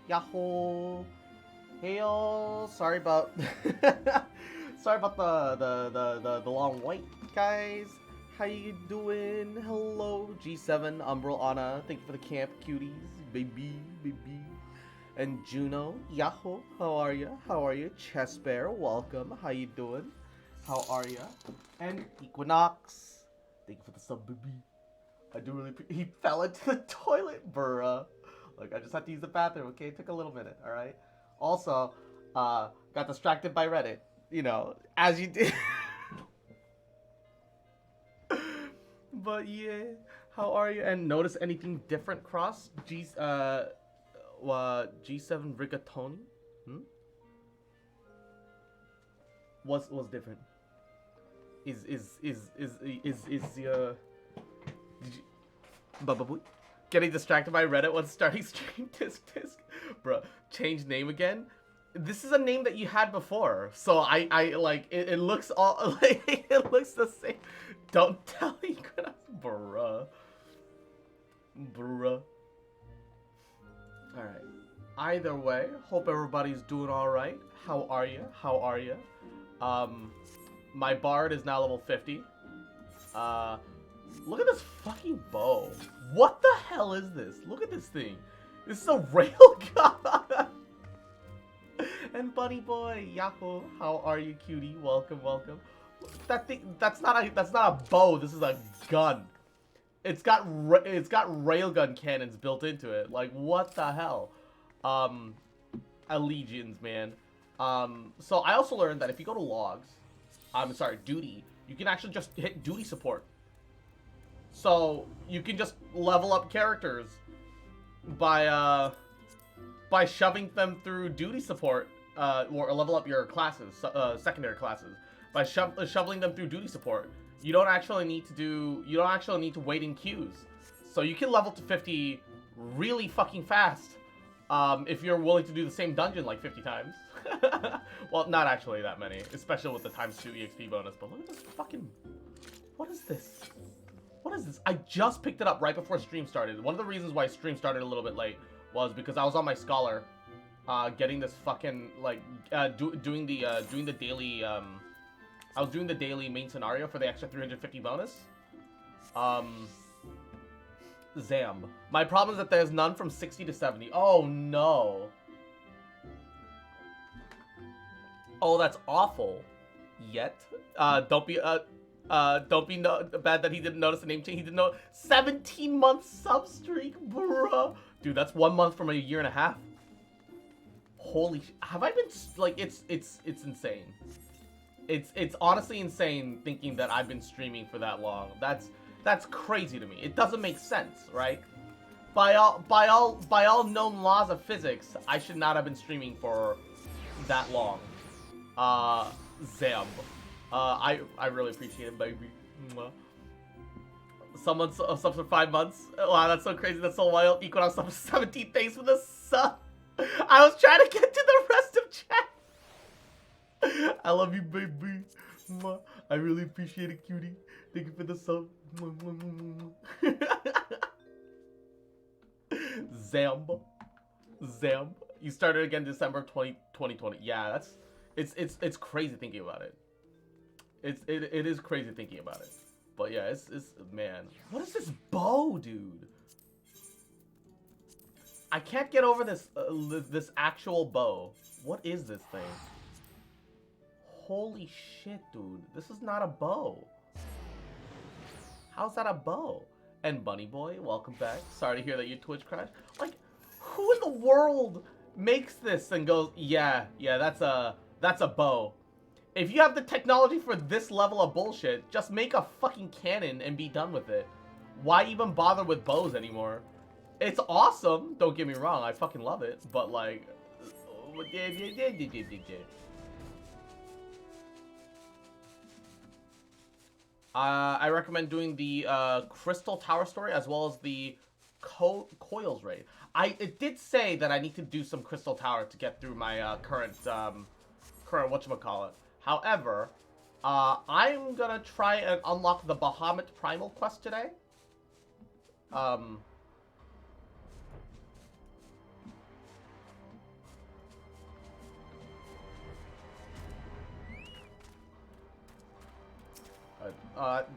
Yahoo! Hey y'all! Sorry about sorry about the long wait, guys. How you doing? Hello, G7, Umbral, Anna. Thank you for the camp, cuties, baby. And Juno, Yahoo! How are you? How are you? Chess Bear, welcome. How you doing? How are you? And Equinox, thank you for the sub, baby. I do really. He fell into the toilet, bruh. Look, I just had to use the bathroom, okay? It took a little minute, alright? Also, got distracted by Reddit. You know, as you did. But yeah, how are you? And notice anything different, Cross? G7 Rigatoni? What's different? Is the did you Bubba getting distracted by Reddit when starting stream? Tisk. Bro, change name again? This is a name that you had before. So I like it looks all like it looks the same. Don't tell me, bruh. Alright. Either way, hope everybody's doing alright. How are you? My bard is now level 50. Look at this fucking bow. What the hell is this? Look at this thing. This is a railgun. And Bunny Boy, Yahoo, how are you, cutie? Welcome. That thing, that's not a bow. This is a gun. It's got railgun cannons built into it. Like, what the hell? Allegiance, man. So I also learned that if you go to logs, duty, you can actually just hit duty support. So you can just level up characters by shoving them through duty support, or level up your classes, secondary classes, by shoveling them through duty support. You don't actually need to wait in queues. So you can level to 50 really fucking fast, if you're willing to do the same dungeon like 50 times. Well, not actually that many, especially with the times 2 EXP bonus. But look at this fucking. What is this? What is this? I just picked it up right before stream started. One of the reasons why stream started a little bit late was because I was on my scholar, getting this fucking like doing the daily. I was doing the daily main scenario for the extra 350 bonus. Zam. My problem is that there's none from 60 to 70. Oh no. Oh, that's awful. Yet, don't be bad that he didn't notice the name change. He didn't know. 17-month sub streak, bruh. Dude, that's 1 month from a year and a half. Holy have I been like it's insane. It's honestly insane thinking that I've been streaming for that long. That's crazy to me. It doesn't make sense, right? By all known laws of physics, I should not have been streaming for that long. Zam. I really appreciate it, baby. Someone subs for 5 months. Wow, that's so crazy. That's so wild. Equinox subs for 17. Thanks for the sub. I was trying to get to the rest of chat. I love you, baby. I really appreciate it, cutie. Thank you for the sub. Zam. You started again December 2020. Yeah, it's crazy thinking about it. It is crazy thinking about it. But yeah, it's man. What is this bow, dude? I can't get over this this actual bow. What is this thing? Holy shit, dude. This is not a bow. How's that a bow? And Bunny Boy, welcome back. Sorry to hear that your Twitch crashed. Like, who in the world makes this and goes, yeah, that's a bow. If you have the technology for this level of bullshit, just make a fucking cannon and be done with it. Why even bother with bows anymore? It's awesome, don't get me wrong, I fucking love it, but like... I recommend doing the Crystal Tower story as well as the Coils raid. It did say that I need to do some Crystal Tower to get through my current whatchamacallit. However, I'm gonna try and unlock the Bahamut Primal quest today.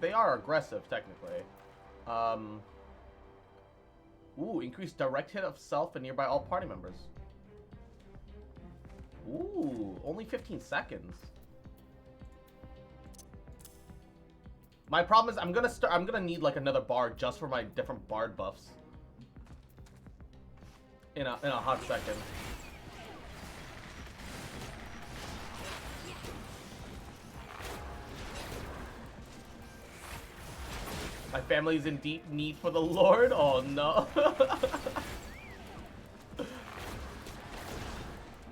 They are aggressive, technically. Ooh, increase direct hit of self and nearby all party members. Ooh, only 15 seconds. My problem is I'm gonna need like another bard just for my different bard buffs. In a hot second. My family's in deep need for the Lord? Oh no.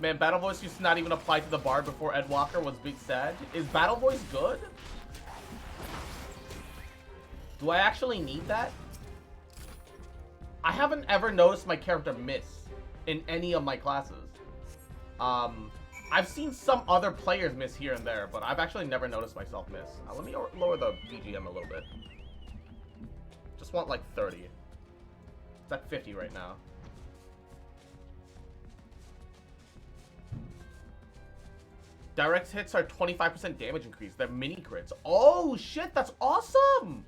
Man, Battle Voice used to not even apply to the bard before Ed Walker was Big Sad. Is Battle Voice good? Do I actually need that? I haven't ever noticed my character miss in any of my classes. I've seen some other players miss here and there, but I've actually never noticed myself miss. Let me lower the BGM a little bit. Just want like 30. It's at 50 right now. Direct hits are 25% damage increase. They're mini crits. Oh shit, that's awesome!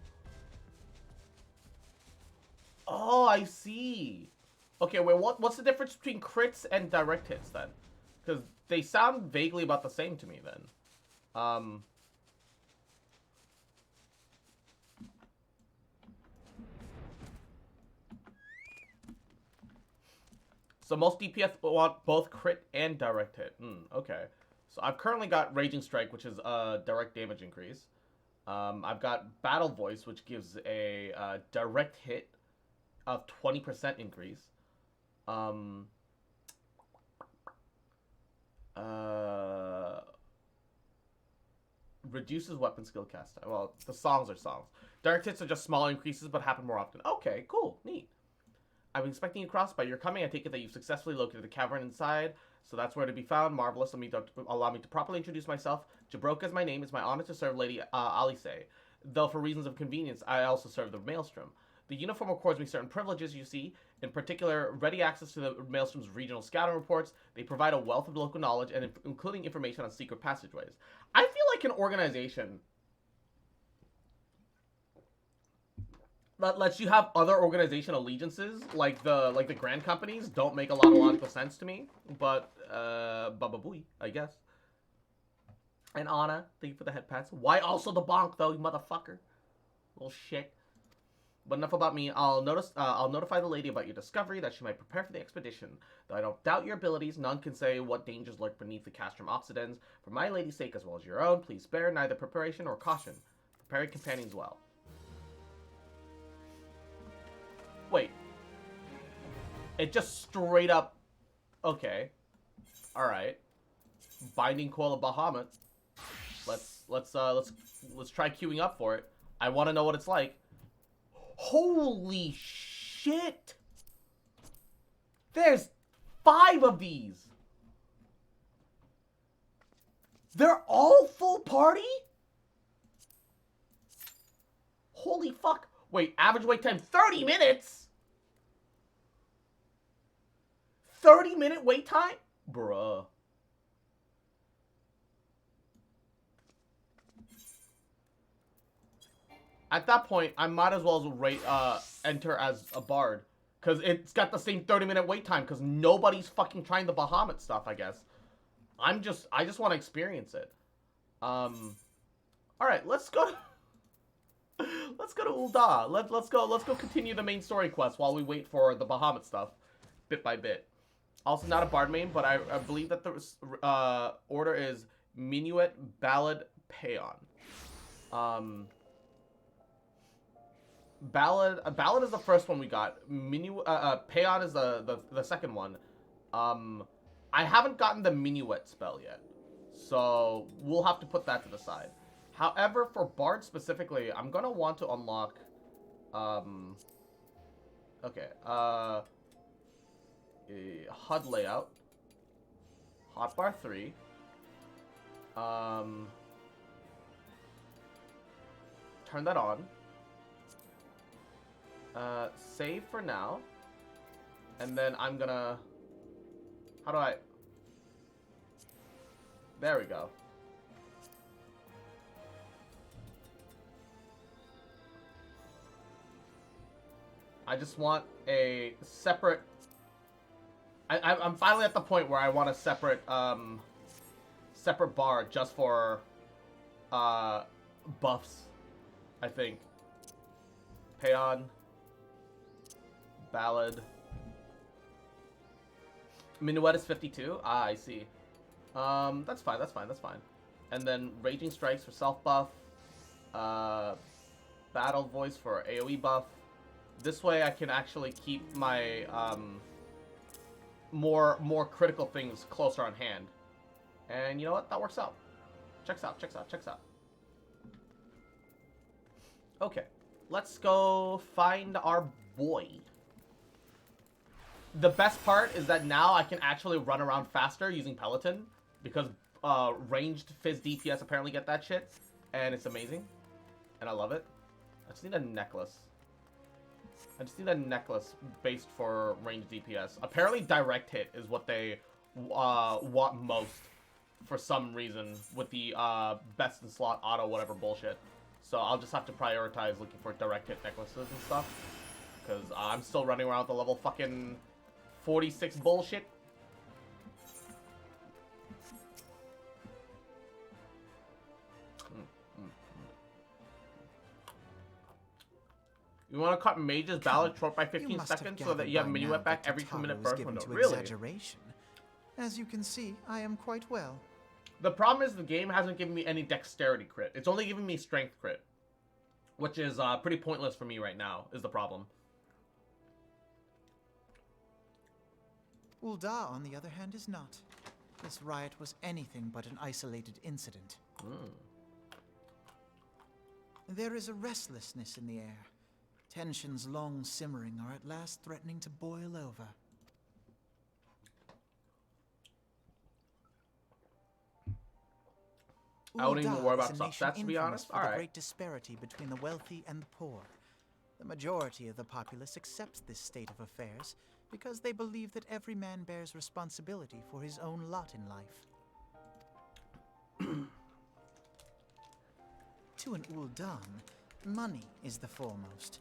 Oh, I see. Okay, wait, what's the difference between crits and direct hits then? Because they sound vaguely about the same to me then. So most DPS want both crit and direct hit. Okay. So I've currently got Raging Strike, which is a direct damage increase. I've got Battle Voice, which gives a direct hit of 20% increase. Reduces weapon skill cast time. Well, the songs are songs. Direct hits are just smaller increases, but happen more often. Okay, cool, neat. I've been expecting you across by your coming. I take it that you've successfully located the cavern inside, so that's where to be found. Marvelous. Allow me to properly introduce myself. Jabroka is my name. It's my honor to serve Lady Alice. Though for reasons of convenience, I also serve the Maelstrom. The uniform accords me certain privileges, you see. In particular, ready access to the Maelstrom's regional scouting reports. They provide a wealth of local knowledge, and including information on secret passageways. I feel like an organization that lets you have other organization allegiances, like the grand companies, don't make a lot of logical sense to me. But Baba Booey, I guess. And Anna, thank you for the head pats. Why also the bonk though, you motherfucker? Little shit. But enough about me. I'll notify the lady about your discovery, that she might prepare for the expedition. Though I don't doubt your abilities, none can say what dangers lurk beneath the Castrum Obsidens. For my lady's sake as well as your own, please spare neither preparation or caution. Prepare your companions well. Wait. It just straight up... Okay. Alright. Binding Coil of Bahamut. Let's try queuing up for it. I want to know what it's like. Holy shit! There's 5 of these! They're all full party? Holy fuck. Wait, average wait time 30 minutes? 30-minute wait time? Bruh. At that point, I might as well enter as a bard. Because it's got the same 30-minute wait time, because nobody's fucking trying the Bahamut stuff, I guess. I just want to experience it. Alright, let's go to... let's go to Ul'dah. Let's go continue the main story quest while we wait for the Bahamut stuff. Bit by bit. Also not a bard main, but I believe that the order is Minuet, Ballad, Paeon. Ballad is the first one we got. Paeon is the second one. I haven't gotten the Minuet spell yet, so we'll have to put that to the side. However, for Bard specifically, I'm gonna want to unlock. Okay. HUD layout. Hotbar 3. Turn that on. Save for now. And then I'm gonna... How do I... There we go. I just want a separate... I'm finally at the point where I want a separate, separate bar just for, buffs, I think. Payon. Ballad. Minuet is 52? Ah, I see. That's fine, that's fine, that's fine. And then Raging Strikes for self-buff. Battle Voice for AoE buff. This way I can actually keep my, more critical things closer on hand. And you know what? That works out. Checks out, checks out, checks out. Okay. Let's go find our boy. The best part is that now I can actually run around faster using Peloton because ranged Fizz DPS apparently get that shit, and it's amazing, and I love it. I just need a necklace. I just need a necklace based for ranged DPS. Apparently direct hit is what they want most for some reason with the best in slot auto whatever bullshit. So I'll just have to prioritize looking for direct hit necklaces and stuff because I'm still running around with the level fucking 46 bullshit. You want to cut Mage's Ballad short by 15 seconds so that you have Minuet back every 2-minute burst window. Really? Exaggeration. As you can see, I am quite well. The problem is the game hasn't given me any dexterity crit. It's only giving me strength crit, which is pretty pointless for me right now, is the problem. Ul'dah, on the other hand, is not. This riot was anything but an isolated incident. There is a restlessness in the air. Tensions long simmering are at last threatening to boil over. I wouldn't even worry about substats, to be honest. All right. The great disparity between the wealthy and the poor. The majority of the populace accepts this state of affairs because they believe that every man bears responsibility for his own lot in life. To an Ul'dah, money is the foremost,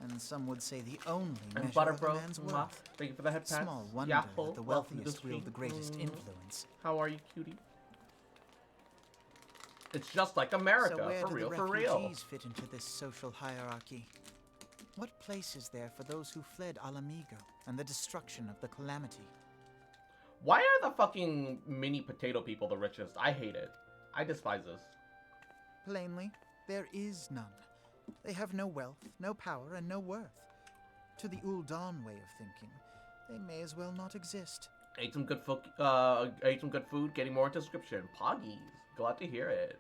and some would say the only measure of a man's worth. Thank you for the head pats. Small wonder that the wealthiest wield the greatest influence. How are you, cutie? It's just like America, so where for real, do the refugees fit into this social hierarchy? What place is there for those who fled Alamigo and the destruction of the Calamity? Why are the fucking mini potato people the richest? I hate it. I despise this. Plainly, there is none. They have no wealth, no power, and no worth. To the Ul'dah way of thinking, they may as well not exist. Ate some good food, getting more into description. Poggies. Glad to hear it.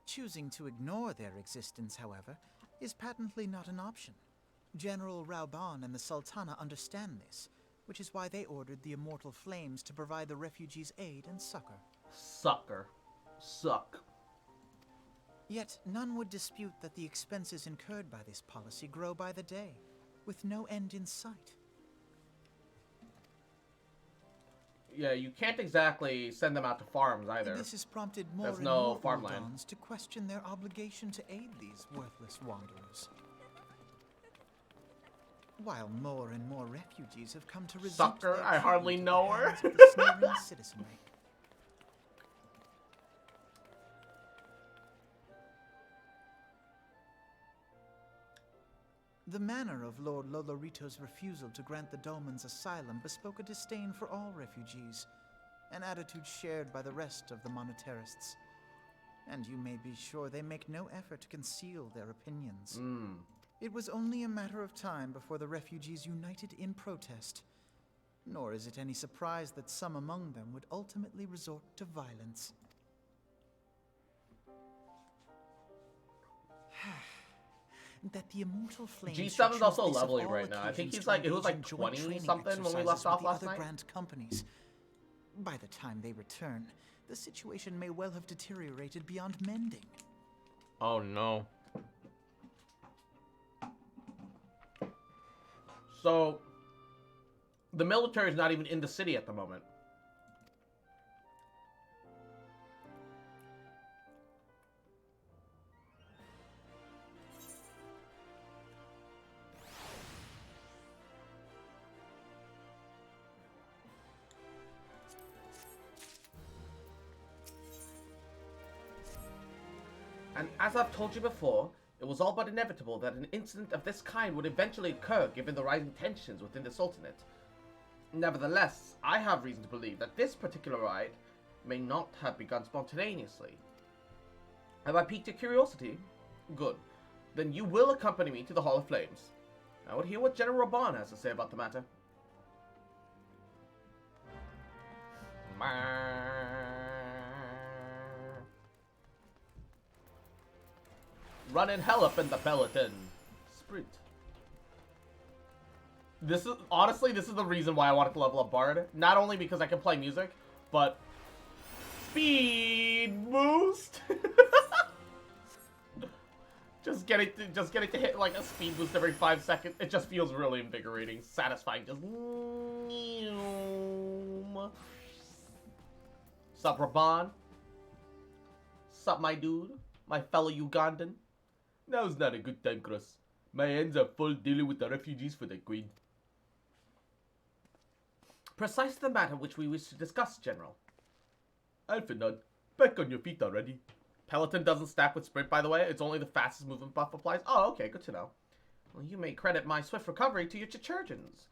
Choosing to ignore their existence, however, is patently not an option. General Rauban and the Sultana understand this, which is why they ordered the Immortal Flames to provide the refugees aid and succor. Suck. Yet none would dispute that the expenses incurred by this policy grow by the day, with no end in sight. Yeah, you can't exactly send them out to farms either. This has prompted more There's and no more farmland. Uldans to question their obligation to aid these worthless wanderers. While more and more refugees have come to resent Sucker, their I hardly treatment know at the her. hands of the sneering citizenry. The manner of Lord Lolorito's refusal to grant the Dolmens asylum bespoke a disdain for all refugees, an attitude shared by the rest of the monetarists. And you may be sure they make no effort to conceal their opinions. It was only a matter of time before the refugees united in protest. Nor is it any surprise that some among them would ultimately resort to violence. That the immortal flame G7's also leveling right now. I think he's like, it was like 20 something when we left off last night. Grand companies. By the time they return, the situation may well have deteriorated beyond mending. Oh no. So, the military is not even in the city at the moment. And as I've told you before, it was all but inevitable that an incident of this kind would eventually occur given the rising tensions within the Sultanate. Nevertheless, I have reason to believe that this particular riot may not have begun spontaneously. Have I piqued your curiosity? Good. Then you will accompany me to the Hall of Flames. I would hear what General Raban has to say about the matter. Running hell up in the peloton. Sprint. This is, honestly, this is the reason why I wanted to level up Bard. Not only because I can play music, but speed boost. just getting to hit like a speed boost every 5 seconds. It just feels really invigorating, satisfying. Just sup, Raban? Sup, my dude? My fellow Ugandan? Now's not a good time, Cross. My hands are full dealing with the refugees for the Queen. Precisely the matter which we wish to discuss, General. Alphanod, back on your feet already. Peloton doesn't stack with Sprint, by the way. It's only the fastest movement buff applies. Oh, okay, good to know. Well, you may credit my swift recovery to your Chechurgens.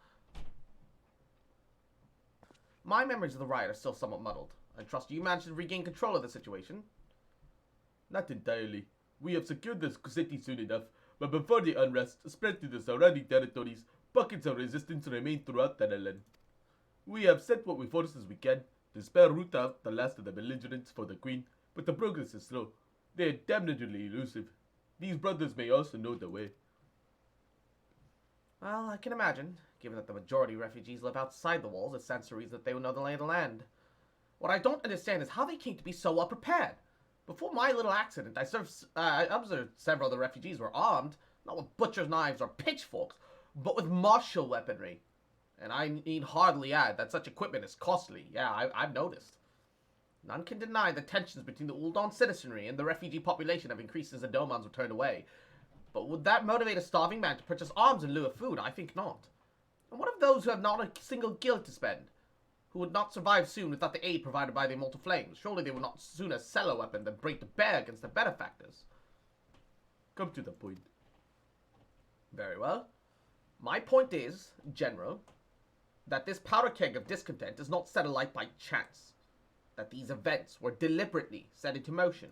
My memories of the riot are still somewhat muddled. I trust you managed to regain control of the situation. Not entirely. We have secured the city soon enough, but before the unrest spread to the surrounding territories, pockets of resistance remain throughout the land. We have sent what forces we can to spare root out the last of the belligerents for the Queen, but the progress is slow. They are damnably elusive. These brothers may also know the way. Well, I can imagine. Given that the majority of refugees live outside the walls, it stands to reason that they will know the lay of the land. What I don't understand is how they came to be so well prepared. Before my little accident, I observed several of the refugees were armed, not with butcher's knives or pitchforks, but with martial weaponry. And I need hardly add that such equipment is costly. Yeah, I've noticed. None can deny the tensions between the Uldan citizenry and the refugee population have increased as the Domans were turned away. But would that motivate a starving man to purchase arms in lieu of food? I think not. And what of those who have not a single guild to spend? Who would not survive soon without the aid provided by the immortal flames? Surely they would not sooner sell a weapon than break the bear against the benefactors. Come to the point. Very well. My point is, General, that this powder keg of discontent is not set alight by chance. That these events were deliberately set into motion.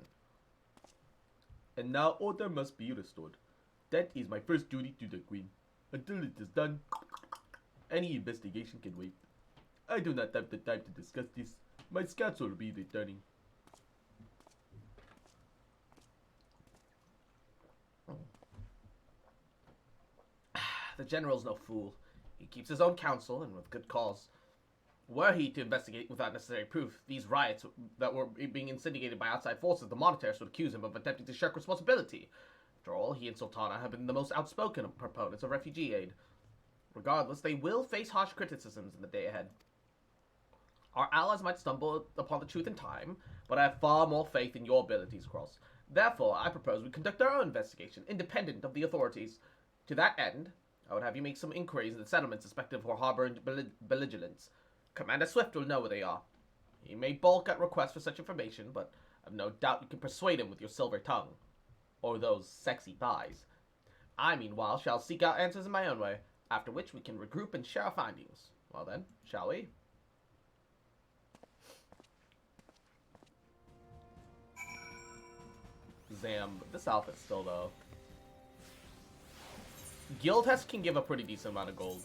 And now order must be restored. That is my first duty to the Queen. Until it is done, any investigation can wait. I do not have the time to discuss this. My scouts will be returning. The General's no fool. He keeps his own counsel, and with good cause. Were he to investigate without necessary proof these riots that were being instigated by outside forces, the monarchists would accuse him of attempting to shirk responsibility. After all, he and Sultana have been the most outspoken proponents of refugee aid. Regardless, they will face harsh criticisms in the day ahead. Our allies might stumble upon the truth in time, but I have far more faith in your abilities, Cross. Therefore, I propose we conduct our own investigation, independent of the authorities. To that end, I would have you make some inquiries in the settlements suspected of harboring belligerents. Commander Swift will know where they are. He may balk at requests for such information, but I've no doubt you can persuade him with your silver tongue. Or those sexy thighs. I, meanwhile, shall seek out answers in my own way, after which we can regroup and share our findings. Well then, shall we? Zam, this outfit still, though. Guild Hest can give a pretty decent amount of gold.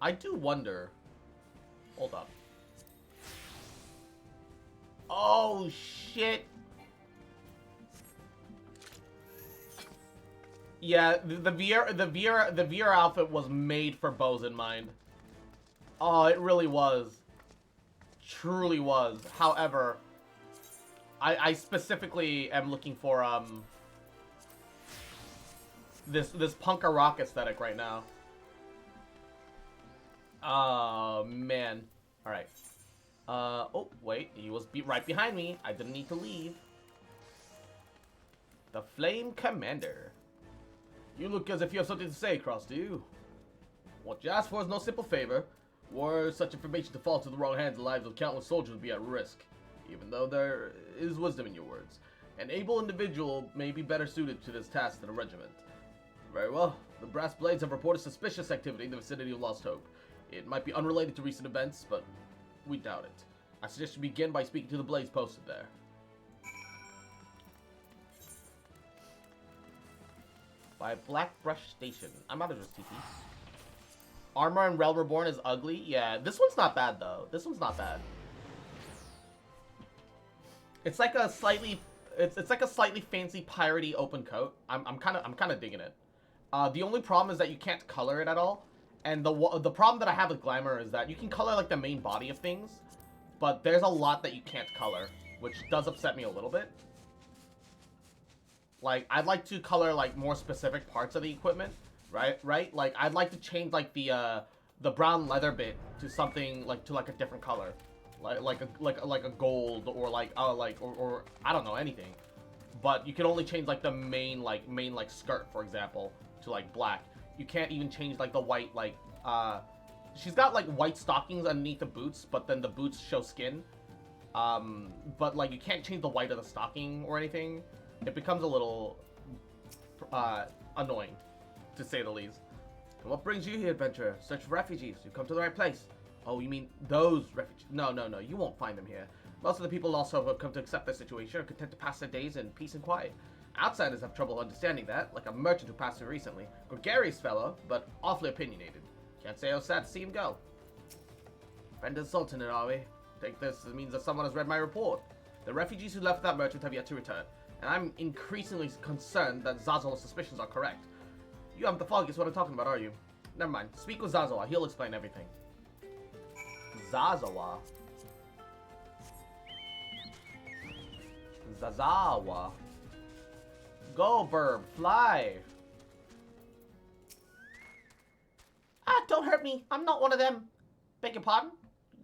I do wonder... Hold up. Oh, shit. Yeah, the Veer outfit was made for bows in mind. Oh, it really was. Truly was. However, I specifically am looking for this punk rock aesthetic right now. Oh man. All right. Oh wait, he was right behind me. I didn't need to leave. The Flame Commander. You look as if you have something to say, Cross, do you? What you asked for is no simple favor. Were such information to fall into the wrong hands, the lives of countless soldiers would be at risk. Even though there is wisdom in your words. An able individual may be better suited to this task than a regiment. Very well. The Brass Blades have reported suspicious activity in the vicinity of Lost Hope. It might be unrelated to recent events, but we doubt it. I suggest you begin by speaking to the Blades posted there. By Blackbrush Station. I might as well just TP. Armor in Realm Reborn is ugly. Yeah, this one's not bad though. This one's not bad. It's like a slightly, it's like a slightly fancy piratey open coat. I'm kind of digging it. The only problem is that you can't color it at all, and the problem that I have with Glamour is that you can color like the main body of things, but there's a lot that you can't color, which does upset me a little bit. Like, I'd like to color, like, more specific parts of the equipment, right? Like, I'd like to change, like, the brown leather bit to something, like, to, like, a different color. Like a gold, or, like, or I don't know, anything. But you can only change, like, the main skirt, for example, to, like, black. You can't even change, like, the white, like, she's got, like, white stockings underneath the boots, but then the boots show skin. But, like, you can't change the white of the stocking or anything. It becomes a little annoying, to say the least. And what brings you here, adventurer? Search for refugees. You've come to the right place. Oh, you mean those refugees? No, you won't find them here. Most of the people also have come to accept their situation, are content to pass their days in peace and quiet. Outsiders have trouble understanding that, like a merchant who passed through recently. Gregarious fellow, but awfully opinionated. Can't say I was sad to see him go. Friend of the Sultan, are we? Take this, it means that someone has read my report. The refugees who left that merchant have yet to return. And I'm increasingly concerned that Zazzle's suspicions are correct. You haven't the foggiest what I'm talking about, are you? Never mind. Speak with Zazzle. He'll explain everything. Zazawa. Zazawa. Go, Burb. Fly. Ah, don't hurt me. I'm not one of them. Beg your pardon?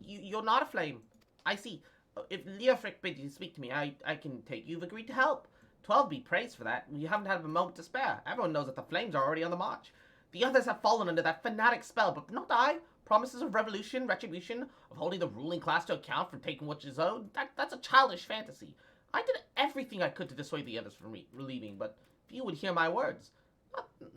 You're not a flame. I see. If Leofric bids you speak to me, I can take. You've agreed to help. 12 be praised for that. You haven't had a moment to spare. Everyone knows that the flames are already on the march. The others have fallen under that fanatic spell, but not I. Promises of revolution, retribution, of holding the ruling class to account for taking what is owed. That's a childish fantasy. I did everything I could to dissuade the others from leaving, but few would hear my words.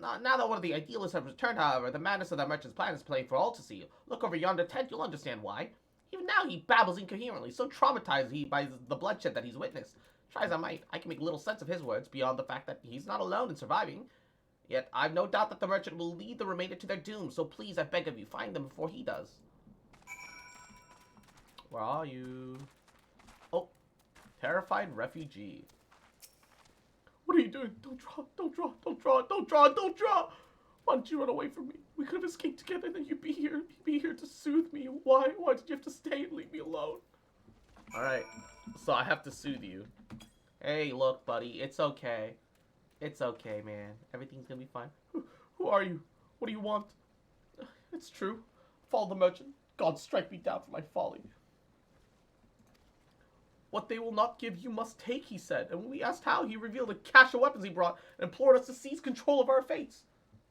Now that one of the idealists have returned, however, the madness of that merchant's plan is plain for all to see. Look over yonder tent, you'll understand why. Even now he babbles incoherently, so traumatized he by the bloodshed that he's witnessed. Try as I might, I can make little sense of his words beyond the fact that he's not alone in surviving. Yet I've no doubt that the merchant will lead the remainder to their doom, so please, I beg of you, find them before he does. Where are you? Oh, terrified refugee. What are you doing? Don't draw, don't draw, don't draw, don't draw, don't draw! Why did you run away from me? We could have escaped together, and then you'd be here to soothe me. Why did you have to stay and leave me alone? Alright, so I have to soothe you. Hey, look, buddy, it's okay. It's okay, man. Everything's gonna be fine. Who are you? What do you want? It's true. Follow the merchant. God strike me down for my folly. What they will not give, you must take, he said. And when we asked how, he revealed a cache of weapons he brought and implored us to seize control of our fates.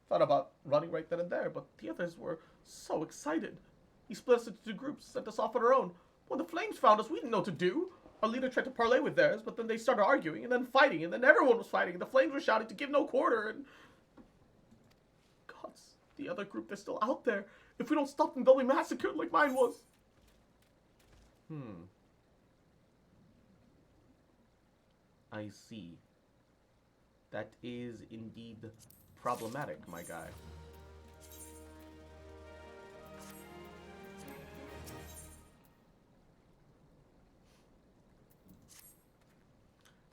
Thought about running right then and there, but the others were so excited. He split us into two groups, sent us off on our own. When the flames found us, we didn't know what to do. Our leader tried to parley with theirs, but then they started arguing, and then fighting, and then everyone was fighting, and the flames were shouting to give no quarter, and... Gods, the other group, they're still out there. If we don't stop them, they'll be massacred like mine was. I see. That is indeed problematic, my guy.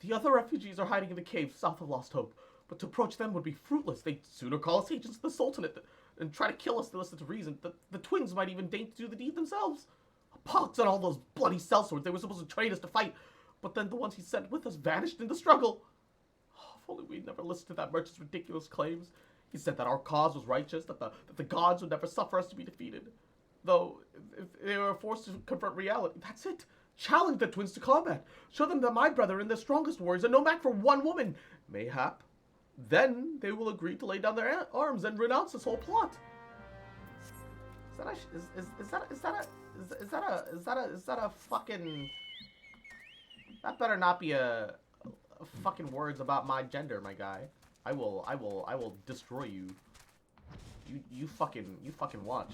The other refugees are hiding in the cave south of Lost Hope, but to approach them would be fruitless. They'd sooner call us agents of the Sultanate and try to kill us to listen to reason. The twins might even deign to do the deed themselves. Pox on all those bloody sellswords. They were supposed to train us to fight, but then the ones he sent with us vanished in the struggle. Oh, if only we'd never listened to that merchant's ridiculous claims. He said that our cause was righteous, that the gods would never suffer us to be defeated. Though, if they were forced to confront reality, that's it. Challenge the twins to combat. Show them that my brother and their strongest warriors are no match for one woman. Mayhap. Then they will agree to lay down their arms and renounce this whole plot. Is that a fucking... That better not be a fucking words about my gender, my guy. I will destroy you. You fucking watch.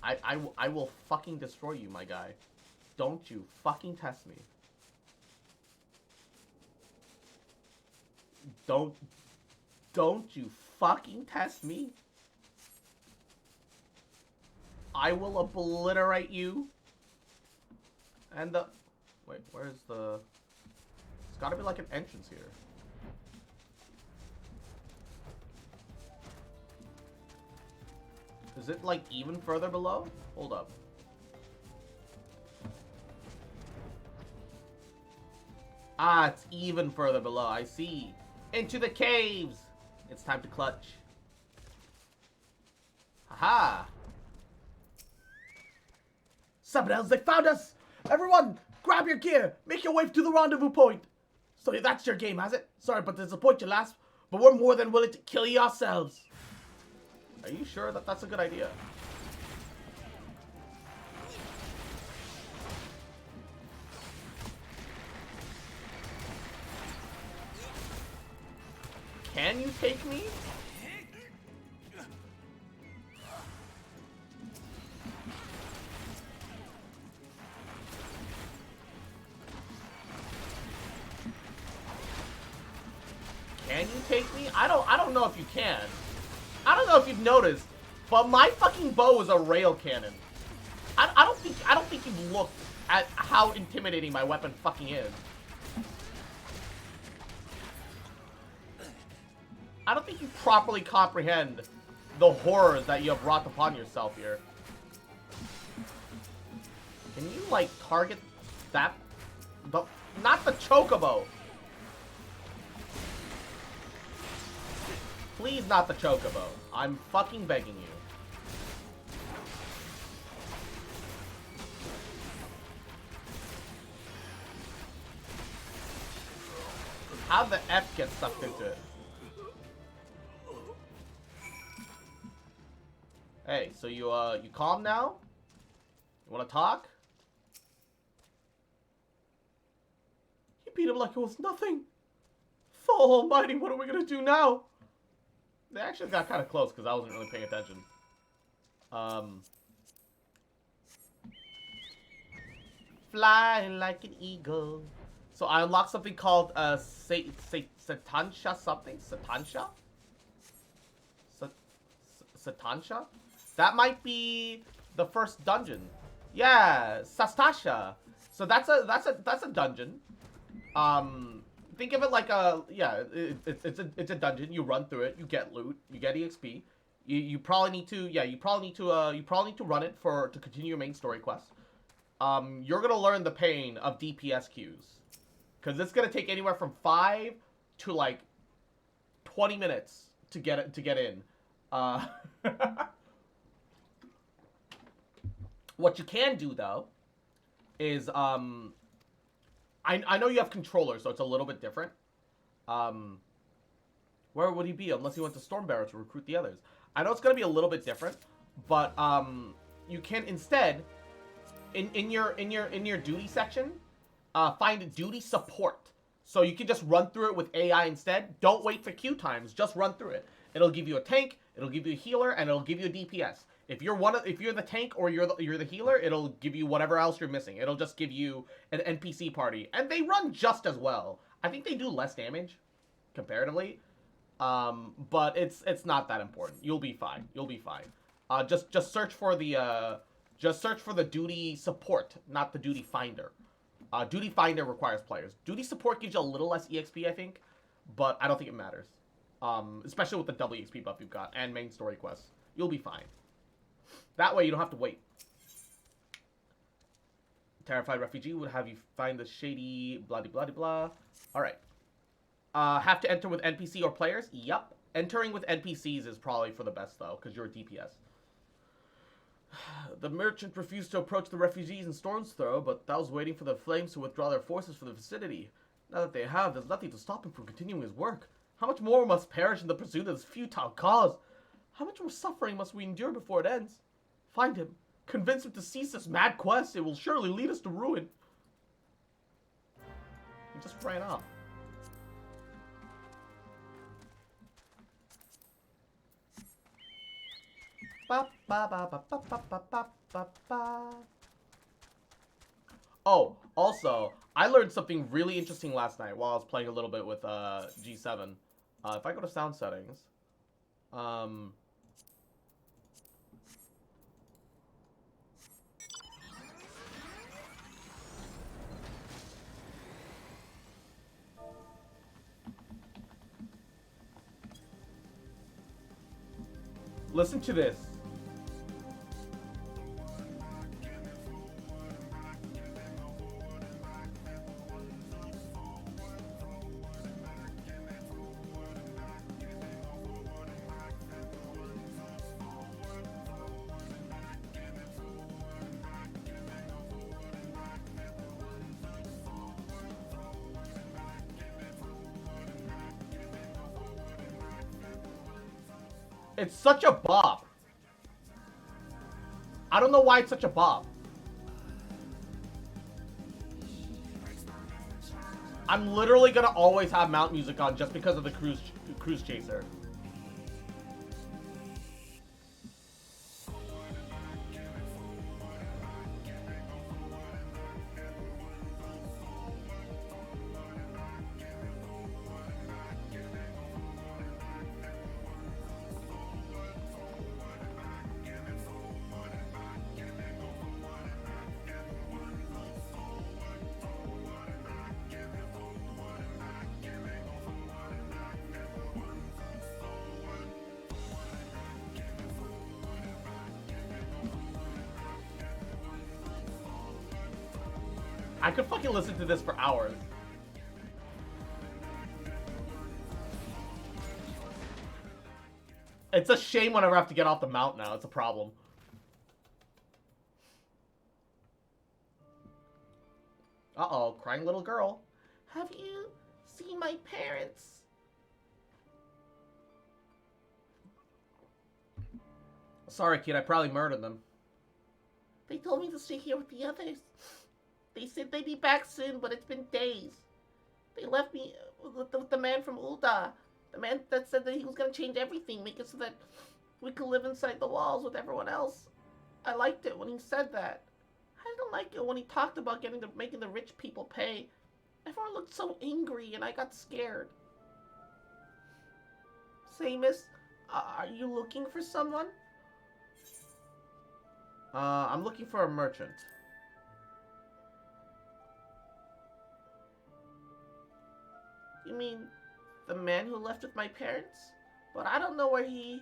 I will fucking destroy you, my guy. Don't you fucking test me. Don't you fucking test me. I will obliterate you. And the... Wait, where's the... There's gotta be like an entrance here. Is it like even further below? Hold up. Ah, it's even further below. I see. Into the caves. It's time to clutch. Haha. Sabinels, they found us! Everyone, grab your gear. Make your way to the rendezvous point. So that's your game, has it? Sorry, but to disappoint you last, but we're more than willing to kill you ourselves. Are you sure that that's a good idea? Can you take me? Can you take me? I don't know if you can. I don't know if you've noticed, but my fucking bow is a rail cannon. I don't think you've looked at how intimidating my weapon fucking is. I don't think you properly comprehend the horrors that you have wrought upon yourself here. Can you, like, target that? Not the chocobo. Please not the chocobo. I'm fucking begging you. How the F get sucked into it? Hey, so you calm now? You wanna talk? You beat him like it was nothing. Fall almighty, what are we gonna do now? They actually got kind of close because I wasn't really paying attention. Fly like an eagle. So I unlocked something called Satansha something? Satansha? Satansha? That might be the first dungeon. Yeah, Sastasha. So that's a dungeon. Think of it like a it's a dungeon. You run through it, you get loot, you get EXP. You probably need to run it to continue your main story quest. You're gonna learn the pain of DPS queues, because it's gonna take anywhere from 5 to like 20 minutes to get in. What you can do though is I know you have controllers, so it's a little bit different. Where would he be unless he went to Stormbearer to recruit the others? I know it's gonna be a little bit different, but you can instead in your duty section find duty support. So you can just run through it with AI instead. Don't wait for queue times. Just run through it. It'll give you a tank, it'll give you a healer, and it'll give you a DPS. If you're the tank or you're the healer, it'll give you whatever else you're missing. It'll just give you an NPC party, and they run just as well. I think they do less damage comparatively, but it's not that important. You'll be fine. You'll be fine. Just search for the duty support, not the duty finder. Duty finder requires players. Duty support gives you a little less EXP, I think, but I don't think it matters. Especially with the double EXP buff you've got and main story quests. You'll be fine. That way you don't have to wait. Terrified refugee would have you find the shady blah blah blah. Alright. Have to enter with NPC or players? Yup. Entering with NPCs is probably for the best though, because you're a DPS. The merchant refused to approach the refugees in Storm's Throw, but Thao's waiting for the flames to withdraw their forces from the vicinity. Now that they have, there's nothing to stop him from continuing his work. How much more must perish in the pursuit of this futile cause? How much more suffering must we endure before it ends? Find him. Convince him to cease this mad quest. It will surely lead us to ruin. just ran off. Ba, ba, ba, ba, ba, ba, ba, ba, ba, ba. Oh, also, I learned something really interesting last night while I was playing a little bit with G7. If I go to sound settings, listen to this. It's such a bop. I don't know why it's such a bop. I'm literally gonna always have mount music on just because of the cruise chaser. I could fucking listen to this for hours. It's a shame whenever I have to get off the mount now. It's a problem. Uh-oh, crying little girl. Have you seen my parents? Sorry, kid, I probably murdered them. They told me to stay here with the others. They said they'd be back soon, but it's been days. They left me with the man from Ulda. The man that said that he was going to change everything, make it so that we could live inside the walls with everyone else. I liked it when he said that. I didn't like it when he talked about making the rich people pay. Everyone looked so angry, and I got scared. Say, miss, are you looking for someone? I'm looking for a merchant. You mean the man who left with my parents? But I don't know where he...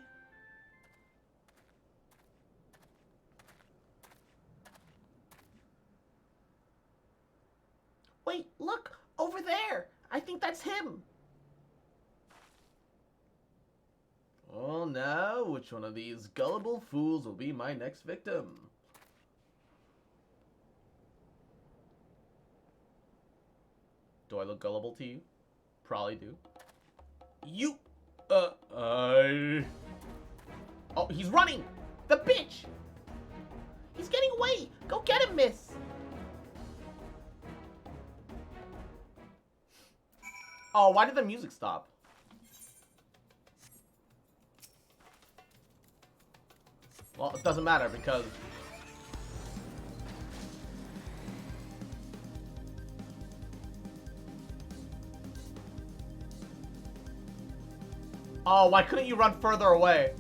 Wait, look! Over there! I think that's him! Oh, now, which one of these gullible fools will be my next victim? Do I look gullible to you? Probably do. You... Oh, he's running! The bitch! He's getting away! Go get him, miss! Oh, why did the music stop? Well, it doesn't matter because... Oh, why couldn't you run further away?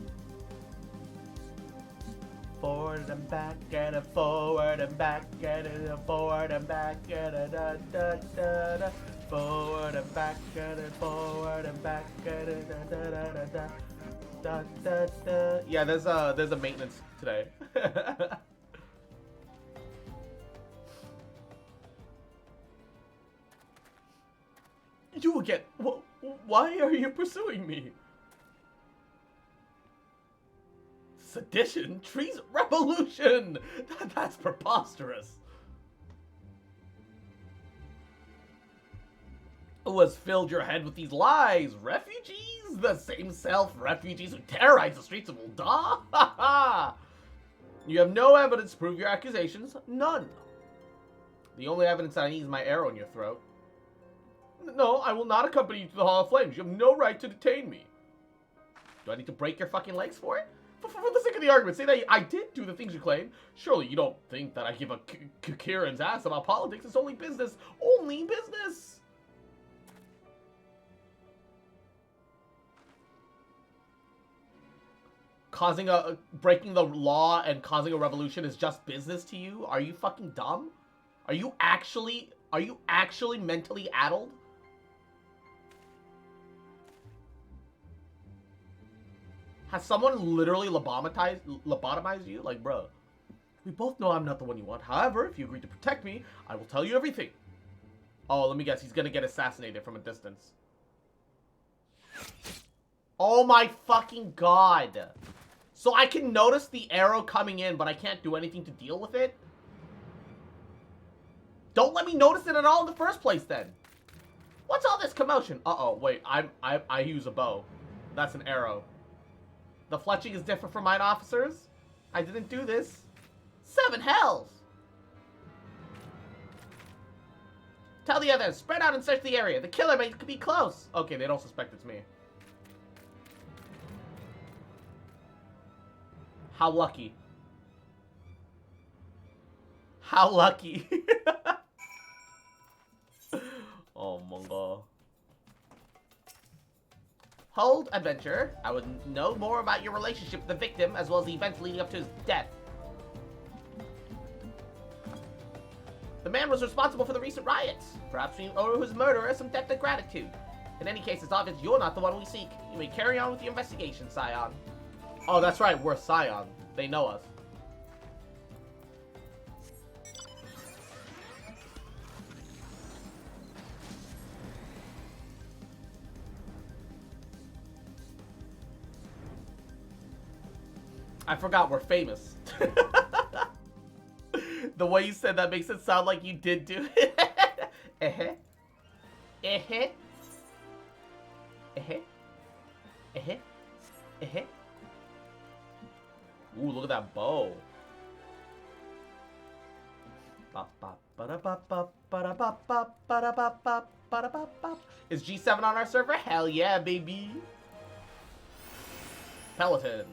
Forward and back, and a forward and back, and a forward and back, and a da da da da. Forward and back, and a forward and back, and a da da da da da da da. Yeah, there's a maintenance today. You again? Why are you pursuing me? Sedition? Treason? Revolution! That's preposterous. Who has filled your head with these lies? Refugees? The same self-refugees who terrorize the streets of Ulda? Ha ha! You have no evidence to prove your accusations. None. The only evidence I need is my arrow in your throat. No, I will not accompany you to the Hall of Flames. You have no right to detain me. Do I need to break your fucking legs for it? For the sake of the argument, say that I did do the things you claim. Surely you don't think that I give a Kiran's ass about politics. It's only business. Only business. Breaking the law and causing a revolution is just business to you? Are you fucking dumb? Are you actually mentally addled? Has someone literally lobotomized you? Like, bro, we both know I'm not the one you want. However, if you agree to protect me, I will tell you everything. Oh, let me guess. He's gonna get assassinated from a distance. Oh my fucking god. So I can notice the arrow coming in, but I can't do anything to deal with it? Don't let me notice it at all in the first place, then. What's all this commotion? Uh-oh, wait. I use a bow. That's an arrow. The fletching is different from mine, officers. I didn't do this. 7 hells! Tell the others, spread out and search the area. The killer may be close. Okay, they don't suspect it's me. How lucky. How lucky. Oh my god. Hold, adventurer. I would know more about your relationship with the victim, as well as the events leading up to his death. The man was responsible for the recent riots. Perhaps we owe his murderer some debt of gratitude. In any case, it's obvious you're not the one we seek. You may carry on with your investigation, Scion. Oh, that's right, we're Scion. They know us. I forgot we're famous. The way you said that makes it sound like you did do it. Uh-huh. Uh-huh. Uh-huh. Uh-huh. Uh-huh. Ooh, look at that bow. Is G7 on our server? Hell yeah, baby. Peloton.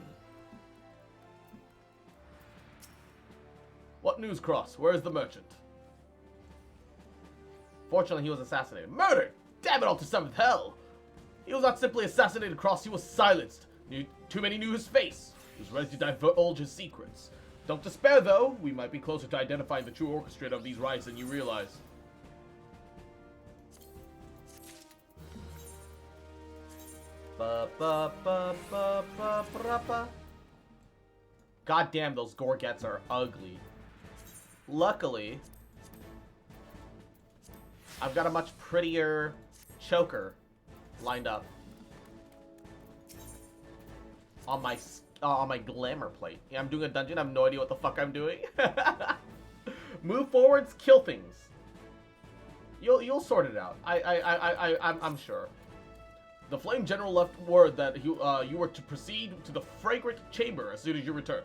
What news, Cross? Where is the merchant? Fortunately, he was assassinated. Murdered! Damn it all to 7th hell! He was not simply assassinated, Cross. He was silenced. Too many knew his face. He was ready to divulge his secrets. Don't despair, though. We might be closer to identifying the true orchestrator of these riots than you realize. God damn, those Gorgets are ugly. Luckily, I've got a much prettier choker lined up on my glamour plate. Yeah, I'm doing a dungeon. I have no idea what the fuck I'm doing. Move forwards, kill things. You'll sort it out. I'm sure. The Flame General left word that you were to proceed to the Fragrant Chamber as soon as you return.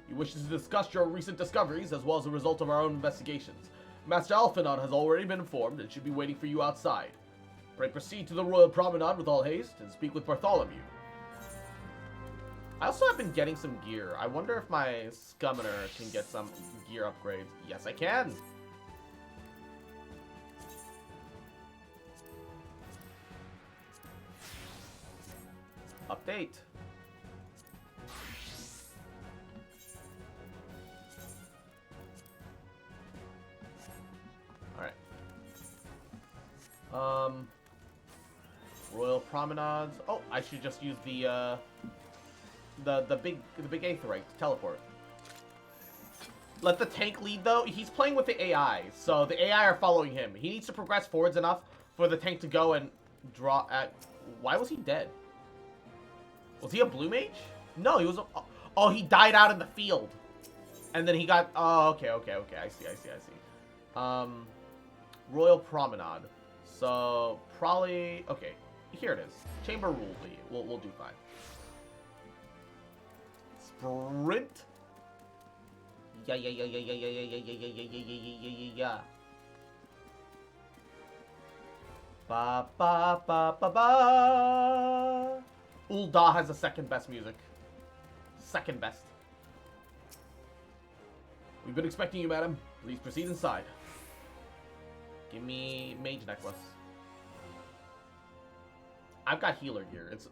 He wishes to discuss your recent discoveries as well as the result of our own investigations. Master Alphanon has already been informed and should be waiting for you outside. Pray proceed to the Royal Promenade with all haste and speak with Bartholomew. I also have been getting some gear. I wonder if my Scummoner can get some gear upgrades. Yes, I can. Update. Alright. Royal Promenades. Oh, I should just use the big Aetherite to teleport. Let the tank lead, though. He's playing with the AI, so the AI are following him. He needs to progress forwards enough for the tank to go and draw at... Why was he dead? Was he a blue mage? No, he was a... Oh, he died out in the field. And then he got... Oh, okay. I see. Royal Promenade. So, probably... Okay, here it is. Chamber rule, we'll do fine. Sprint. Yeah. Ba ba ba ba ba. Ul'dah has the second best music. Second best. We've been expecting you, madam. Please proceed inside. Give me mage necklace. I've got healer gear. It's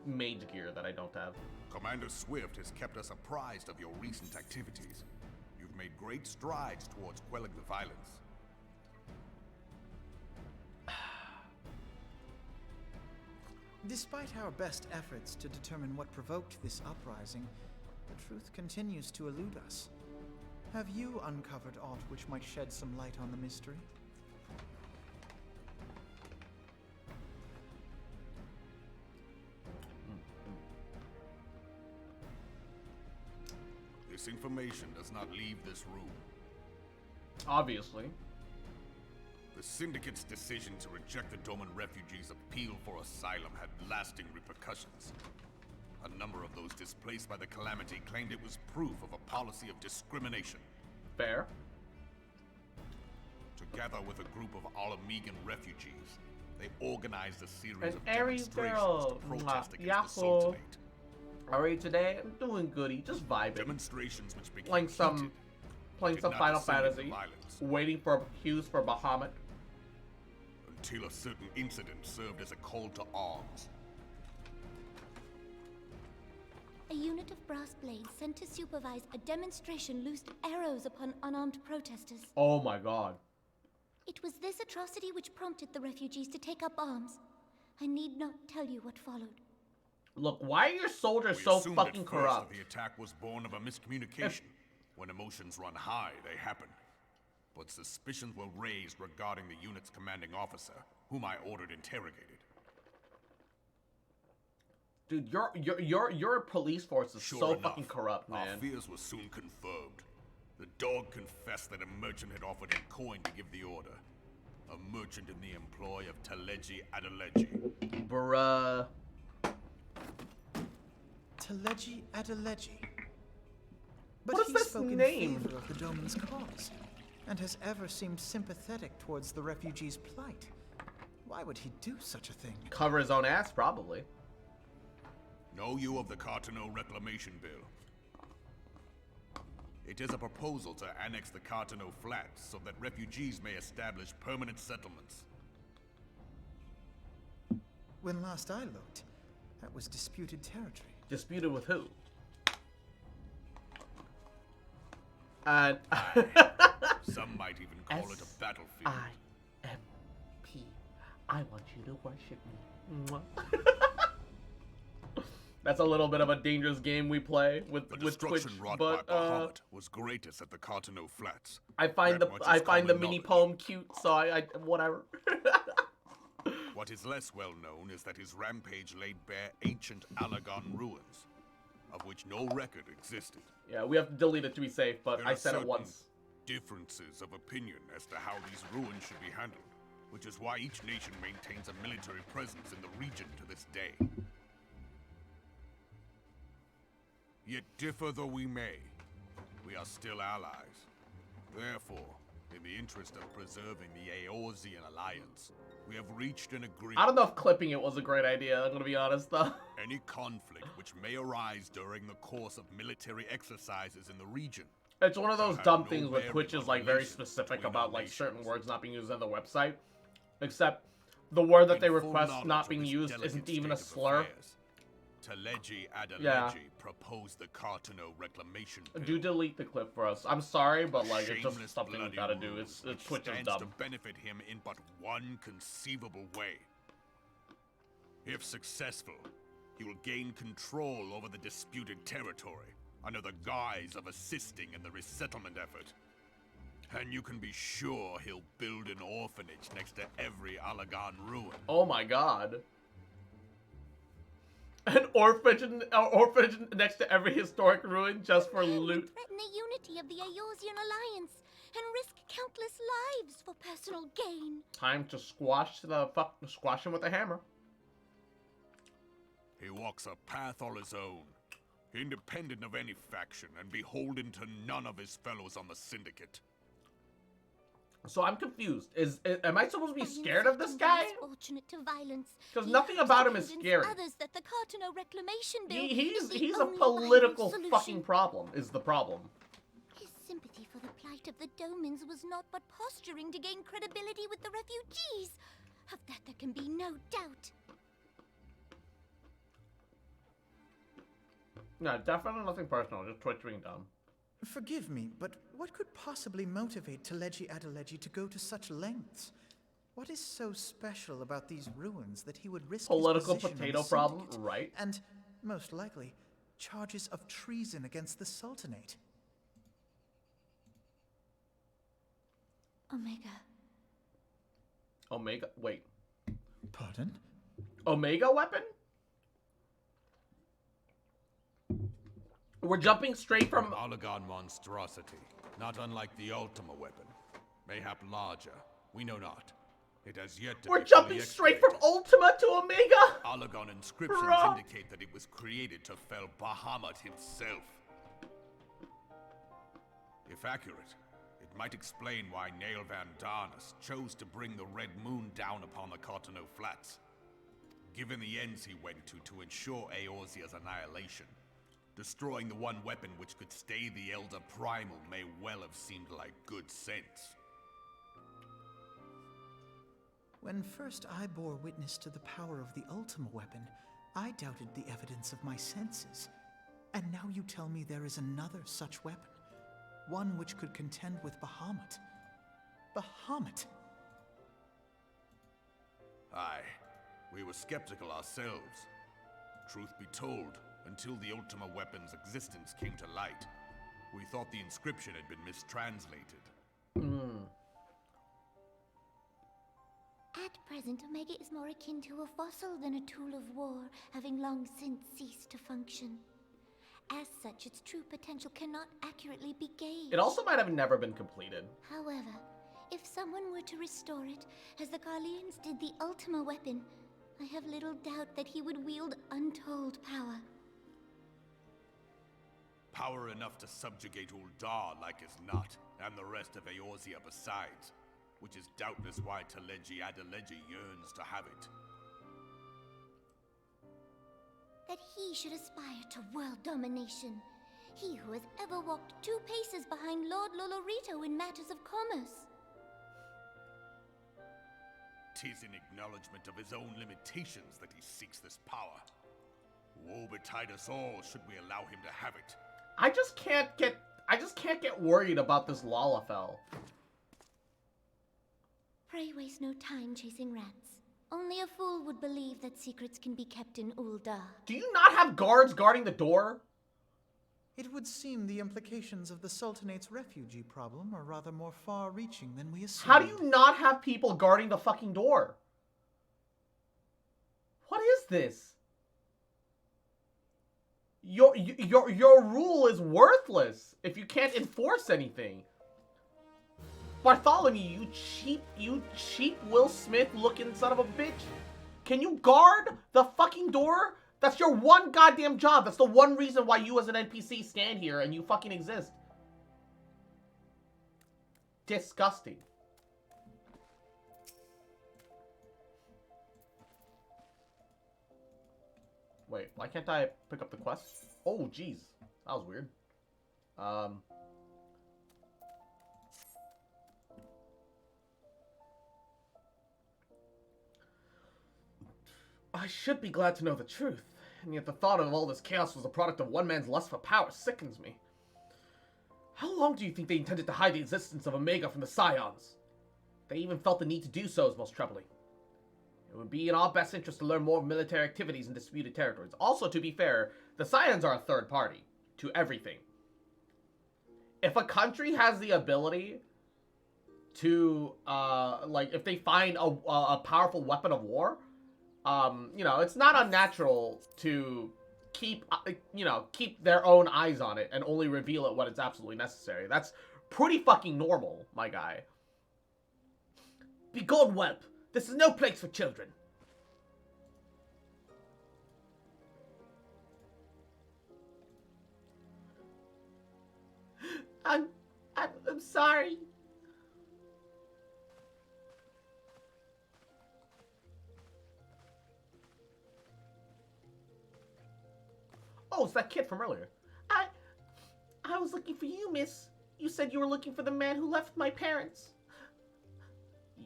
mage gear that I don't have. Commander Swift has kept us apprised of your recent activities. You've made great strides towards quelling the violence. Despite our best efforts to determine what provoked this uprising, the truth continues to elude us. Have you uncovered aught which might shed some light on the mystery? This information does not leave this room. Obviously. The Syndicate's decision to reject the Doman refugees' appeal for asylum had lasting repercussions. A number of those displaced by the calamity claimed it was proof of a policy of discrimination. Fair. Together with a group of Alamegan refugees, they organized a series An of Aries demonstrations girl. to protest against the Yahoo. Sultanate. Alright, today I'm doing goody, just vibing. Demonstrations which became Playing some heated, did not Final descend into Fantasy. violence, Waiting for cues for Bahamut. until a certain incident served as a call to arms. A unit of brass blades sent to supervise a demonstration loosed arrows upon unarmed protesters. Oh my god. It was this atrocity which prompted the refugees to take up arms. I need not tell you what followed. Look, why are your soldiers We so assumed fucking at first corrupt? that the attack was born of a miscommunication. When emotions run high, they happen. But suspicions were raised regarding the unit's commanding officer, whom I ordered interrogated. Dude, your police force is Sure so enough, fucking corrupt, our man. fears were soon confirmed. The dog confessed that a merchant had offered him coin to give the order. A merchant in the employ of Teleji Adeleji. Bruh. Teleji Adeleji. But What is he this spoke name? in favor of the Doman's cause, and has ever seemed sympathetic towards the refugees' plight. Why would he do such a thing? Cover his own ass, probably. Know you of the Cartano Reclamation Bill? It is a proposal to annex the Cartano Flats so that refugees may establish permanent settlements. When last I looked, that was disputed territory. Disputed with who? And Some might even call it a battlefield. S-I-M-P. I want you to worship me. Mwah. That's a little bit of a dangerous game we play with The Twitch, destruction wrought but by Bahamut was greatest at the Cartano Flats. I find That much is the common mini knowledge. poem cute, so I whatever. What is less well known is that his rampage laid bare ancient Alagon ruins, of which no record existed. Yeah, we have to delete it to be safe, but There I are said it certain once. differences of opinion as to how these ruins should be handled, which is why each nation maintains a military presence in the region to this day. Yet differ though we may, we are still allies. Therefore, in the interest of preserving the Eorzean alliance, we have reached an agreement. I don't know if clipping it was a great idea, I'm gonna be honest though. Any conflict which may arise during the course of military exercises in the region. It's one of those have dumb no things where bearing Twitch is on like very relations specific between about our like certain nations. words not being used on the website. Except the word that In they full request knowledge not of being this used delicate isn't even a state of slur. affairs, Teleji Adeleji Yeah. proposed the Cartano Reclamation Bill. Do delete the clip for us. I'm sorry, but like it's just Shameless something we bloody gotta do. rule It's which Twitch is stands dumb. to benefit him in but one conceivable way. If successful, he will gain control over the disputed territory under the guise of assisting in the resettlement effort. And you can be sure he'll build an orphanage next to every Alagon ruin. Oh my god. An orphanage next to every historic ruin just for And loot. threaten the unity of the Eorzean alliance and risk countless lives for personal gain. Time to squash him with a hammer. He walks a path all his own, independent of any faction and beholden to none of his fellows on the Syndicate. So I'm confused. Am I supposed to be By scared of this inciting guy? the misfortunate to violence, Because he nothing hopes about to him is convince scary. Others that the Cartano reclamation bill He's is the a only viable political solution. fucking problem. Is the problem? His sympathy for the plight of the Domans was not but posturing to gain credibility with the refugees. Of that there can be no doubt. No, definitely nothing personal. Just Twitch being dumb. Forgive me, but what could possibly motivate Teleji Adeleji to go to such lengths? What is so special about these ruins that he would risk Political his position on potato the problem, Syndicate? right? And, most likely, charges of treason against the Sultanate. Omega. Omega. Wait. Pardon? Omega weapon? We're jumping straight from. Polygon monstrosity, not unlike the Ultima weapon. Mayhap larger, we know not. It has yet to We're be jumping fully straight from excavated. Ultima to Omega? Polygon inscriptions Bruh. indicate that it was created to fell Bahamut himself. If accurate, it might explain why Nail Van Darnus chose to bring the Red Moon down upon the Cartano Flats. Given the ends he went to ensure Eorzea's annihilation, destroying the one weapon which could stay the Elder Primal may well have seemed like good sense. When first I bore witness to the power of the Ultima weapon, I doubted the evidence of my senses. And now you tell me there is another such weapon. One which could contend with Bahamut. Bahamut! Aye, we were skeptical ourselves. Truth be told, until the Ultima weapon's existence came to light, we thought the inscription had been mistranslated. At present, Omega is more akin to a fossil than a tool of war, having long since ceased to function. As such, its true potential cannot accurately be gauged. It also might have never been completed. However, if someone were to restore it, as the Carlians did the Ultima weapon, I have little doubt that he would wield untold power. Power enough to subjugate Uldar like as not, and the rest of Eorzea besides, which is doubtless why Teleji Adeleji yearns to have it. That he should aspire to world domination. He who has ever walked 2 paces behind Lord Lolorito in matters of commerce. 'Tis in acknowledgement of his own limitations that he seeks this power. Woe betide us all should we allow him to have it. I just can't get worried about this Lalafell. Pray waste no time chasing rats. Only a fool would believe that secrets can be kept in Uldar. Do you not have guards guarding the door? It would seem the implications of the Sultanate's refugee problem are rather more far-reaching than we assumed. How do you not have people guarding the fucking door? What is this? Your rule is worthless if you can't enforce anything. Bartholomew, you cheap Will Smith looking son of a bitch. Can you guard the fucking door? That's your one goddamn job. That's the one reason why you as an NPC stand here and you fucking exist. Disgusting. Wait, why can't I pick up the quest? Oh, jeez. That was weird. I should be glad to know the truth, and yet the thought of all this chaos was the product of one man's lust for power sickens me. How long do you think they intended to hide the existence of Omega from the Scions? They even felt the need to do so is most troubling. It would be in our best interest to learn more of military activities in disputed territories. Also, to be fair, the Scions are a third party to everything. If a country has the ability to, like, if they find a powerful weapon of war, you know, it's not unnatural to keep, keep their own eyes on it and only reveal it when it's absolutely necessary. That's pretty fucking normal, my guy. Begone, whelp! This is no place for children. I'm sorry. Oh, it's that kid from earlier. I was looking for you, miss. You said you were looking for the man who left my parents.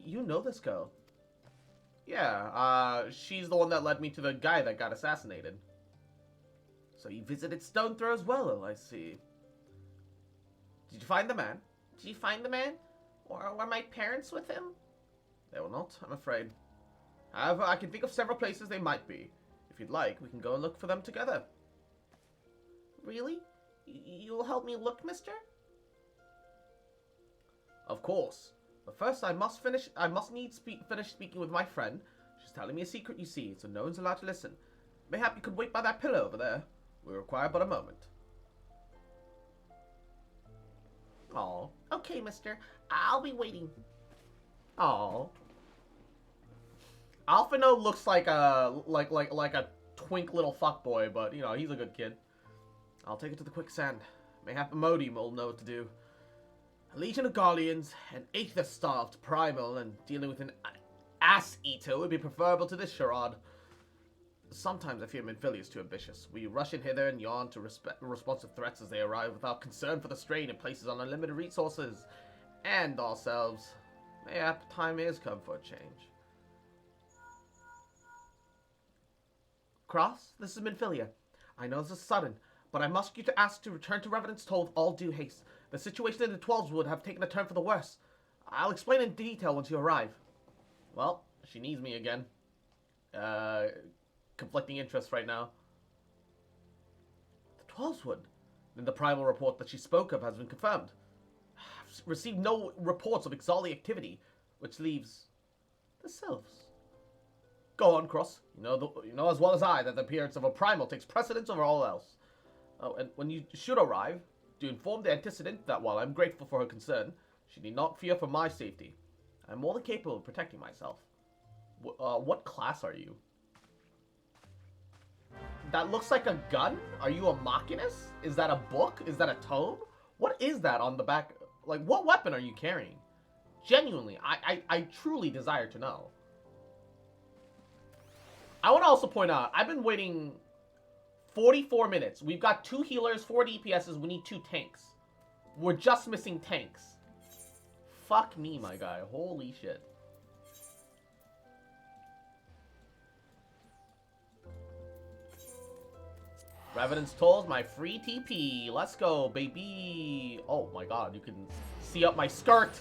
You know this girl. Yeah, she's the one that led me to the guy that got assassinated. So you visited Stone Throw's Well, I see. Did you find the man? Did you find the man? Or were my parents with him? They were not, I'm afraid. However, I can think of several places they might be. If you'd like, we can go and look for them together. Really? You'll help me look, mister? Of course. But first, I must finish speaking with my friend. She's telling me a secret, you see, so no one's allowed to listen. Mayhap you could wait by that pillar over there. We require but a moment. Oh, okay, mister. I'll be waiting. Oh. Alphino looks like a a twink little fuckboy, but you know, he's a good kid. I'll take it to the quicksand. Mayhap Modi will know what to do. A legion of Guardians, an aether-starved primal, and dealing with an ass-eater would be preferable to this charade. Sometimes I fear Minfilia is too ambitious. We rush in hither and yon to responsive threats as they arrive without concern for the strain it places on unlimited resources and ourselves. Mayhap time is come for a change. Cross, this is Minfilia. I know this is sudden, but I must you to ask to return to Revenant's Toll with all due haste. The situation in the Twelves would have taken a turn for the worse. I'll explain in detail once you arrive. Well, she needs me again. Conflicting interests right now. The Twelveswood. Then the primal report that she spoke of has been confirmed. I've received no reports of Exali activity, which leaves the Sylphs. Go on, Cross. You know as well as I that the appearance of a primal takes precedence over all else. Oh, and when you should arrive, do inform the antecedent that while I'm grateful for her concern, she need not fear for my safety. I'm more than capable of protecting myself. What class are you? That looks like a gun? Are you a Machinist? Is that a book? Is that a tome? What is that on the back? Like, what weapon are you carrying? Genuinely, I truly desire to know. I want to also point out, I've been waiting 44 minutes. We've got 2 healers, 4 DPSs, we need 2 tanks. We're just missing tanks. Fuck me, my guy. Holy shit. Revenant's Toll's my free TP. Let's go, baby. Oh my god, you can see up my skirt.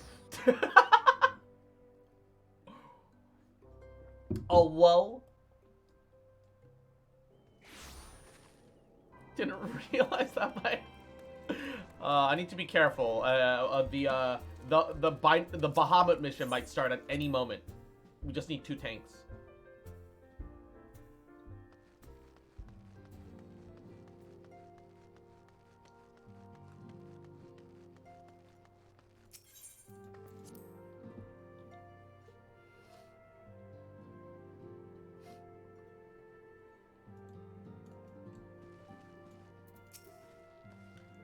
Oh, whoa. Didn't realize that. I need to be careful. The Bahamut mission might start at any moment. We just need 2 tanks.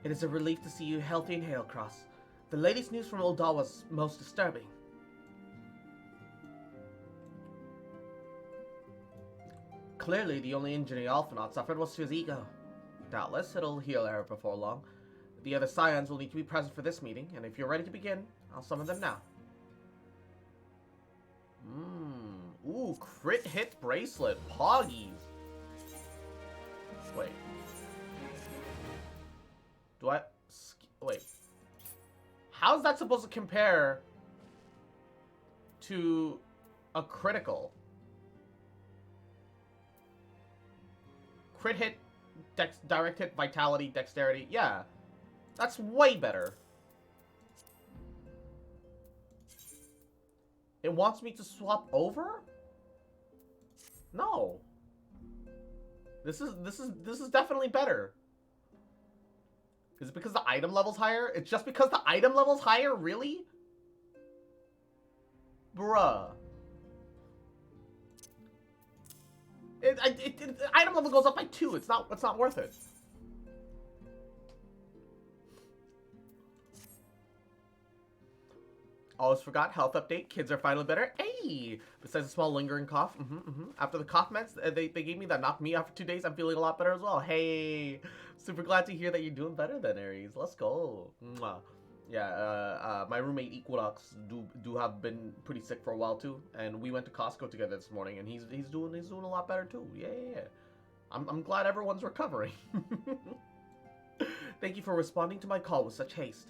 It is a relief to see you healthy and hale, Cross. The latest news from Uldal was most disturbing. Clearly, the only injury Alphinaud suffered was to his ego. Doubtless, it'll heal her before long. The other Scions will need to be present for this meeting, and if you're ready to begin, I'll summon them now. Ooh, crit hit bracelet. Poggies. Wait. Do I... Wait. How's that supposed to compare to a critical? Crit hit, direct hit, vitality, dexterity. Yeah. That's way better. It wants me to swap over? No. This is definitely better. Is it because the item level's higher? It's just because the item level's higher? Really? Bruh. Item level goes up by 2. It's not worth it. Always forgot, health update. Kids are finally better. Hey! Besides a small lingering cough. After the cough meds they gave me that knocked me out for 2 days, I'm feeling a lot better as well. Hey! Super glad to hear that you're doing better then, Aries. Let's go. Mwah. Yeah, my roommate Equinox do have been pretty sick for a while too, and we went to Costco together this morning, and he's doing a lot better too. Yeah. I'm glad everyone's recovering. Thank you for responding to my call with such haste.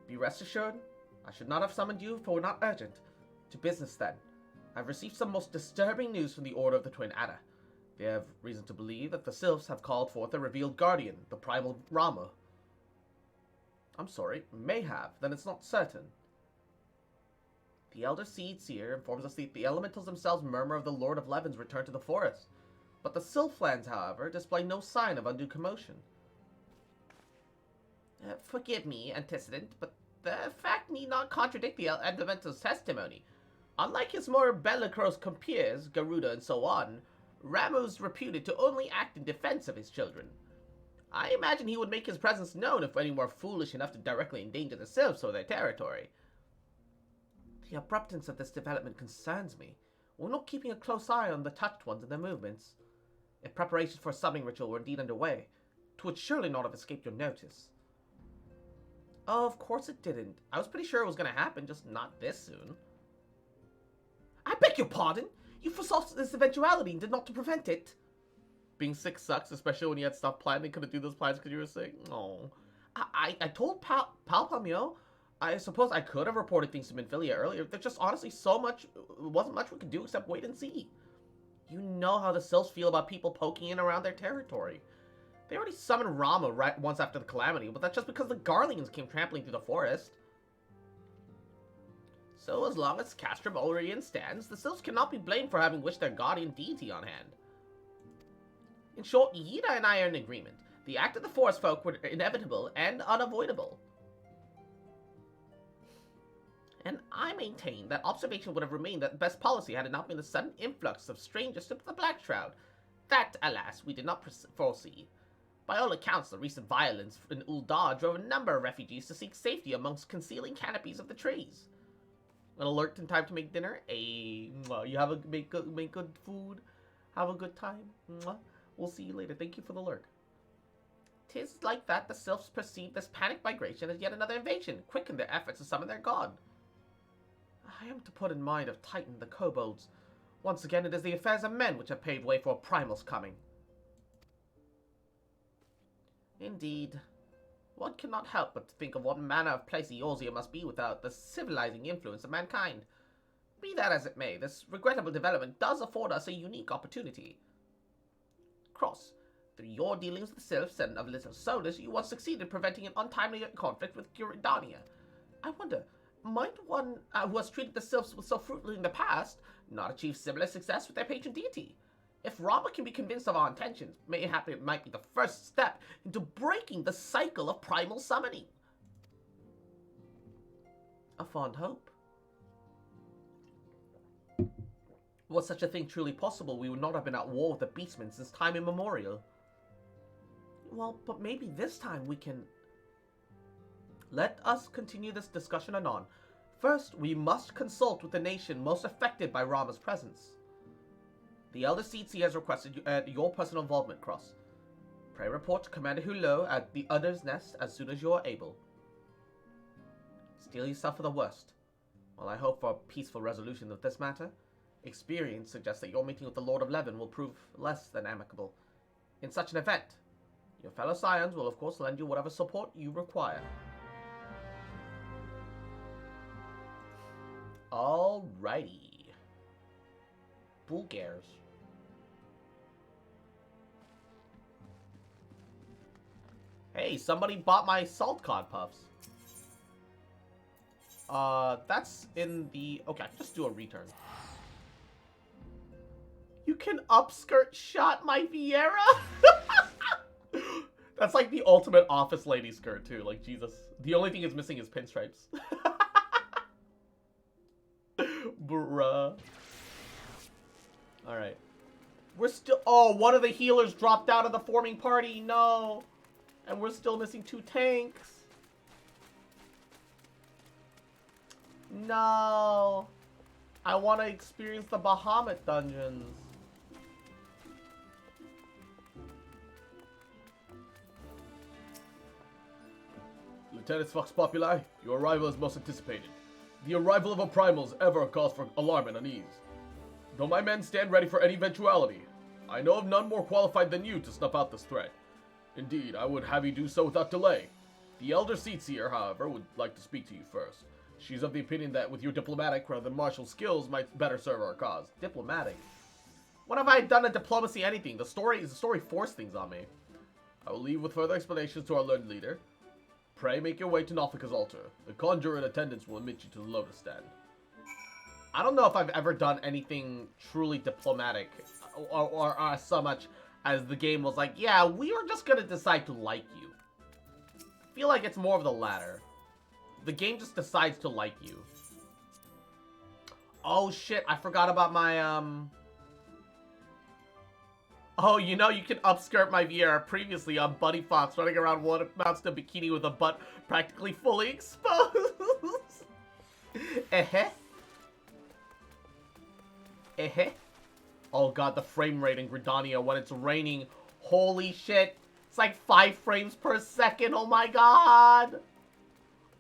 Be rest assured, I should not have summoned you, for we're not urgent. To business then. I've received some most disturbing news from the Order of the Twin Adder. They have reason to believe that the Sylphs have called forth a revealed guardian, the primal Ramu. I'm sorry, may have, then it's not certain. The Elder Seed Seer informs us that the elementals themselves murmur of the Lord of Levin's return to the forest. But the Sylphlands, however, display no sign of undue commotion. Forgive me, antecedent, but the fact need not contradict the elemental's testimony. Unlike his more bellicose compeers, Garuda and so on, Ramu's reputed to only act in defense of his children. I imagine he would make his presence known if any were foolish enough to directly endanger the Sylphs or their territory. The abruptness of this development concerns me. We're not keeping a close eye on the touched ones and their movements. If preparations for a summoning ritual were indeed underway, it would surely not have escaped your notice. Oh, of course it didn't. I was pretty sure it was going to happen, just not this soon. I beg your pardon? You foresaw this eventuality and did not to prevent it. Being sick sucks, especially when you had stuff planned and couldn't do those plans because you were sick. Oh. I told Palpamio, I suppose I could have reported things to Minfilia earlier. There's just honestly so much, wasn't much we could do except wait and see. You know how the Sylphs feel about people poking in around their territory. They already summoned Ramu right once after the calamity, but that's just because the Garleans came trampling through the forest. So as long as Castrum Ulrian stands, the Sylphs cannot be blamed for having wished their guardian deity on hand. In short, Yida and I are in agreement. The act of the forest folk were inevitable and unavoidable. And I maintain that observation would have remained the best policy had it not been the sudden influx of strangers to the Black Shroud. That, alas, we did not foresee. By all accounts, the recent violence in Uldar drove a number of refugees to seek safety amongst concealing canopies of the trees. An alert in time to make dinner. You have make good food. Have a good time. We'll see you later. Thank you for the lurk. 'Tis like that the Sylphs perceive this panic migration as yet another invasion, quicken their efforts to summon their god. I am to put in mind of Titan the kobolds. Once again, it is the affairs of men which have paved way for a primal's coming. Indeed. One cannot help but think of what manner of place Eorzea must be without the civilizing influence of mankind. Be that as it may, this regrettable development does afford us a unique opportunity. Cross, through your dealings with the Sylphs and of Little Solus, you once succeeded in preventing an untimely conflict with Gyridania. I wonder, might one who has treated the Sylphs so fruitfully in the past not achieve similar success with their patron deity? If Ramu can be convinced of our intentions, mayhap it might be the first step into breaking the cycle of primal summoning. A fond hope. Was such a thing truly possible, we would not have been at war with the Beastmen since time immemorial. Well, but maybe this time we can... Let us continue this discussion anon. First, we must consult with the nation most affected by Ramu's presence. The Elder Seedseer has requested your personal involvement, Cross. Pray report to Commander Hulot at the Udder's Nest as soon as you are able. Steel yourself for the worst. While I hope for a peaceful resolution of this matter, experience suggests that your meeting with the Lord of Levin will prove less than amicable. In such an event, your fellow Scions will of course lend you whatever support you require. Alrighty. Bulgars. Hey, somebody bought my salt cod puffs. That's in the... Okay, just do a return. You can upskirt shot my Viera? That's like the ultimate office lady skirt, too. Like, Jesus. The only thing it's missing is pinstripes. Bruh. Alright. We're still... Oh, one of the healers dropped out of the forming party. No. And we're still missing 2 tanks. No. I want to experience the Bahamut dungeons. Lieutenant Vox Populi, your arrival is most anticipated. The arrival of a primal is ever a cause for alarm and unease. Though my men stand ready for any eventuality, I know of none more qualified than you to snuff out this threat. Indeed, I would have you do so without delay. The Elder Seatseer, however, would like to speak to you first. She's of the opinion that with your diplomatic rather than martial skills might better serve our cause. Diplomatic? When have I done a diplomacy anything? The story forced things on me. I will leave with further explanations to our learned leader. Pray make your way to Nalthika's altar. The conjurer in attendance will admit you to the Lotus Stand. I don't know if I've ever done anything truly diplomatic or so much as the game was like, yeah, we are just gonna decide to like you. I feel like it's more of the latter. The game just decides to like you. Oh shit, I forgot about my, Oh, you know, you can upskirt my VR previously on Buddy Fox running around what amounts to a bikini with a butt practically fully exposed. Oh god, the frame rate in Gridania when it's raining. Holy shit. It's like 5 frames per second. Oh my god.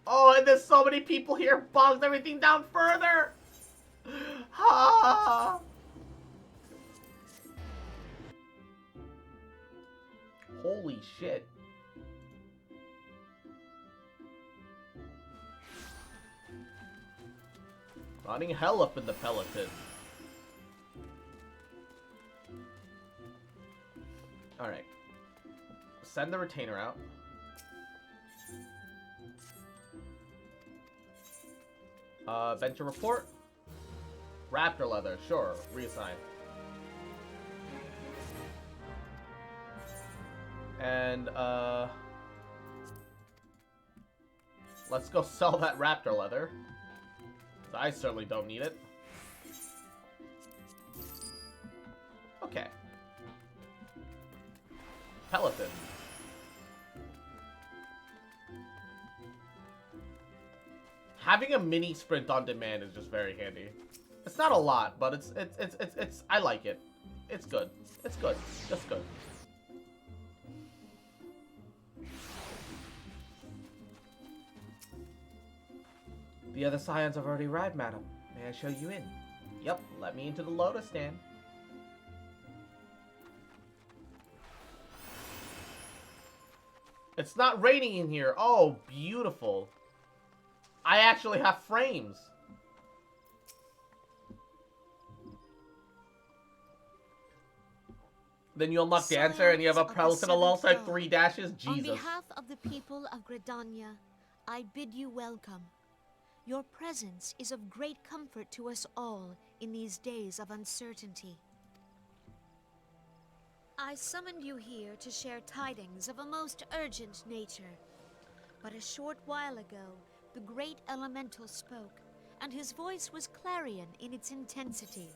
Oh, and there's so many people here. Bogs everything down further. Ah. Holy shit. Running hell up in the Peloton. Alright. Send the retainer out. Venture report. Raptor leather, sure. Reassign. And, let's go sell that raptor leather. I certainly don't need it. Okay. Peloton. Having a mini sprint on demand is just very handy. It's not a lot, but it's I like it. It's good. It's good. Just good. The other scions have already arrived, madam. May I show you in? Yep, let me into the Lotus Stand. It's not raining in here. Oh, beautiful. I actually have frames. Then you unlock Dancer and you have a Peloton alongside 3 dashes? Jesus. On behalf of the people of Gridania, I bid you welcome. Your presence is of great comfort to us all in these days of uncertainty. I summoned you here to share tidings of a most urgent nature. But a short while ago, the great elemental spoke, and his voice was clarion in its intensity.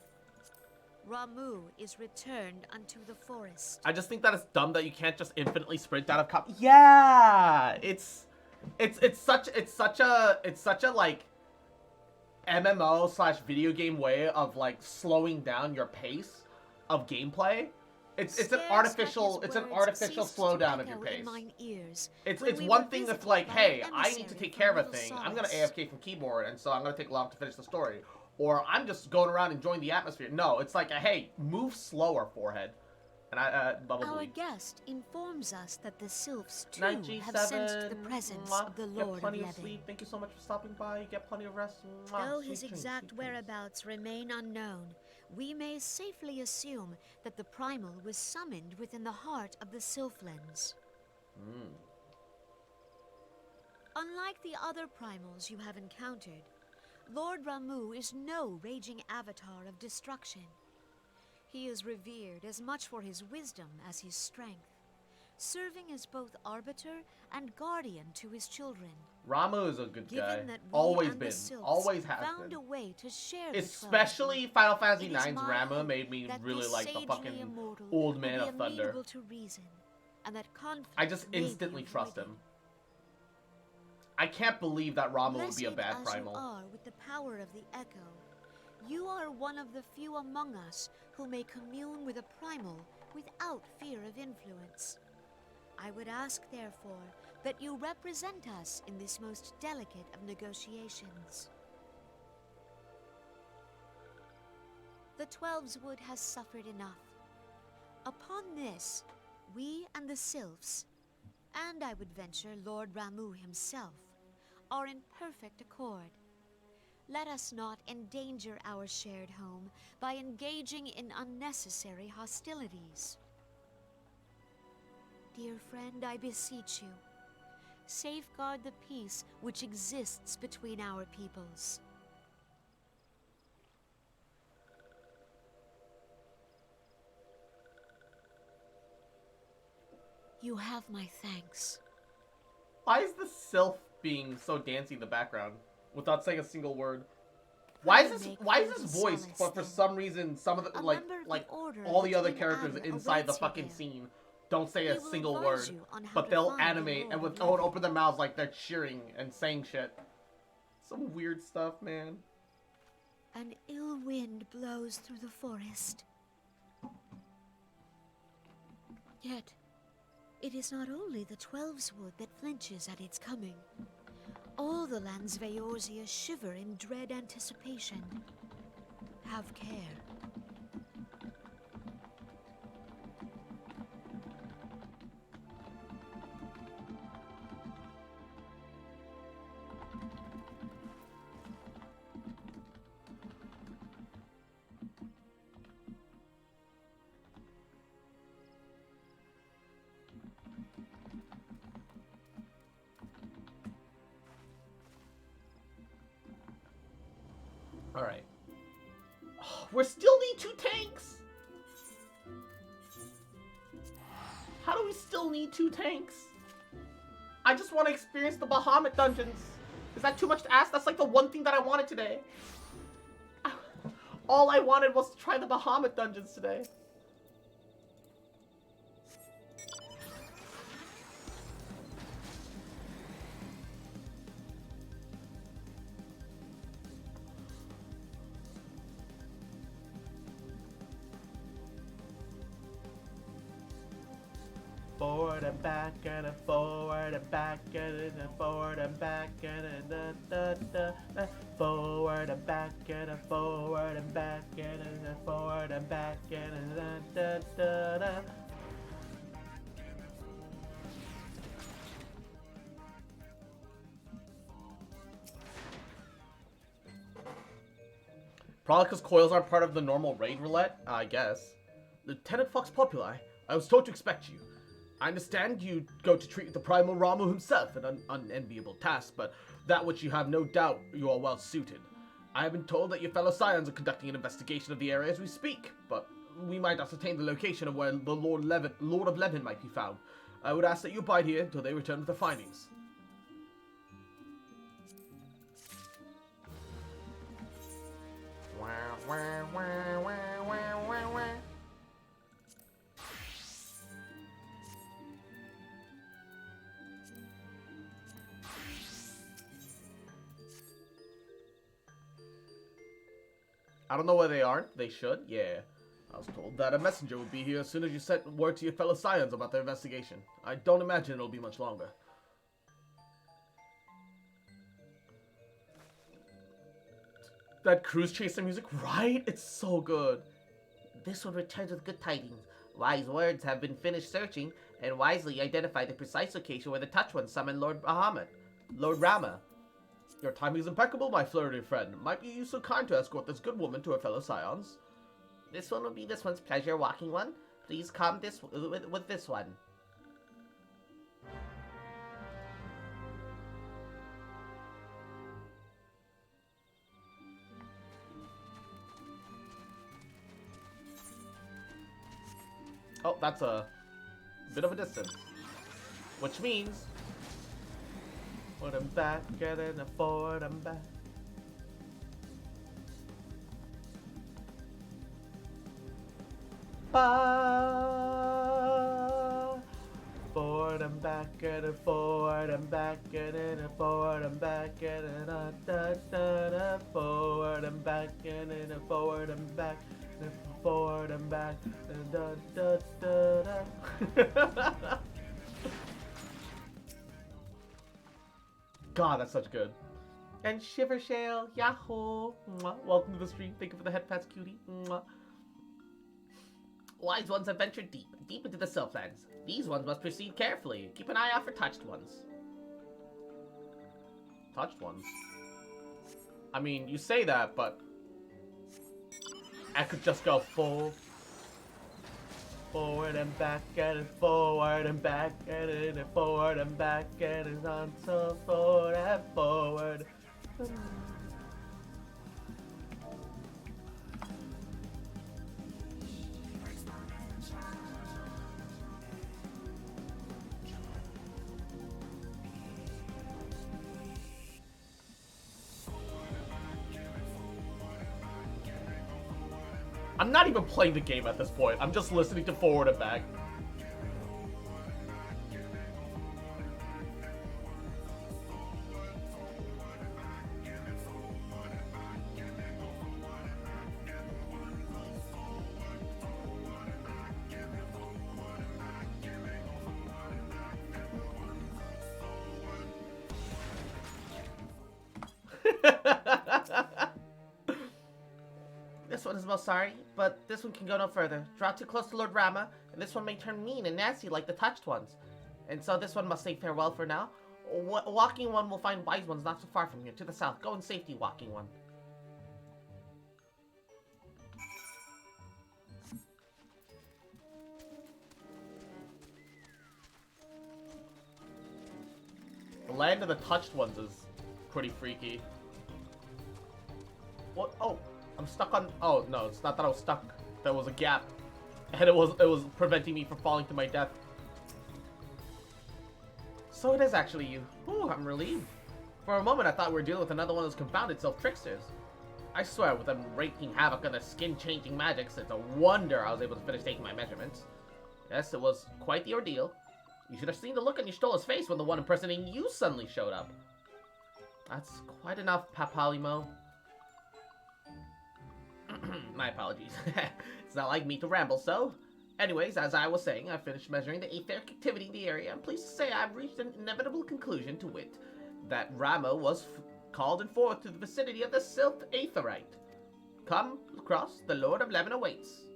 Ramu is returned unto the forest. I just think that it's dumb that you can't just infinitely sprint out of Yeah, it's such a like MMO / video game way of like slowing down your pace of gameplay. It's an artificial slowdown of your pace. It's one thing if like, hey, I need to take care of a thing. I'm gonna AFK from keyboard, and so I'm gonna take long to finish the story. Or I'm just going around enjoying the atmosphere. No, it's like, hey, move slower, forehead. And Our guest informs us that the sylphs too have sensed the presence of the Lord of Levin. Thank you so much for stopping by. Get plenty of rest. Though his exact whereabouts remain unknown, we may safely assume that the primal was summoned within the heart of the Sylphlands. Unlike the other primals you have encountered, Lord Ramu is no raging avatar of destruction. He is revered as much for his wisdom as his strength, serving as both arbiter and guardian to his children. Ramu is a good guy. Given that Always been. Always has found been. A way to share Especially Final Fantasy IX's Ramu made me really like the fucking old man of thunder. To reason, and that I just instantly trust him. I can't believe that Ramu would be a Blessed bad as primal. you are with the power of the echo, you are one of the few among us who may commune with a primal without fear of influence. I would ask, therefore, that you represent us in this most delicate of negotiations. The Twelves Wood has suffered enough. Upon this, we and the Sylphs, and I would venture Lord Ramu himself, are in perfect accord. Let us not endanger our shared home by engaging in unnecessary hostilities. Dear friend, I beseech you, safeguard the peace which exists between our peoples. You have my thanks. Why is the Sylph being so dancey in the background without saying a single word? Why is this voiced, but for some reason some of the like all the other characters inside the fucking scene don't say a single word, but they'll animate and open their mouths like they're cheering and saying shit. Some weird stuff, man. An ill wind blows through the forest. Yet, it is not only the Twelves Wood that flinches at its coming. All the lands Veorzia shiver in dread anticipation. Have care. Alright. We still need 2 tanks? How do we still need 2 tanks? I just want to experience the Bahamut dungeons. Is that too much to ask? That's like the one thing that I wanted today. All I wanted was to try the Bahamut dungeons today. Forward and back and a forward and back and a forward and back and a da da da. Forward and back and a forward and back and a forward and back and a da da da. Probably because coils aren't part of the normal raid roulette, I guess. Lieutenant Fox Populi, I was told to expect you. I understand you go to treat the primal Ramu himself, an unenviable task, but that which you have no doubt you are well suited. I have been told that your fellow scions are conducting an investigation of the area as we speak, but we might ascertain the location of where the Lord of Levin might be found. I would ask that you bide here until they return with their findings. I don't know where they aren't. They should. Yeah. I was told that a messenger would be here as soon as you sent word to your fellow scions about their investigation. I don't imagine it'll be much longer. That cruise chaser music, right? It's so good. This one returns with good tidings. Wise words have been finished searching, and wisely identify the precise location where the Touch One summoned Lord Bahamut. Lord Rama. Your timing is impeccable, my flirty friend. Might be you so kind to escort this good woman to her fellow scions? This one will be this one's pleasure, walking one. Please come this with this one. Oh, that's a bit of a distance. Which means... forward and back, get in and forward and back. Ba forward and back and a forward and back and a forward and back and a da da da forward and back and a forward and back and forward and back and da da da da. God, that's such good. And Shiver Shale, Yahoo! Mwah. Welcome to the stream. Thank you for the head pats, cutie. Mwah. Wise ones have ventured deep into the Sylphlands. These ones must proceed carefully. Keep an eye out for touched ones. Touched ones? I mean, you say that, but I could just go forward and back and forward and back and forward and back and on so forward and forward. I'm not even playing the game at this point. I'm just listening to forward and back. This one is most sorry, but this one can go no further. Draw too close to Lord Ramu, and this one may turn mean and nasty like the touched ones. And so this one must say farewell for now. Walking one will find wise ones not so far from here, to the south. Go in safety, walking one. The land of the touched ones is pretty freaky. What? Oh. I'm stuck on. Oh no, it's not that I was stuck. There was a gap, and it was preventing me from falling to my death. So it is actually you. Whew, I'm relieved. For a moment, I thought we were dealing with another one of those confounded self-tricksters. I swear, with them wreaking havoc on their skin-changing magics, it's a wonder I was able to finish taking my measurements. Yes, it was quite the ordeal. You should have seen the look on Y'shtola's face when the one impersonating you suddenly showed up. That's quite enough, Papalimo. My apologies. It's not like me to ramble, so. Anyways, as I was saying, I finished measuring the aetheric activity in the area. I'm pleased to say I've reached an inevitable conclusion, to wit, that Ramu was called and forth to the vicinity of the Sylph Aetherite. Come across, the Lord of Lebanon awaits.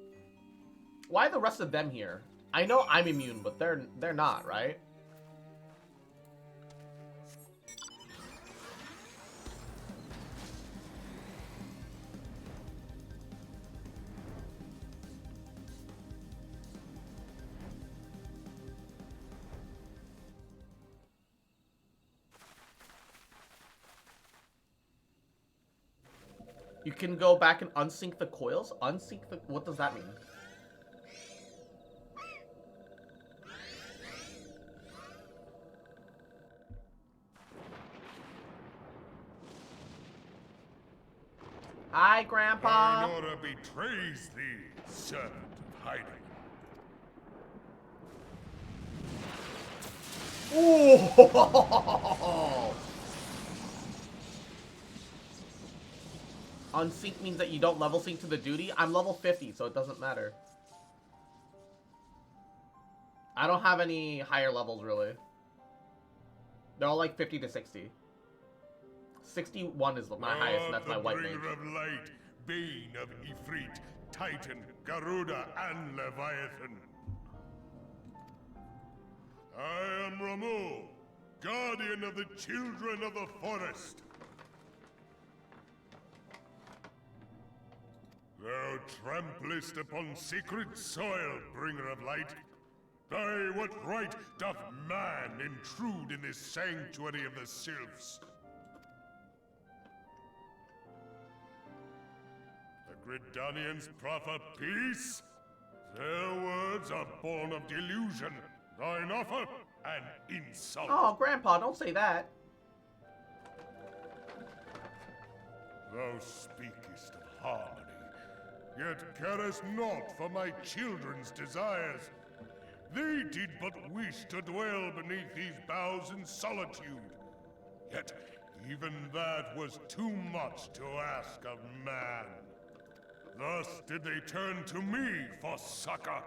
Why are the rest of them here? I know I'm immune, but they're not, right? You can go back and unsync the coils? Unsync the... What does that mean? Hi, Grandpa! Thine order betrays thee, servant of hiding. Ooh! Unsync means that you don't level sync to the duty. I'm level 50, so it doesn't matter. I don't have any higher levels, really. They're all like 50 to 60. 61 is my highest, and that's my white mage. Bringer of light, bane of Ifrit, Titan, Garuda, and Leviathan. I am Ramu, guardian of the children of the forest. Thou tramplest upon sacred soil, bringer of light. By what right doth man intrude in this sanctuary of the sylphs? The Gridanians proffer peace? Their words are born of delusion. Thine offer, an insult. Oh, Grandpa, don't say that. Thou speakest of harmony, yet carest naught for my children's desires. They We did but wish to dwell beneath these boughs in solitude. Yet, even that was too much to ask of man. Thus did they turn to me for succor.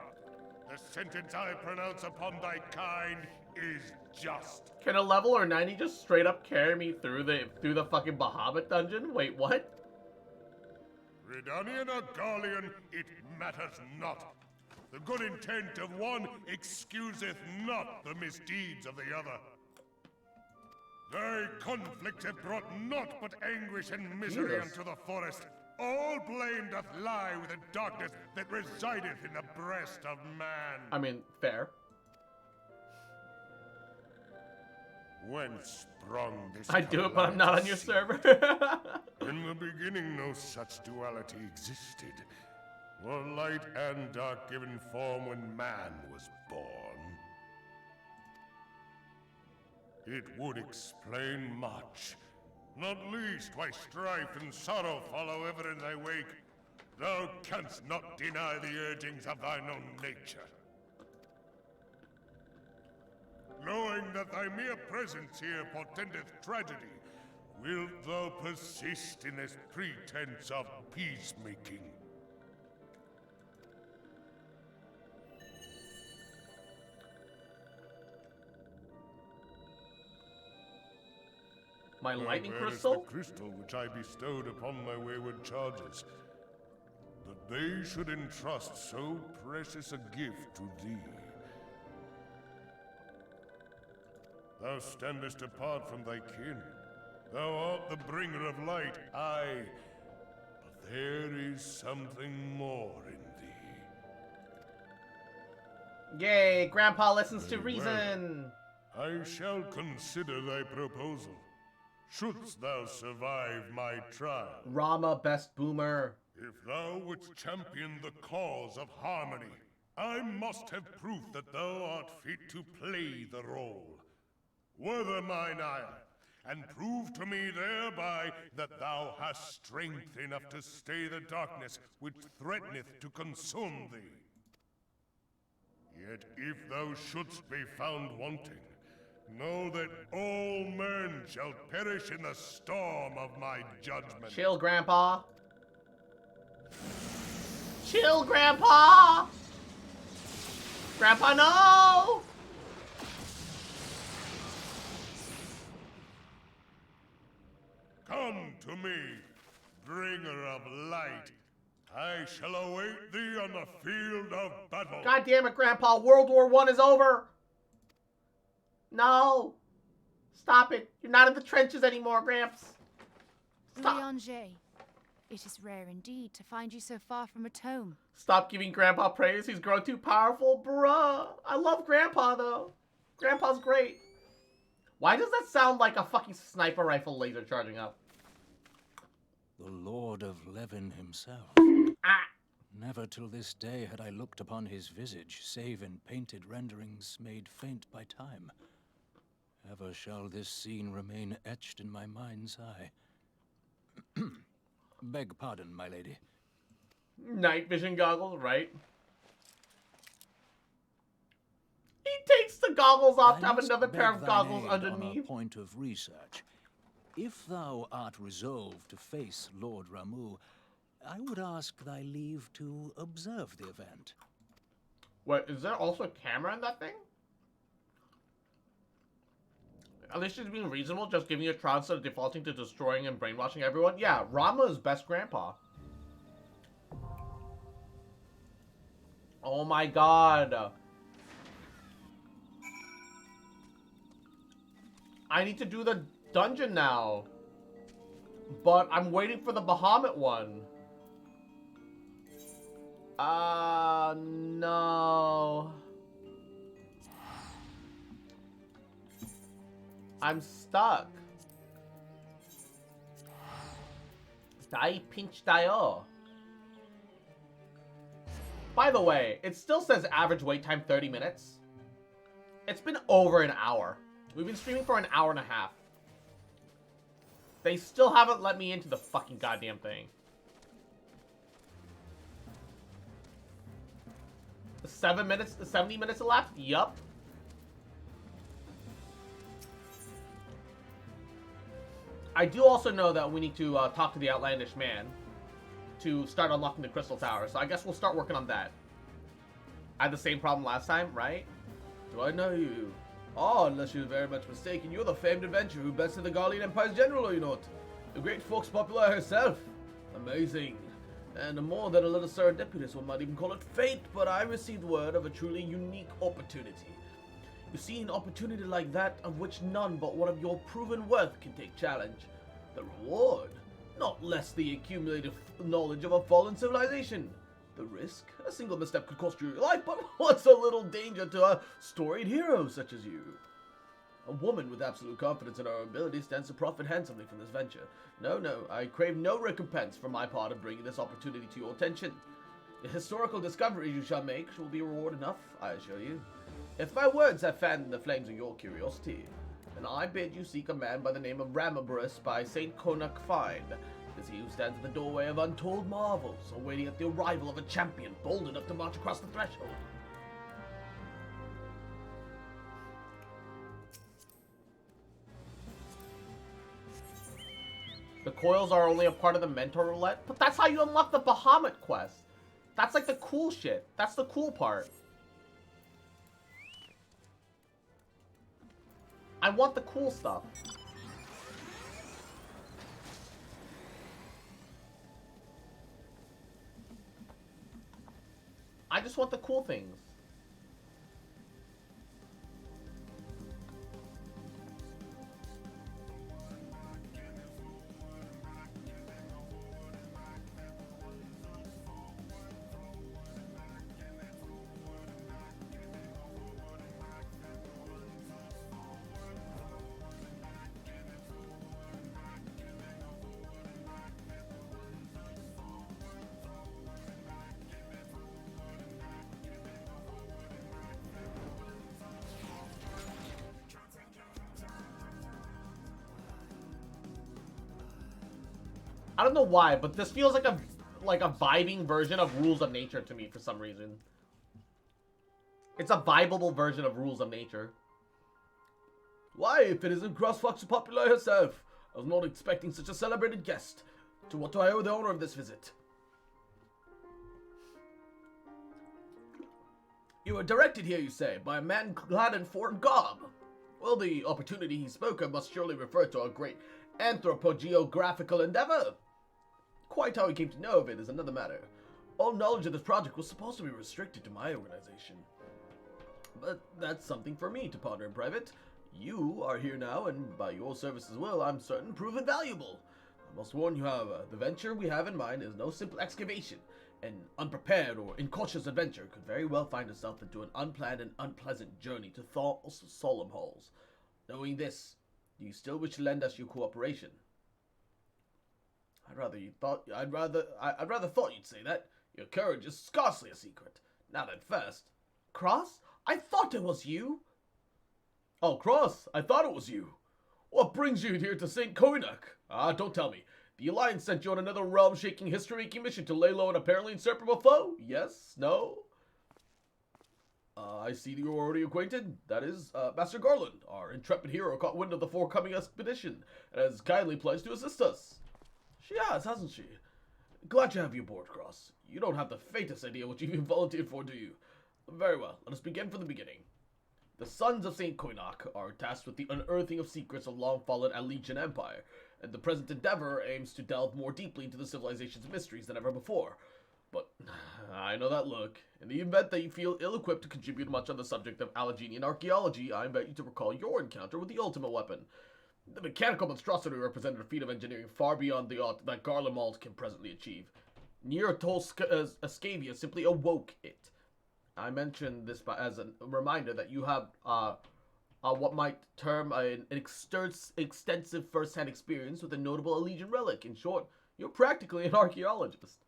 The sentence I pronounce upon thy kind is just. Can a level or 90 just straight up carry me through the fucking Bahamut dungeon? Wait, what? Redanian or Garlean, it matters not. The good intent of one excuseth not the misdeeds of the other. Thy conflicts have brought naught but anguish and misery Jesus. unto the forest. All blame doth lie with the darkness that resideth in the breast of man. I mean, fair. Whence sprung this I do it, but I'm not on your calamitous server. seed? In the beginning no such duality existed. Were light and dark given form when man was born? It would explain much. Not least why strife and sorrow follow ever in thy wake. Thou canst not deny the urgings of thine own nature. Knowing that thy mere presence here portendeth tragedy, wilt thou persist in this pretense of peacemaking? My lightning Where is crystal? the crystal which I bestowed upon my wayward charges, that they should entrust so precious a gift to thee? Thou standest apart from thy kin. Thou art the bringer of light, aye. But there is something more in thee. Yay, Grandpa listens to Very well. reason. I shall consider thy proposal, shouldst thou survive my trial. Rama, best boomer. If thou wouldst champion the cause of harmony, I must have proof that thou art fit to play the role. Wither mine ire, and prove to me thereby that thou hast strength enough to stay the darkness which threateneth to consume thee. Yet if thou shouldst be found wanting, know that all men shall perish in the storm of my judgment. Chill, Grandpa. Chill, Grandpa! Grandpa, no! Come to me, bringer of light. I shall await thee on the field of battle. God damn it, Grandpa. World War I is over. No. Stop it. You're not in the trenches anymore, Gramps. Stop. Louis-Angers, it is rare indeed to find you so far from a tome. Stop giving Grandpa praise. He's grown too powerful. Bruh. I love Grandpa, though. Grandpa's great. Why does that sound like a fucking sniper rifle laser charging up? The Lord of Levin himself. Ah. Never till this day had I looked upon his visage, save in painted renderings made faint by time. Ever shall this scene remain etched in my mind's eye. Beg pardon, my lady. Night vision goggles, right? He takes the goggles off to have must another pair beg of thine goggles aid underneath. On a point of research. If thou art resolved to face Lord Ramu, I would ask thy leave to observe the event. Wait, is there also a camera in that thing? At least she's being reasonable, just giving you a trial instead of defaulting to destroying and brainwashing everyone. Yeah, Rama's best grandpa. Oh my god. I need to do the dungeon now. But I'm waiting for the Bahamut one. No. I'm stuck. Die pinch dio. By the way, it still says average wait time 30 minutes. It's been over an hour. We've been streaming for an hour and a half. They still haven't let me into the fucking goddamn thing. 70 minutes left? Yup. I do also know that we need to talk to the outlandish man to start unlocking the crystal tower, so I guess we'll start working on that. I had the same problem last time, right? Do I know you? Oh, unless you're very much mistaken, you're the famed adventurer who bested the Garlean Empire's general, are you not? The great Fox Populi herself. Amazing. And more than a little serendipitous, one might even call it fate, but I received word of a truly unique opportunity. You see, an opportunity like that of which none but one of your proven worth can take challenge. The reward? Not less the accumulated knowledge of a fallen civilization. The risk? A single misstep could cost you your life, but what's a little danger to a storied hero such as you? A woman with absolute confidence in her ability stands to profit handsomely from this venture. No, I crave no recompense for my part of bringing this opportunity to your attention. The historical discoveries you shall make will be reward enough, I assure you. If my words have fanned the flames of your curiosity, then I bid you seek a man by the name of Ramu by St. Konak find. It is he who stands at the doorway of untold marvels, awaiting at the arrival of a champion bold enough to march across the threshold. The coils are only a part of the mentor roulette, but that's how you unlock the Bahamut quest. That's like the cool shit. That's the cool part. I want the cool stuff. I just want the cool things. I don't know why, but this feels like a vibing version of Rules of Nature to me for some reason. It's a vibable version of Rules of Nature. Why, if it isn't Cross Fox Populi herself, I was not expecting such a celebrated guest. To what do I owe the honor of this visit? You were directed here, you say, by a man clad in foreign garb. Well, the opportunity he spoke of must surely refer to our great anthropogeographical endeavor. Quite how he came to know of it is another matter. All knowledge of this project was supposed to be restricted to my organization. But that's something for me to ponder in private. You are here now, and by your service as well, I'm certain prove invaluable. I must warn you, however, the venture we have in mind is no simple excavation. An unprepared or incautious adventure could very well find itself into an unplanned and unpleasant journey to solemn halls. Knowing this, do you still wish to lend us your cooperation? I'd rather thought you'd say that. Your courage is scarcely a secret. Not at first. Cross? I thought it was you. Oh, Cross, I thought it was you. What brings you here to St. Konak? Don't tell me. The Alliance sent you on another realm-shaking, history-making mission to lay low an apparently inseparable foe? Yes? No? I see that you're already acquainted. That is, Master Garland, our intrepid hero, caught wind of the forthcoming expedition, and has kindly pledged to assist us. She has, hasn't she? Glad to have you aboard, Cross. You don't have the faintest idea what you've been volunteered for, do you? Very well, let us begin from the beginning. The Sons of St. Konak are tasked with the unearthing of secrets of long-fallen Allegian Empire, and the present endeavor aims to delve more deeply into the civilization's mysteries than ever before. But I know that look. In the event that you feel ill-equipped to contribute much on the subject of Alleghenian archaeology, I invite you to recall your encounter with the ultimate weapon. The mechanical monstrosity represented a feat of engineering far beyond the art that Garlemald can presently achieve. Near Ascavia simply awoke it. I mention this as a reminder that you have what might term an extensive first-hand experience with a notable Allegian relic. In short, you're practically an archaeologist.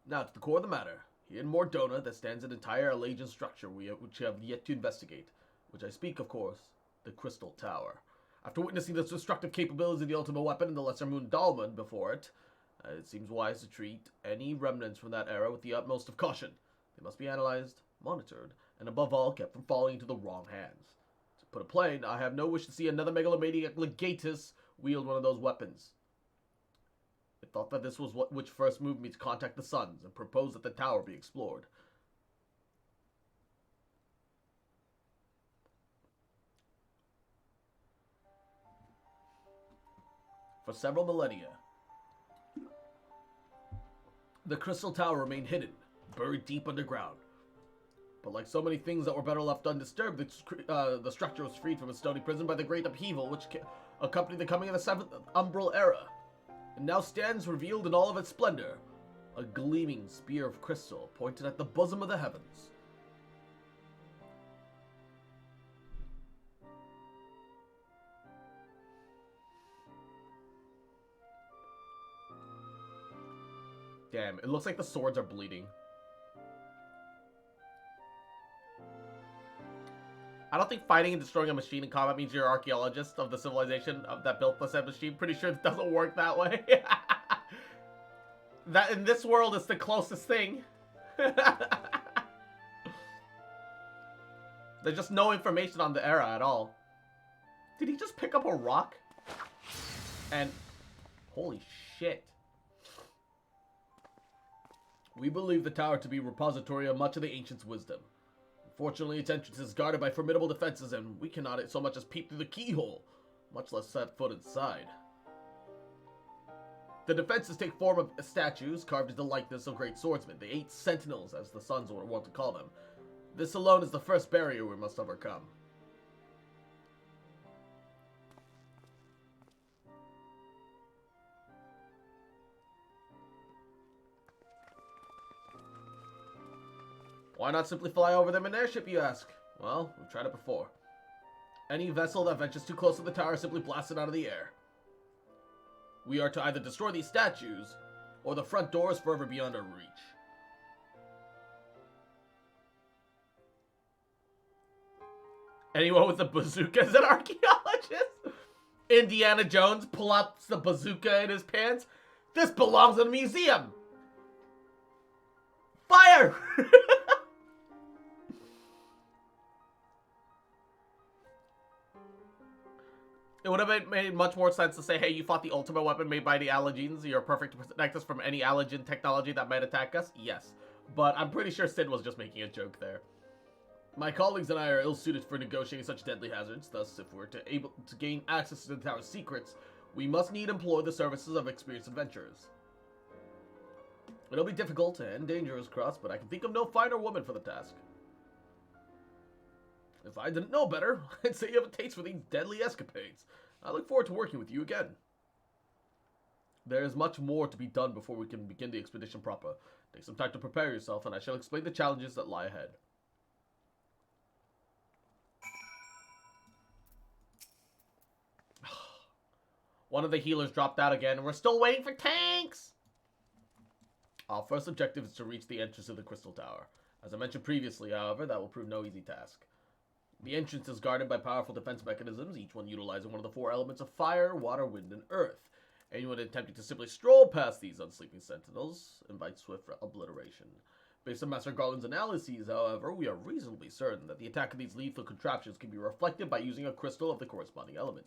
Now to the core of the matter. Here in Mordona, there stands an entire Allegian structure which we have yet to investigate. Which I speak, of course, the Crystal Tower. After witnessing the destructive capabilities of the ultimate weapon and the Lesser Moon Dalman before it, It seems wise to treat any remnants from that era with the utmost of caution. They must be analyzed, monitored, and above all, kept from falling into the wrong hands. To put it plain, I have no wish to see another megalomaniac legatus wield one of those weapons. I thought that this was which first moved me to contact the Suns and propose that the tower be explored. For several millennia, the Crystal Tower remained hidden, buried deep underground. But like so many things that were better left undisturbed, the structure was freed from its stony prison by the great upheaval which accompanied the coming of the Seventh Umbral Era, and now stands revealed in all of its splendor, a gleaming spear of crystal pointed at the bosom of the heavens. Damn, it looks like the swords are bleeding. I don't think fighting and destroying a machine in combat means you're an archaeologist of the civilization that built the said machine. Pretty sure it doesn't work that way. That in this world is the closest thing. There's just no information on the era at all. Did he just pick up a rock? And holy shit. We believe the tower to be a repository of much of the ancients' wisdom. Unfortunately, its entrance is guarded by formidable defenses, and we cannot so much as peep through the keyhole, much less set foot inside. The defenses take form of statues carved into the likeness of great swordsmen, the 8 sentinels, as the Suns were wont to call them. This alone is the first barrier we must overcome. Why not simply fly over them in an airship, you ask? Well, we've tried it before. Any vessel that ventures too close to the tower is simply blasted out of the air. We are to either destroy these statues, or the front door is forever beyond our reach. Anyone with a bazooka is an archaeologist? Indiana Jones pull out the bazooka in his pants? This belongs in a museum! Fire! It would have made much more sense to say, hey, you fought the ultimate weapon made by the Allergenes. You're perfect to protect us from any allergen technology that might attack us. Yes. But I'm pretty sure Sid was just making a joke there. My colleagues and I are ill-suited for negotiating such deadly hazards. Thus, if we're able to gain access to the tower's secrets, we must need employ the services of experienced adventurers. It'll be difficult and dangerous, Cross, but I can think of no finer woman for the task. If I didn't know better, I'd say you have a taste for these deadly escapades. I look forward to working with you again. There is much more to be done before we can begin the expedition proper. Take some time to prepare yourself, and I shall explain the challenges that lie ahead. One of the healers dropped out again, and we're still waiting for tanks! Our first objective is to reach the entrance of the Crystal Tower. As I mentioned previously, however, that will prove no easy task. The entrance is guarded by powerful defense mechanisms, each one utilizing one of the 4 elements of fire, water, wind, and earth. Anyone attempting to simply stroll past these unsleeping sentinels invites swift obliteration. Based on Master Garland's analyses, however, we are reasonably certain that the attack of these lethal contraptions can be reflected by using a crystal of the corresponding element.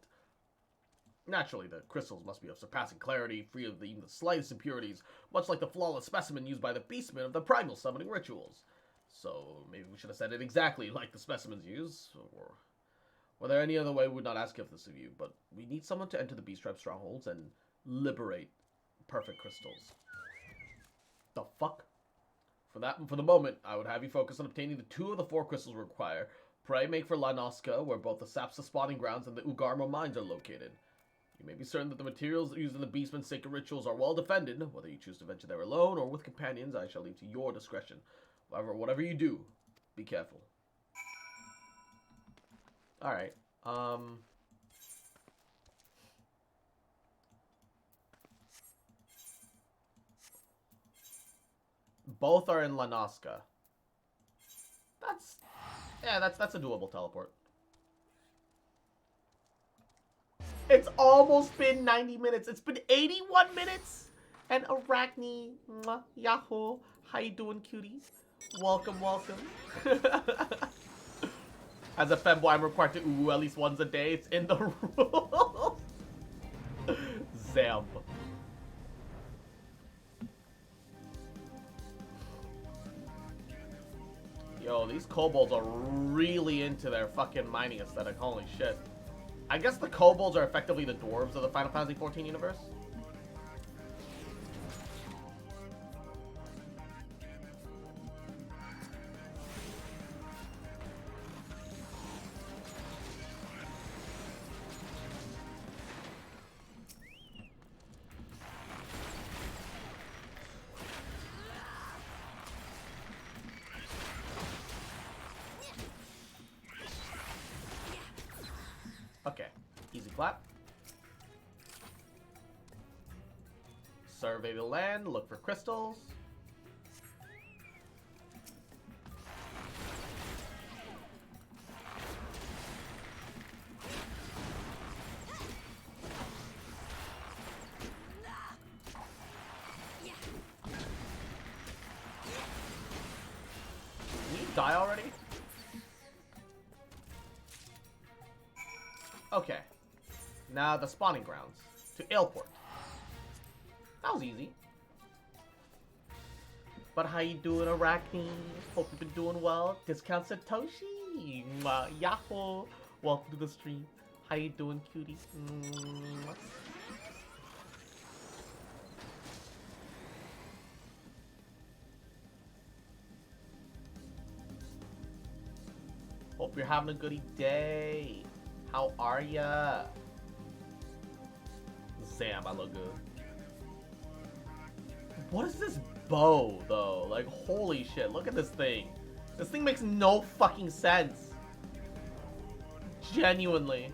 Naturally, the crystals must be of surpassing clarity, free of even the slightest impurities, much like the flawless specimen used by the beastmen of the primal summoning rituals. So, maybe we should have said it exactly like the specimens use, or were there any other way we would not ask of this of you, but we need someone to enter the Beast Tribe strongholds and liberate perfect crystals. The fuck? For the moment, I would have you focus on obtaining the 2 of the 4 crystals we require. Pray make for Lanoska, where both the Sapsa spawning grounds and the Ugarma mines are located. You may be certain that the materials used in the Beastman's sacred rituals are well defended. Whether you choose to venture there alone or with companions, I shall leave to your discretion. However, whatever you do, be careful. Alright, both are in Lanoska. That's a doable teleport. It's almost been 90 minutes. It's been 81 minutes? And Arachne, mwah, yahoo. How you doing, cuties? Welcome, welcome. As a femboy, I'm required to ooh at least once a day. It's in the rules. Zam. Yo, these kobolds are really into their fucking mining aesthetic. Holy shit. I guess the kobolds are effectively the dwarves of the Final Fantasy XIV universe. Okay, easy clap. Survey the land, look for crystals. Did we die already? Okay. Now the spawning grounds. To Ailport. That was easy. But how you doing, Arachne? Hope you've been doing well. Discount Satoshi. Yahoo. Welcome to the stream. How you doing, cutie? Hope you're having a goody day. How are ya? Sam, I look good. What is this bow, though? Like, holy shit, look at this thing. This thing makes no fucking sense. Genuinely.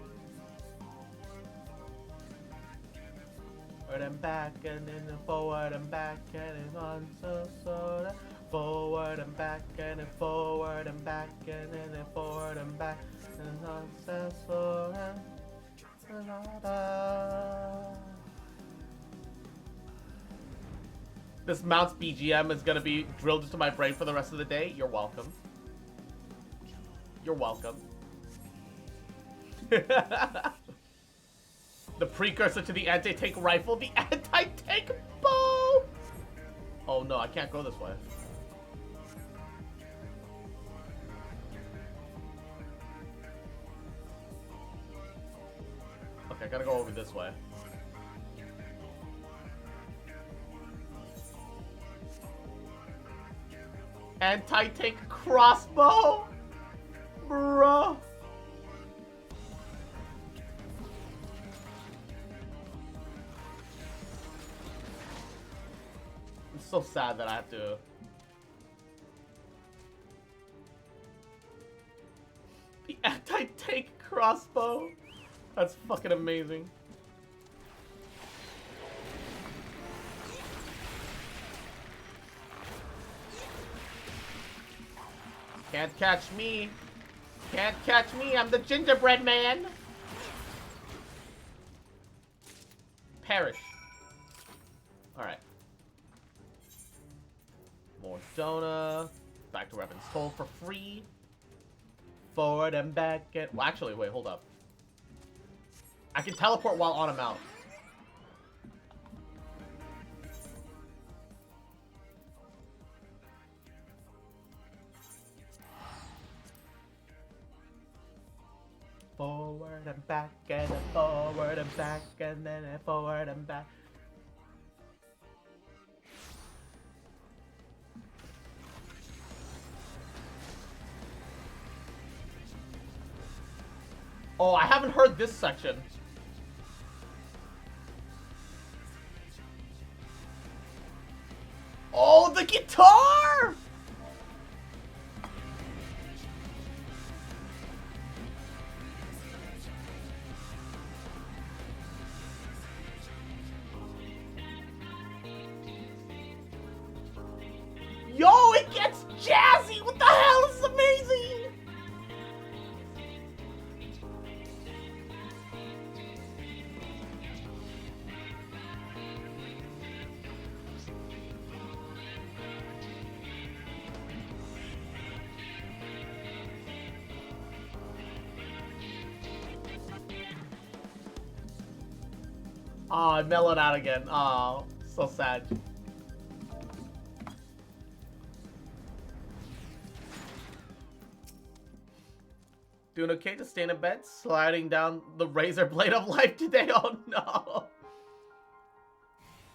Forward and back, and then forward and back, and then on so soda. Forward and back, and then forward and back, and then forward and back. This Mounts BGM is gonna be drilled into my brain for the rest of the day. You're welcome. You're welcome. The precursor to the anti-tank rifle, the anti-tank bow! Oh no, I can't go this way. Okay, I gotta go over this way. Anti-tank crossbow? Bruh. I'm so sad that I have to... The anti-tank crossbow? That's fucking amazing. Can't catch me. Can't catch me. I'm the gingerbread man. Perish. Alright. More donut. Back to Revan's Toll for free. Forward and back. Well, actually, wait, hold up. I can teleport while on a mount. Forward and back, and then forward and back, and then forward and back. Oh, I haven't heard this section. Oh, the guitar! Yo, it gets jazzy! What the hell? This is amazing! Oh, I mellowed out again. Oh, so sad. Doing okay to stay in a bed? Sliding down the razor blade of life today? Oh no.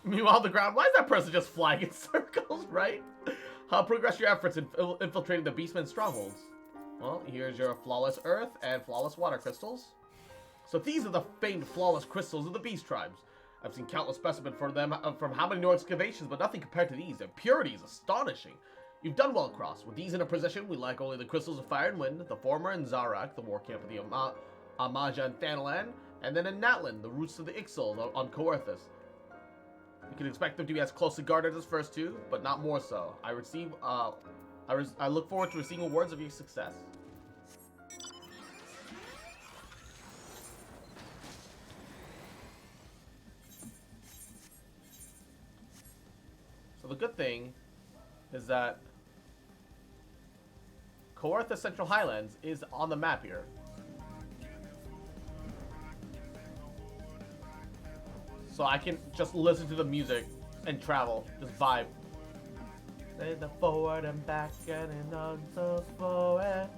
Meanwhile, on the ground, why is that person just flying in circles, right? How progress your efforts in infiltrating the Beastman's strongholds? Well, here's your flawless earth and flawless water crystals. So these are the famed flawless crystals of the Beast tribes. I've seen countless specimens for them from how many excavations, but nothing compared to these. Their purity is astonishing. You've done well, Cross. With these in a position, we lack only the crystals of fire and wind, the former in Zarak, the war camp of the Amaja and Thanalan, and then in Natlan, the roots of the Ixal on Coarthus. You can expect them to be as closely guarded as first two, but not more so. I look forward to receiving awards of your success. So the good thing is that Coarthus Central Highlands is on the map here. So I can just listen to the music and travel, just vibe. Say the forward and back and on the forward.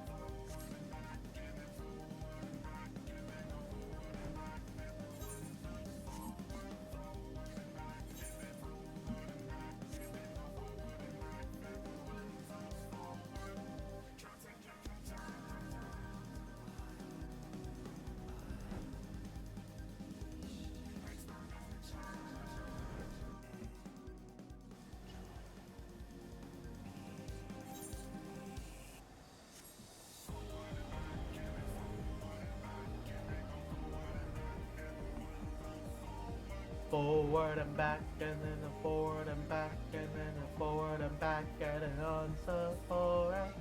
Forward and back, and then a forward and back, and then a forward and back, and then on the forward.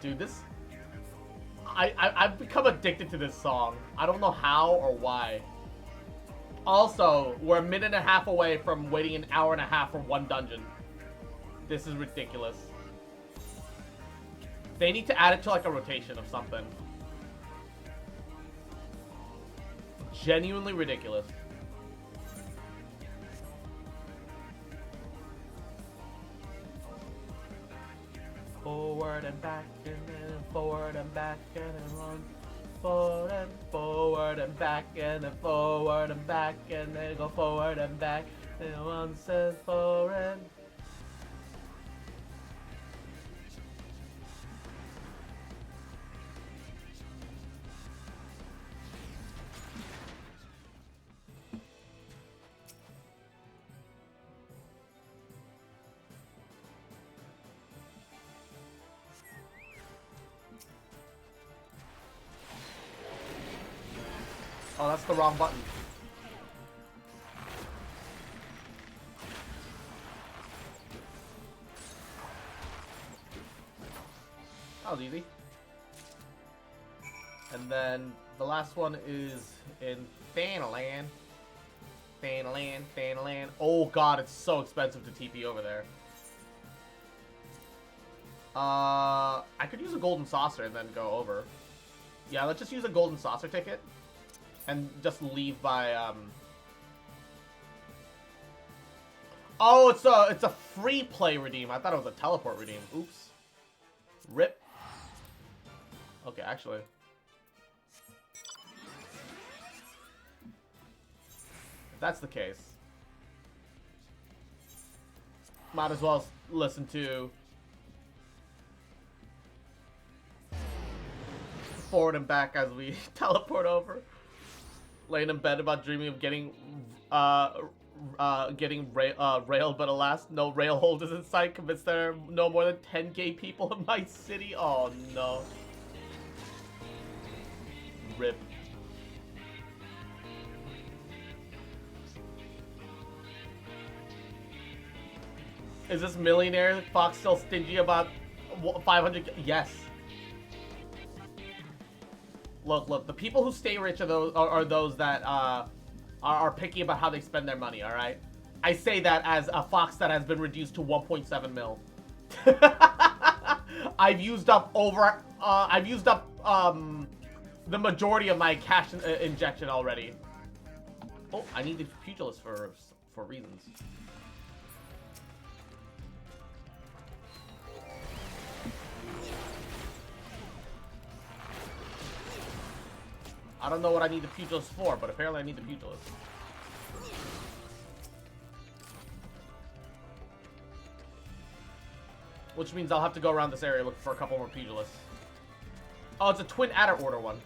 Dude, this... I've become addicted to this song. I don't know how or why. Also, we're a minute and a half away from waiting an hour and a half for one dungeon. This is ridiculous. They need to add it to like a rotation of something. Genuinely ridiculous. Forward and back, and then forward and back, and then run. Forward and back, and then forward and back, and then go forward and back, and one says forward. Oh, that's the wrong button. That was easy. And then the last one is in Thanalan. Thanalan. Oh god, it's so expensive to TP over there. I could use a golden saucer and then go over. Yeah, let's just use a golden saucer ticket. And just leave by, Oh, it's a free play redeem. I thought it was a teleport redeem. Oops. Rip. Okay, actually. If that's the case, might as well listen to forward and back as we teleport over. Laying in bed about dreaming of getting railed, but alas, no rail holders in sight. Convinced there are no more than 10 gay people in my city. Oh no. Rip. Is this millionaire Fox still stingy about 500? Yes. Look, the people who stay rich are those that are picky about how they spend their money, alright? I say that as a Fox that has been reduced to 1.7 mil. I've used up the majority of my cash injection already. Oh, I need the pugilist for reasons. I don't know what I need the pugilist for, but apparently I need the pugilist. Which means I'll have to go around this area looking for a couple more pugilists. Oh, it's a twin adder order one.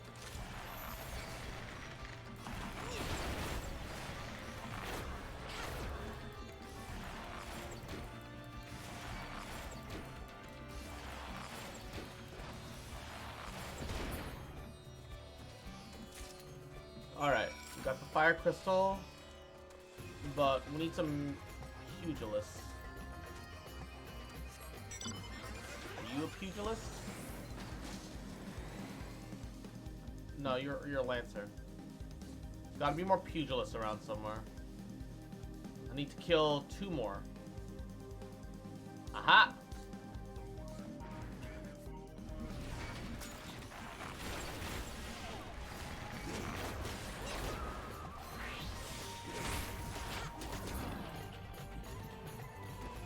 Alright, we got the fire crystal, but we need some pugilists. Are you a pugilist? No, you're a lancer. Gotta be more pugilists around somewhere. I need to kill 2 more. Aha!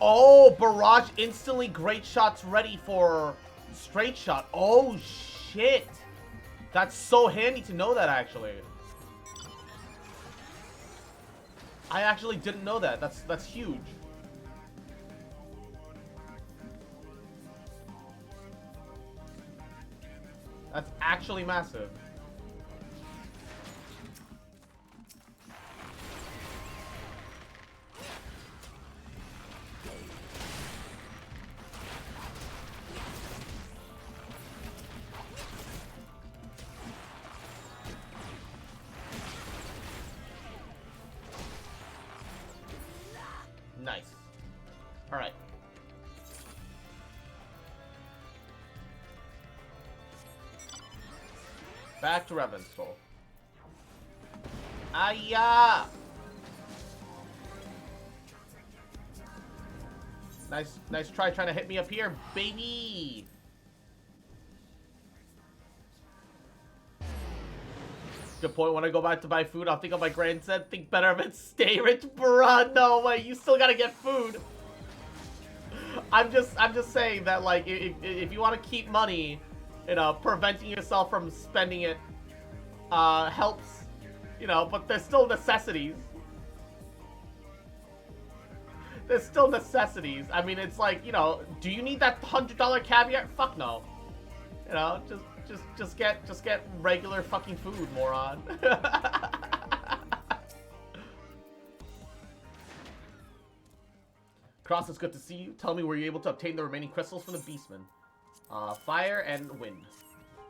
Oh, barrage instantly great shots ready for straight shot. Oh shit. That's so handy to know that, actually. I actually didn't know that. That's huge. That's actually massive. Nice. Alright. Back to Revan's Skull. Ayah! Nice try trying to hit me up here, baby! Good point. When I go back to buy food, I'll think of my grandson. Think better of it. Stay rich, bruh. No way. You still gotta get food. I'm just saying that, like, if you want to keep money, you know, preventing yourself from spending it helps, you know. But there's still necessities. There's still necessities. I mean, it's like, you know, do you need that $100 caviar? Fuck no. You know, just get regular fucking food, moron. Cross, it's good to see you. Tell me, were you able to obtain the remaining crystals from the Beastman? Fire and wind.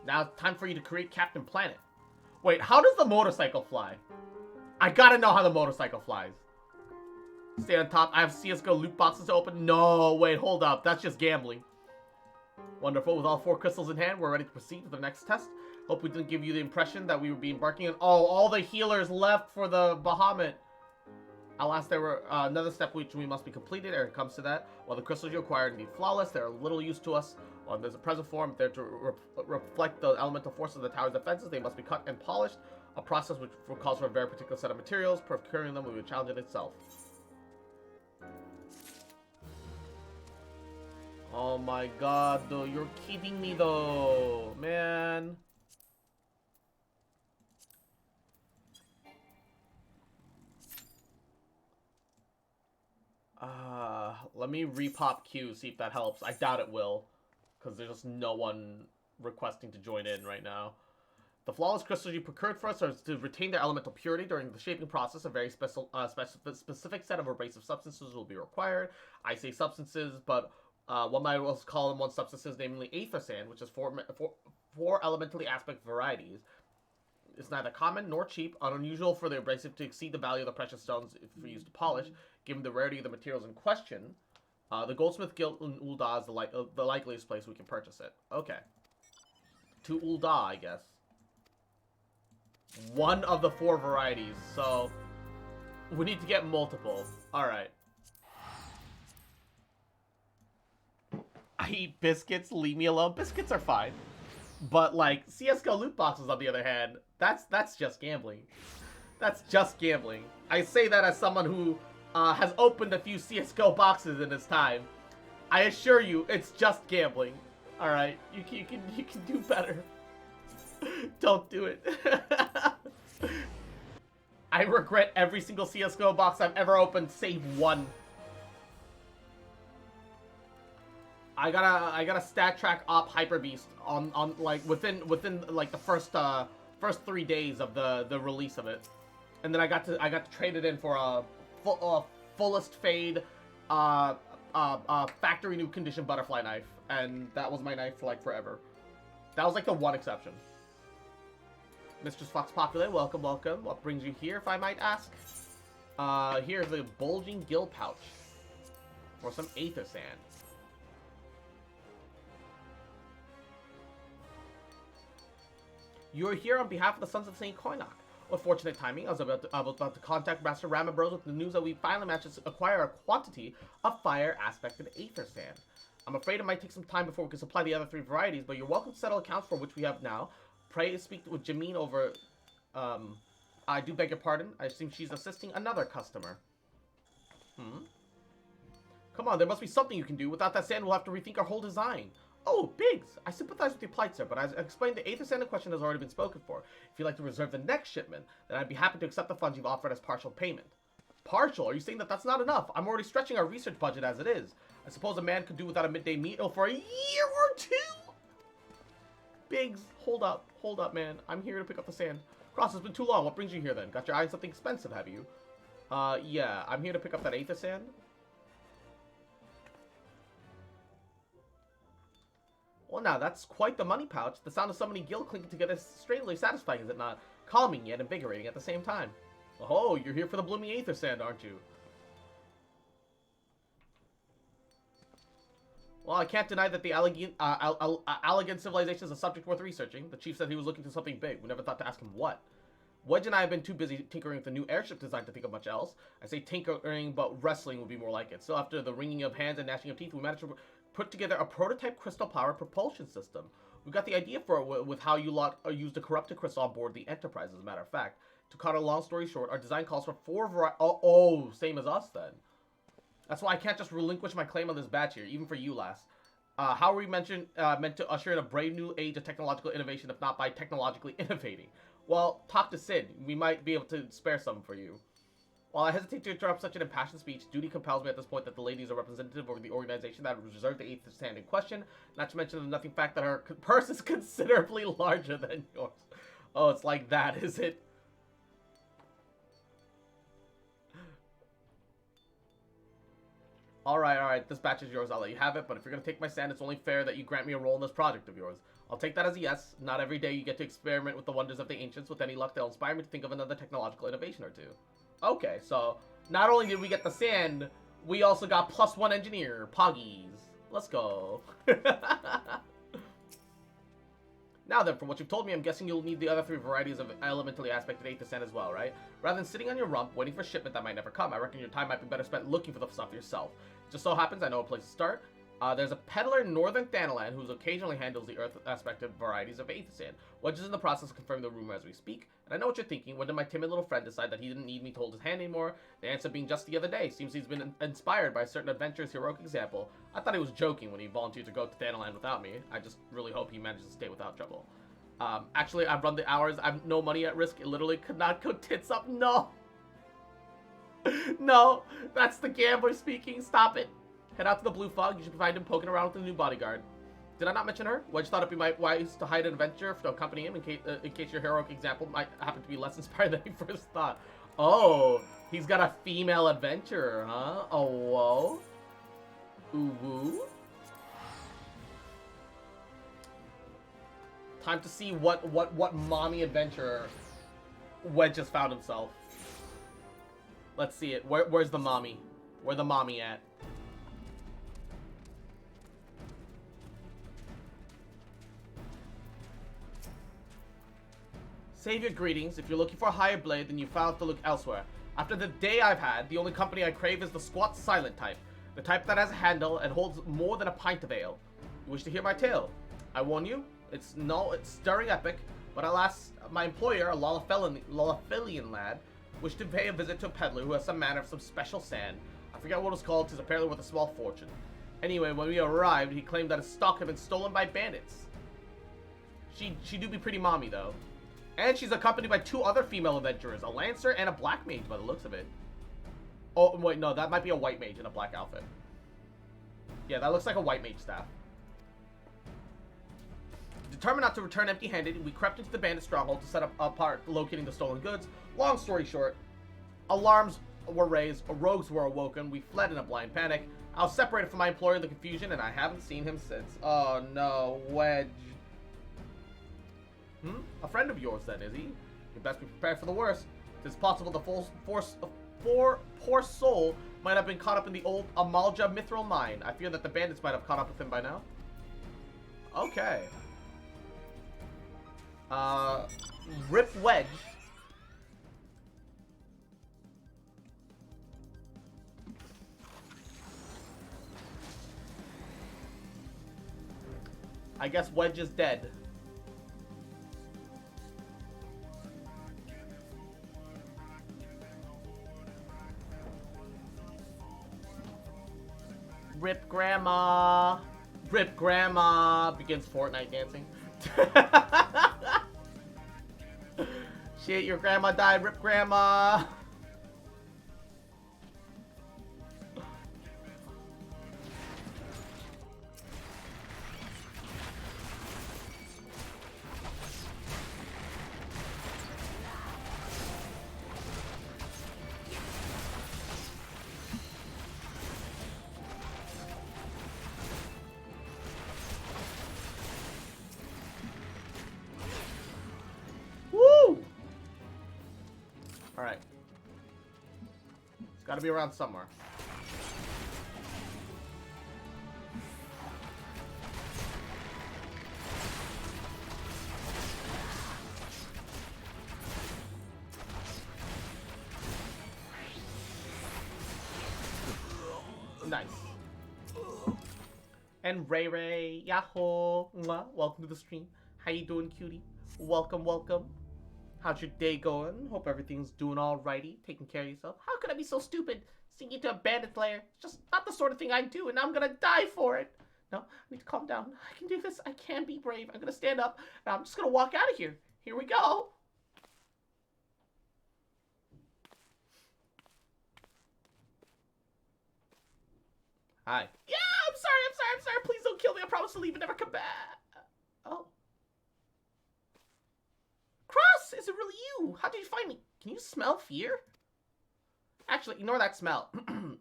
Now it's time for you to create Captain Planet. Wait, how does the motorcycle fly? I gotta know how the motorcycle flies. Stay on top. I have CSGO loot boxes to open. No, wait, hold up. That's just gambling. Wonderful. With all 4 crystals in hand, we're ready to proceed with the next test. Hope we didn't give you the impression that we would be embarking on... Oh, all the healers left for the Bahamut. Alas, there were another step which we must be completed ere it comes to that. While the crystals you acquired need flawless, they are little use to us. While there's a present form, they're to reflect the elemental forces of the tower's defenses. They must be cut and polished. A process which calls for a very particular set of materials. Procuring them will be a challenge in itself. Oh my god, though. You're kidding me, though. Man. Let me repop Q, see if that helps. I doubt it will. Because there's just no one requesting to join in right now. The flawless crystals you procured for us are to retain their elemental purity during the shaping process. A very specific set of abrasive substances will be required. I say substances, but... one might also call them one substances, namely Aether Sand, which is four elementally aspect varieties. It's neither common nor cheap, unusual for the abrasive to exceed the value of the precious stones if we use to polish, given the rarity of the materials in question. The Goldsmith Guild in Ul'dah is the likeliest place we can purchase it. Okay. To Ul'dah, I guess. One of the 4 varieties, so we need to get multiple. Alright. I eat biscuits, leave me alone. Biscuits are fine. But, like, CSGO loot boxes, on the other hand, that's just gambling. That's just gambling. I say that as someone who has opened a few CSGO boxes in his time. I assure you, it's just gambling. All right, you can do better. Don't do it. I regret every single CSGO box I've ever opened, save one. I got a stat track op Hyper Beast on like within like the first 3 days of the release of it, and then I got to trade it in for a fullest fade factory new condition butterfly knife, and that was my knife for like forever. That was like the one exception. Mistress Fox Populae, welcome. What brings you here, if I might ask? Here's the bulging gill pouch for some aether sand. You are here on behalf of the Sons of St. Koinok. With fortunate timing, I was about to contact Master Ramu Bros with the news that we finally managed to acquire a quantity of fire-aspected aether sand. I'm afraid it might take some time before we can supply the other 3 varieties, but you're welcome to settle accounts for which we have now. Pray speak with Jameen over... I do beg your pardon. I assume she's assisting another customer. Come on, there must be something you can do. Without that sand, we'll have to rethink our whole design. Oh, Biggs! I sympathize with your plight, sir, but as I explained, the aether sand in question has already been spoken for. If you'd like to reserve the next shipment, then I'd be happy to accept the funds you've offered as partial payment. Partial? Are you saying that that's not enough? I'm already stretching our research budget as it is. I suppose a man could do without a midday meal for a year or 2? Biggs, hold up, man. I'm here to pick up the sand. Cross, it's been too long. What brings you here, then? Got your eye on something expensive, have you? Yeah. I'm here to pick up that aether sand. Well, now, that's quite the money pouch. The sound of so many gill clinking together is strangely satisfying, is it not? Calming yet invigorating at the same time. Oh, you're here for the blooming aether sand, aren't you? Well, I can't deny that the Allegan civilization is a subject worth researching. The chief said he was looking for something big. We never thought to ask him what. Wedge and I have been too busy tinkering with the new airship design to think of much else. I say tinkering, but wrestling would be more like it. So after the wringing of hands and gnashing of teeth, we managed to put together a prototype crystal-powered propulsion system. We got the idea for it with how you lot used a corrupted crystal on board the Enterprise, as a matter of fact. To cut a long story short, our design calls for 4 varieties. Oh, same as us, then. That's why I can't just relinquish my claim on this batch here, even for you, lass. How are we meant to usher in a brave new age of technological innovation, if not by technologically innovating? Well, talk to Sid. We might be able to spare some for you. While I hesitate to interrupt such an impassioned speech, duty compels me at this point that the lady is a representative over the organization that reserved the aether sand in question, not to mention the nothing fact that her purse is considerably larger than yours. Oh, it's like that, is it? Alright, this batch is yours, I'll let you have it, but if you're gonna take my sand, it's only fair that you grant me a role in this project of yours. I'll take that as a yes. Not every day you get to experiment with the wonders of the ancients. With any luck, they'll inspire me to think of another technological innovation or 2. Okay, so not only did we get the sand, we also got +1 engineer, Poggies. Let's go. Now then, from what you've told me, I'm guessing you'll need the other 3 varieties of elementally aspected aether sand as well, right? Rather than sitting on your rump, waiting for shipment that might never come, I reckon your time might be better spent looking for the stuff yourself. It just so happens I know a place to start. There's a peddler in northern Thanalan who occasionally handles the earth-aspected varieties of aether sand. Wedge is in the process of confirming the rumor as we speak, and I know what you're thinking. When did my timid little friend decide that he didn't need me to hold his hand anymore? The answer being just the other day. Seems he's been inspired by a certain adventurous heroic example. I thought he was joking when he volunteered to go to Thanalan without me. I just really hope he manages to stay without trouble. Actually, I've run the hours. I've no money at risk. It literally could not go tits up. No! No! That's the gambler speaking. Stop it. Head out to the Blue Fog. You should find him poking around with the new bodyguard. Did I not mention her? Wedge thought it'd be wise to hide an adventure to accompany him in case your heroic example might happen to be less inspired than he first thought. Oh, he's got a female adventurer, huh? Oh, whoa. Ooh, woo. Time to see what mommy adventurer Wedge has found himself. Let's see it. Where's the mommy? Where the mommy at? Save your greetings. If you're looking for a higher blade, then you found to look elsewhere. After the day I've had, the only company I crave is the squat silent type. The type that has a handle and holds more than a pint of ale. You wish to hear my tale? I warn you, it's stirring epic, but alas, my employer, a Lalafellian lad, Wished to pay a visit to a peddler who has some manner of some special sand. I forget what it was called, 'tis apparently worth a small fortune. Anyway, when we arrived, he claimed that his stock had been stolen by bandits. She do be pretty mommy, though. And she's accompanied by 2 other female adventurers, a lancer and a black mage by the looks of it. Oh, wait, no, that might be a white mage in a black outfit. Yeah, that looks like a white mage staff. Determined not to return empty-handed, we crept into the bandit stronghold to set up a part locating the stolen goods. Long story short, alarms were raised, rogues were awoken, we fled in a blind panic. I was separated from my employer in the confusion, and I haven't seen him since. Oh no, Wedge. A friend of yours then, is he? You best be prepared for the worst. It's possible the poor soul might have been caught up in the old Amalja mithril mine. I fear that the bandits might have caught up with him by now. Okay. Rip Wedge. I guess Wedge is dead. Rip Grandma. Rip Grandma. Begins Fortnite dancing. Shit, your grandma died. Rip Grandma. Alright. It's gotta be around somewhere. Nice. And Ray, Yahoo! Mwah. Welcome to the stream. How you doing, cutie? Welcome, welcome. How's your day going? Hope everything's doing alrighty. Taking care of yourself. How could I be so stupid? Sneaking into a bandit lair. It's just not the sort of thing I do, and I'm gonna die for it. No, I need to calm down. I can do this. I can be brave. I'm gonna stand up, and I'm just gonna walk out of here. Here we go. Hi. Yeah, I'm sorry. Please don't kill me. I promise to leave and never come back. Oh. Cross, is it really you? How did you find me? Can you smell fear? Actually, ignore that smell.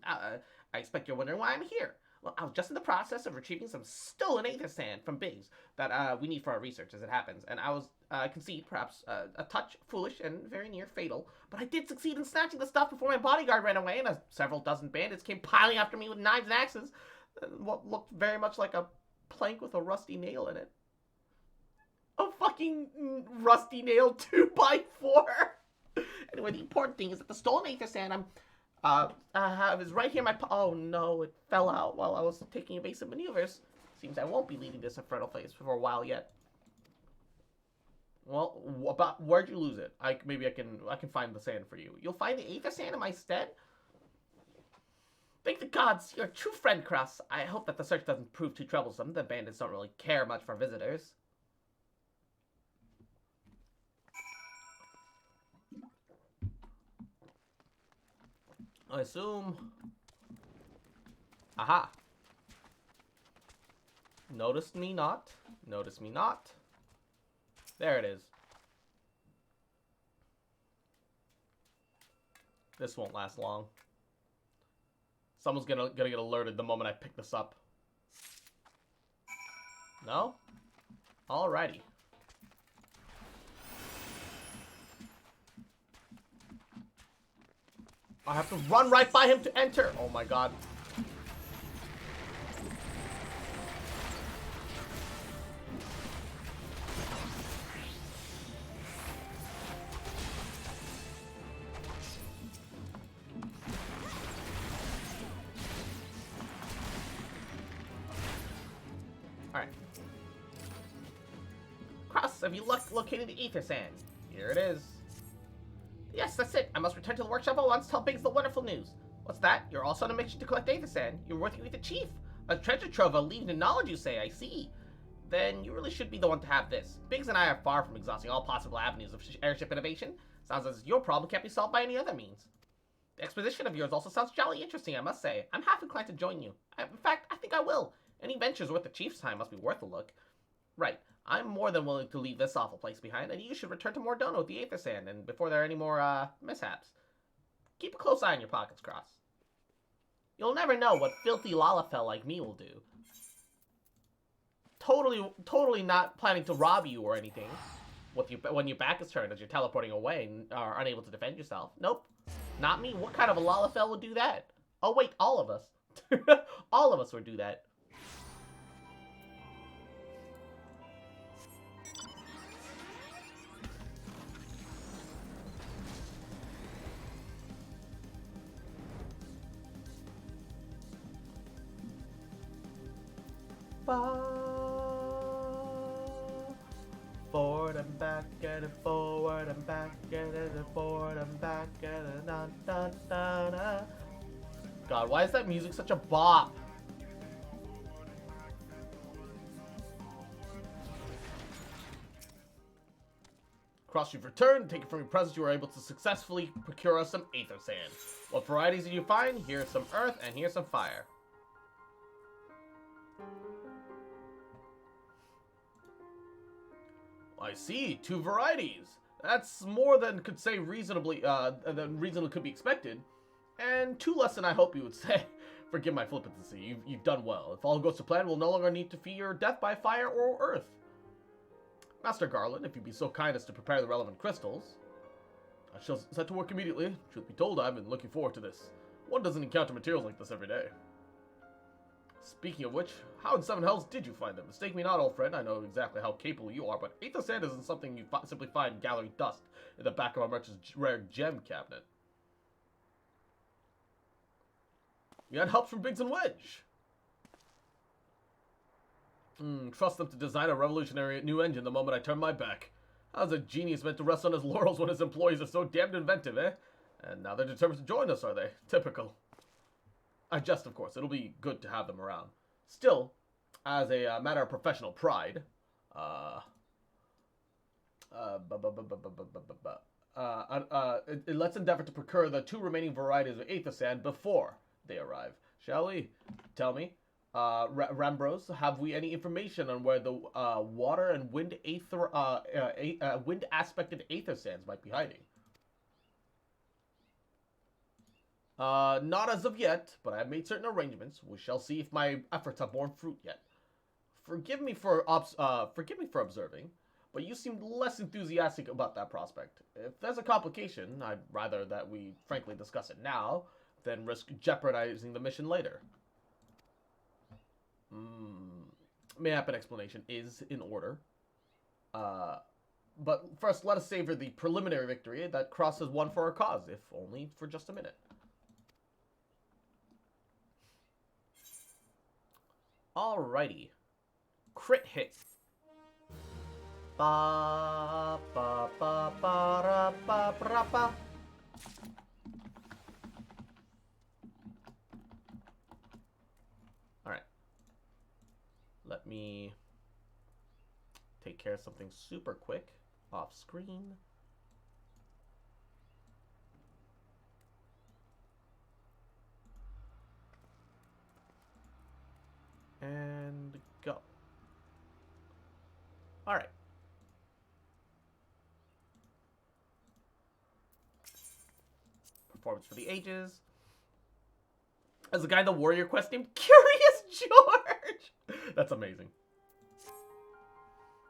I expect you're wondering why I'm here. Well, I was just in the process of retrieving some stolen aether sand from Biggs that we need for our research, as it happens. And I was, concede, perhaps a touch foolish and very near fatal. But I did succeed in snatching the stuff before my bodyguard ran away, and several dozen bandits came piling after me with knives and axes. What looked very much like a plank with a rusty nail in it. A fucking rusty nail 2x4. Anyway, the important thing is that the stolen aether sand is right here in my oh no, it fell out while I was taking evasive maneuvers. Seems I won't be leaving this infertile place for a while yet. Well, where'd you lose it? Maybe I can find the sand for you. You'll find the aether sand in my stead? Thank the gods, you're a true friend, Cross. I hope that the search doesn't prove too troublesome. The bandits don't really care much for visitors. I assume. Aha. Notice me not. Notice me not. There it is. This won't last long. Someone's gonna get alerted the moment I pick this up. No? Alrighty. I have to run right by him to enter. Oh my god. Alright. Cross, have you located the aether sand? Here it is. Yes, that's it. I must return to the workshop at once. Tell Biggs the wonderful news. What's that? You're also on a mission to collect Aether Sand. You're working with the chief. A treasure trove of leaving knowledge, you say. I see. Then you really should be the one to have this. Biggs and I are far from exhausting all possible avenues of airship innovation. Sounds as your problem can't be solved by any other means. The exposition of yours also sounds jolly interesting, I must say. I'm half inclined to join you. In fact, I think I will. Any ventures worth the chief's time must be worth a look. Right. I'm more than willing to leave this awful place behind, and you should return to Mordono with the Aether Sand, and before there are any more, mishaps. Keep a close eye on your pockets, Cross. You'll never know what filthy Lalafell like me will do. Totally not planning to rob you or anything. When your back is turned as you're teleporting away and are unable to defend yourself. Nope. Not me. What kind of a Lalafell would do that? Oh wait, all of us. All of us would do that. Forward and back and forward and back and forward and back and dun dun dun. God, why is that music such a bop? Cross, you've returned. Take it from your presence. You were able to successfully procure us some Aether Sand. What varieties did you find? Here's some earth and here's some fire. I see, 2 varieties. That's more than could say reasonably could be expected, and 2 less than I hope you would say. Forgive my flippancy. You've done well. If all goes to plan, we'll no longer need to fear death by fire or earth. Master Garland, if you'd be so kind as to prepare the relevant crystals, I shall set to work immediately. Truth be told, I've been looking forward to this. One doesn't encounter materials like this every day. Speaking of which, how in 7 hells did you find them? Mistake me not, old friend, I know exactly how capable you are, but Aether Sand isn't something you simply find gathering dust in the back of a merchant's rare gem cabinet. You had help from Biggs and Wedge. Trust them to design a revolutionary new engine the moment I turn my back. How's a genius meant to rest on his laurels when his employees are so damned inventive, eh? And now they're determined to join us, are they? Typical. I jest, of course. It'll be good to have them around. Still, as a matter of professional pride, let's endeavor to procure the 2 remaining varieties of Aether Sand before they arrive. Shall we? Tell me, Rambros, have we any information on where the water and wind aspected Aether Sands might be hiding? Not as of yet, but I have made certain arrangements. We shall see if my efforts have borne fruit yet. Forgive me for observing, but you seemed less enthusiastic about that prospect. If there's a complication, I'd rather that we frankly discuss it now than risk jeopardizing the mission later. Mayhap an explanation is in order. But first, let us savor the preliminary victory that Cross has won for our cause, if only for just a minute. Alrighty. Crit hit. Ba ba ba ba ra ba ra ba. Alright. Let me take care of something super quick off screen. And go. Alright. Performance for the ages. As a guy in the warrior quest named Curious George! That's amazing.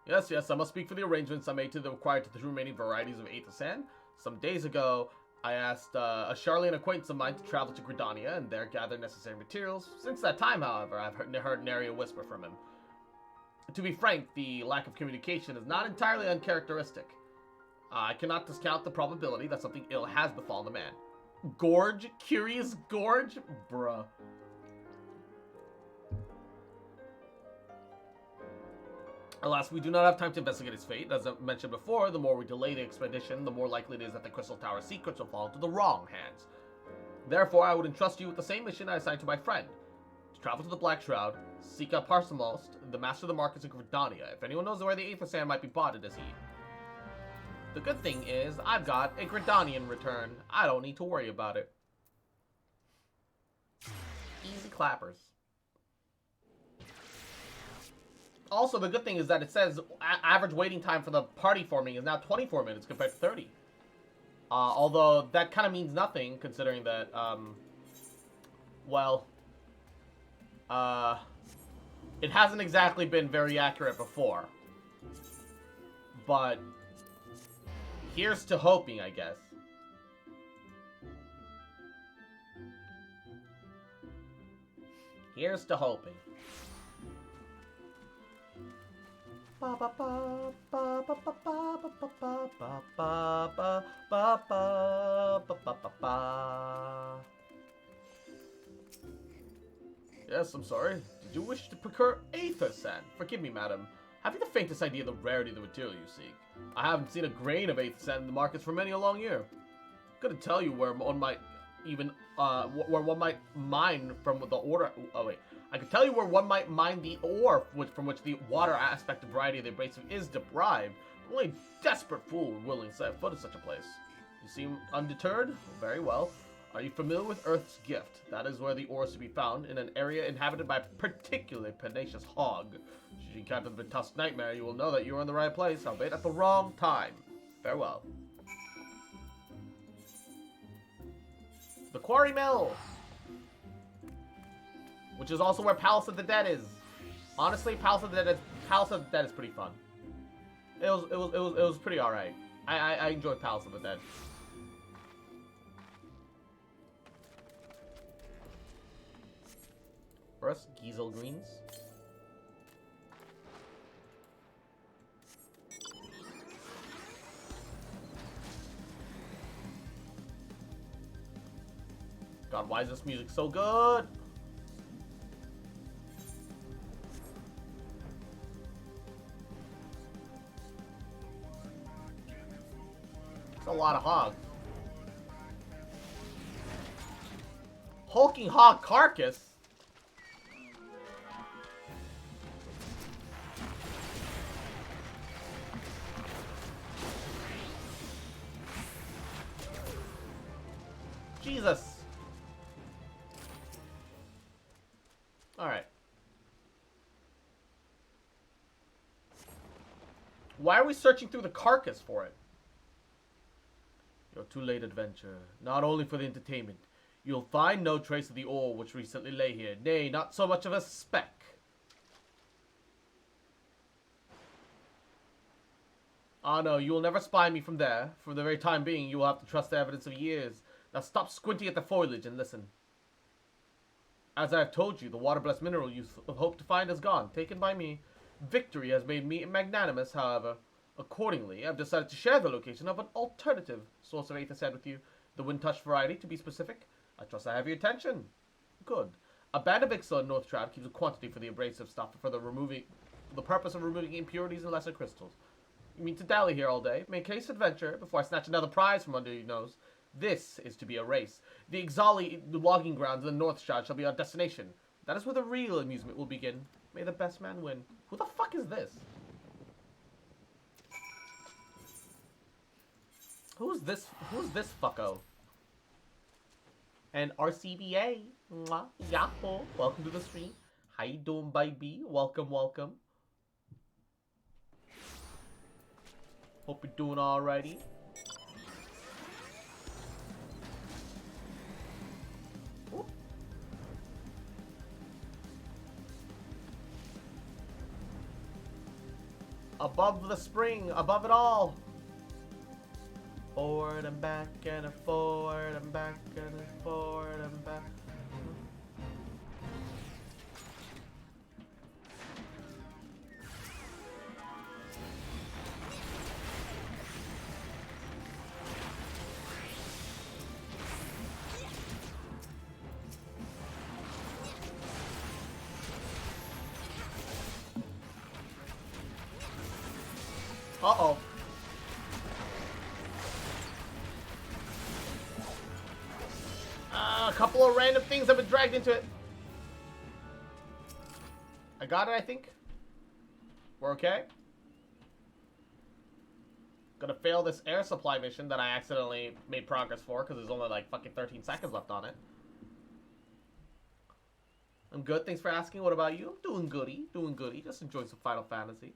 Yes, I must speak for the arrangements I made to the required to the 2 remaining varieties of Aether Sand. Some days ago, I asked a Charlian acquaintance of mine to travel to Gridania and there gather necessary materials. Since that time, however, I've heard nary a whisper from him. To be frank, the lack of communication is not entirely uncharacteristic. I cannot discount the probability that something ill has befallen the man. Gorge? Curious Gorge? Bruh. Alas, we do not have time to investigate his fate. As I mentioned before, the more we delay the expedition, the more likely it is that the Crystal Tower's secrets will fall into the wrong hands. Therefore, I would entrust you with the same mission I assigned to my friend. To travel to the Black Shroud, seek out Parsamost, the master of the markets in Gridania. If anyone knows where the Aether Sand might be bought, it is he. The good thing is, I've got a Gridanian return. I don't need to worry about it. Easy clappers. Also, the good thing is that it says average waiting time for the party forming is now 24 minutes compared to 30. Although, that kind of means nothing, considering that, it hasn't exactly been very accurate before. But, here's to hoping, I guess. Here's to hoping. Yes, I'm sorry. Did you wish to procure Aether Sand? Forgive me, madam. Have you the faintest idea of the rarity of the material you seek? I haven't seen a grain of Aether Sand in the markets for many a long year. Couldn't tell you where one might even, where one might mine from the order. Oh wait, I can tell you where one might mine the ore from which the water aspect of variety of the abrasive is derived. But only a desperate fool would willingly set foot in such a place. You seem undeterred. Very well. Are you familiar with Earth's Gift? That is where the ore is to be found, in an area inhabited by a particularly pernicious hog. Should you encounter the Tusk Nightmare, you will know that you are in the right place, albeit at the wrong time. Farewell. The Quarry Mill! Which is also where Palace of the Dead is. Honestly, Palace of the Dead is pretty fun. It was pretty alright. I enjoyed Palace of the Dead. First, Giesel Greens. God, why is this music so good? It's a lot of hogs. Hulking hog carcass? Jesus. Alright. Why are we searching through the carcass for it? You're too late, adventurer. Not only for the entertainment. You'll find no trace of the ore which recently lay here. Nay, not so much of a speck. Ah, no, you will never spy me from there. For the very time being, you will have to trust the evidence of years. Now stop squinting at the foliage and listen. As I have told you, the water-blessed mineral you hope to find is gone, taken by me. Victory has made me magnanimous, however. Accordingly, I've decided to share the location of an alternative source of Aether Sand with you. The wind-touch variety, to be specific. I trust I have your attention. Good. A band of Ixal in North Shroud keeps a quantity for the abrasive stuff for the purpose of removing impurities and lesser crystals. You mean to dally here all day? Make haste, adventure, before I snatch another prize from under your nose. This is to be a race. The Ixali logging grounds in the North Shroud shall be our destination. That is where the real amusement will begin. May the best man win. Who the fuck is this? Who's this fucko? And RCBA. Mwah, yahoo. Welcome to the stream. How you doing, baby? Welcome, welcome. Hope you're doing alrighty. Above the spring, above it all. Forward and back and a forward and back and a forward and back. Uh-oh. A couple of random things have been dragged into it. I got it, I think. We're okay. Gonna fail this air supply mission that I accidentally made progress for because there's only like fucking 13 seconds left on it. I'm good, thanks for asking. What about you? I'm doing goody, Just enjoying some Final Fantasy.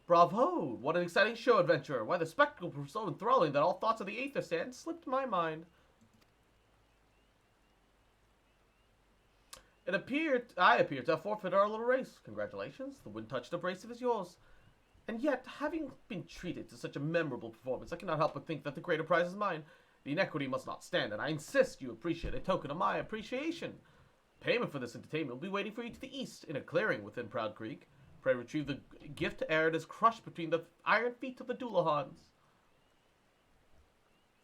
Bravo! What an exciting show, adventurer. Why the spectacle was so enthralling that all thoughts of the Aether Sand slipped my mind. I appear to have forfeited our little race. Congratulations, the wind-touched abrasive is yours. And yet, having been treated to such a memorable performance, I cannot help but think that the greater prize is mine. The inequity must not stand, and I insist you appreciate a token of my appreciation. Payment for this entertainment will be waiting for you to the east, in a clearing within Proud Creek. Pray retrieve the gift Arid is crushed between the iron feet of the Doulahans.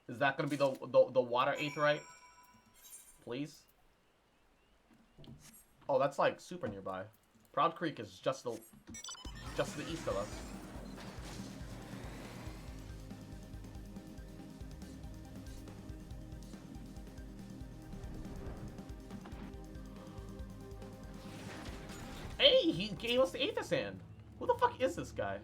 Is that going to be the water aetherite? Please? Oh, that's like super nearby. Proud Creek is just to the east of us. Hey, he gave us the Aether Sand. Who the fuck is this guy?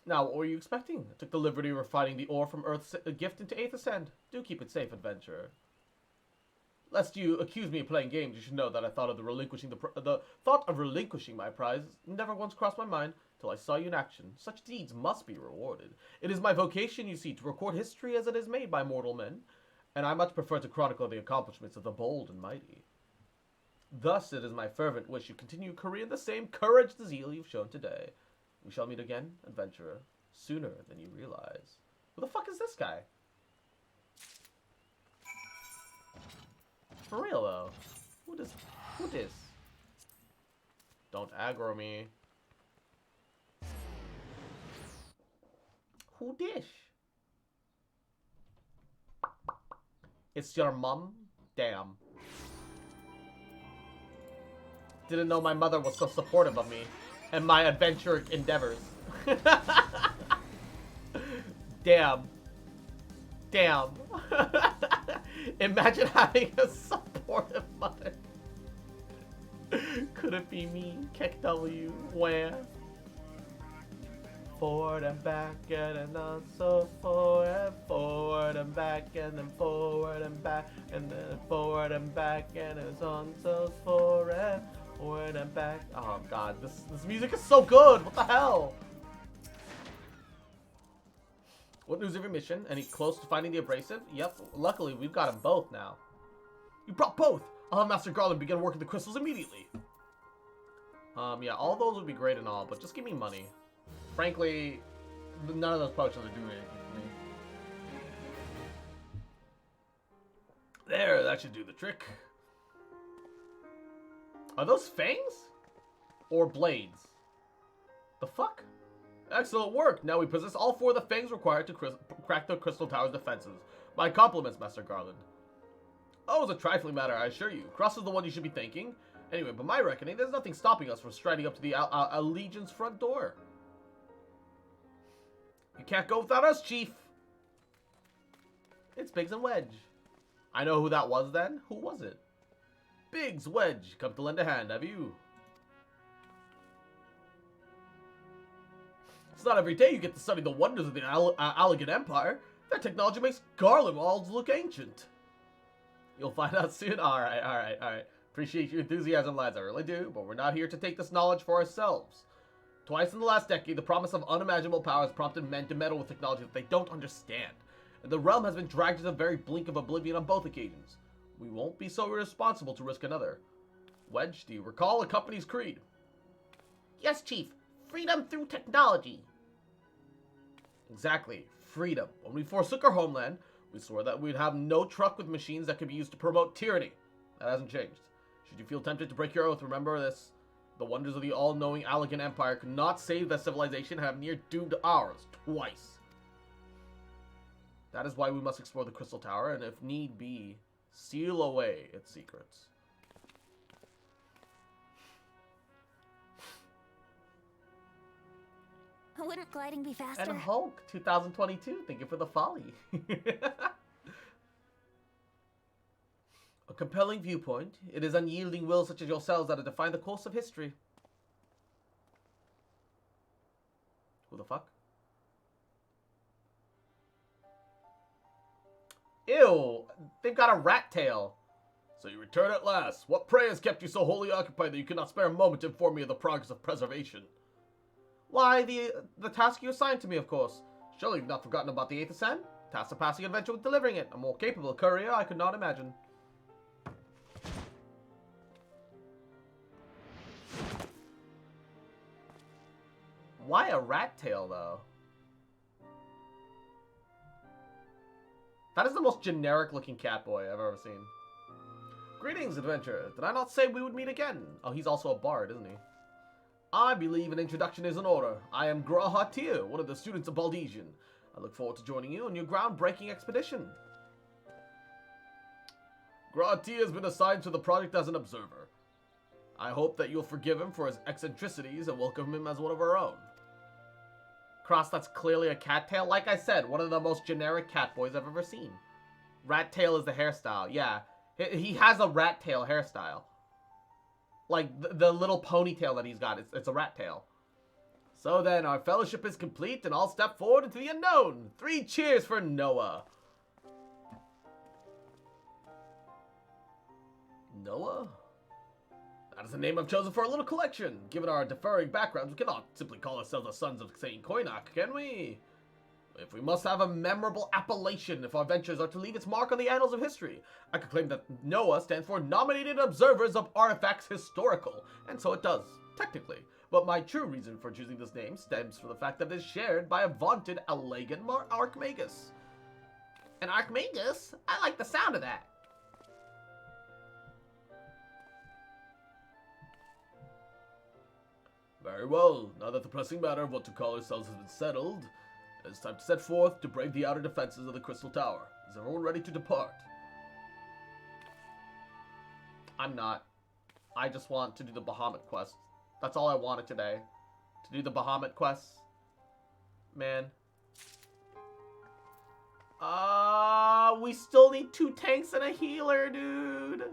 Now, what were you expecting? I took the liberty of refining the ore from Earth's gift into Aether Sand. Do keep it safe, adventurer. Lest you accuse me of playing games, you should know that I thought of the thought of relinquishing my prize never once crossed my mind till I saw you in action. Such deeds must be rewarded. It is my vocation, you see, to record history as it is made by mortal men, and I much prefer to chronicle the accomplishments of the bold and mighty. Thus, it is my fervent wish you continue your career in the same courage and zeal you've shown today. We shall meet again, adventurer, sooner than you realize. Who the fuck is this guy? For real, though. Who this? Don't aggro me. Who this? It's your mom? Damn. Didn't know my mother was so supportive of me and my adventure endeavors. Damn. Damn. Imagine having a supportive mother. Could it be me? Keck W. Where? Forward and back and on so forward. Forward and back and then forward and back and then forward and back and it's on so forward. Forward and back. Oh god, this music is so good. What the hell? What news of your mission? Any close to finding the abrasive? Yep. Luckily, we've got them both now. You brought both. I'll have Master Garland begin working the crystals immediately. Yeah, all those would be great and all, but just give me money. Frankly, none of those potions are doing anything for me. There, that should do the trick. Are those fangs? Or blades? The fuck? Excellent work! Now we possess all four of the fangs required to crack the Crystal Tower's defenses. My compliments, Master Garland. Oh, it's a trifling matter, I assure you. Cross is the one you should be thanking. Anyway, by my reckoning, there's nothing stopping us from striding up to the Legion's front door. You can't go without us, Chief! It's Biggs and Wedge. I know who that was then. Who was it? Biggs, Wedge, come to lend a hand, have you? It's not every day you get to study the wonders of the Allegan Empire. That technology makes Garland walls look ancient. You'll find out soon. Alright. Appreciate your enthusiasm, lads, I really do, but we're not here to take this knowledge for ourselves. Twice in the last decade, the promise of unimaginable power has prompted men to meddle with technology that they don't understand. And the realm has been dragged to the very blink of oblivion on both occasions. We won't be so irresponsible to risk another. Wedge, do you recall the company's creed? Yes, Chief. Freedom through technology. Exactly. Freedom. When we forsook our homeland, we swore that we'd have no truck with machines that could be used to promote tyranny. That hasn't changed. Should you feel tempted to break your oath, remember this. The wonders of the all-knowing Allegan Empire could not save that civilization and have near doomed ours twice. That is why we must explore the Crystal Tower and, if need be, seal away its secrets. Wouldn't gliding be faster? And Hulk 2022, thank you for the folly. A compelling viewpoint. It is unyielding will such as yourselves that have defined the course of history. Who the fuck? Ew, they've got a rat tail. So you return at last. What prey has kept you so wholly occupied that you cannot spare a moment to inform me of the progress of preservation? Why, the task you assigned to me, of course. Surely you've not forgotten about the 8th Ascent? Tasked of passing adventure with delivering it. A more capable courier I could not imagine. Why a rat tail, though? That is the most generic-looking Catboy I've ever seen. Greetings, adventurer. Did I not say we would meet again? Oh, he's also a bard, isn't he? I believe an introduction is in order. I am Grahatir, one of the students of Baldesian. I look forward to joining you on your groundbreaking expedition. Grahatir has been assigned to the project as an observer. I hope that you'll forgive him for his eccentricities and welcome him as one of our own. Cross, that's clearly a cattail. Like I said, one of the most generic Catboys I've ever seen. Rat tail is the hairstyle. Yeah, he has a rat tail hairstyle. Like, the little ponytail that he's got, it's a rat tail. So then, our fellowship is complete, and I'll step forward into the unknown. 3 cheers for Noah. Noah? That is the name I've chosen for our little collection. Given our differing backgrounds, we cannot simply call ourselves the sons of Saint Koinak, can we? If we must have a memorable appellation if our ventures are to leave its mark on the annals of history, I could claim that NOAA stands for Nominated Observers of Artifacts Historical, and so it does, technically. But my true reason for choosing this name stems from the fact that it is shared by a vaunted Allegan Archmagus. An Archmagus? I like the sound of that. Very well. Now that the pressing matter of what to call ourselves has been settled, it's time to set forth to brave the outer defenses of the Crystal Tower. Is everyone ready to depart? I'm not. I just want to do the Bahamut quest. That's all I wanted today. To do the Bahamut quests. Man. We still need 2 tanks and a healer, dude.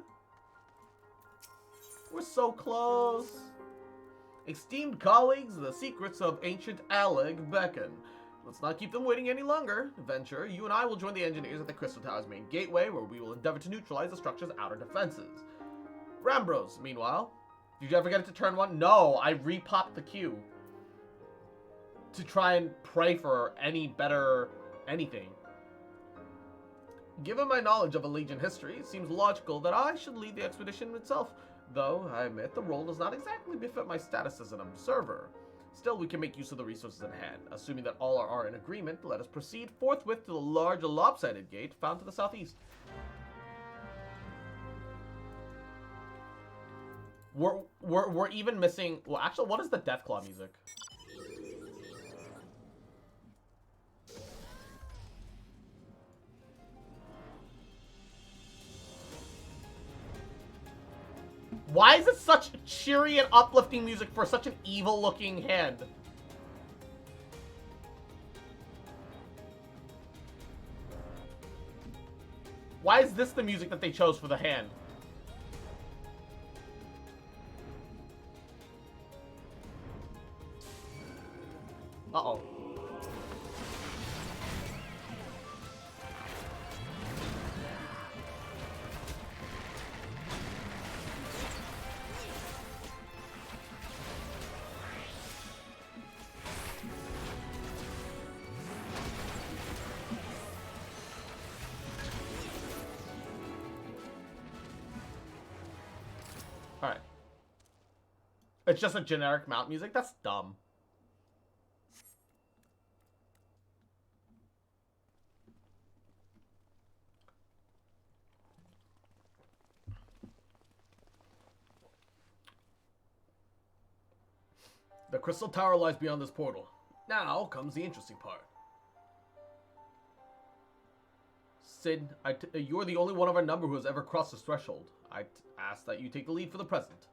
We're so close. Esteemed colleagues, the secrets of ancient Alleg beckon. Let's not keep them waiting any longer. Venture, you and I will join the engineers at the Crystal Tower's main gateway, where we will endeavor to neutralize the structure's outer defenses. Rambros, meanwhile. Did you ever get it to turn 1? No, I re-popped the queue. To try and pray for any better anything. Given my knowledge of Allegiant history, it seems logical that I should lead the expedition itself, though I admit the role does not exactly befit my status as an observer. Still, we can make use of the resources at hand. Assuming that all are in agreement, let us proceed forthwith to the large lopsided gate found to the southeast. We're even missing... Well, actually, what is the Deathclaw music? Why is it such cheery and uplifting music for such an evil-looking hand? Why is this the music that they chose for the hand? Uh-oh. Alright. It's just a generic mount music? That's dumb. The Crystal Tower lies beyond this portal. Now comes the interesting part. Sid, you're the only one of our number who has ever crossed this threshold. I ask that you take the lead for the present.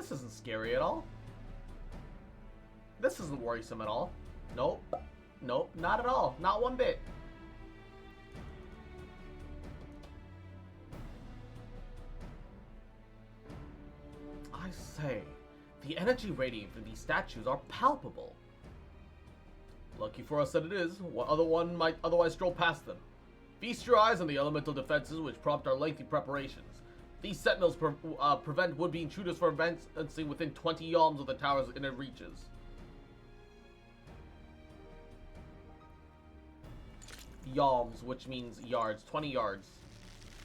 This isn't scary at all. This isn't worrisome at all. Nope. Nope, not at all. Not one bit. I say, the energy radiating from these statues are palpable. Lucky for us that it is. What other one might otherwise stroll past them? Feast your eyes on the elemental defenses which prompt our lengthy preparations. These sentinels prevent would-be intruders from advancing within 20 yalms of the tower's inner reaches. Yalms, which means yards, 20 yards.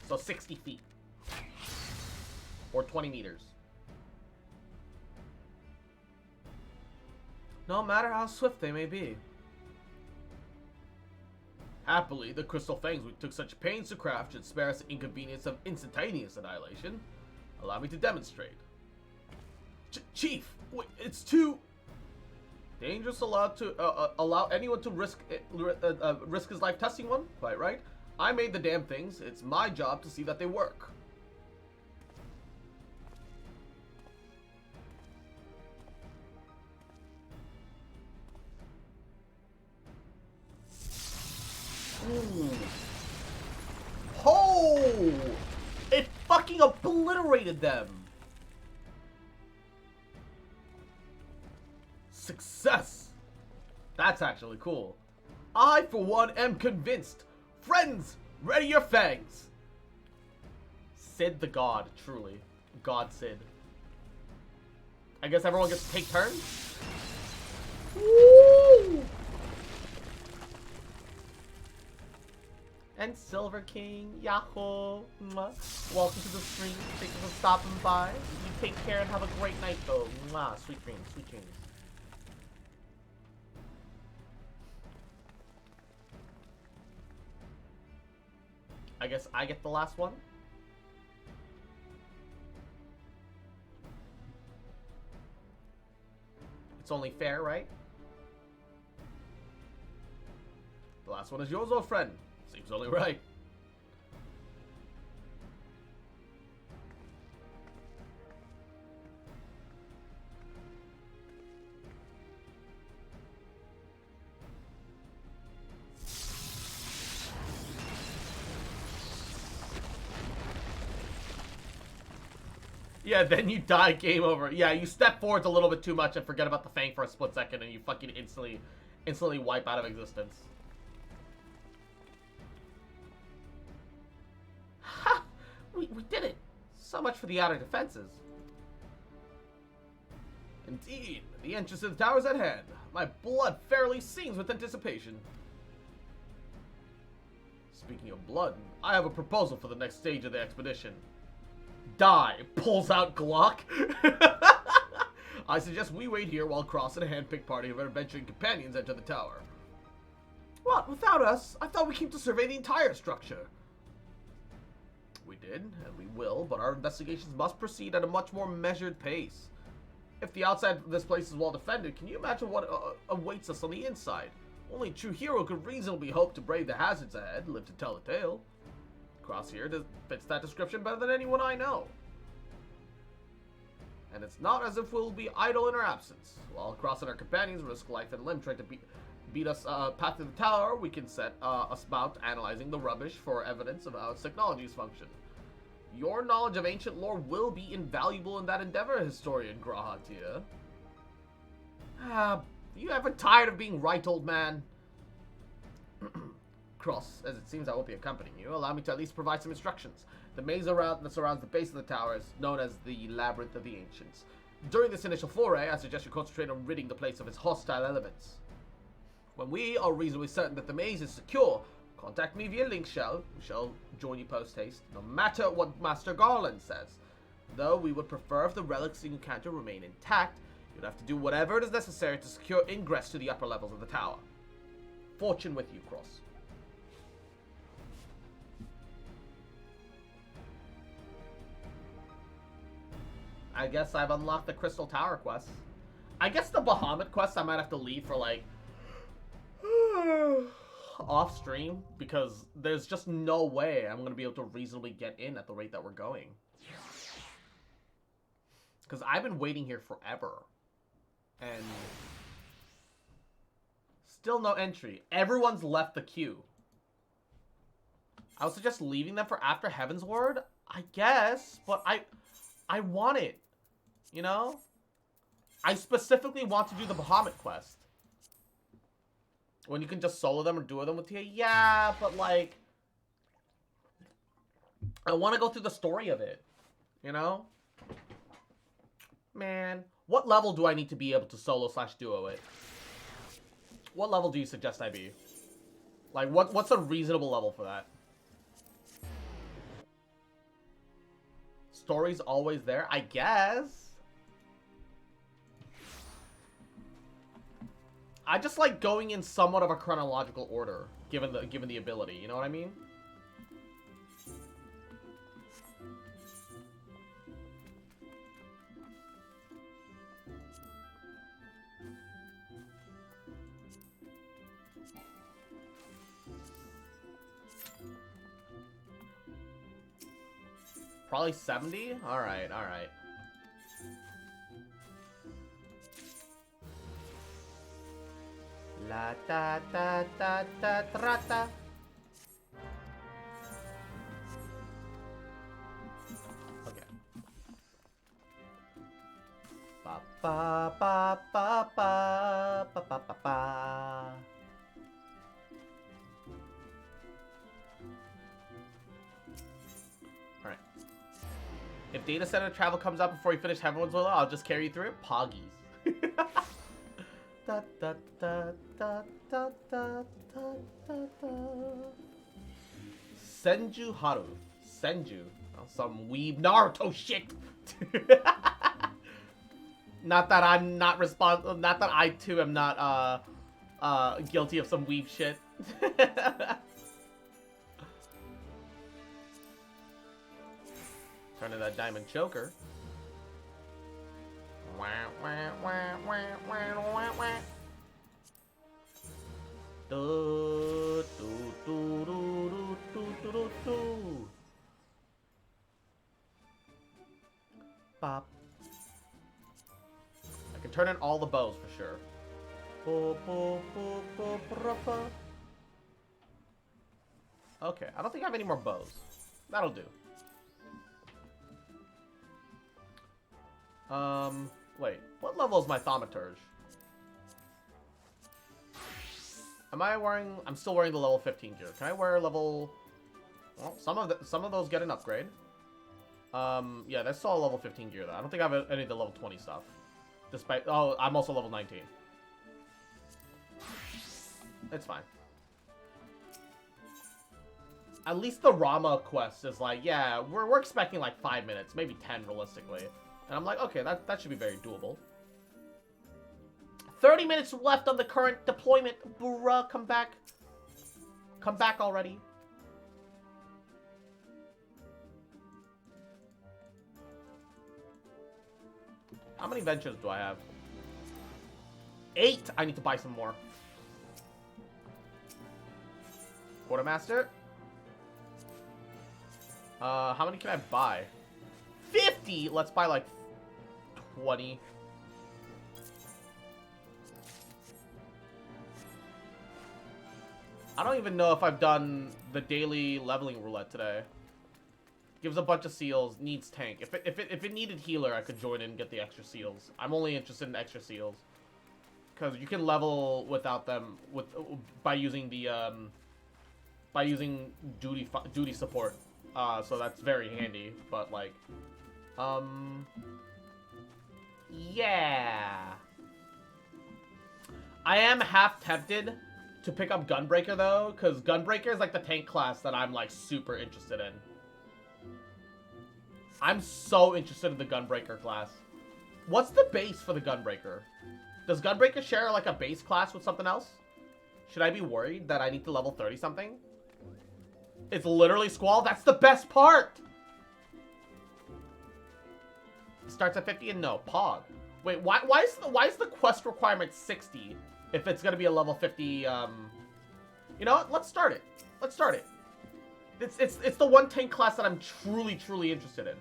So 60 feet. Or 20 meters. No matter how swift they may be. Happily, the crystal fangs we took such pains to craft should spare us the inconvenience of instantaneous annihilation. Allow me to demonstrate. Chief, wait, it's too dangerous to allow anyone to risk his life testing one. Quite right. I made the damn things. It's my job to see that they work. Oh! It fucking obliterated them! Success! That's actually cool. I, for one, am convinced. Friends, ready your fangs! Sid the God, truly. God Sid. I guess everyone gets to take turns? Woo! And Silver King, Yahoo! Mwah. Welcome to the stream. Thank you for stopping by. You take care and have a great night, though. Mwah. Sweet dreams, sweet dreams. I guess I get the last one. It's only fair, right? The last one is yours, old friend. Seems only right. Yeah, then you die, game over. Yeah, you step forwards a little bit too much and forget about the Fang for a split second and you fucking instantly wipe out of existence. Ha! We did it! So much for the outer defenses. Indeed, the entrance to the tower's at hand. My blood fairly sings with anticipation. Speaking of blood, I have a proposal for the next stage of the expedition. Die. Pulls out Glock. I suggest we wait here while Cross and a hand-picked party of our adventuring companions enter the tower. What? Without us? I thought we came to survey the entire structure. We did, and we will, but our investigations must proceed at a much more measured pace. If the outside of this place is well defended, can you imagine what awaits us on the inside? Only a true hero could reasonably hope to brave the hazards ahead, live to tell the tale. Cross here fits that description better than anyone I know. And it's not as if we'll be idle in our absence. While Cross and our companions risk life and limb trying to beat us path to the tower, we can set us about analyzing the rubbish for evidence of how its technologies function. Your knowledge of ancient lore will be invaluable in that endeavor, historian Grahatia. You ever tired of being right, old man? Cross, as it seems I won't be accompanying you, allow me to at least provide some instructions. The maze that surrounds the base of the tower is known as the Labyrinth of the Ancients. During this initial foray, I suggest you concentrate on ridding the place of its hostile elements. When we are reasonably certain that the maze is secure, contact me via link shell. We shall join you post-haste, no matter what Master Garland says. Though we would prefer if the relics you encounter remain intact, you'd have to do whatever it is necessary to secure ingress to the upper levels of the tower. Fortune with you, Cross. I guess I've unlocked the Crystal Tower quest. I guess the Bahamut quest I might have to leave for, like, off stream, because there's just no way I'm going to be able to reasonably get in at the rate that we're going. Because I've been waiting here forever. And still no entry. Everyone's left the queue. I would suggest leaving them for after Heaven's Word, I guess, but I want it, you know? I specifically want to do the Bahamut quest. When you can just solo them or duo them with Tia. Yeah, but like, I want to go through the story of it, you know? Man, what level do I need to be able to solo/duo it? What level do you suggest I be? Like, what's a reasonable level for that? Story's always there, I guess. I just like going in somewhat of a chronological order, given the ability. You know what I mean? Probably 70? Alright, alright. La da da da da da da. Okay. Ba ba ba ba ba ba ba ba ba. Alright. If data center travel comes up before you finish Heaven's Will, I'll just carry you through it. Poggies. Da, da, da, da, da, da, da, da, da. Senju Haru. Senju. Oh, some weeb Naruto shit. Not that I'm not responsible. Not that I too am not guilty of some weeb shit. Turn to that diamond choker. Wah, wah, wah, wah, wah, wah, wah. Do, do, do, do, do, do, do, do. Bop. I can turn in all the bows for sure. Bo, bo, bo, bo, bro, bo. Okay, I don't think I have any more bows. That'll do. Wait, what level is my thaumaturge? Am I wearing... I'm still wearing the level 15 gear. Can I wear level... Well, some of those get an upgrade. Yeah, that's still a level 15 gear though. I don't think I have any of the level 20 stuff. Despite... Oh, I'm also level 19. It's fine. At least the Ramu quest is like, yeah, we're expecting like 5 minutes, maybe 10 realistically. And I'm like, okay, that should be very doable. 30 minutes left on the current deployment. Bruh, come back. Come back already. How many ventures do I have? 8! I need to buy some more. Quartermaster. How many can I buy? 50! Let's buy like 20. I don't even know if I've done the daily leveling roulette today. Gives a bunch of seals, needs tank. If it needed healer, I could join in and get the extra seals. I'm only interested in extra seals. Because you can level without them by using the duty support. So that's very handy, but like yeah. I am half tempted to pick up Gunbreaker though, because Gunbreaker is like the tank class that I'm like super interested in. I'm so interested in the Gunbreaker class. What's the base for the Gunbreaker? Does Gunbreaker share like a base class with something else? Should I be worried that I need to level 30 something? It's literally Squall. That's the best part. It starts at 50 and no Pog. Wait, why is the quest requirement 60 if it's gonna be a level 50? You know what? Let's start it. Let's start it. It's the one tank class that I'm truly interested in.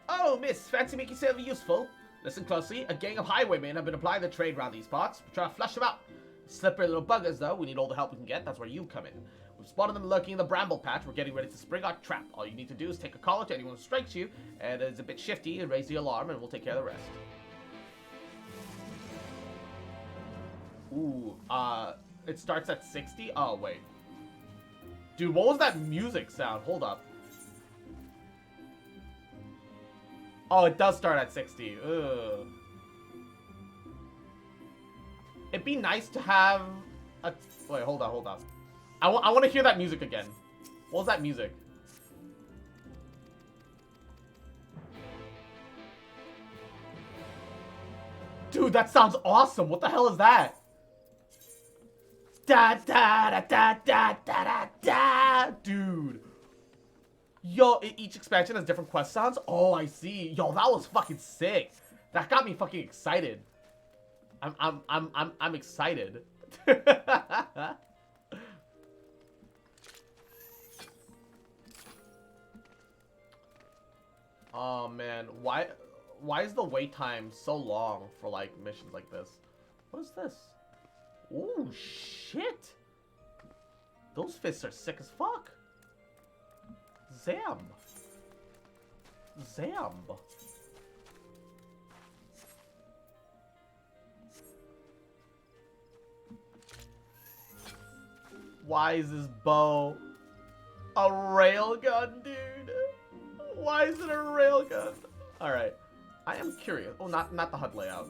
Oh, miss, fancy making yourself useful? Listen closely, a gang of highwaymen have been applying the trade around these parts. We're trying to flush them out. Slippery little buggers, though. We need all the help we can get. That's where you come in. We've spotted them lurking in the bramble patch. We're getting ready to spring our trap. All you need to do is take a collar to anyone who strikes you, and is a bit shifty, and raise the alarm, and we'll take care of the rest. Ooh, it starts at 60? Oh, wait. Dude, what was that music sound? Hold up. Oh, it does start at 60. Ugh. It'd be nice to have a... Wait, hold on. I want to hear that music again. What was that music? Dude, that sounds awesome. What the hell is that? Da da da da da da da da. Dude. Yo, each expansion has different quest sounds. Oh, I see. Yo, that was fucking sick. That got me fucking excited. I'm excited. Oh man, why is the wait time so long for like missions like this? What is this? Ooh, shit. Those fists are sick as fuck. Zam. Why is this bow a railgun, dude? Why is it a railgun? Alright. I am curious. Oh, not the HUD layout.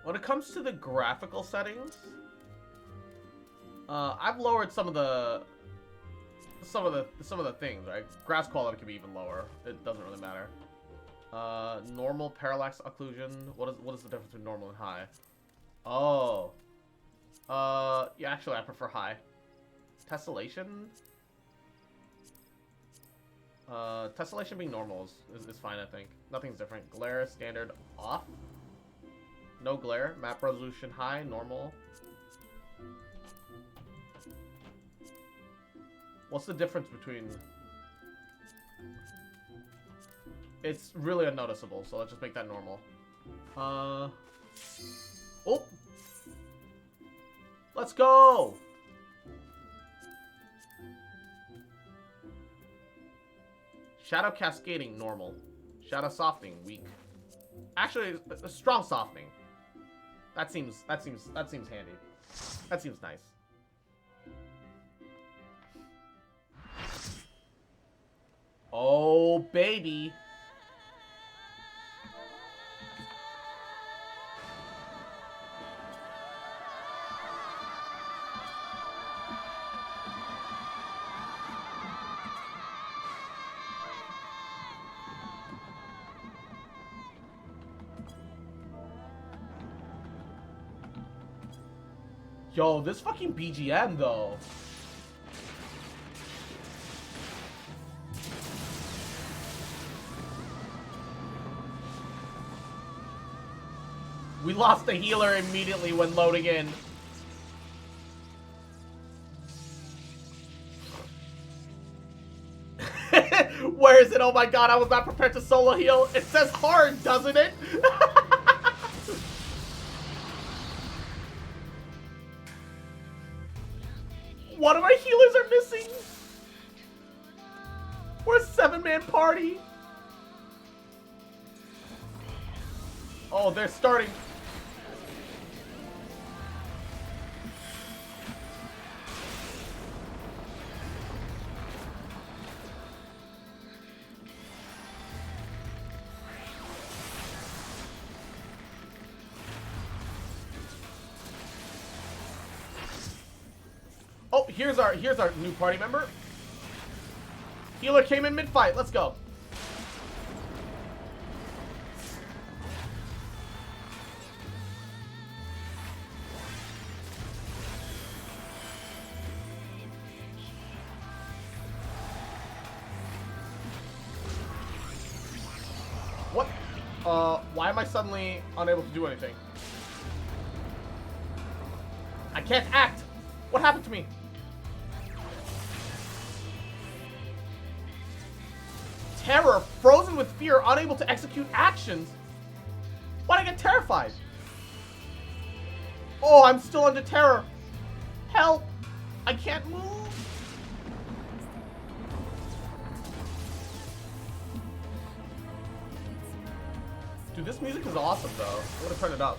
When it comes to the graphical settings, I've lowered some of the things, right? Grass quality can be even lower. It doesn't really matter. Normal, parallax occlusion. What is the difference between normal and high? Oh. Yeah, actually, I prefer high. Tessellation? Tessellation being normal is fine, I think. Nothing's different. Glare, standard, off. No glare. Map resolution, high, normal. What's the difference between... It's really unnoticeable, so let's just make that normal. Oh! Let's go! Shadow cascading, normal. Shadow softening, weak. Actually, a strong softening. That seems handy. That seems nice. Oh, baby. Yo, this fucking BGM, though. We lost the healer immediately when loading in. Where is it? Oh my god, I was not prepared to solo heal. It says hard, doesn't it? One of our healers are missing. We're a 7-man party. Oh, they're starting. Oh, here's our new party member. Healer came in mid-fight. Let's go. What? Why am I suddenly unable to do anything? I can't act. What happened to me? terror, frozen with fear, unable to execute actions. Why'd I get terrified? Oh, I'm still under terror. Help! I can't move. Dude, this music is awesome, though. I'm gonna turn it up.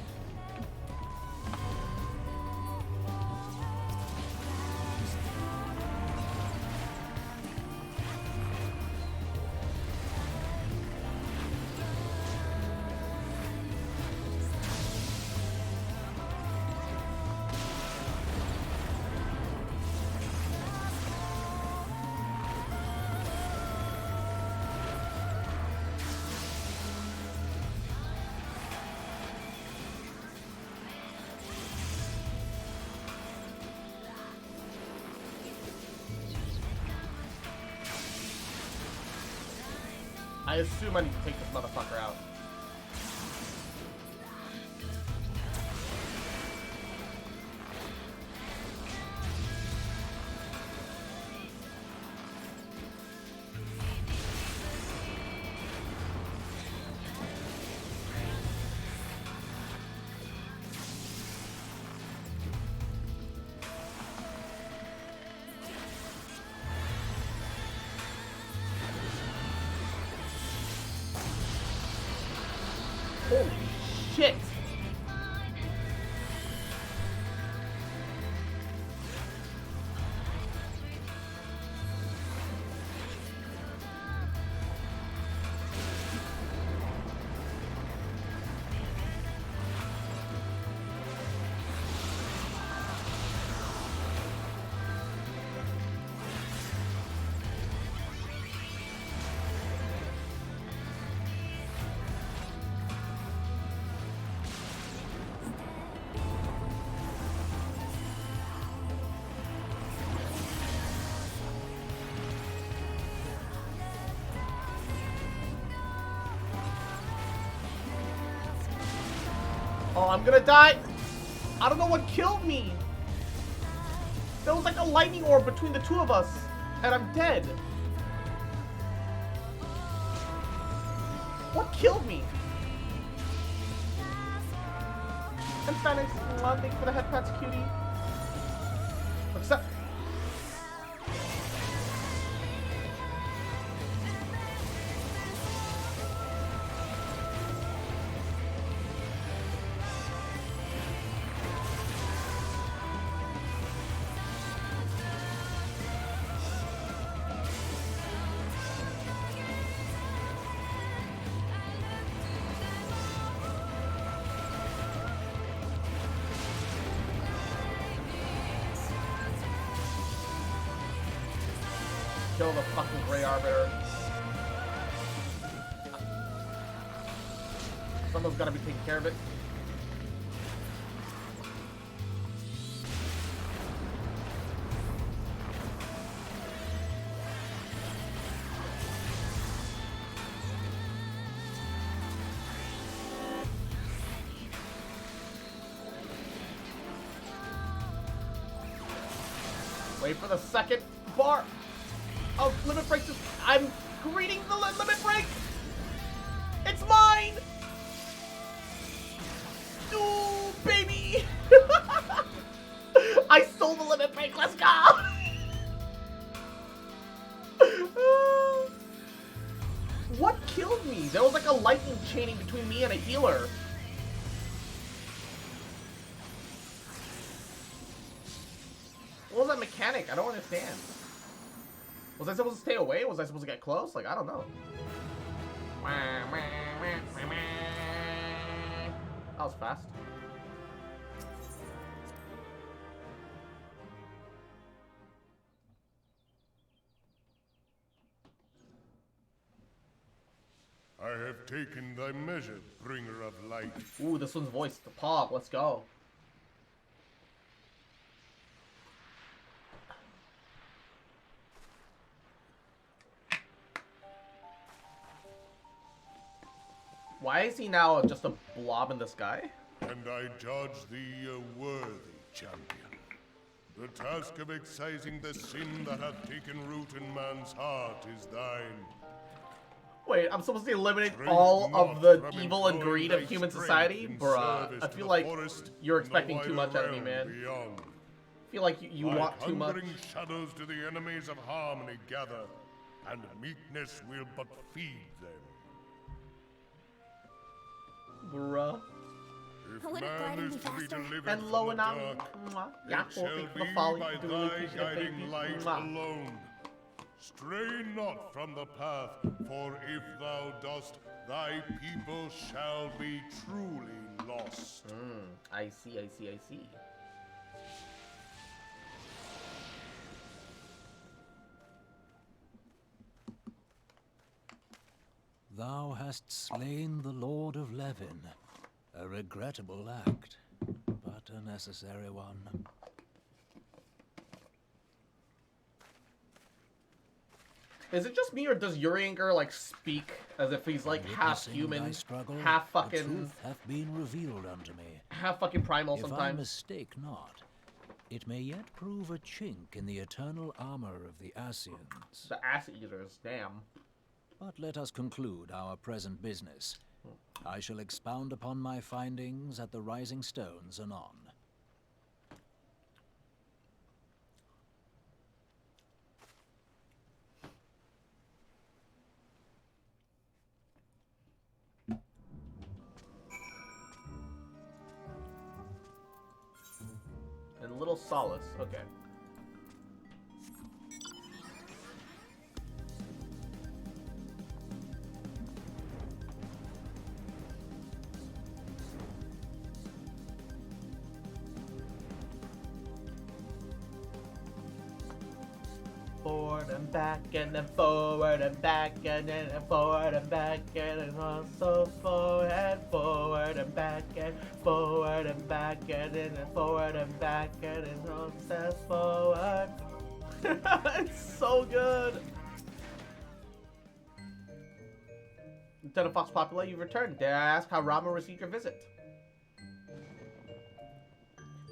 I assume I need to take this motherfucker out. Holy shit! Oh, I'm gonna die. I don't know what killed me. There was like a lightning orb between the two of us, and I'm dead. What killed me? And Phoenix, thank you for the head pats, cutie. Except. Kill the fucking Grey Arbiter. Someone's gotta be taking care of it. Wait for the second bar. Oh, limit break just. I'm greeting the limit break! It's mine! Ooh, baby! I stole the limit break, let's go! What killed me? There was like a lightning chaining between me and a healer. What was that mechanic? I don't understand. Was I supposed to stay away? Was I supposed to get close? Like, I don't know. That was fast. I have taken thy measure, bringer of light. Ooh, this one's voiced. The Pog, let's go. Why is he now just a blob in the sky? And I judge thee a worthy champion. The task of excising the sin that hath taken root in man's heart is thine. Wait, I'm supposed to eliminate Shrink all not of the from evil and employing greed of thy human strength society? in Bruh, service I to feel the like forest you're and the expecting too much wider out of me, man. realm beyond. I feel like you Like want too much. hungering shadows do the enemies of harmony gather, and meekness will but feed them. Bruh. If Would it man guide is me to be faster? delivered And from low the and out. dark, Yeah, it shall well, thanks for the be follow. by You really thy appreciate it, guiding baby. light Mwah. alone. Stray not from the path, for if thou dost, thy people shall be truly lost. I see, I see, I see. Thou hast slain the Lord of Levin. A regrettable act, but a necessary one. Is it just me, or does Urianger, like, speak as if he's, like, half Witnessing human, thy struggle, half the fucking, truth hath been revealed unto me. half fucking primal If I sometimes? mistake not, it may yet prove a chink in the eternal armor of the Asians. The ass eaters, damn. But let us conclude our present business. I shall expound upon my findings at the Rising Stones anon. And Little Solace, okay. Forward and back, and then forward and back, and then forward and back, and then also forward and back, and forward and back, and then forward and back, and then also forward. It's so good. Lieutenant Fox Popula, you've returned. Dare I ask how Ramu received your visit?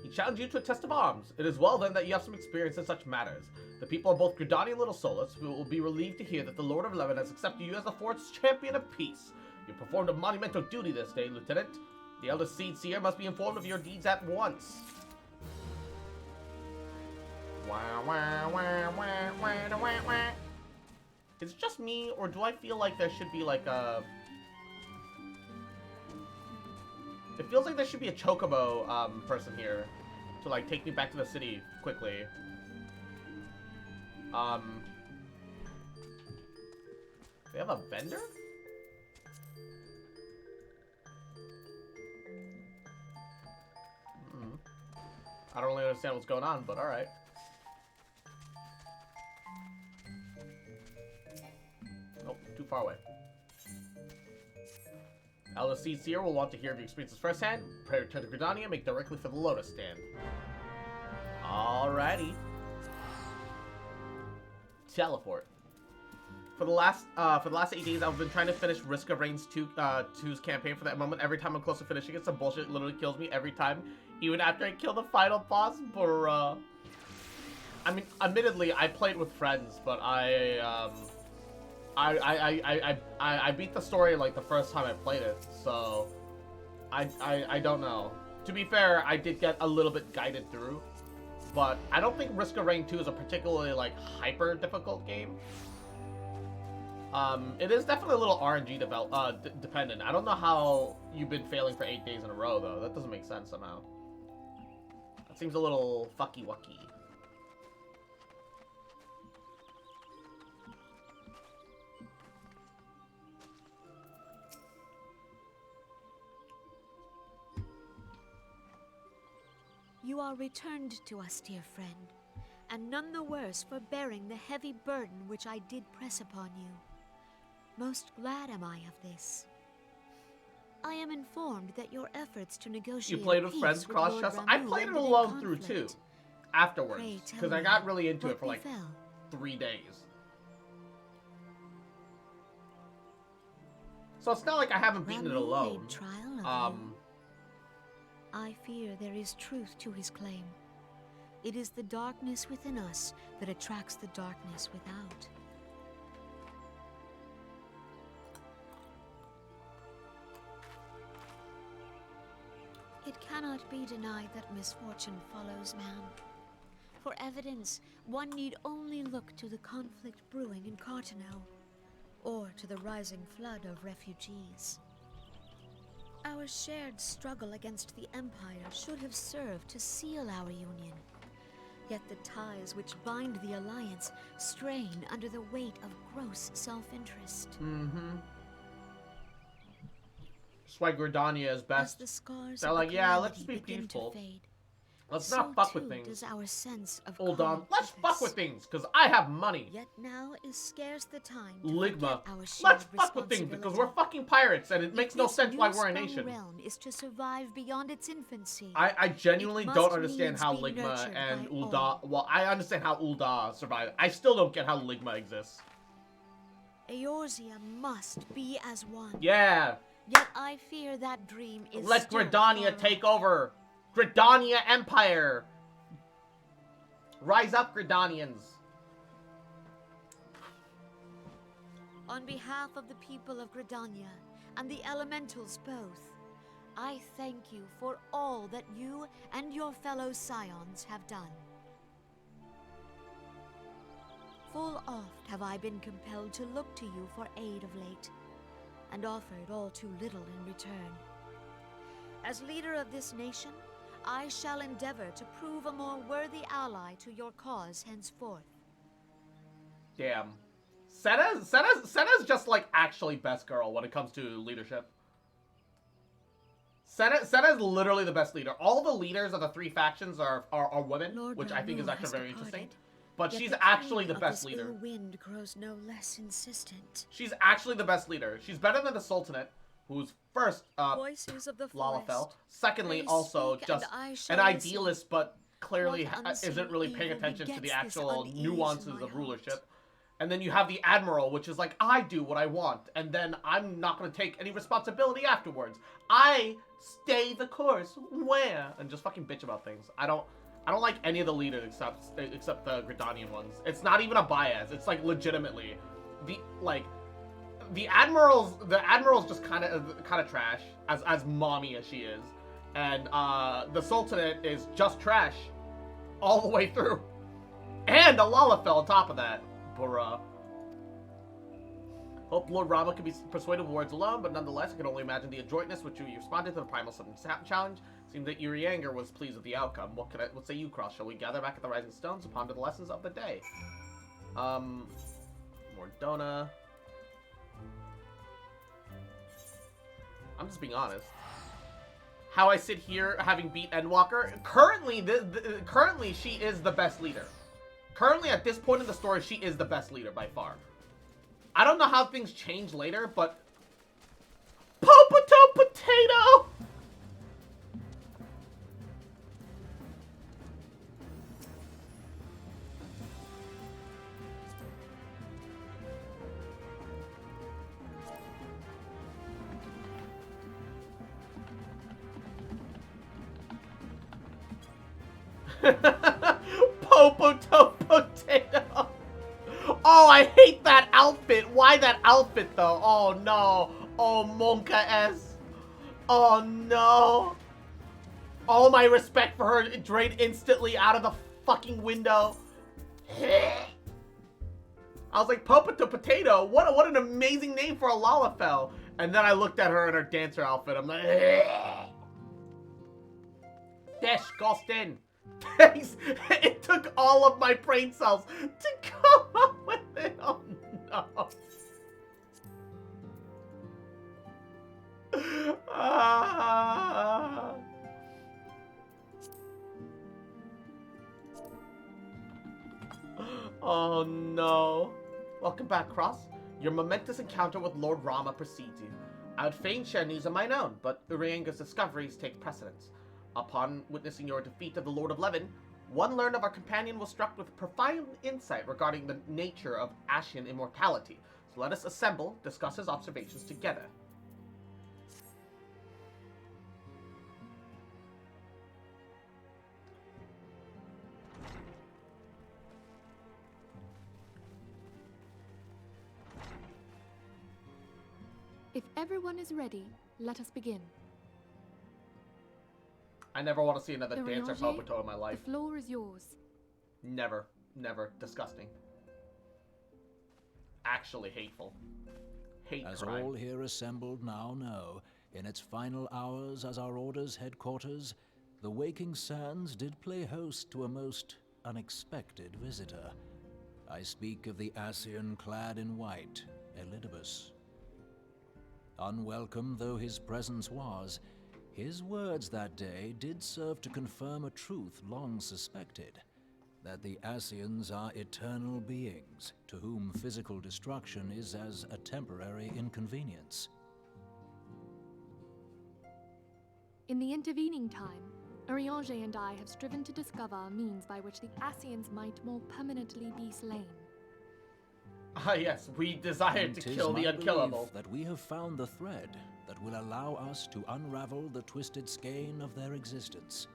He challenged you to a test of arms. It is well then that you have some experience in such matters. The people of both Gridani and Little Solus will be relieved to hear that the Lord of Levin has accepted you as the fort's champion of peace. You performed a monumental duty this day, Lieutenant. The Elder Seed Seer must be informed of your deeds at once. Is it just me, or do I feel like there should be like a... It feels like there should be a chocobo person here to like take me back to the city quickly. They have a vendor? I don't really understand what's going on, but alright. Nope, too far away. Elder Seed Seer will want to hear of your experiences firsthand. Pray return to Gridania and make directly for the Lotus Stand. Alrighty. Teleport. For the last 8 days, I've been trying to finish Risk of Rain's 2's campaign. For that moment, every time I'm close to finishing it, some bullshit literally kills me every time, even after I kill the final boss. Bruh. I mean, admittedly, I played with friends, but I beat the story like the first time I played it, so I don't know. To be fair, I did get a little bit guided through, but I don't think Risk of Rain 2 is a particularly like hyper difficult game. It is definitely a little RNG dependent. I don't know how you've been failing for 8 days in a row though. That doesn't make sense somehow. That seems a little fucky-wucky. You are returned to us, dear friend, and none the worse for bearing the heavy burden which I did press upon you. Most glad am I of this. I am informed that your efforts to negotiate You played with peace friends with cross Lord chess? Ramu I played it ended in alone through conflict. too. Afterwards. Pray tell Because I me got really into what it for like befell. 3 days. So it's not like I haven't beaten it Ramu alone. made trial of you. I fear there is truth to his claim. It is the darkness within us that attracts the darkness without. cannot be denied that misfortune follows man. For evidence, one need only look to the conflict brewing in Cartano, or to the rising flood of refugees. Our shared struggle against the Empire should have served to seal our union. Yet the ties which bind the Alliance strain under the weight of gross self-interest. That's why Gridania is best. As the scars They're of like, the yeah, let's calamity just be begin peaceful. to fade, Let's so not fuck with too things. does our sense of Hold on. common Let's fuck purpose. with things, because I have money. Yet now is scarce the time to Ligma. forget our shared Let's fuck with things, because we're responsibility. fucking pirates, and it makes no This sense why we're a new-sprung nation. realm is to survive beyond its infancy. I genuinely It don't must understand needs how be Ligma nurtured and by Ulda... all. Well, I understand how Ulda survived. I still don't get how Ligma exists. Eorzea must be as one. Yeah. Yet I fear that dream is Let still Gridania far take off. over. Gridania Empire. Rise up, Gridanians. On behalf of the people of Gridania and the elementals both, I thank you for all that you and your fellow scions have done. Full oft have I been compelled to look to you for aid of late, and offered all too little in return. As leader of this nation, I shall endeavor to prove a more worthy ally to your cause henceforth. Damn. Senna's just like actually best girl when it comes to leadership. Senna's literally the best leader. All the leaders of the three factions are women, Lord which I think is Ramu actually has very departed, interesting. But yet she's the actually king the of best this leader. ill wind grows no less insistent. She's actually the best leader. She's better than the Sultanate, who's first Voices of the Lalafell. forest. Secondly, Pray also speak, just and I an shall listen. idealist, but clearly What unseen isn't really paying evil attention to the begets this actual unease in nuances my of rulership. heart? And then you have the Admiral, which is like, I do what I want, and then I'm not going to take any responsibility afterwards. I stay the course. Where? And just fucking bitch about things. I don't like any of the leaders except the Gridanian ones. It's not even a bias. It's like legitimately the Admiral's just kind of trash as mommy as she is. And the Sultanate is just trash all the way through. And a Lalafell on top of that. Bruh. Hope Lord Ramu can be persuaded with words alone, but nonetheless, I can only imagine the adroitness with which you responded to the Primal Sudden Challenge. Seemed that Urianger was pleased with the outcome. What say you, Cross? Shall we gather back at the Rising Stones to ponder the lessons of the day? Mordona. I'm just being honest. How I sit here having beat Endwalker. Currently, she is the best leader. Currently, at this point in the story, she is the best leader by far. I don't know how things change later, but... Potato Potato! Potato. Oh, I hate that outfit. Why that outfit, though? Oh, no. Oh, Monka S. Oh, no. All my respect for her drained instantly out of the fucking window. I was like, Potato. What an amazing name for a Lalafell. And then I looked at her in her dancer outfit. I'm like, Dash, Gostin. It took all of my brain cells to come up with it. Oh no. Oh no. Welcome back, Cross. Your momentous encounter with Lord Ramu precedes you. I would fain share news of mine own, but Urianger's discoveries take precedence. Upon witnessing your defeat of the Lord of Levin, one learned of our companion was struck with profound insight regarding the nature of Ashen immortality. So let us assemble, discuss his observations together. If everyone is ready, let us begin. I never want to see another dancer Urianger, Palpito in my the life. floor is yours. Never. Never. Disgusting. Actually hateful. Hate As crime. all here assembled now know, in its final hours as our Order's headquarters, the Waking Sands did play host to a most unexpected visitor. I speak of the Ascian clad in white, Elidibus. Unwelcome though his presence was, his words that day did serve to confirm a truth long suspected, that the Ascians are eternal beings, to whom physical destruction is as a temporary inconvenience. In the intervening time, Urianger and I have striven to discover a means by which the Ascians might more permanently be slain. Ah yes, we desire to kill the unkillable. That we have found the thread that will allow us to unravel the twisted skein of their existence.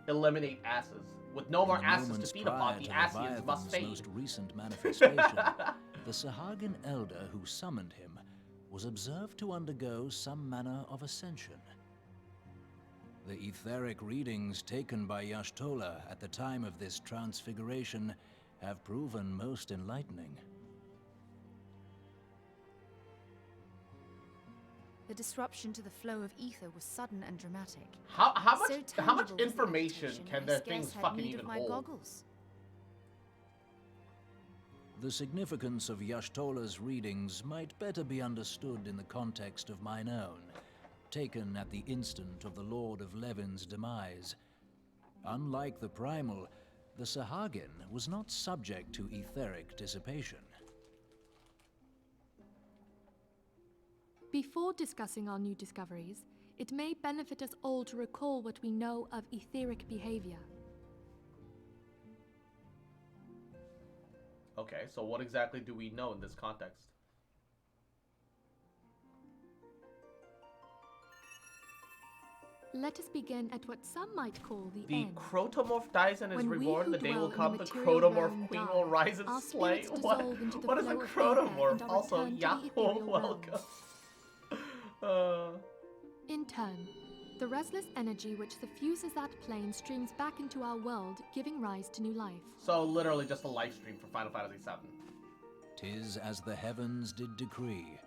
Eliminate asses. With no more In the asses to moments feed upon, the prior to Ascians must Leviathan's fade. most recent manifestation, the Sahagin elder who summoned him was observed to undergo some manner of ascension. The etheric readings taken by Y'shtola at the time of this transfiguration have proven most enlightening. The disruption to the flow of ether was sudden and dramatic. How So much tangible was the information agitation, can I their scarce things had fucking need even of my hold? goggles. The significance of Y'shtola's readings might better be understood in the context of mine own, taken at the instant of the Lord of Levin's demise. Unlike the Primal, the Sahagin was not subject to etheric dissipation. Before discussing our new discoveries, it may benefit us all to recall what we know of etheric behavior. Okay, so what exactly do we know in this context? Let us begin at what some might call the The end. Crotomorph dies and is When we reborn, who the day dwell will in the come, the material Crotomorph realm queen die. will rise and Our slay. spirits What, dissolve into the what is a flow of air Crotomorph? and are Also, returned to the Yahoo, ethereal welcome. In turn, the restless energy which suffuses that plane streams back into our world, giving rise to new life. So literally just a live stream for Final Fantasy VII. 'Tis as the heavens did decree,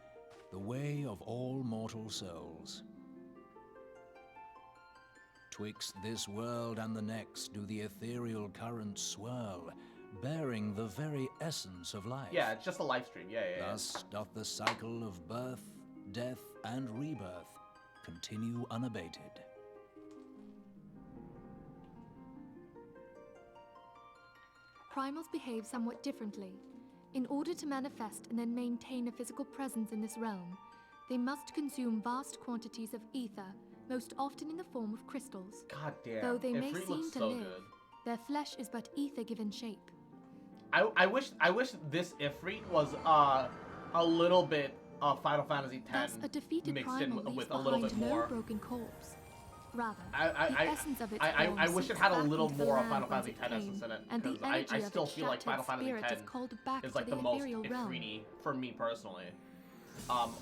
the way of all mortal souls. Twixt this world and the next do the ethereal currents swirl, bearing the very essence of life. Yeah, it's just a live stream. Yeah. Thus doth the cycle of birth, death, and rebirth continue unabated. Primals behave somewhat differently. In order to manifest and then maintain a physical presence in this realm, they must consume vast quantities of ether, most often in the form of crystals. God damn. Though they may Ifrit seem looks to so live, good. their flesh is but ether given shape. I wish this Ifrit was a little bit of Final Fantasy X Thus, a defeated mixed primal in leaves with a little bit behind no more. broken corpse. Rather, the I essence of its I form wish it seeps had a back little into the more of land Final whence Fantasy it X came, essence in it, and the because energy I of still its feel like Final shattered Fantasy spirit X is called back is to like the the most ethereal realm. Ifrit-y for me personally.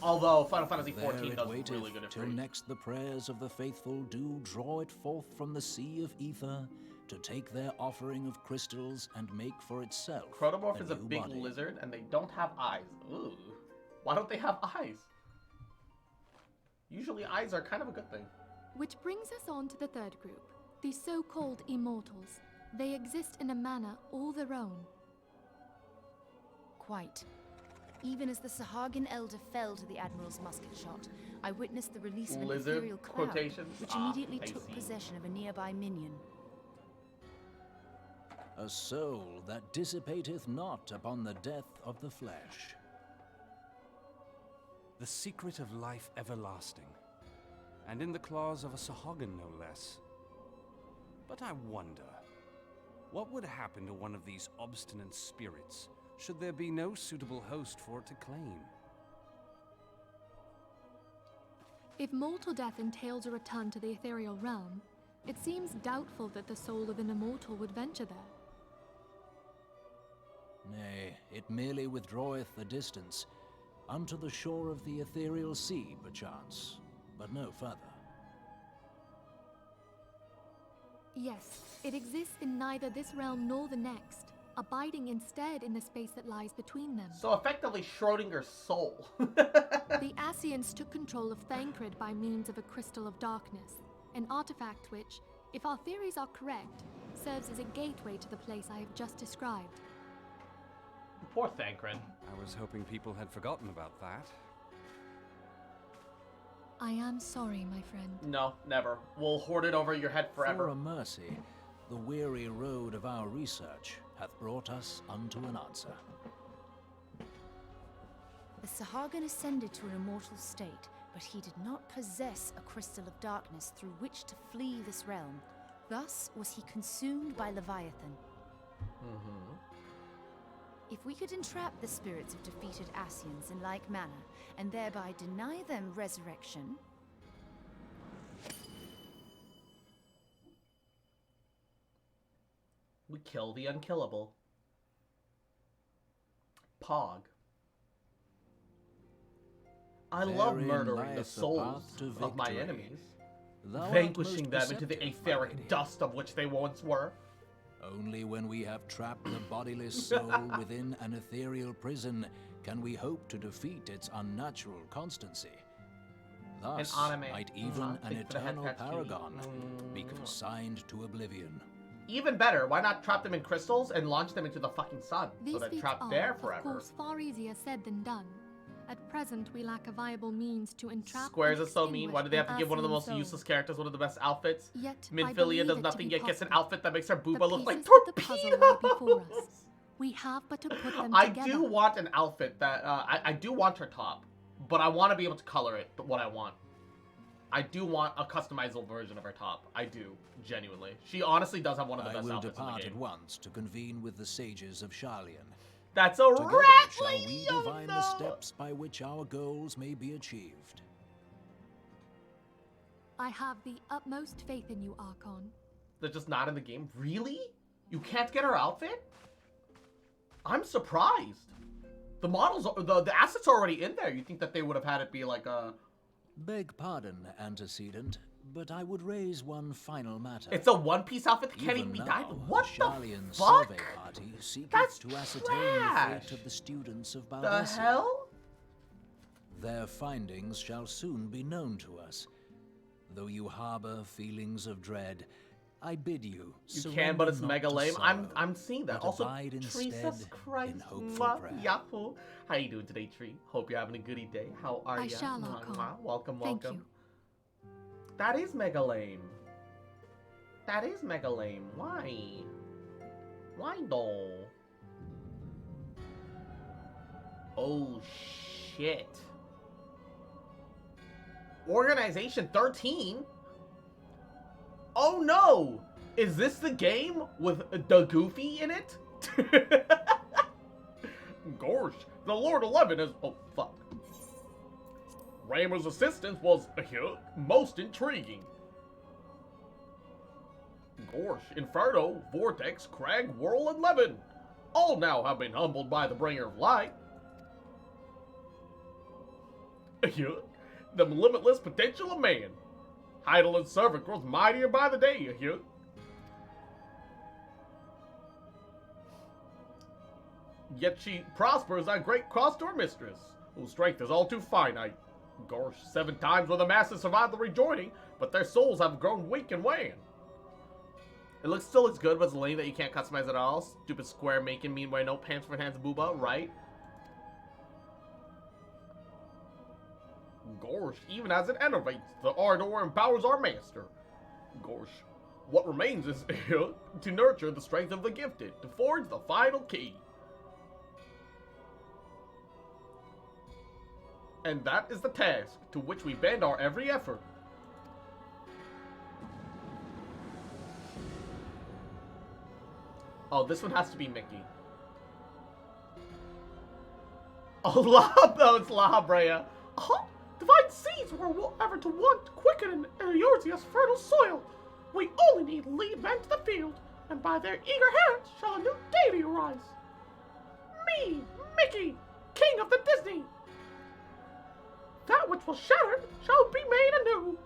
Although Final Fantasy There XIV it does waiteth, really good till Ifrit. next the prayers of the faithful do draw it forth from the sea of ether, to take their offering of crystals and make for itself Crotomorph is a new big body. lizard and they don't have eyes. Ooh. Why don't they have eyes? Usually eyes are kind of a good thing. Which brings us on to the third group, the so-called immortals. They exist in a manner all their own. Quite. Even as the Sahagin elder fell to the Admiral's musket shot, I witnessed the release of an Lizard ethereal cloud, quotations? which Ah, immediately I took see. possession of a nearby minion. A soul that dissipateth not upon the death of the flesh. The secret of life everlasting, and in the claws of a Sahagin no less. But I wonder, what would happen to one of these obstinate spirits should there be no suitable host for it to claim? If mortal death entails a return to the ethereal realm, it seems doubtful that the soul of an immortal would venture there. Nay, it merely withdraweth a distance, unto the shore of the ethereal sea, perchance, but no further. Yes, it exists in neither this realm nor the next, abiding instead in the space that lies between them. So effectively Schrodinger's soul. The Ascians took control of Thancred by means of a crystal of darkness, an artifact which, if our theories are correct, serves as a gateway to the place I have just described. Poor Thancred. I was hoping people had forgotten about that. I am sorry, my friend. No, never. We'll hoard it over your head forever. For a mercy, the weary road of our research hath brought us unto an answer. The Sahagin ascended to an immortal state, but he did not possess a crystal of darkness through which to flee this realm. Thus was he consumed by Leviathan. If we could entrap the spirits of defeated Ascians in like manner, and thereby deny them resurrection... We kill the unkillable. Pog. I love Therein murdering the lieth the souls path to of my victory. enemies, Thou art vanquishing most them into the perceptive, my etheric lady. dust of which they once were. Only when we have trapped the bodiless soul within an ethereal prison can we hope to defeat its unnatural constancy. Thus anime. might even an Thanks for the head eternal patch, Kitty. paragon be consigned to oblivion. Even better, why not trap them in crystals and launch them into the fucking sun, These so they're feats trapped are, there of forever. course, far easier said than done. At present, we lack a viable means to entrap Squares and is so mean. Why do they have to give one of the most Ascian useless souls. characters one of the best outfits? Yet, I Minfilia believe does it to nothing be yet gets an possible. outfit that makes her The booba look like pieces of the puzzle lie before torpedoes. us. We have but to put them I together. do want an outfit that I do want her top, but I want to be able to color it what I want. I do want a customizable version of her top. I do, genuinely. She honestly does have one of the I best will outfits in the depart game. at once to convene with the sages of Sharlayan. That's a Together rat, shall we lady! Oh, divine no. the steps by which our goals may be achieved. I have the utmost faith in you, Archon. They're just not in the game. Really? You can't get her outfit? I'm surprised. The models, the assets are already in there. You think that they would have had it be like a... Beg pardon, antecedent, but I would raise one final matter. It's a one-piece outfit that can't even be now, dyed? What the Sharlayan fuck? survey party seeketh That's to ascertain trash. the fate of the students of The Baldesia. hell? Their findings shall soon be known to us. Though you harbor feelings of dread, I bid you. You can, but it's surrender mega not to lame. sorrow, I'm seeing that. but Also, abide Jesus instead Christ, in hopeful mwah, prayer. Yahoo. How you doing today, Tree? Hope you're having a goody day. How are I ya? shall, Mwah, Archon. mwah. Welcome, Thank welcome. you. That is mega lame. That is mega lame. Why? Why though? Oh shit. Organization 13? Oh no! Is this the game with the Goofy in it? Gosh, the Lord 11 is... Oh, fuck. Ramu's assistance was most intriguing. Gosh, Inferno, Vortex, Crag, Whirl, and Levin. All now have been humbled by the Bringer of Light. The limitless potential of man. Idle and servant grows mightier by the day, Yet she prospers our great cross-door mistress, whose strength is all too finite. Gosh, 7 times will the masses survive the rejoining, but their souls have grown weak and wan. It still looks good, but it's lame that you can't customize it at all. Stupid square making mean wear no pants for hands booba, right? Gosh, even as it enervates, the ardor empowers our master. Gosh, what remains is to nurture the strength of the gifted, to forge the final key. And that is the task to which we bend our every effort. Oh, this one has to be Mickey. Oh, no, it's La Brea. Divine seeds were ever to want, quicken in Eorzea's fertile soil. We only need lead men to the field, and by their eager hands shall a new deity arise. Me, Mickey, king of the Disney. That which was shattered shall be made anew,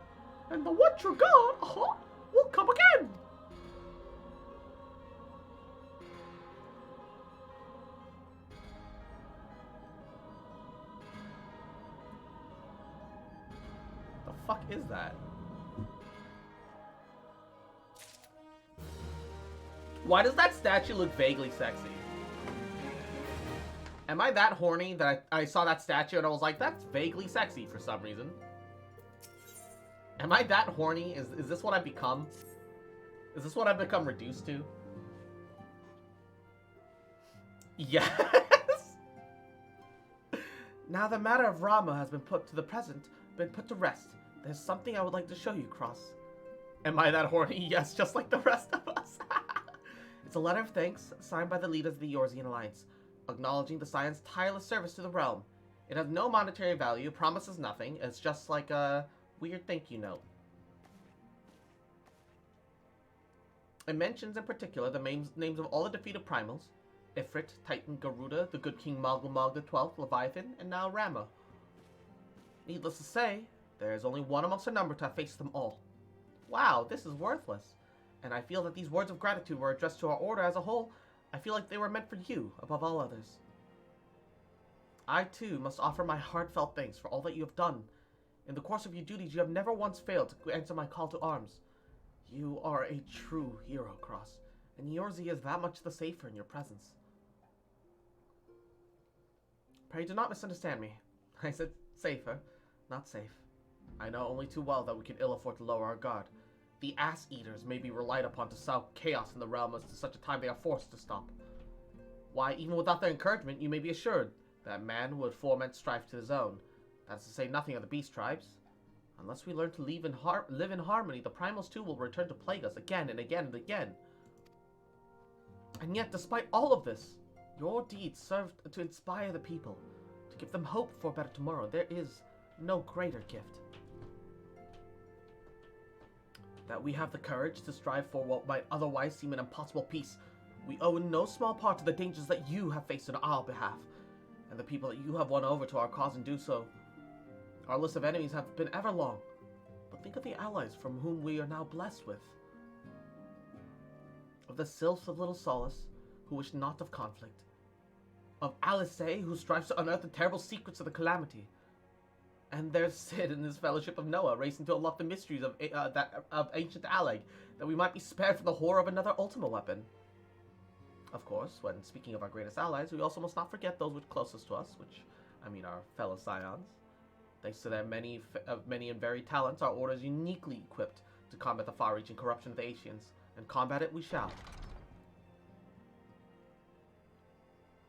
and the one true God will come again. is that? Why does that statue look vaguely sexy? Am I that horny that I saw that statue and I was like, that's vaguely sexy for some reason? Am I that horny? Is this what I've become? Is this what I've become reduced to? Yes! Now the matter of Ramu has been put to rest. There's something I would like to show you, Cross. Am I that horny? Yes, just like the rest of us. It's a letter of thanks signed by the leaders of the Eorzean Alliance, acknowledging the Scion's tireless service to the realm. It has no monetary value, promises nothing. It's just like a weird thank you note. It mentions in particular the names of all the defeated primals: Ifrit, Titan, Garuda, the good King Malgulmag the 12th, Leviathan, and now Ramu. Needless to say, there is only one amongst a number to have faced them all. Wow, this is worthless. And I feel that these words of gratitude were addressed to our order as a whole. I feel like they were meant for you, above all others. I, too, must offer my heartfelt thanks for all that you have done. In the course of your duties, you have never once failed to answer my call to arms. You are a true hero, Cross, and Eorzea is that much the safer in your presence. Pray do not misunderstand me. I said safer, not safe. I know only too well that we can ill afford to lower our guard. The Ass-Eaters may be relied upon to sow chaos in the realm as to such a time they are forced to stop. Why, even without their encouragement, you may be assured that man would foment strife to his own. That is to say nothing of the beast tribes. Unless we learn to live in harmony, the primals too will return to plague us again and again and again. And yet, despite all of this, your deeds served to inspire the people, to give them hope for a better tomorrow. There is no greater gift. That we have the courage to strive for what might otherwise seem an impossible peace, we owe in no small part to the dangers that you have faced on our behalf, and the people that you have won over to our cause and do so. Our list of enemies have been ever long, but think of the allies from whom we are now blessed with. Of the sylphs of Little Solace, who wish not of conflict. Of Alice, who strives to unearth the terrible secrets of the Calamity. And there's Sid and his fellowship of Noah, racing to unlock the mysteries of ancient Alleg, that we might be spared from the horror of another Ultima weapon. Of course, when speaking of our greatest allies, we also must not forget those which closest to us, which, I mean, our fellow Scions. Thanks to their many and varied talents, our order is uniquely equipped to combat the far-reaching corruption of the Ancients, and combat it we shall.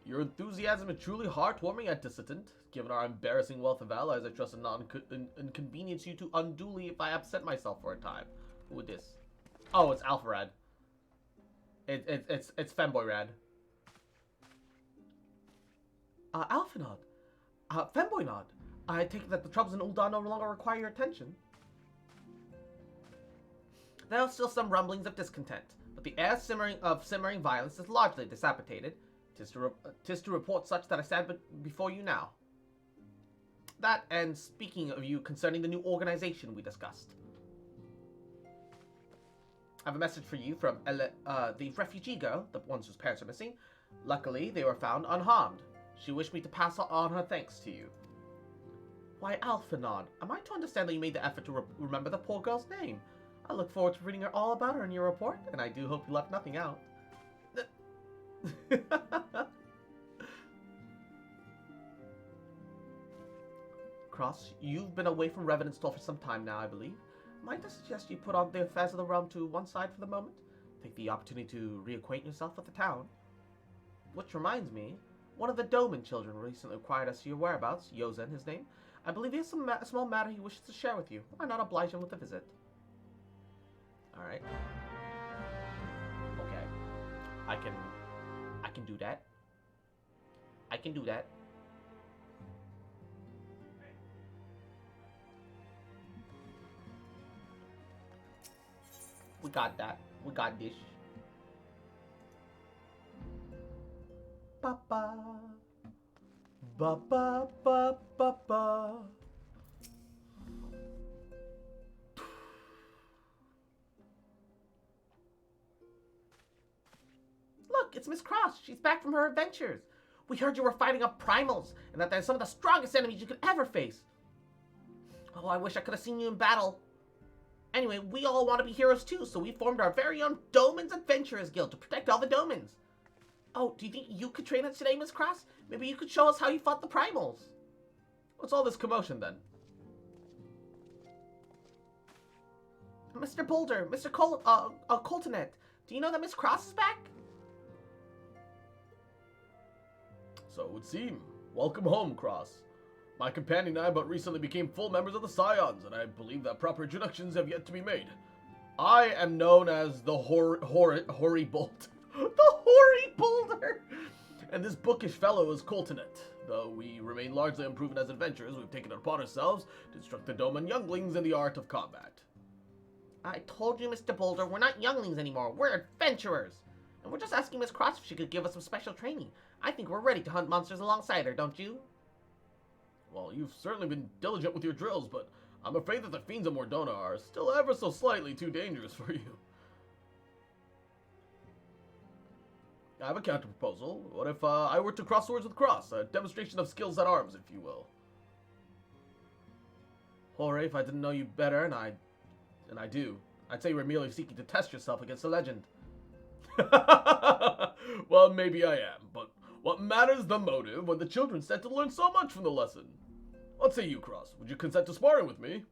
Your enthusiasm is truly heartwarming, Anticitant. Given our embarrassing wealth of allies, I trust it not inconvenience you too unduly if I absent myself for a time. Who is this? Oh, it's Alpharad. It's Femboy Rad. Alphanod. Femboy Nod. I take it that the troubles in Ul'dah no longer require your attention. There are still some rumblings of discontent, but the air of simmering violence is largely dissipated. 'Tis to report such that I stand before you now. That, and speaking of you concerning the new organization we discussed. I have a message for you from the refugee girl, the ones whose parents are missing. Luckily, they were found unharmed. She wished me to pass on her thanks to you. Why, Alphanod, am I to understand that you made the effort to remember the poor girl's name? I look forward to reading all about her in your report, and I do hope you left nothing out. Cross, you've been away from Revenant's for some time now, I believe. Might I suggest you put on the affairs of the realm to one side for the moment? Take the opportunity to reacquaint yourself with the town. Which reminds me, one of the Doman children recently inquired as to your whereabouts, Yozen his name. I believe he has some small matter he wishes to share with you. Why not oblige him with a visit? Alright. Okay. I can do that. I can do that. We got that. We got this. Ba ba. Ba ba ba ba ba. Look, it's Miss Cross. She's back from her adventures. We heard you were fighting off primals, and that they're some of the strongest enemies you could ever face. Oh, I wish I could have seen you in battle. Anyway, we all want to be heroes too, so we formed our very own Doman's Adventurers Guild to protect all the Domans. Oh, do you think you could train us today, Miss Cross? Maybe you could show us how you fought the Primals. What's all this commotion then? Mr. Boulder, Mr. Coltonet, do you know that Miss Cross is back? So it would seem. Welcome home, Cross. My companion and I but recently became full members of the Scions, and I believe that proper introductions have yet to be made. I am known as the Hoary Bolt. The Hoary Boulder! And this bookish fellow is Coltonet. Though we remain largely unproven as adventurers, we've taken it upon ourselves to instruct the Doman younglings in the art of combat. I told you, Mr. Boulder, we're not younglings anymore. We're adventurers. And we're just asking Miss Cross if she could give us some special training. I think we're ready to hunt monsters alongside her, don't you? Well, you've certainly been diligent with your drills, but I'm afraid that the fiends of Mordona are still ever so slightly too dangerous for you. I have a counter-proposal. What if I were to cross swords with Cross? A demonstration of skills at arms, if you will. Jorge, if I didn't know you better, and I do, I'd say you were merely seeking to test yourself against a legend. Well, maybe I am, but what matters the motive when the children stand to learn so much from the lesson? What say you, Cross? Would you consent to sparring with me?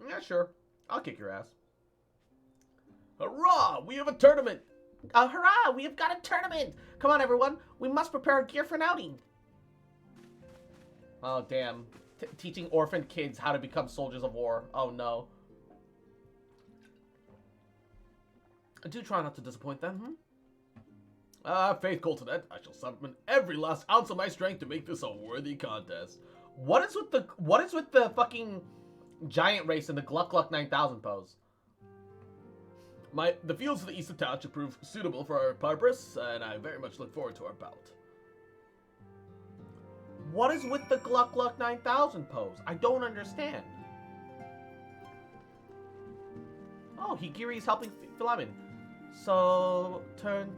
Yeah, sure. I'll kick your ass. Hurrah! We have a tournament! Hurrah! We have got a tournament! Come on, everyone. We must prepare our gear for an outing. Oh, damn. Teaching orphan kids how to become soldiers of war. Oh, no. Do try not to disappoint them, Faith Coltonet, I shall summon every last ounce of my strength to make this a worthy contest. What is with the fucking giant race in the Gluck Gluck 9000 pose? The fields to the east of town should prove suitable for our purpose, and I very much look forward to our bout. What is with the Gluck Gluck 9000 pose? I don't understand. Oh, Higiri is helping Philemon. So turn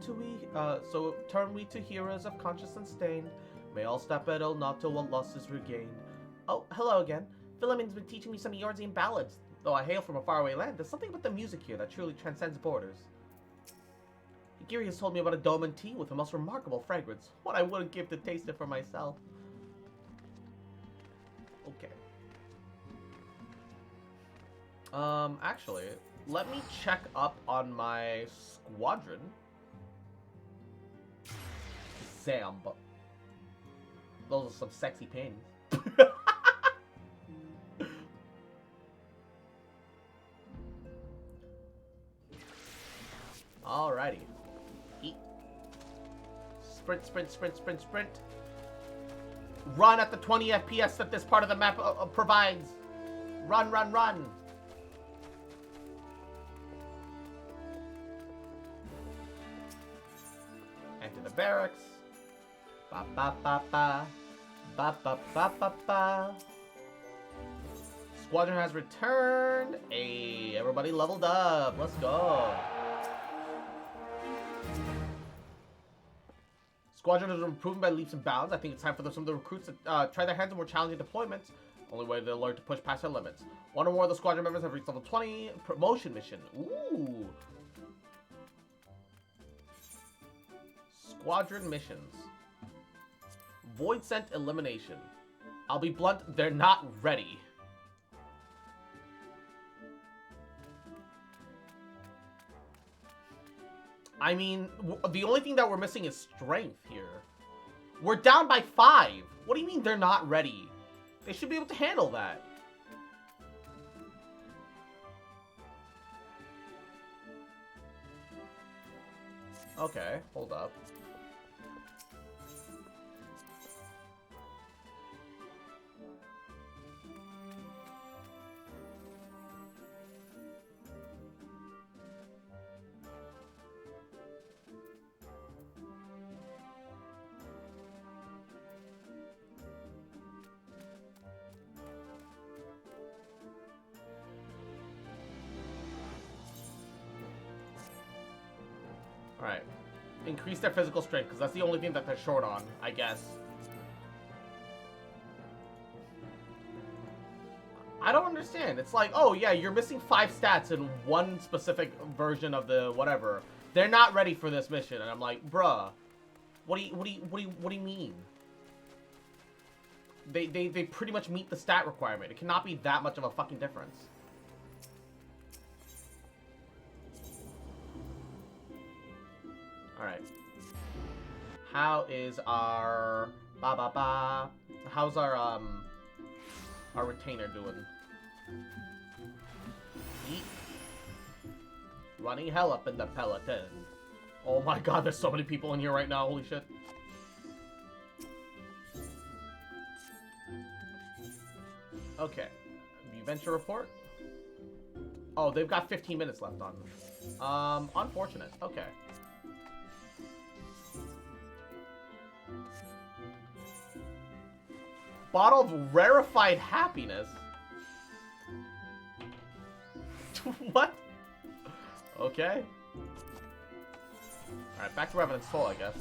we to heroes of conscience unstained. May all step idle, not till what loss is regained. Oh, hello again. Philemon's been teaching me some Eorzean ballads. Though I hail from a faraway land, there's something about the music here that truly transcends borders. Higiri has told me about a Doman tea with a most remarkable fragrance. What I wouldn't give to taste it for myself. Okay. Actually, let me check up on my squadron. Zamb. Those are some sexy panties. Alrighty. Eat. Sprint, sprint, sprint, sprint, sprint. Run at the 20 FPS that this part of the map provides. Run, run, run. Enter the barracks. Ba ba ba ba. Ba ba ba ba ba. Squadron has returned. Hey, everybody leveled up. Let's go. Squadron is improving by leaps and bounds. I think it's time for some of the recruits to try their hands on more challenging deployments. Only way to learn to push past their limits. One or more of the squadron members have reached level 20. Promotion mission. Ooh. Squadron missions. Void Scent elimination. I'll be blunt, they're not ready. I mean, the only thing that we're missing is strength here. We're down by 5. What do you mean they're not ready? They should be able to handle that. Okay, hold up. Alright. Increase their physical strength, because that's the only thing that they're short on, I guess. understand. It's like, oh yeah, you're missing 5 stats in one specific version of the whatever. They're not ready for this mission, and I'm like, bruh, what do you mean? They pretty much meet the stat requirement. It cannot be that much of a fucking difference. All right. How is our how's our retainer doing? Eat. Running hell up in the peloton. Oh my god, there's so many people in here right now, holy shit. Okay. View venture report. Oh, they've got 15 minutes left on them. Unfortunate. Okay. Bottle of rarefied happiness? What? Okay. Alright, back to Revenant's Soul, I guess.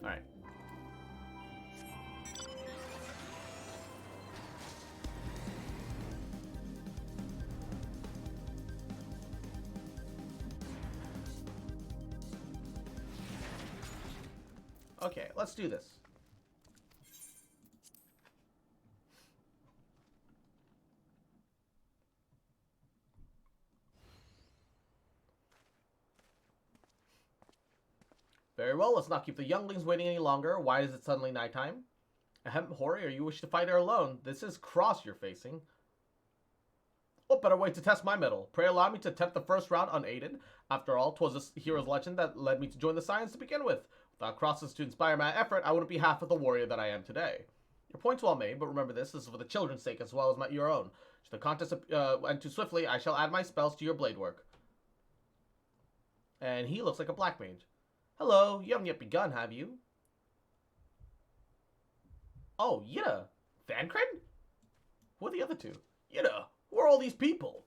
Alright. Okay, let's do this. Very well, let's not keep the younglings waiting any longer. Why is it suddenly nighttime? Ahem, Hori, are you wish to fight her alone? This is Cross you're facing. What better way to test my mettle? Pray allow me to attempt the first round unaided. After all, 'twas a hero's legend that led me to join the Science to begin with. Without Crosses to inspire my effort, I wouldn't be half of the warrior that I am today. Your point's well made, but remember this is for the children's sake as well as your own. Should the contest end too swiftly, I shall add my spells to your blade work. And he looks like a black mage. Hello, you haven't yet begun, have you? Oh, Yitta. Vankren? Who are the other two? Yitta, who are all these people?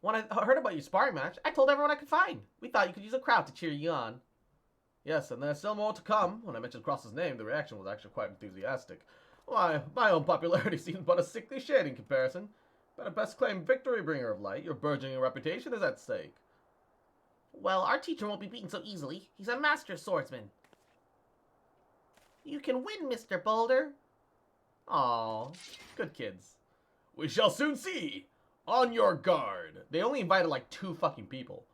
When I heard about your sparring match, I told everyone I could find. We thought you could use a crowd to cheer you on. Yes, and there's still more to come. When I mentioned Cross's name, the reaction was actually quite enthusiastic. Why, my own popularity seems but a sickly shade in comparison. But at best claim victory, bringer of light. Your burgeoning reputation is at stake. Well, our teacher won't be beaten so easily. He's a master swordsman. You can win, Mr. Boulder. Aww, good kids. We shall soon see. On your guard. They only invited like 2 fucking people.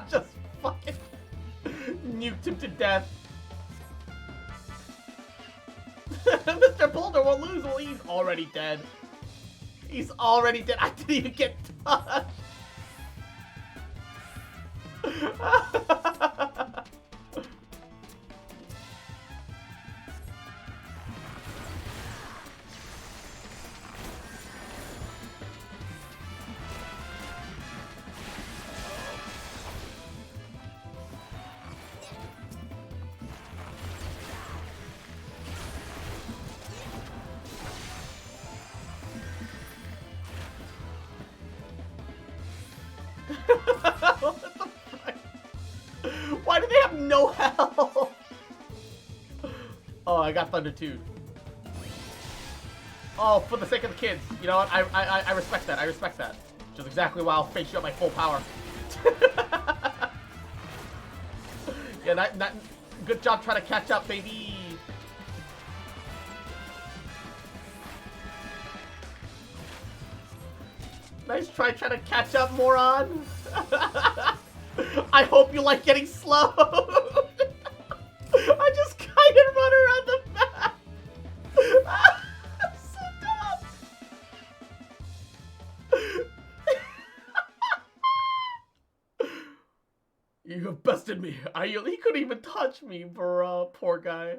Just fucking nuked him to death. Mr. Boulder won't lose. Well, he's already dead. He's already dead. I didn't even get touched. What the fuck? Why do they have no health? Oh, I got Thunder 2. Oh, for the sake of the kids. You know what? I respect that. I respect that. Which is exactly why I'll face you at my full power. Yeah, good job trying to catch up, baby. Nice try trying to catch up, moron. I hope you like getting slowed. I just kind of run around the map. So dumb. You have bested me. He couldn't even touch me, bro. Poor guy.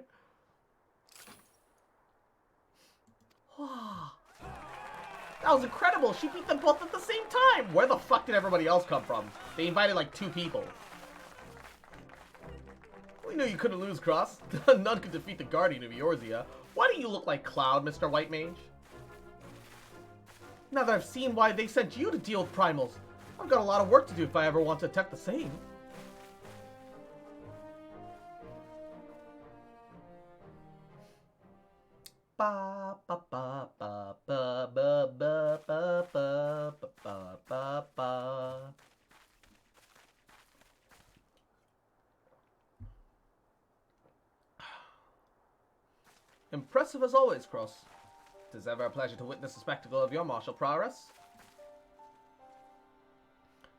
That was incredible. She beat them both at the same time. Where the fuck did everybody else come from? They invited like 2 people. We knew you couldn't lose, Cross. None could defeat the Guardian of Eorzea. Why do you look like Cloud, Mr. White Mage? Now that I've seen why they sent you to deal with primals, I've got a lot of work to do if I ever want to attempt the same. Ba ba ba ba ba ba ba ba ba ba ba ba. Impressive as always, Cross. It is ever a pleasure to witness the spectacle of your martial prowess.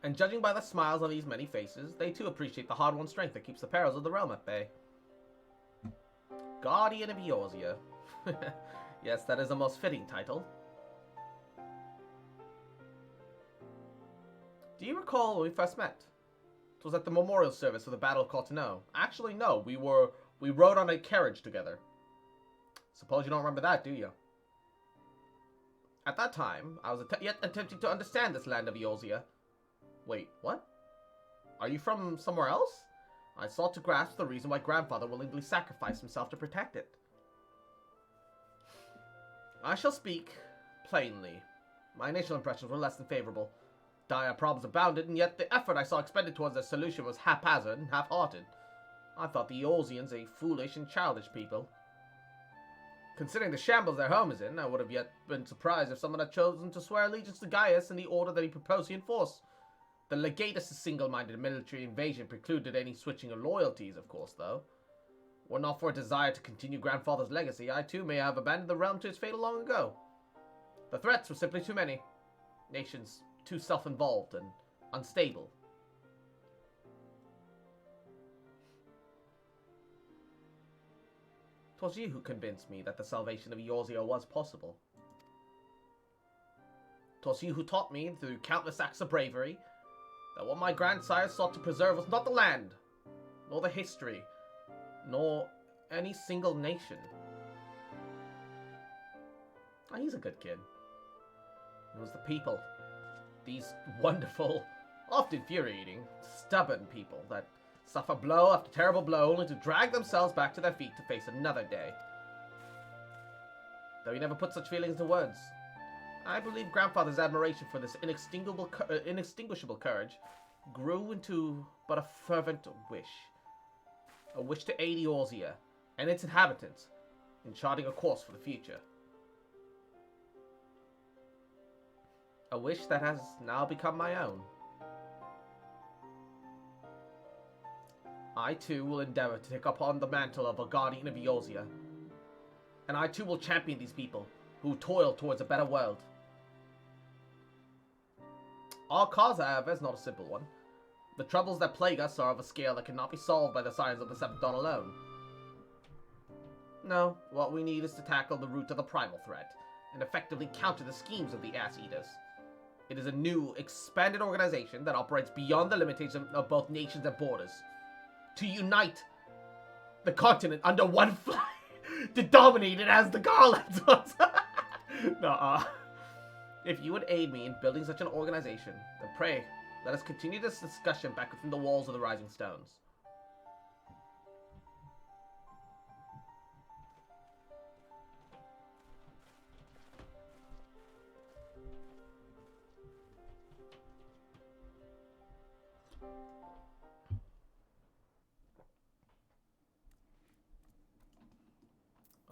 And judging by the smiles on these many faces, they too appreciate the hard-won strength that keeps the perils of the realm at bay. Guardian of Eorzea. Yes, that is a most fitting title. Do you recall when we first met? It was at the memorial service of the Battle of Cotonou. Actually, no, we rode on a carriage together. Suppose you don't remember that, do you? At that time, I was yet attempting to understand this land of Eorzea. Wait, what? Are you from somewhere else? I sought to grasp the reason why Grandfather willingly sacrificed himself to protect it. I shall speak plainly. My initial impressions were less than favorable. Dire problems abounded, and yet the effort I saw expended towards their solution was haphazard and half-hearted. I thought the Eorzeans a foolish and childish people. Considering the shambles their home is in, I would have yet been surprised if someone had chosen to swear allegiance to Gaius in the order that he proposed to enforce. The Legatus' single-minded military invasion precluded any switching of loyalties, of course, though. Were not for a desire to continue Grandfather's legacy, I too may have abandoned the realm to its fate long ago. The threats were simply too many. Nations too self-involved and unstable. 'Twas you who convinced me that the salvation of Eorzea was possible. 'Twas you who taught me, through countless acts of bravery, that what my grandsires sought to preserve was not the land, nor the history, nor any single nation. Oh, he's a good kid. It was the people. These wonderful, often infuriating, stubborn people that suffer blow after terrible blow only to drag themselves back to their feet to face another day. Though he never put such feelings into words, I believe Grandfather's admiration for this inextinguishable courage grew into but a fervent wish. A wish to aid Eorzea and its inhabitants in charting a course for the future. A wish that has now become my own. I too will endeavor to take upon the mantle of a guardian of Eorzea, and I too will champion these people who toil towards a better world. Our cause, however, is not a simple one. The troubles that plague us are of a scale that cannot be solved by the science of the Seventh Dawn alone. No, what we need is to tackle the root of the primal threat, and effectively counter the schemes of the Ass Eaters. It is a new, expanded organization that operates beyond the limitations of both nations and borders. To unite the continent under one flag, to dominate it as the Garlands. If you would aid me in building such an organization, then pray, let us continue this discussion back within the walls of the Rising Stones.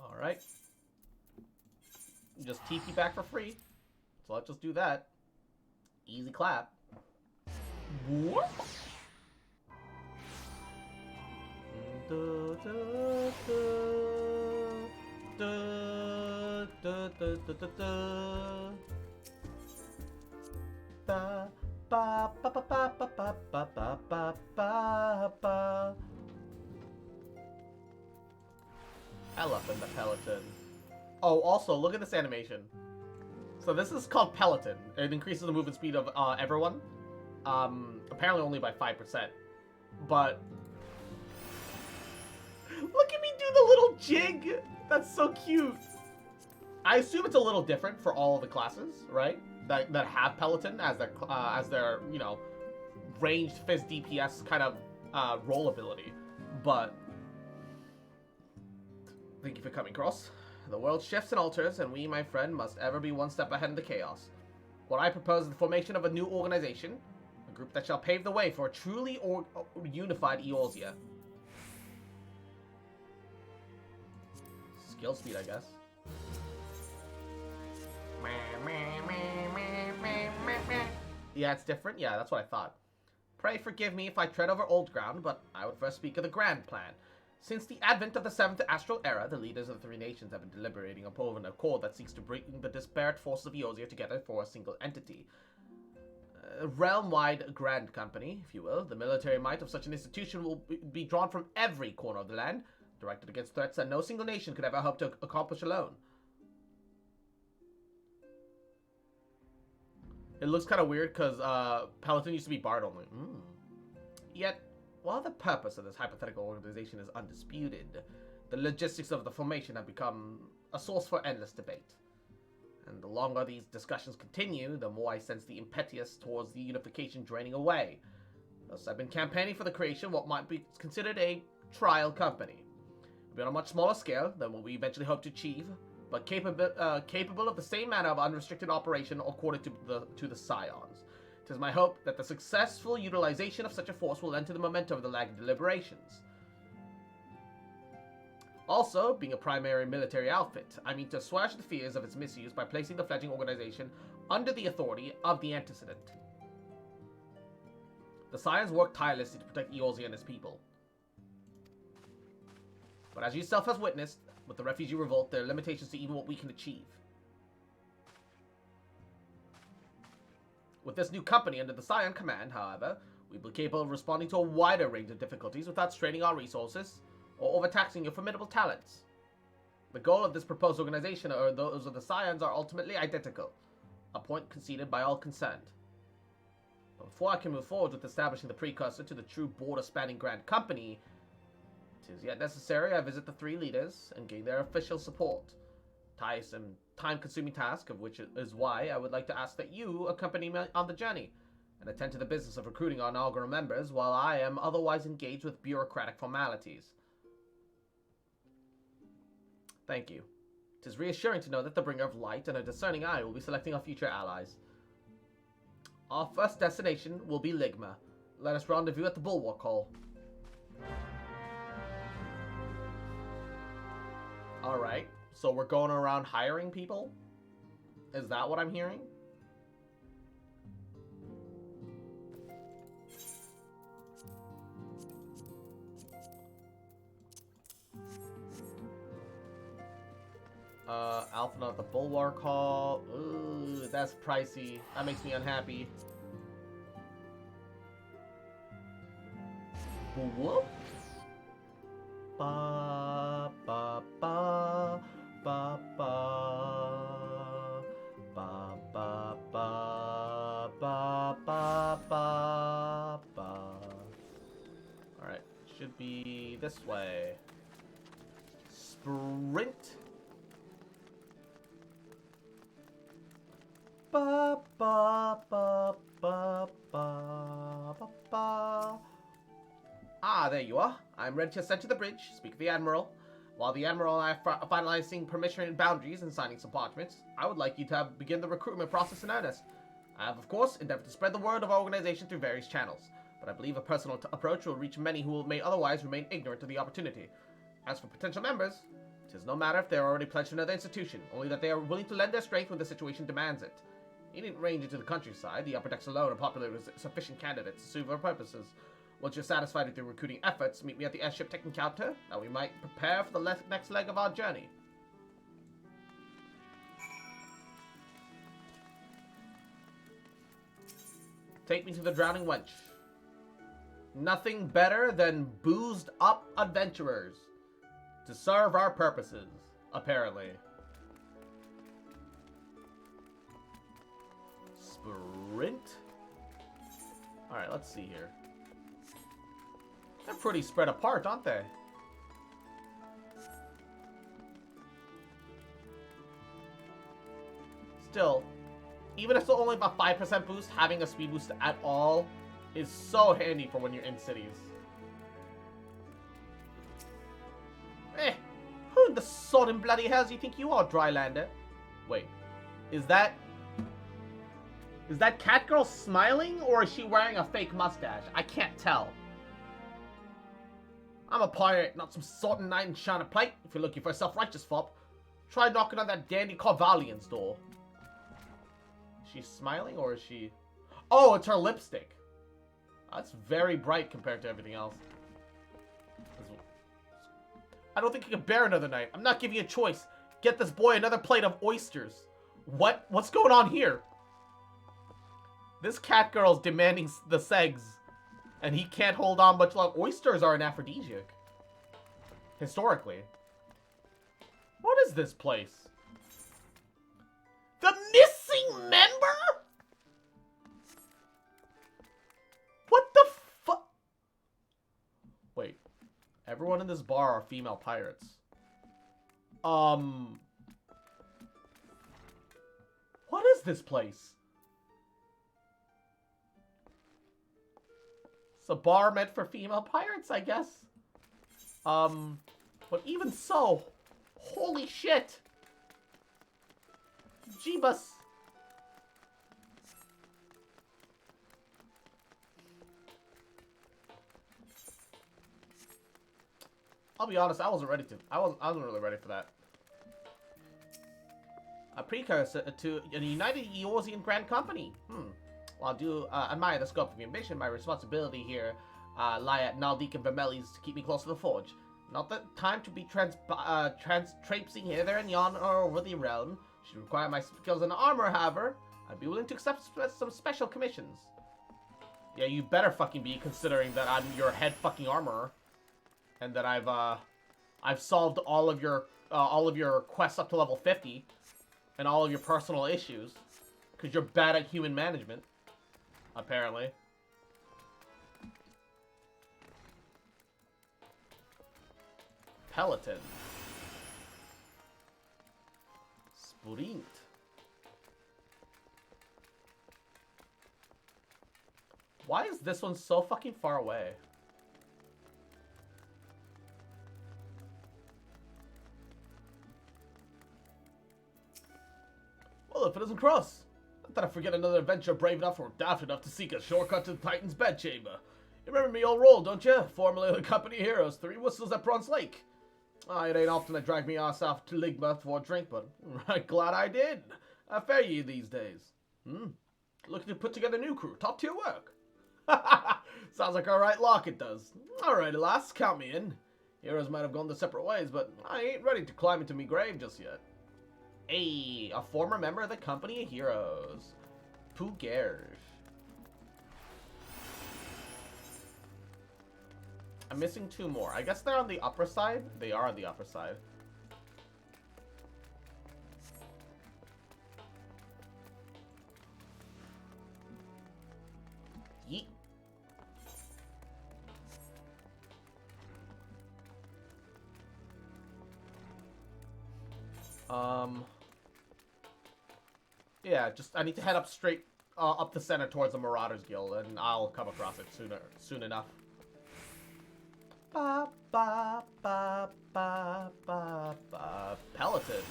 Alright. Just TP back for free. So let's just do that. Easy clap. What? Elephant the Peloton. Oh, also, look at this animation. So this is called Peloton. It increases the movement speed of everyone. Apparently only by 5%. But look at me do the little jig. That's so cute. I assume it's a little different for all of the classes, right? That have Peloton as their you know, ranged Fizz DPS kind of role ability. But thank you for coming, Cross. The world shifts and alters, and we, my friend, must ever be one step ahead in the chaos. What I propose is the formation of a new organization, a group that shall pave the way for a truly unified Eorzea. Skill speed, I guess. Yeah, it's different. Yeah, that's what I thought. Pray forgive me if I tread over old ground, but I would first speak of the grand plan. Since the advent of the 7th Astral Era, the leaders of the three nations have been deliberating upon an accord that seeks to bring the disparate forces of Eorzea together for a single entity. A realm-wide grand company, if you will. The military might of such an institution will be drawn from every corner of the land, directed against threats that no single nation could ever hope to accomplish alone. It looks kind of weird because Peloton used to be Bard only. Yet, while the purpose of this hypothetical organization is undisputed, the logistics of the formation have become a source for endless debate. And the longer these discussions continue, the more I sense the impetus towards the unification draining away. Thus, I've been campaigning for the creation of what might be considered a trial company. It'll be on a much smaller scale than what we eventually hope to achieve, but capable of the same manner of unrestricted operation according to the Scions. It is my hope that the successful utilization of such a force will lend to the momentum of the lagging deliberations. Also, being a primary military outfit, I mean to assuage the fears of its misuse by placing the fledgling organization under the authority of the Antecedent. The Scions work tirelessly to protect Eorzea and its people. But as you yourself has witnessed, with the refugee revolt, there are limitations to even what we can achieve. With this new company under the Scion command, however, we will be capable of responding to a wider range of difficulties without straining our resources or overtaxing your formidable talents. The goal of this proposed organization, or those of the Scions, are ultimately identical, a point conceded by all concerned. But before I can move forward with establishing the precursor to the true border-spanning grand company, it is yet necessary I visit the three leaders and gain their official support. Tiresome, time-consuming task, of which is why I would like to ask that you accompany me on the journey and attend to the business of recruiting our inaugural members while I am otherwise engaged with bureaucratic formalities. Thank you. It is reassuring to know that the bringer of light and a discerning eye will be selecting our future allies. Our first destination will be Ligma. Let us rendezvous at the Bulwark Hall. Alright, so we're going around hiring people? Is that what I'm hearing? Alpha at the Bulwark Hall. Ooh, that's pricey. That makes me unhappy. Whoop. Ba ba ba ba ba ba ba ba ba ba ba ba. All right, should be this way. Sprint. Ba ba ba ba ba ba ba. Ah, there you are. I'm ready to ascend to the bridge, speak with the Admiral. While the Admiral and I are finalizing permission and boundaries and signing some parchments, I would like you to begin the recruitment process in earnest. I have, of course, endeavored to spread the word of our organization through various channels, but I believe a personal approach will reach many who may otherwise remain ignorant of the opportunity. As for potential members, it is no matter if they are already pledged to another institution, only that they are willing to lend their strength when the situation demands it. You needn't range into the countryside. The upper decks alone are populated with sufficient candidates to suit our purposes. Once you're satisfied with your recruiting efforts, meet me at the airship tech encounter, that we might prepare for the next leg of our journey. Take me to the Drowning Wench. Nothing better than boozed up adventurers to serve our purposes, apparently. Sprint? Alright, let's see here. They're pretty spread apart, aren't they? still, even if it's only about 5% boost, having a speed boost at all is so handy for when you're in cities. Who in the sword and bloody hells do you think you are, Drylander? Wait, is that Catgirl smiling, or is she wearing a fake mustache? I can't tell. I'm a pirate, not some sort of knight in shining plate. If you're looking for a self-righteous fop, try knocking on that dandy Carvalian's door. Is she smiling, or is she... Oh, it's her lipstick. That's very bright compared to everything else. I don't think you can bear another night. I'm not giving you a choice. Get this boy another plate of oysters. What? What's going on here? This cat girl's demanding the segs, and he can't hold on much longer. Oysters are an aphrodisiac. Historically. What is this place? The missing member? What the fuck? Wait. Everyone in this bar are female pirates. What is this place? It's a bar meant for female pirates, I guess. But even so, holy shit. Jeebus. I'll be honest, I wasn't really ready for that. A precursor to a united Eorzean Grand Company. While I do admire the scope of your mission, my responsibility here lie at Naldik and Vermelli's to keep me close to the forge. Not the time to be traipsing hither and yon over the realm. Should require my skills in armor, however, I'd be willing to accept some special commissions. Yeah, you better fucking be, considering that I'm your head fucking armorer. And that I've solved all of your quests up to level 50, and all of your personal issues, because you're bad at human management, apparently. Peloton. Sprint. Why is this one so fucking far away? Well, if it isn't Cross. Not that I forget another adventure brave enough or daft enough to seek a shortcut to the Titan's bedchamber. You remember me old roll, don't you? Formerly of the company heroes, 3 whistles at Bronze Lake. It ain't often I drag me ass off to Ligma for a drink, but right glad I did. I fare ye these days. Looking to put together a new crew, top tier work. Sounds like alright lock it does. Alright, lass, count me in. Heroes might have gone their separate ways, but I ain't ready to climb into me grave just yet. Hey, a former member of the Company of Heroes. Pugerge. I'm missing 2 more. I guess they're on the upper side? They are on the upper side. Yeet. Yeah, just I need to head up straight up the center towards the Marauders Guild, and I'll come across it soon enough. Ba ba ba ba ba ba. Peloton.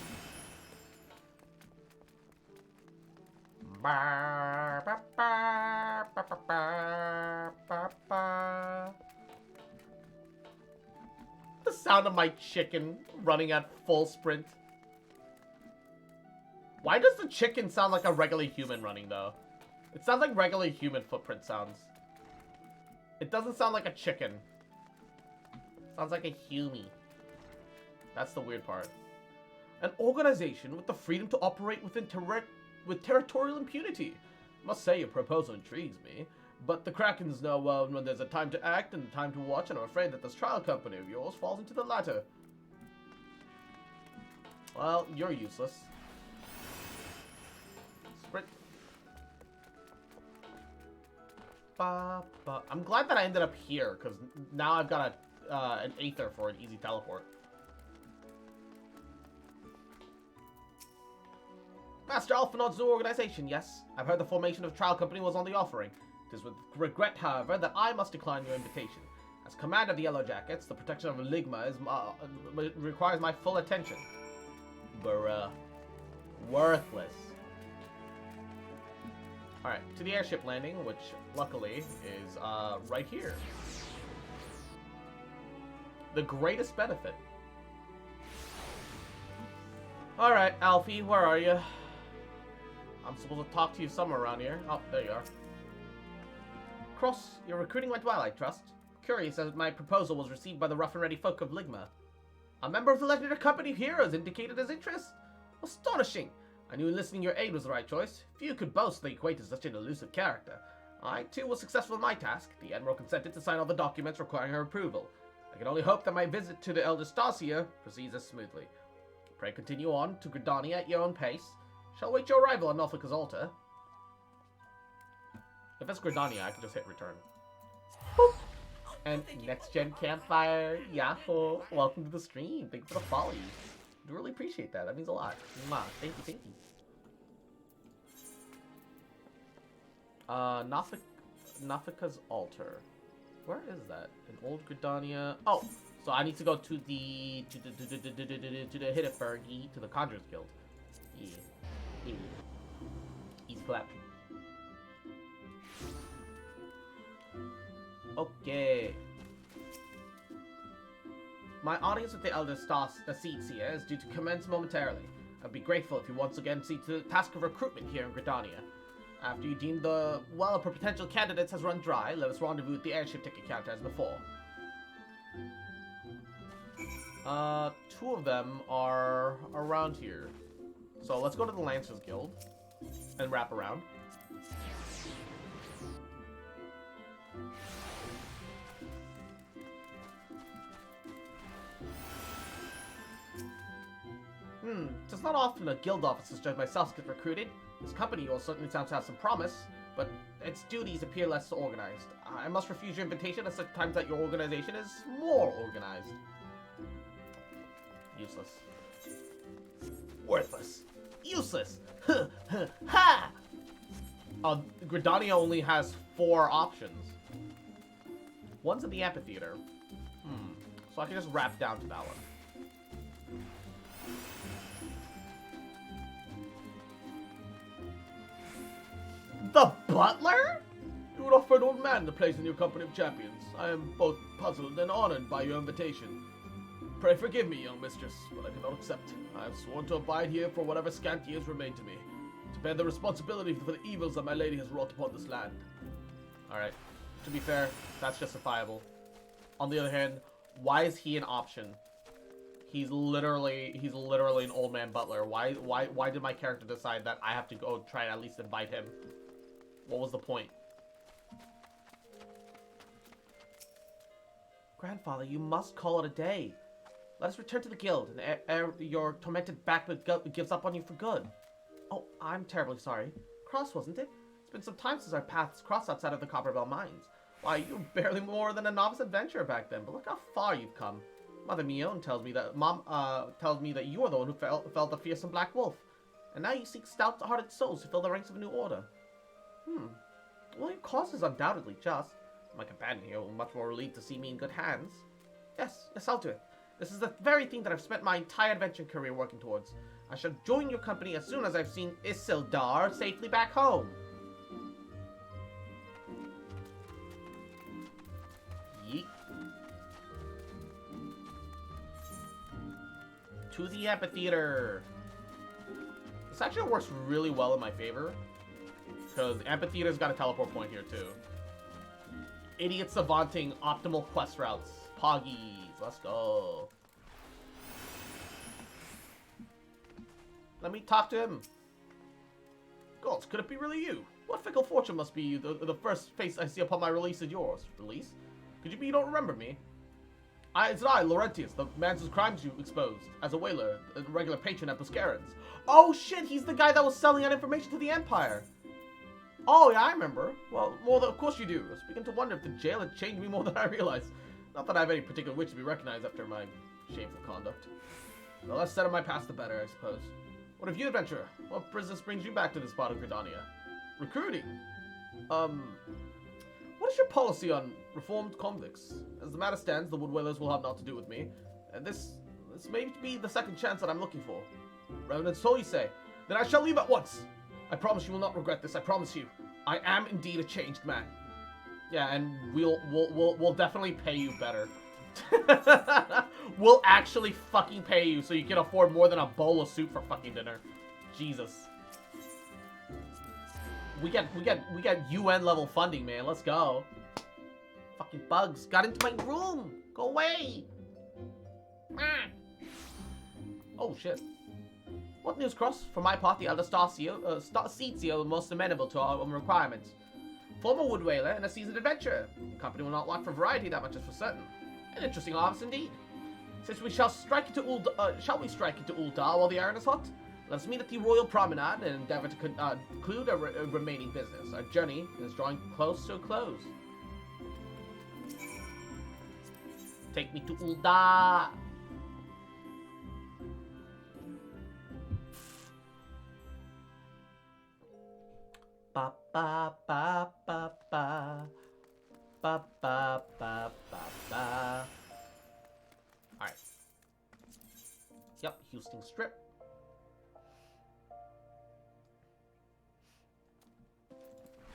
Ba ba ba ba ba ba ba. The sound of my chicken running at full sprint. Why does the chicken sound like a regular human running, though? It sounds like regular human footprint sounds. It doesn't sound like a chicken. It sounds like a humie. That's the weird part. An organization with the freedom to operate with territorial impunity. Must say your proposal intrigues me. But the Krakens know when there's a time to act and a time to watch, and I'm afraid that this trial company of yours falls into the latter. Well, you're useless. Sprint. I'm glad that I ended up here, because now I've got an Aether for an easy teleport. Master Alphanod's new organization, yes. I've heard the formation of a trial company was on the offering. It is with regret, however, that I must decline your invitation. As commander of the Yellow Jackets, the protection of Ligma requires my full attention. Bruh. Worthless. Alright, to the airship landing, which luckily is right here. The greatest benefit. Alright, Alfie, where are you? I'm supposed to talk to you somewhere around here. Oh, there you are. Cross, your recruiting went well, I trust. Curious as my proposal was received by the rough and ready folk of Ligma. A member of the legendary company of heroes indicated his interest. Astonishing! I knew enlisting your aid was the right choice. Few could boast the acquaintance of such an elusive character. I, too, was successful in my task. The Admiral consented to sign all the documents requiring her approval. I can only hope that my visit to the Elder Stasia proceeds as smoothly. Pray continue on to Gridania at your own pace. Shall wait your arrival on Norfolka's altar. If it's Gridania, I can just hit return. Boop. And next gen campfire, Yahoo! Welcome to the stream. Thank you for the follow. I do really appreciate that. That means a lot. Mwah. Thank you, thank you. Nafika's altar. Where is that? In Old Gridania. Oh, so I need to go to the Hitterfergie, to the Conjurer's Guild. Yeah. Yeah. He's clapping. Okay. My audience with the Elder Seatseer is due to commence momentarily. I'd be grateful if you once again see to the task of recruitment here in Gridania. After you deem the well of potential candidates has run dry, let us rendezvous with the airship ticket counter as before. Two of them are around here. So let's go to the Lancers Guild and wrap around. It's not often a guild officer such as myself gets recruited. This company will certainly sound to have some promise, but its duties appear less organized. I must refuse your invitation at such times that your organization is more organized. Useless. Worthless. Useless. Ha! Gridania only has 4 options. One's in the amphitheater. So I can just wrap down to that one. The butler? You would offer an old man the place in your company of champions. I am both puzzled and honored by your invitation. Pray forgive me, young mistress, but I cannot accept. I have sworn to abide here for whatever scant years remain to me, to bear the responsibility for the evils that my lady has wrought upon this land. Alright, to be fair, that's justifiable. On the other hand, why is he an option? He's literally an old man butler. Why did my character decide that I have to go try and at least invite him? What was the point? Grandfather, you must call it a day. Let us return to the guild, and your tormented backbit gives up on you for good. Oh, I'm terribly sorry. Cross, wasn't it? It's been some time since our paths crossed outside of the Copperbell Mines. Why, you were barely more than a novice adventurer back then, but look how far you've come. Mother Mion tells me that you are the one who felled the fearsome Black Wolf, and now you seek stout-hearted souls to fill the ranks of a new order. Well, your cause is undoubtedly just. My companion here will be much more relieved to see me in good hands. Yes, I'll do it. This is the very thing that I've spent my entire adventure career working towards. I shall join your company as soon as I've seen Isildur safely back home. Yeet. To the amphitheater. This actually works really well in my favor, because amphitheater's got a teleport point here too. Idiot savanting optimal quest routes. Poggies. Let's go. Let me talk to him. Gods, could it be really you? What fickle fortune must be you? The first face I see upon my release is yours. Release? Could you be you don't remember me? It's I, Laurentius, the man whose crimes you exposed, as a whaler, a regular patron at Buscarin's. Oh shit, he's the guy that was selling that information to the Empire. Oh yeah, I remember. Well, of course you do. I was beginning to wonder if the jail had changed me more than I realized. Not that I have any particular wish to be recognized after my shameful conduct. The less said of my past, the better, I suppose. What of you, adventurer? What business brings you back to this part of Gridania? Recruiting. What is your policy on reformed convicts? As the matter stands, the Woodwellers will have naught to do with me, and this may be the second chance that I'm looking for. Reverend, so you say. Then I shall leave at once. I promise you will not regret this. I promise you. I am indeed a changed man. Yeah, and we'll definitely pay you better. We'll actually fucking pay you so you can afford more than a bowl of soup for fucking dinner. Jesus. We get UN level funding, man. Let's go. Fucking bugs got into my room. Go away. Oh shit. What news, Cross? For my part, the elder Seatsio most amenable to our requirements. Former woodwhaler and a seasoned adventurer. The company will not lack for variety, that much is for certain. An interesting office indeed. Since we shall strike into shall we strike into Uldar while the iron is hot? Let us meet at the Royal Promenade and endeavor to conclude our remaining business. Our journey is drawing close to a close. Take me to Uldar. Ba ba ba ba ba ba ba ba ba ba. Alright. Yep, Houston Strip.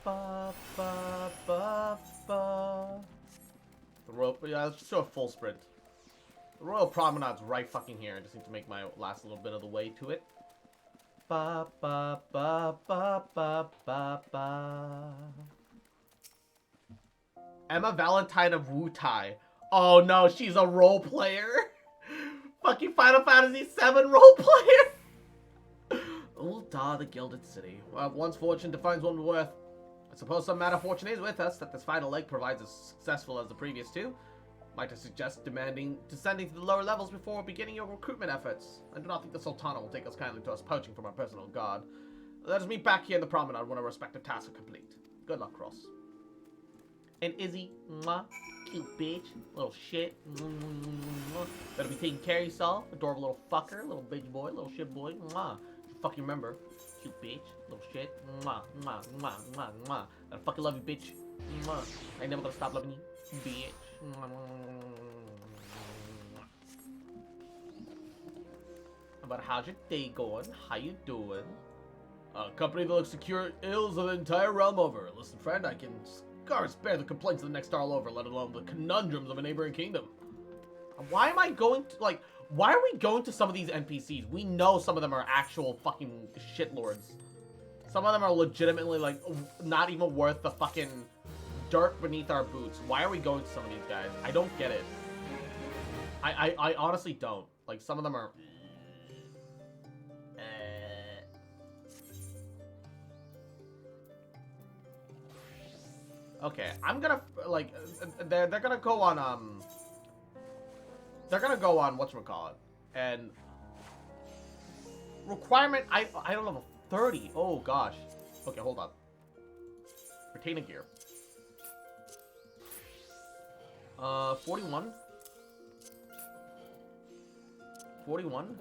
Ba ba ba ba. The rope, yeah, let's just do a full sprint. The Royal Promenade's right fucking here. I just need to make my last little bit of the way to it. Ba ba ba ba ba ba ba. Emma Valentine of Wutai. Oh no, she's a role player. Fucking Final Fantasy VII role player. Uldar, the Gilded City. Well, once fortune defines one worth. I suppose some matter fortune is with us that this final leg provides as successful as the previous two. Might I suggest descending to the lower levels before beginning your recruitment efforts? I do not think the Sultana will take us kindly to us poaching from our personal guard. Let us meet back here in the promenade when our respective tasks are complete. Good luck, Cross. And Izzy, mwah, cute bitch, little shit. Better be taking care of yourself, adorable little fucker, little bitch boy, little shit boy. Mwah. Fucking remember, cute bitch, little shit. Mwah, mwah, mwah, mwah, mwah. I fucking love you, bitch. Mwah. I ain't never gonna stop loving you, bitch. But how's your day going? How you doing? A company that looks secure ills of the entire realm over. Listen, friend, I can scarce bear the complaints of the next Jarl over, let alone the conundrums of a neighboring kingdom. Why am I going to, like, why are we going to some of these NPCs? We know some of them are actual fucking shitlords. Some of them are legitimately, like, not even worth the fucking dirt beneath our boots. Why are we going to some of these guys? I don't get it. I honestly don't. Like, some of them are... Okay, I'm gonna, like, they're gonna go on, they're gonna go on, whatchamacallit, and requirement, I don't know, 30, oh gosh. Okay, hold on. Retainer gear. 41. 41.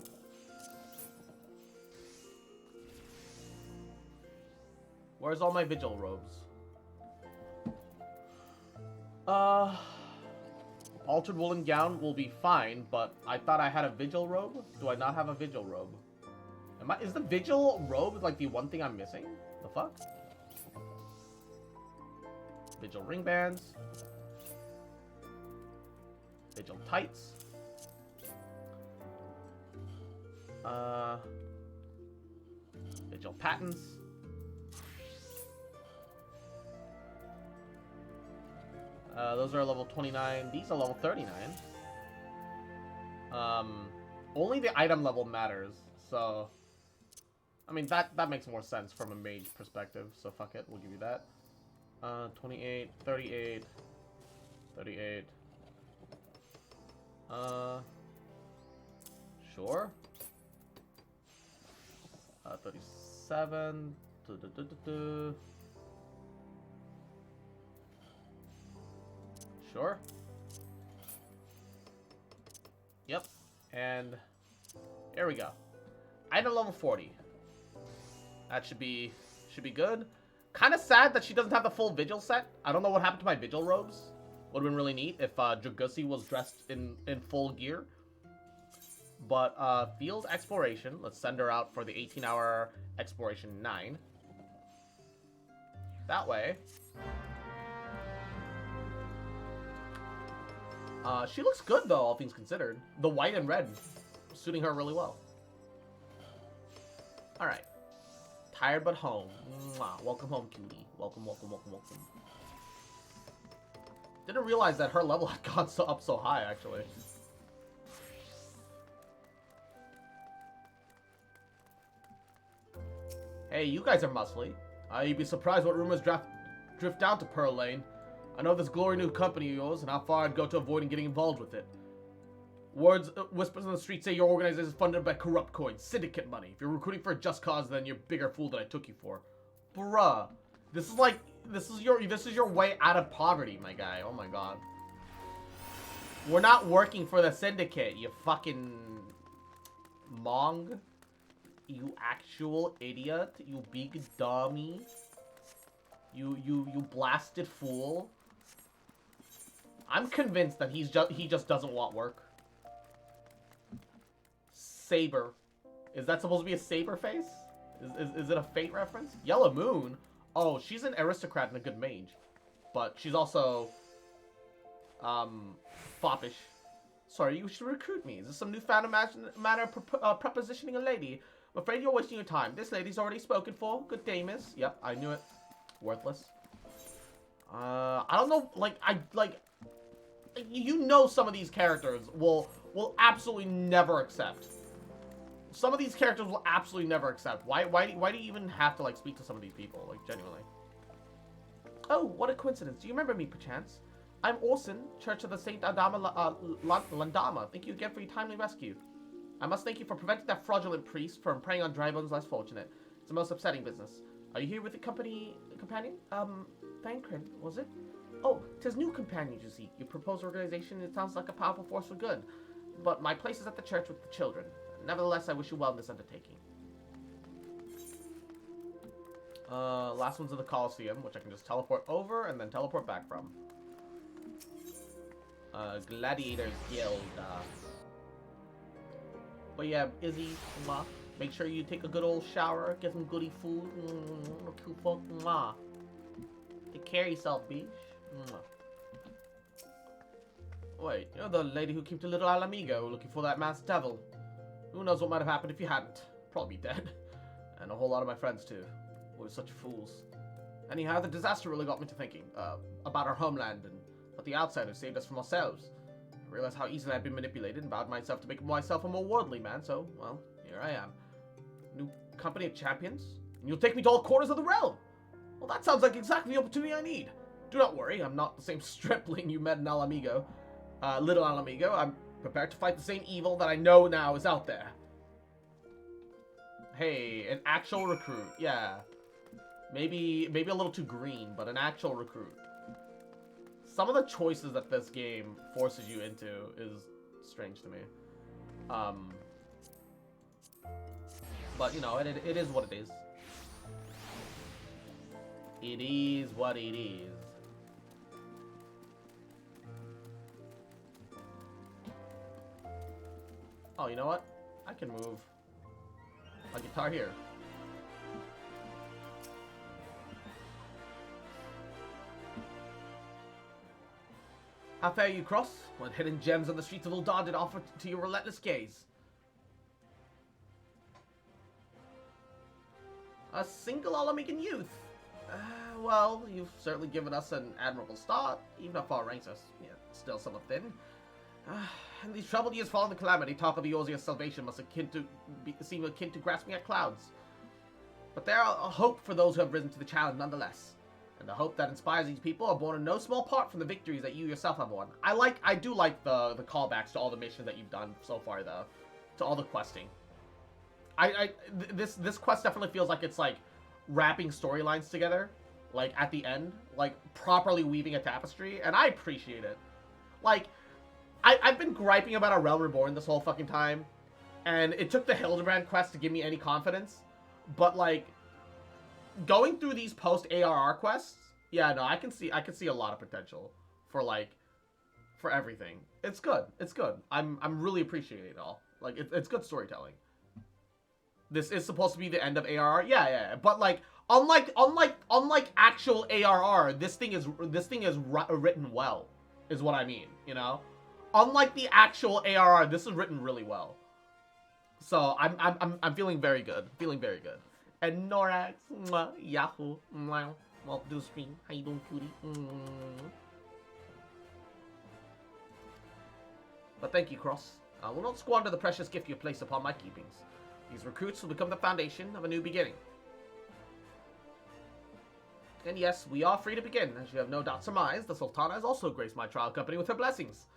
Where's all my vigil robes? Altered woolen gown will be fine, but I thought I had a vigil robe. Do I not have a vigil robe? Is the vigil robe like the one thing I'm missing? The fuck? Vigil ring bands. Vigil tights. Vigil patents. Those are level 29. These are level 39. Only the item level matters, so... I mean, that makes more sense from a mage perspective, so fuck it, we'll give you that. 28, 38, 38. Sure. 37. Sure. Yep. And there we go. Item level 40. That should be good. Kind of sad that she doesn't have the full Vigil set. I don't know what happened to my Vigil robes. Would have been really neat if Dragusi was dressed in full gear. But field exploration. Let's send her out for the 18-hour exploration 9. That way. She looks good though, all things considered. The white and red suiting her really well. All right. Tired but home. Mwah. Welcome home, cutie. Welcome, welcome, welcome, welcome. Didn't realize that her level had gone up so high, actually. Hey, you guys are muscly. You'd be surprised what rumors drift down to Pearl Lane. I know this glory new company of yours and how far I'd go to avoiding getting involved with it. Whispers on the street say your organization is funded by corrupt coins, syndicate money. If you're recruiting for a just cause, then you're a bigger fool than I took you for. Bruh. This is your way out of poverty, my guy. Oh my god. We're not working for the syndicate, you fucking mong. You actual idiot. You big dummy. You blasted fool. I'm convinced that he just doesn't want work. Saber. Is that supposed to be a saber face? Is it a Fate reference? Yellow Moon? Oh, she's an aristocrat and a good mage. But she's also foppish. Sorry, you should recruit me. Is this some newfound manner of propositioning a lady? I'm afraid you're wasting your time. This lady's already spoken for. Good day, miss. Yep, I knew it. Worthless. I don't know, you know some of these characters will absolutely never accept. Some of these characters will absolutely never accept. Why do you even have to, like, speak to some of these people, like, genuinely? Oh, what a coincidence. Do you remember me, perchance? I'm Orson, Church of the Saint Adama Landama. Thank you again for your timely rescue. I must thank you for preventing that fraudulent priest from preying on dry bones less fortunate. It's the most upsetting business. Are you here with the companion? Thancred, was it? Oh, 'tis new companions, you see. Your proposed organization, it sounds like a powerful force for good. But my place is at the church with the children. Nevertheless, I wish you well in this undertaking. Last one's in the Colosseum, which I can just teleport over and then teleport back from. Gladiators Guild. But yeah, Izzy, make sure you take a good old shower, get some goody food. Take care of yourself, bitch. Wait, you're the lady who came to Little Alamigo looking for that masked devil. Who knows what might have happened if you hadn't. Probably dead. And a whole lot of my friends too. We were such fools. Anyhow, the disaster really got me to thinking about our homeland and what the outsiders saved us from ourselves. I realized how easily I'd been manipulated and vowed myself to make myself a more worldly man, so, well, here I am. New company of champions? And you'll take me to all corners of the realm! Well, that sounds like exactly the opportunity I need. Do not worry, I'm not the same stripling you met in Alamigo. Little Alamigo. I'm prepared to fight the same evil that I know now is out there. Hey, an actual recruit. Yeah. Maybe a little too green, but an actual recruit. Some of the choices that this game forces you into is strange to me. But, you know, it is what it is. It is what it is. Oh, you know what? I can move my guitar here. How fare you cross, when hidden gems on the streets of Uldar did offer to your relentless gaze? A single Alamigan youth. Well, you've certainly given us an admirable start, even if our ranks are still somewhat thin. In these troubled years following the calamity, talk of Eorzea's salvation must seem akin to grasping at clouds. But there are a hope for those who have risen to the challenge nonetheless. And the hope that inspires these people are born in no small part from the victories that you yourself have won. I do like the callbacks to all the missions that you've done so far, though. To all the questing. This quest definitely feels like it's like wrapping storylines together. Like at the end. Like properly weaving a tapestry. And I appreciate it. Like, I've been griping about A Realm Reborn this whole fucking time. And it took the Hildebrand quest to give me any confidence. But, like, going through these post-ARR quests, yeah, no, I can see a lot of potential for, like, for everything. It's good. It's good. I'm really appreciating it all. Like, it's good storytelling. This is supposed to be the end of ARR. Yeah. But, like, unlike actual ARR, this thing is written well, is what I mean, you know? Unlike the actual ARR, this is written really well. So I'm feeling very good. Feeling very good. And Norax, mwah, Yahoo, mwah, well, do stream. How you doing, cutie? But thank you, Cross. I will not squander the precious gift you place upon my keepings. These recruits will become the foundation of a new beginning. And yes, we are free to begin. As you have no doubt surmised, the Sultana has also graced my trial company with her blessings.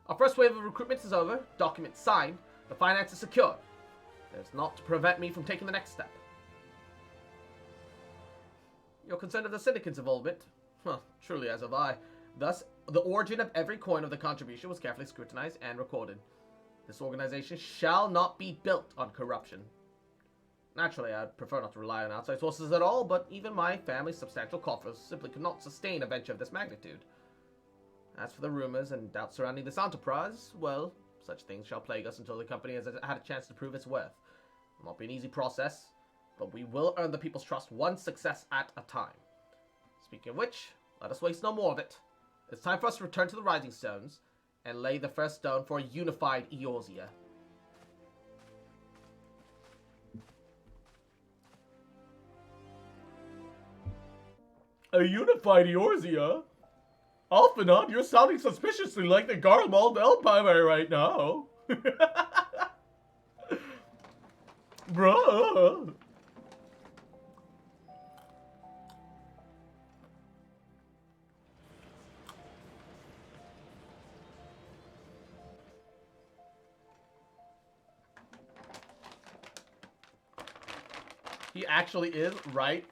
Our first wave of recruitment is over, documents signed, the finances secured. There's naught to prevent me from taking the next step. You're concerned of the Syndicate's involvement? Well, truly as have I. Thus, the origin of every coin of the contribution was carefully scrutinized and recorded. This organization shall not be built on corruption. Naturally, I'd prefer not to rely on outside sources at all, but even my family's substantial coffers simply could not sustain a venture of this magnitude. As for the rumors and doubts surrounding this enterprise, well, such things shall plague us until the company has had a chance to prove its worth. It will not be an easy process, but we will earn the people's trust one success at a time. Speaking of which, let us waste no more of it. It's time for us to return to the Rising Stones and lay the first stone for a unified Eorzea. A unified Eorzea? Alphanod, you're sounding suspiciously like the Garlemald Empire right now. Bruh. He actually is, right?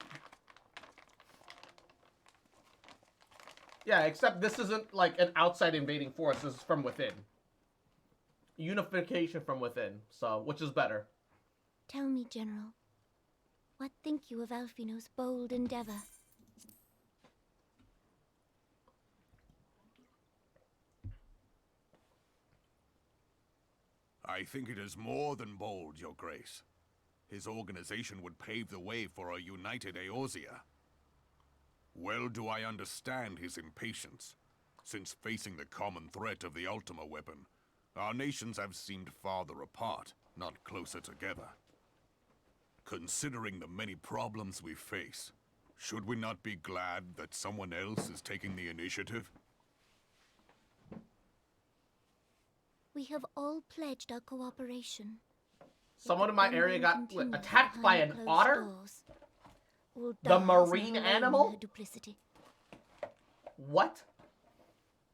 Yeah, except this isn't like an outside invading force. This is from within. Unification from within. So, which is better? Tell me, General, what think you of Alfino's bold endeavor? I think it is more than bold, Your Grace. His organization would pave the way for a united Eorzea. Well do I understand his impatience, since facing the common threat of the Ultima weapon, our nations have seemed farther apart, not closer together. Considering the many problems we face, should we not be glad that someone else is taking the initiative? We have all pledged our cooperation. Someone in my area got attacked by an otter? The marine animal? What?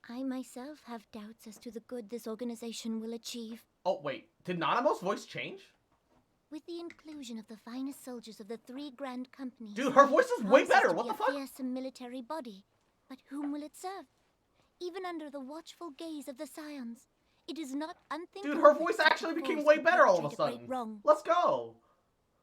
I myself have doubts as to the good this organization will achieve. Oh, wait. Did Nanamo's voice change? With the inclusion of the finest soldiers of the 3 grand companies... Dude, her voice is way better. What the fuck? A fearsome military body. But whom will it serve? Even under the watchful gaze of the Scions, it is not unthinkable... Dude, her voice actually became way better all of a sudden. Let's go.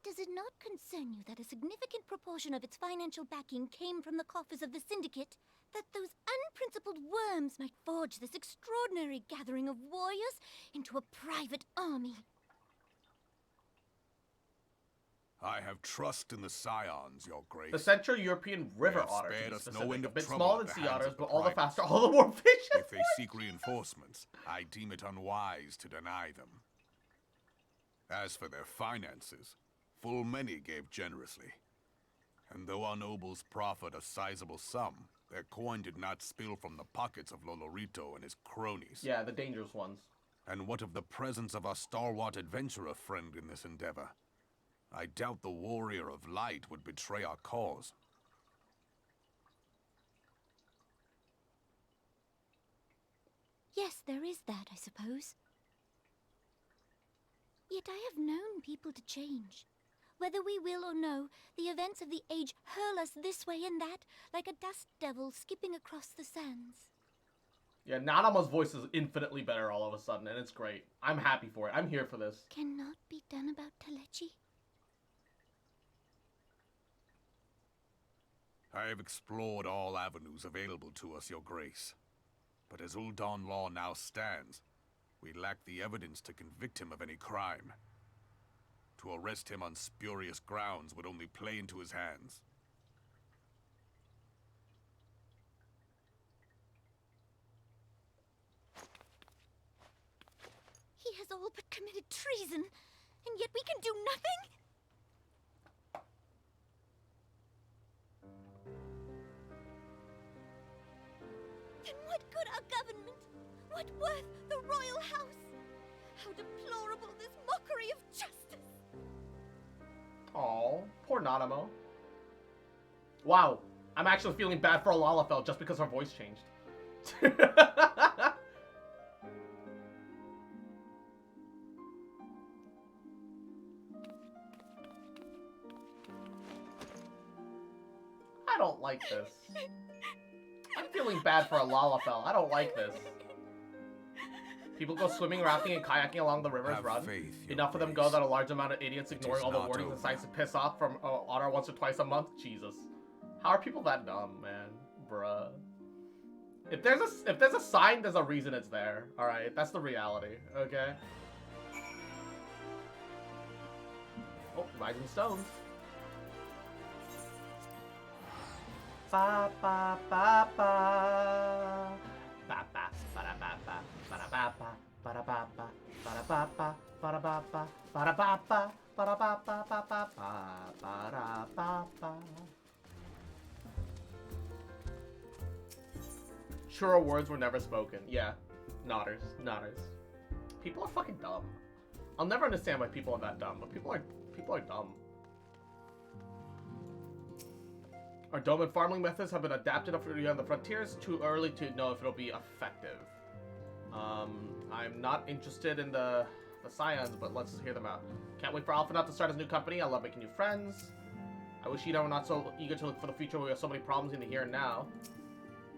Does it not concern you that a significant proportion of its financial backing came from the coffers of the Syndicate? That those unprincipled worms might forge this extraordinary gathering of warriors into a private army? I have trust in the Scions, Your Grace. The Central European River otter, spared us no end a of bit trouble smaller at than the sea hands otters, of the but all the privates. faster, all the more vicious. If they seek reinforcements, I deem it unwise to deny them. As for their finances, full many gave generously. And though our nobles proffered a sizable sum, their coin did not spill from the pockets of Lolorito and his cronies. Yeah, the dangerous ones. And what of the presence of our stalwart adventurer friend in this endeavor? I doubt the Warrior of Light would betray our cause. Yes, there is that, I suppose. Yet I have known people to change. Whether we will or no, the events of the age hurl us this way and that, like a dust devil skipping across the sands. Yeah, Nanamo's voice is infinitely better all of a sudden, and it's great. I'm happy for it. I'm here for this. Cannot be done about Telechi. I have explored all avenues available to us, Your Grace. But as Ul'Dan law now stands, we lack the evidence to convict him of any crime. To arrest him on spurious grounds would only play into his hands. He has all but committed treason, and yet we can do nothing? Then what good our government? What worth the royal house? How deplorable this mockery of justice! Aw, poor Nanamo. Wow, I'm actually feeling bad for Alalafell just because her voice changed. I don't like this. I'm feeling bad for Alalafell. I don't like this. People go swimming, rafting, and kayaking along the rivers Have run. faith, Your Enough of them go Grace. that a large amount of idiots ignoring is all the not warnings and over. signs to piss off from Otter once or twice a month. Jesus, how are people that dumb, man? Bruh. If there's a sign, there's a reason it's there. All right, that's the reality. Okay. Oh, rising stones. Ba ba ba ba. Ba ba ba da ba ba ba da ba ba ba da ba ba ba da ba ba ba da ba ba ba da ba ba ba da ba ba ba ba ba da ba ba. Truer words were never spoken. Yeah, nodders. People are fucking dumb. I'll never understand why people are that dumb, but people are dumb. Our dome and farming methods have been adapted up on the frontiers. Too early to know if it'll be effective. I'm not interested in the scions, but let's hear them out. Can't wait for Alphanaut to start his new company. I love making new friends. I wish Yida were not so eager to look for the future where we have so many problems in the here and now.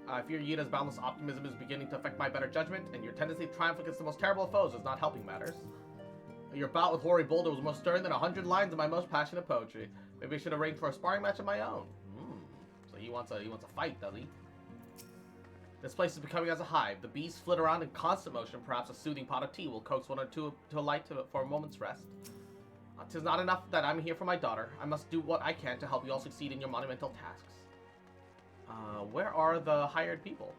I fear Yida's boundless optimism is beginning to affect my better judgment, and your tendency to triumph against the most terrible of foes is not helping matters. Your bout with Hoary Boulder was more stern than 100 lines of my most passionate poetry. Maybe I should arrange for a sparring match of my own. So he wants a fight, does he? This place is becoming as a hive. The bees flit around in constant motion. Perhaps a soothing pot of tea will coax one or two to a light for a moment's rest. 'Tis not enough that I'm here for my daughter. I must do what I can to help you all succeed in your monumental tasks. Where are the hired people?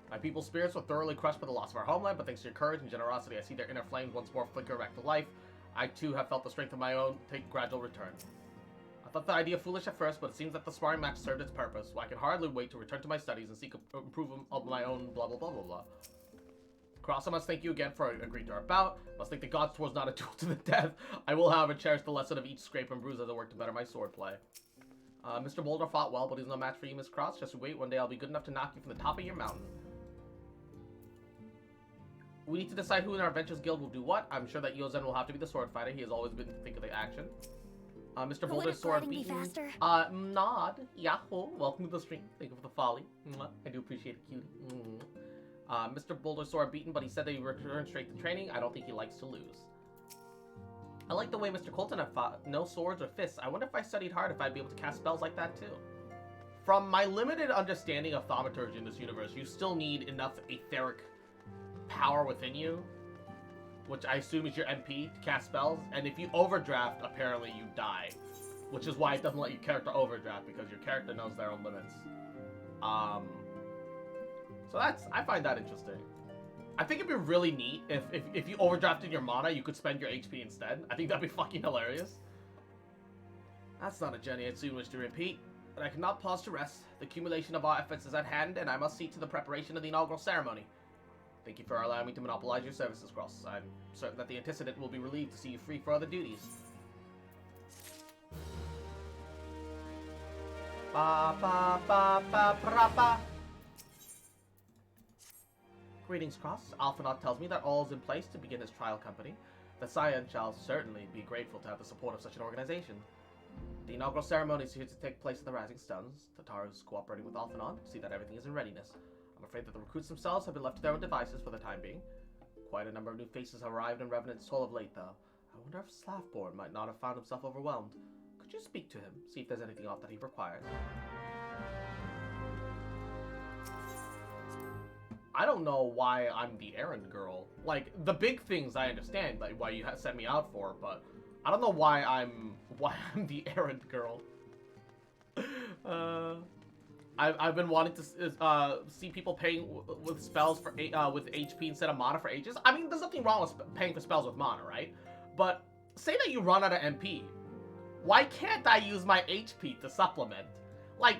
My people's spirits were thoroughly crushed by the loss of our homeland, but thanks to your courage and generosity, I see their inner flames once more flicker back to life. I too have felt the strength of my own take gradual return. I thought the idea foolish at first, but it seems that the sparring match served its purpose, so I can hardly wait to return to my studies and seek improvement of my own blah blah blah blah blah. Cross, I must thank you again for agreeing to our bout. Must thank the gods 'twas not a duel to the death. I will, however, cherish the lesson of each scrape and bruise as I work to better my swordplay. Mr. Boulder fought well, but he's no match for you, Miss Cross. Just wait, one day I'll be good enough to knock you from the top of your mountain. We need to decide who in our Adventures Guild will do what. I'm sure that Yozen will have to be the sword fighter. He has always been to think of the action. Mr. Boulder's sword beaten. Nod. Yahoo. Welcome to the stream. Thank you for the folly. I do appreciate it, cutie. Mr. Boulder's sword beaten, but he said that he returned straight to training. I don't think he likes to lose. I like the way Mr. Colton had fought. No swords or fists. I wonder if I studied hard if I'd be able to cast spells like that too. From my limited understanding of thaumaturgy in this universe, you still need enough etheric power within you, which I assume is your MP, to cast spells. And if you overdraft, apparently you die, which is why it doesn't let your character overdraft, because your character knows their own limits. So I find that interesting. I think it'd be really neat if you overdrafted your mana, you could spend your HP instead. I think that'd be fucking hilarious. That's not a journey I'd soon wish to repeat, but I cannot pause to rest. The accumulation of our efforts is at hand, and I must see to the preparation of the inaugural ceremony. Thank you for allowing me to monopolize your services, Cross. I'm certain that the antecedent will be relieved to see you free for other duties. Ba ba ba ba ba ba. Greetings, Cross. Alphanaut tells me that all is in place to begin his trial company. The Scion shall certainly be grateful to have the support of such an organization. The inaugural ceremony is here to take place at the Rising Stones. Tataru is cooperating with Alphanaut to see that everything is in readiness. I'm afraid that the recruits themselves have been left to their own devices for the time being. Quite a number of new faces have arrived in Revenant's Toll of late, though. I wonder if Slaffborn might not have found himself overwhelmed. Could you speak to him, see if there's anything else that he requires? I don't know why I'm the errand girl. Like, the big things I understand, like why you sent me out for, but I don't know why I'm the errand girl. I've been wanting to see people paying with spells for with HP instead of mana for ages. I mean, there's nothing wrong with paying for spells with mana, right? But say that you run out of MP. Why can't I use my HP to supplement? Like,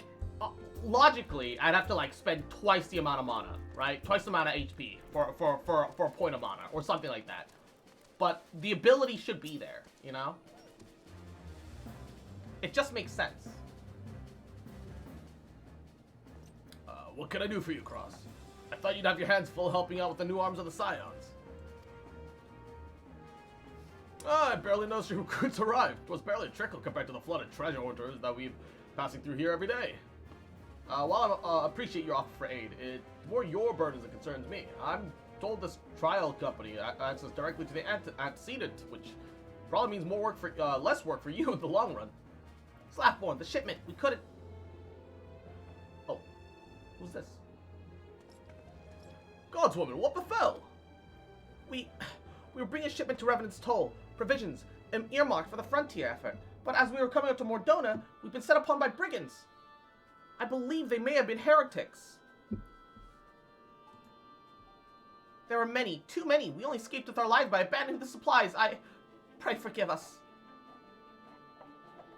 logically, I'd have to like spend twice the amount of mana, right? Twice the amount of HP for a point of mana or something like that. But the ability should be there, you know? It just makes sense. What can I do for you, Cross? I thought you'd have your hands full helping out with the new arms of the Scions. I barely noticed your recruits arrived. It was barely a trickle compared to the flood of treasure hunters that we've passing through here every day. While I appreciate your offer for aid, it's more your burdens that concerns me. I'm told this trial company access directly to the antecedent, which probably means more work for less work for you in the long run. Slaffborn, the shipment, we couldn't. Oh, who's this? Godswoman, what befell? We were bringing a shipment to Revenant's Toll, provisions, earmarked for the frontier effort. But as we were coming up to Mordona, we've been set upon by brigands. I believe they may have been heretics. There were many, too many. We only escaped with our lives by abandoning the supplies. Pray forgive us.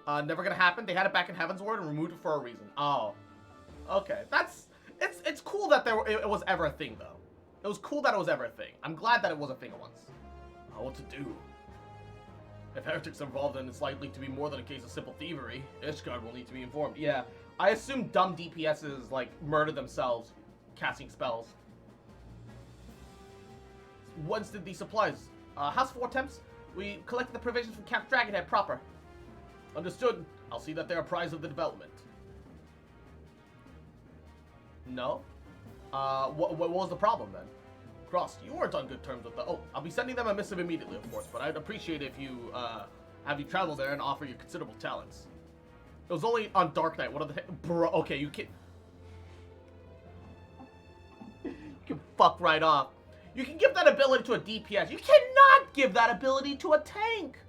Never gonna happen. They had it back in Heaven's Ward and removed it for a reason. Oh. Okay. It's cool that it was ever a thing, though. It was cool that it was ever a thing. I'm glad that it was a thing once. What to do? If heretics are involved, then it's likely to be more than a case of simple thievery. Ishgard will need to be informed. Yeah, I assume dumb DPSs, like, murder themselves casting spells. Whence did these supplies? House 4 Temps? We collected the provisions from Camp Dragonhead proper. Understood. I'll see that they're apprised of the development. No? What was the problem, then? Cross, you weren't on good terms with the... Oh, I'll be sending them a missive immediately, of course, but I'd appreciate if you, have you travel there and offer your considerable talents. It was only on Dark Knight. What are the... Bro, okay, you can... You can fuck right off. You can give that ability to a DPS. You cannot give that ability to a tank.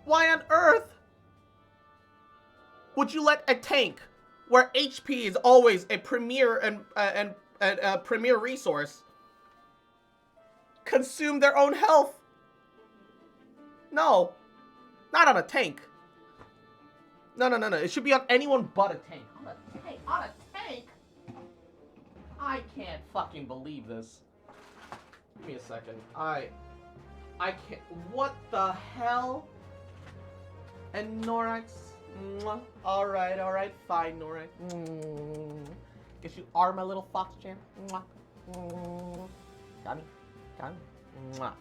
Why on earth would you let a tank, where HP is always a premier and premier resource, consume their own health? No, not on a tank. No. It should be on anyone but a tank. On a tank? I can't fucking believe this. Give me a second. I can't. What the hell? And Norax. Alright, fine, Norax. Guess you are my little fox champ. Got me. Yeah.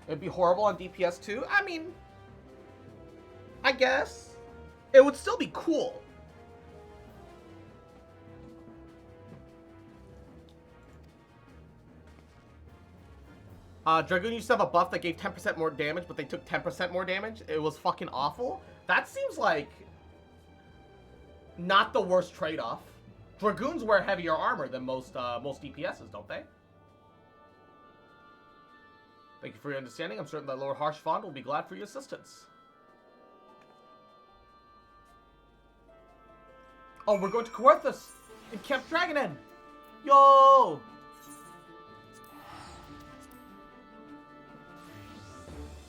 It'd be horrible on DPS too? I mean, I guess. It would still be cool. Dragoon used to have a buff that gave 10% more damage, but they took 10% more damage. It was fucking awful. That seems like not the worst trade-off. Dragoons wear heavier armor than most DPSs, don't they? Thank you for your understanding. I'm certain that Lord Harshfond will be glad for your assistance. Oh, we're going to Coerthus in Camp Dragonhead. Yo!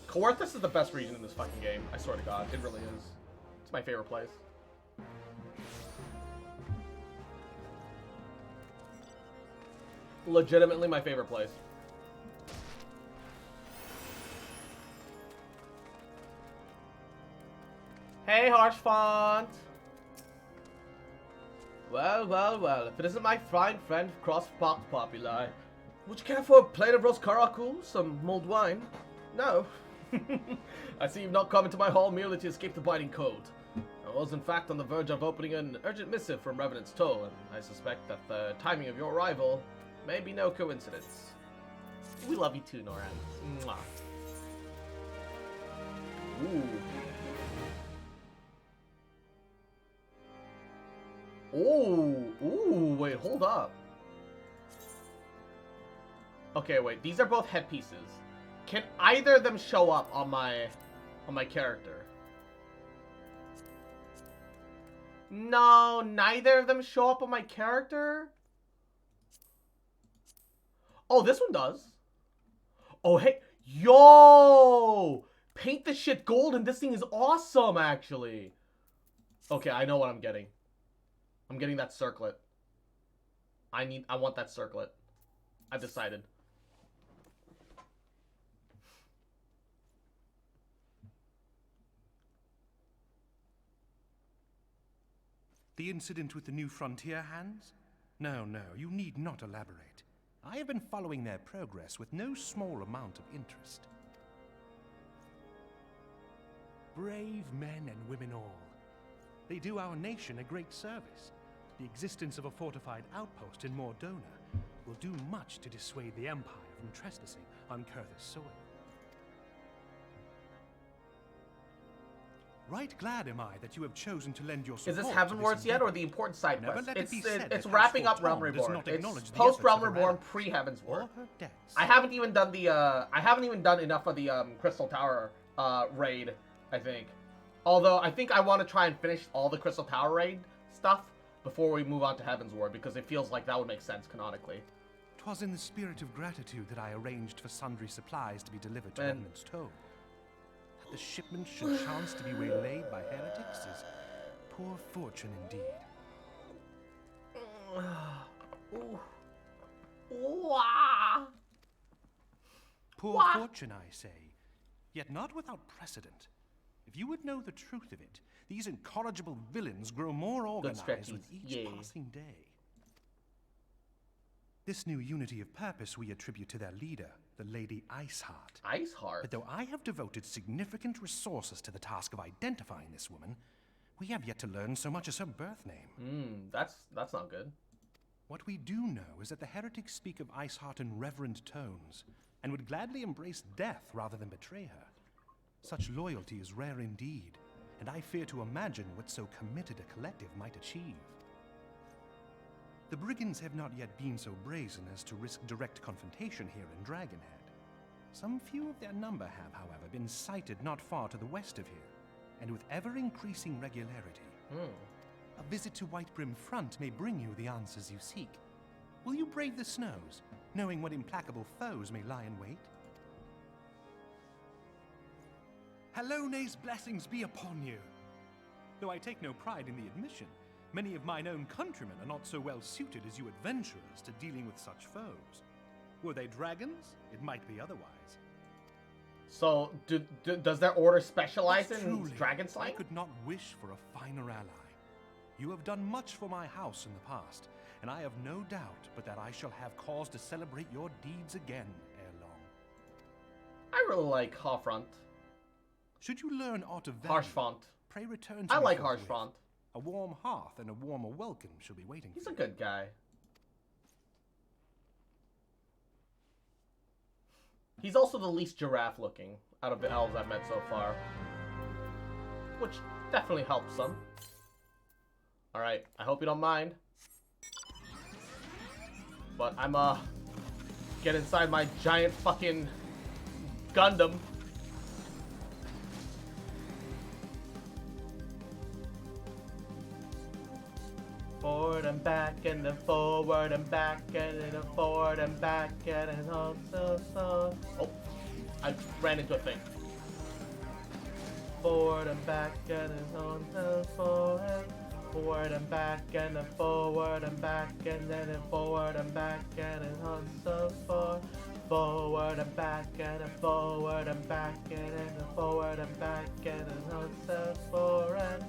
Coerthus is the best region in this fucking game. I swear to God, it really is. It's my favorite place. Legitimately my favorite place. Hey, Harshfont! Well, if it isn't my fine friend Cross Fox Populi, Would you care for a plate of roast karaku, some mulled wine? No. I see you've not come into my hall merely to escape the biting cold. I was in fact on the verge of opening an urgent missive from Revenant's Toll, and I suspect that the timing of your arrival may be no coincidence. We love you too, Noran. Mwah. Ooh, wait, hold up. Okay, wait, these are both headpieces. Can either of them show up on my character? No, neither of them show up on my character? Oh, this one does. Oh, hey, yo! Paint the shit golden. This thing is awesome, actually. Okay, I know what I'm getting. I'm getting that circlet. I want that circlet. I've decided. The incident with the new frontier hands? No, you need not elaborate. I have been following their progress with no small amount of interest. Brave men and women all. They do our nation a great service. The existence of a fortified outpost in Mordona will do much to dissuade the Empire from trespassing on Kurth's soil. Right glad am I that you have chosen to lend your support. Is this Heavenwards yet, or the important side Never quest? It's wrapping up Realm Reborn. It's post Realm Reborn, pre Heavensward. I haven't even done the I haven't even done enough of the Crystal Tower raid, I think. Although I think I want to try and finish all the Crystal Tower raid stuff before we move on to Heavensward, because it feels like that would make sense canonically. 'Twas in the spirit of gratitude that I arranged for sundry supplies to be delivered to Revenant's Toll. That the shipment should chance to be waylaid by heretics is poor fortune indeed. Poor fortune, I say, yet not without precedent. If you would know the truth of it, these incorrigible villains grow more organized with each passing day. This new unity of purpose we attribute to their leader, the Lady Iceheart. Iceheart? But though I have devoted significant resources to the task of identifying this woman, we have yet to learn so much as her birth name. That's not good. What we do know is that the heretics speak of Iceheart in reverent tones, and would gladly embrace death rather than betray her. Such loyalty is rare indeed, and I fear to imagine what so committed a collective might achieve. The brigands have not yet been so brazen as to risk direct confrontation here in Dragonhead. Some few of their number have, however, been sighted not far to the west of here, and with ever-increasing regularity. A visit to Whitebrim Front may bring you the answers you seek. Will you brave the snows, knowing what implacable foes may lie in wait? Halone's blessings be upon you! Though I take no pride in the admission, many of mine own countrymen are not so well suited as you adventurers to dealing with such foes. Were they dragons, it might be otherwise. So, does their order specialize in dragon slaying? I could not wish for a finer ally. You have done much for my house in the past, and I have no doubt but that I shall have cause to celebrate your deeds again ere long. I really like Harfront. Should you learn aught of value, Harshfont. pray return to I me like forthwith. Harshfont. A warm hearth and a warmer welcome shall be waiting He's for a you. good guy. He's also the least giraffe looking out of the elves I've met so far, which definitely helps some. Alright, I hope you don't mind, but I'm get inside my giant fucking Gundam. Forward and back, and then forward and back, and then forward and back, and then on so. Oh, I ran into a thing. Forward and back, and then on so forward. Forward and back, and then forward and back, and then forward and back, and then on so forth. Forward and back, and then forward and back, and then forward and back, and then on so forward.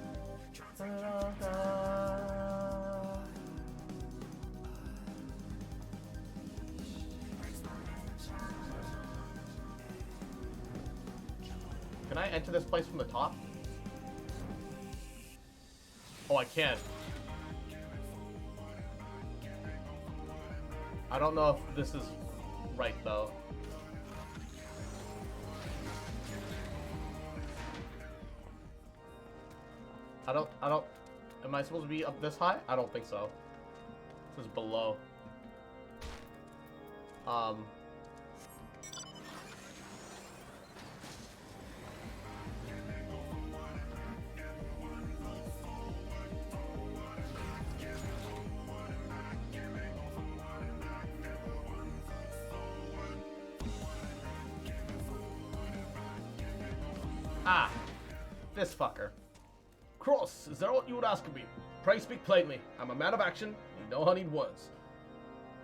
enter this place from the top? Oh, I can. I don't know if this is right, though. I don't, am I supposed to be up this high? I don't think so. This is below. Ah, this fucker. Cross, is that what you would ask of me? Pray speak plainly. I'm a man of action, need no honeyed words.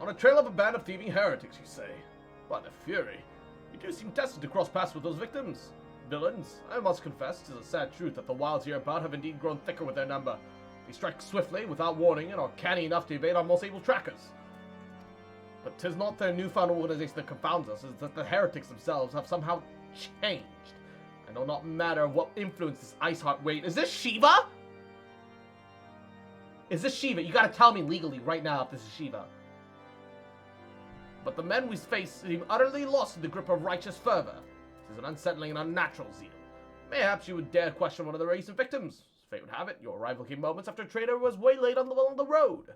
On a trail of a band of thieving heretics, you say? By the Fury, you do seem destined to cross paths with those victims. Villains, I must confess, 'tis a sad truth that the wilds hereabout have indeed grown thicker with their number. They strike swiftly, without warning, and are canny enough to evade our most able trackers. But 'tis not their newfound organization that confounds us, it's that the heretics themselves have somehow changed. I know not matter what influence this Iceheart wait. Is this Shiva? Is this Shiva? You gotta tell me legally right now if this is Shiva. But the men we face seem utterly lost in the grip of righteous fervor. It is an unsettling and unnatural zeal. Mayhaps you would dare question one of the recent victims. As fate would have it, your arrival came moments after a trader was waylaid on the road.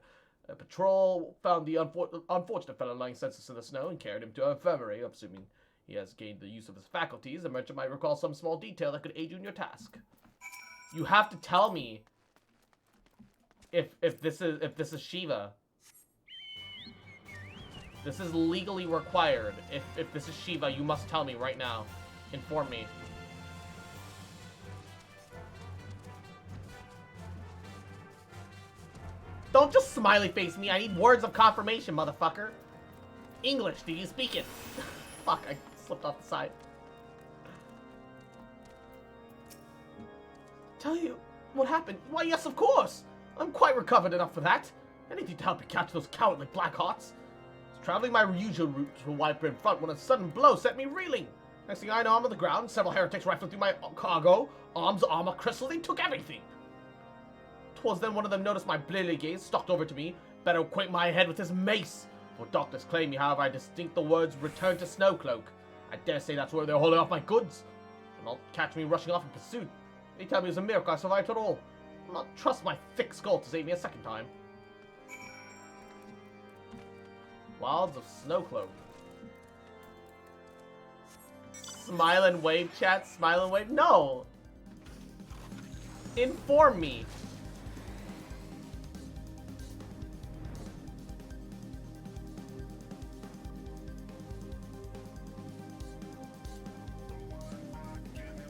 A patrol found the unfortunate fellow lying senseless in the snow and carried him to an infirmary, assuming he has gained the use of his faculties. The merchant might recall some small detail that could aid you in your task. You have to tell me if this is Shiva. This is legally required. If this is Shiva, you must tell me right now. Inform me. Don't just smiley face me. I need words of confirmation, motherfucker. English, do you speak it? Fuck, I slipped off the side. Tell you what happened? Why, yes, of course. I'm quite recovered enough for that. Anything to help you catch those cowardly Blackhearts. I was traveling my usual route to a wiper in front when a sudden blow set me reeling. Next thing I know, I'm on the ground. Several heretics rifled through my cargo. Arms, armor, crystals, they took everything. Twas then one of them noticed my bleary gaze, stalked over to me, better acquaint my head with his mace. For doctors claim me, however, I distinct the words, return to Snowcloak. I dare say that's where they're holding off my goods. Shall not catch me rushing off in pursuit. They tell me it was a miracle I survived at all. I'll not trust my thick skull to save me a second time. Wilds of Snowcloak. Smile and wave, chat. Smile and wave. No! Inform me.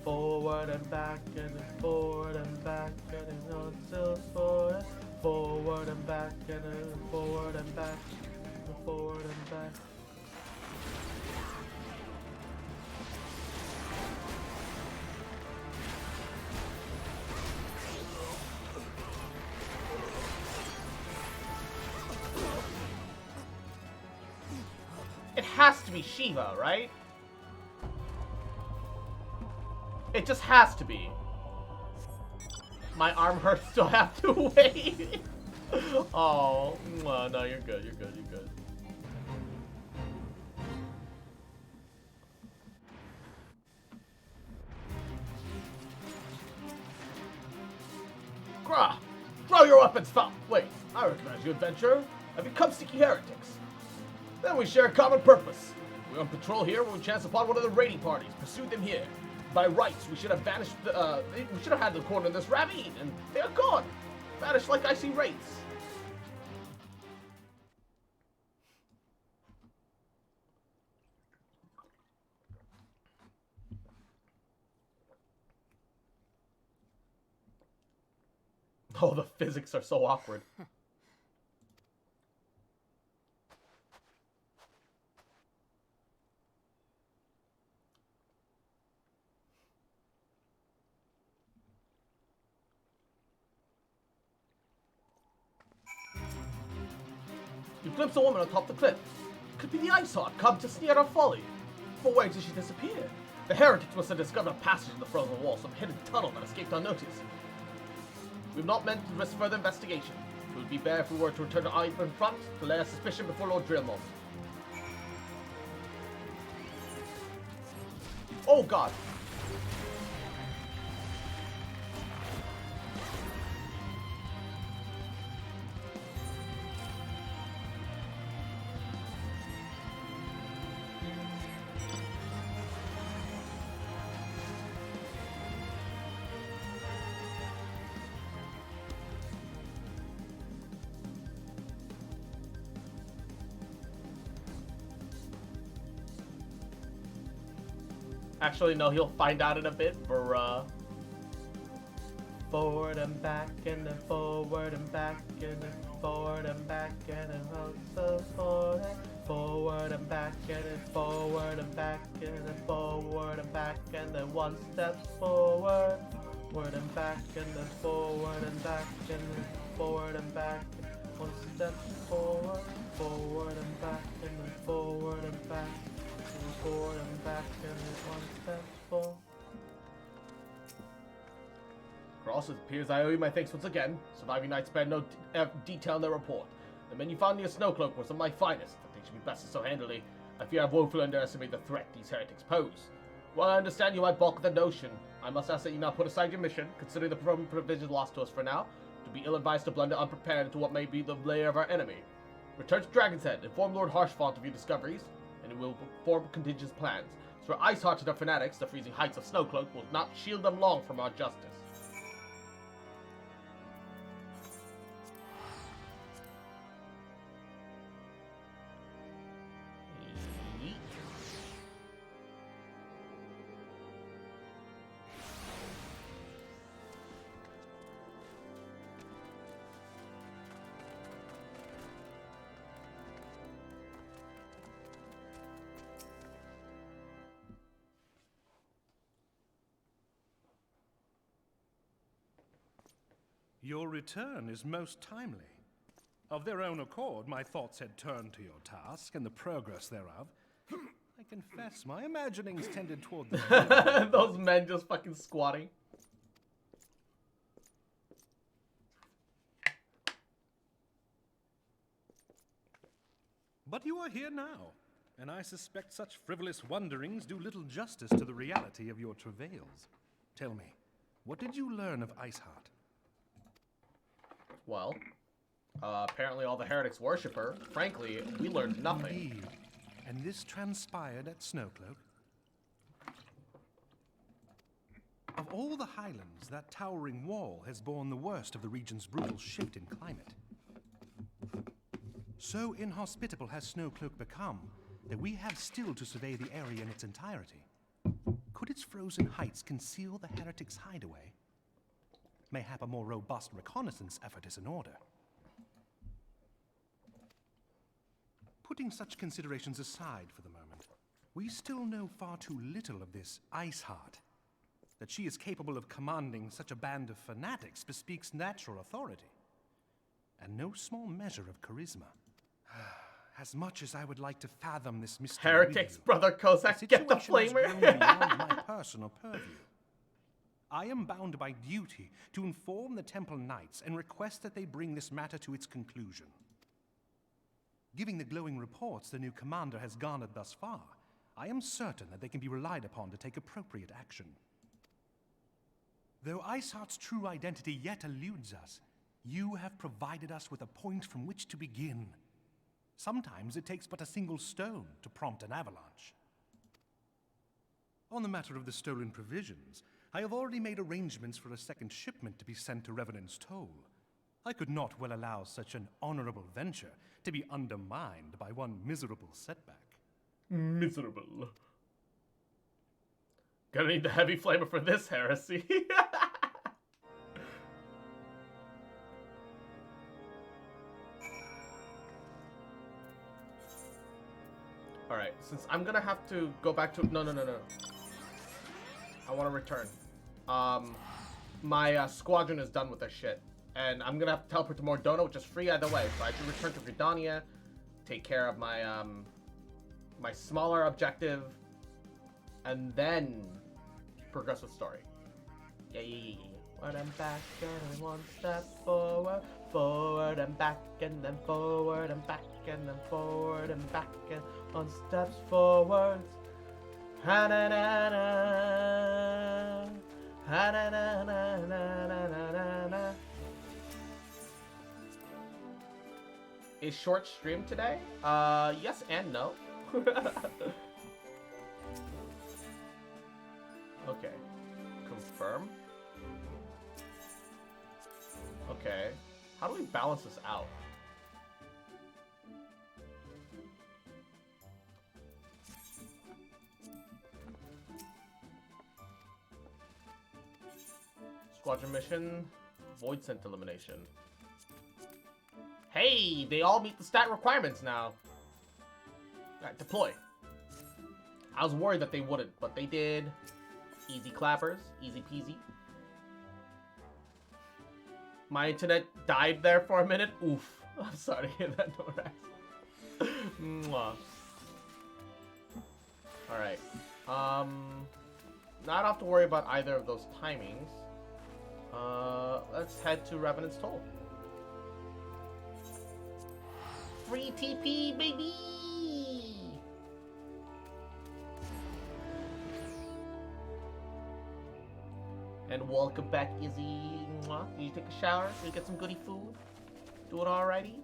Forward and back and then forward and back and then on still forward. Forward and back and then forward and back and forward and back. It has to be Shiva, right? It just has to be. My arm hurts, so I have to wait. Oh, no, you're good, you're good, you're good. Grah! Throw your weapons, foul! Wait, I recognize you, adventurer. Have you come seeking heretics? Then we share a common purpose. We're on patrol here when we chance upon one of the raiding parties. Pursue them here. By rights, we should have vanished. We should have had the corner of this ravine, and they are gone, vanished like icy wraiths. Oh, the physics are so awkward. You glimpse a woman on top of the cliff. Could be the Iceheart come to sneer our folly. But where did she disappear? The heretics must have discovered a passage in the frozen wall, some hidden tunnel that escaped unnoticed. We've not meant to risk further investigation. It would be better if we were to return to Ivan front to lay a suspicion before Lord Drillmon. Oh god! Actually, no, he'll find out in a bit, bruh. Forward and back, and then forward and back, and then forward and back, and then also forward. Forward and back, and then forward and back, and then forward and back, and then one step forward. Forward and back, and then forward and back, and then forward and back. One step forward, forward and back, and then forward and back. Forward and back, and then one step forward. Cross, it appears I owe you my thanks once again. Surviving Knights spared no detail in their report. The men you found near Snowcloak were some of my finest. That they should be bested so handily. I fear I've woefully underestimated the threat these heretics pose. While I understand you might balk at the notion, I must ask that you not put aside your mission, considering the provisions lost to us for now, to be ill-advised to blunder unprepared into what may be the lair of our enemy. Return to Dragon's Head, inform Lord Harshfont of your discoveries, and we will form contingent plans. So for Iceheart and their fanatics, the freezing heights of Snowcloak will not shield them long from our justice. Your return is most timely. Of their own accord, my thoughts had turned to your task and the progress thereof. I confess, my imaginings tended toward the... Those men just fucking squatting. But you are here now, and I suspect such frivolous wonderings do little justice to the reality of your travails. Tell me, what did you learn of Iceheart? Well, apparently all the heretics worship her. Frankly, we learned nothing. Indeed. And this transpired at Snowcloak? Of all the highlands, that towering wall has borne the worst of the region's brutal shift in climate. So inhospitable has Snowcloak become that we have still to survey the area in its entirety. Could its frozen heights conceal the heretics' hideaway? Mayhap a more robust reconnaissance effort is in order. Putting such considerations aside for the moment, we still know far too little of this Iceheart. That she is capable of commanding such a band of fanatics bespeaks natural authority, and no small measure of charisma. As much as I would like to fathom this mystery, Heretics, brother Kozak, get the flamer. Beyond my personal purview. I am bound by duty to inform the Temple Knights and request that they bring this matter to its conclusion. Given the glowing reports the new commander has garnered thus far, I am certain that they can be relied upon to take appropriate action. Though Iceheart's true identity yet eludes us, you have provided us with a point from which to begin. Sometimes it takes but a single stone to prompt an avalanche. On the matter of the stolen provisions, I have already made arrangements for a second shipment to be sent to Revenant's Toll. I could not well allow such an honorable venture to be undermined by one miserable setback. Miserable. Gonna need the heavy flamer for this heresy. Alright, since I'm gonna have to go back to... No. I want to return. My squadron is done with their shit. And I'm gonna have to teleport to Mordona, which is free either way. So I should return to Gridania, take care of my my smaller objective, and then progress with story. Yeah. Forward and back and one step forward, forward and back and then forward and back and then forward and back and one steps forward. Ha na na na, ha na na na na na na na. Is short stream today? Yes and no. Okay. Confirm. Okay. How do we balance this out? Squadron mission. Void scent elimination. Hey, they all meet the stat requirements now. Alright, deploy. I was worried that they wouldn't, but they did. Easy clappers, easy peasy. My internet died there for a minute. Oof. I'm sorry to hear that, Norax. Mwah. Alright. Not have to worry about either of those timings. Let's head to Revenant's Toll. Free TP, baby! And welcome back, Izzy. Mwah. Did you take a shower? Did you get some goody food? Doing alrighty?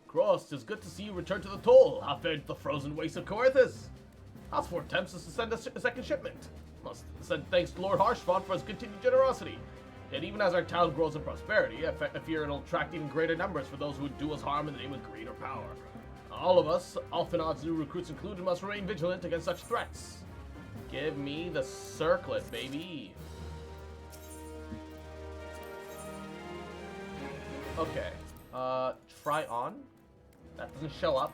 Cross, it's good to see you return to the toll. How fared the frozen wastes of Corinthus? How's for attempts to send a second shipment? Must send thanks to Lord Harshfont for his continued generosity. Yet even as our town grows in prosperity, I fear it'll attract even greater numbers for those who would do us harm in the name of greed or power. All of us, Alphanod's new recruits included, must remain vigilant against such threats. Give me the circlet, baby. Okay. Try on. That doesn't show up.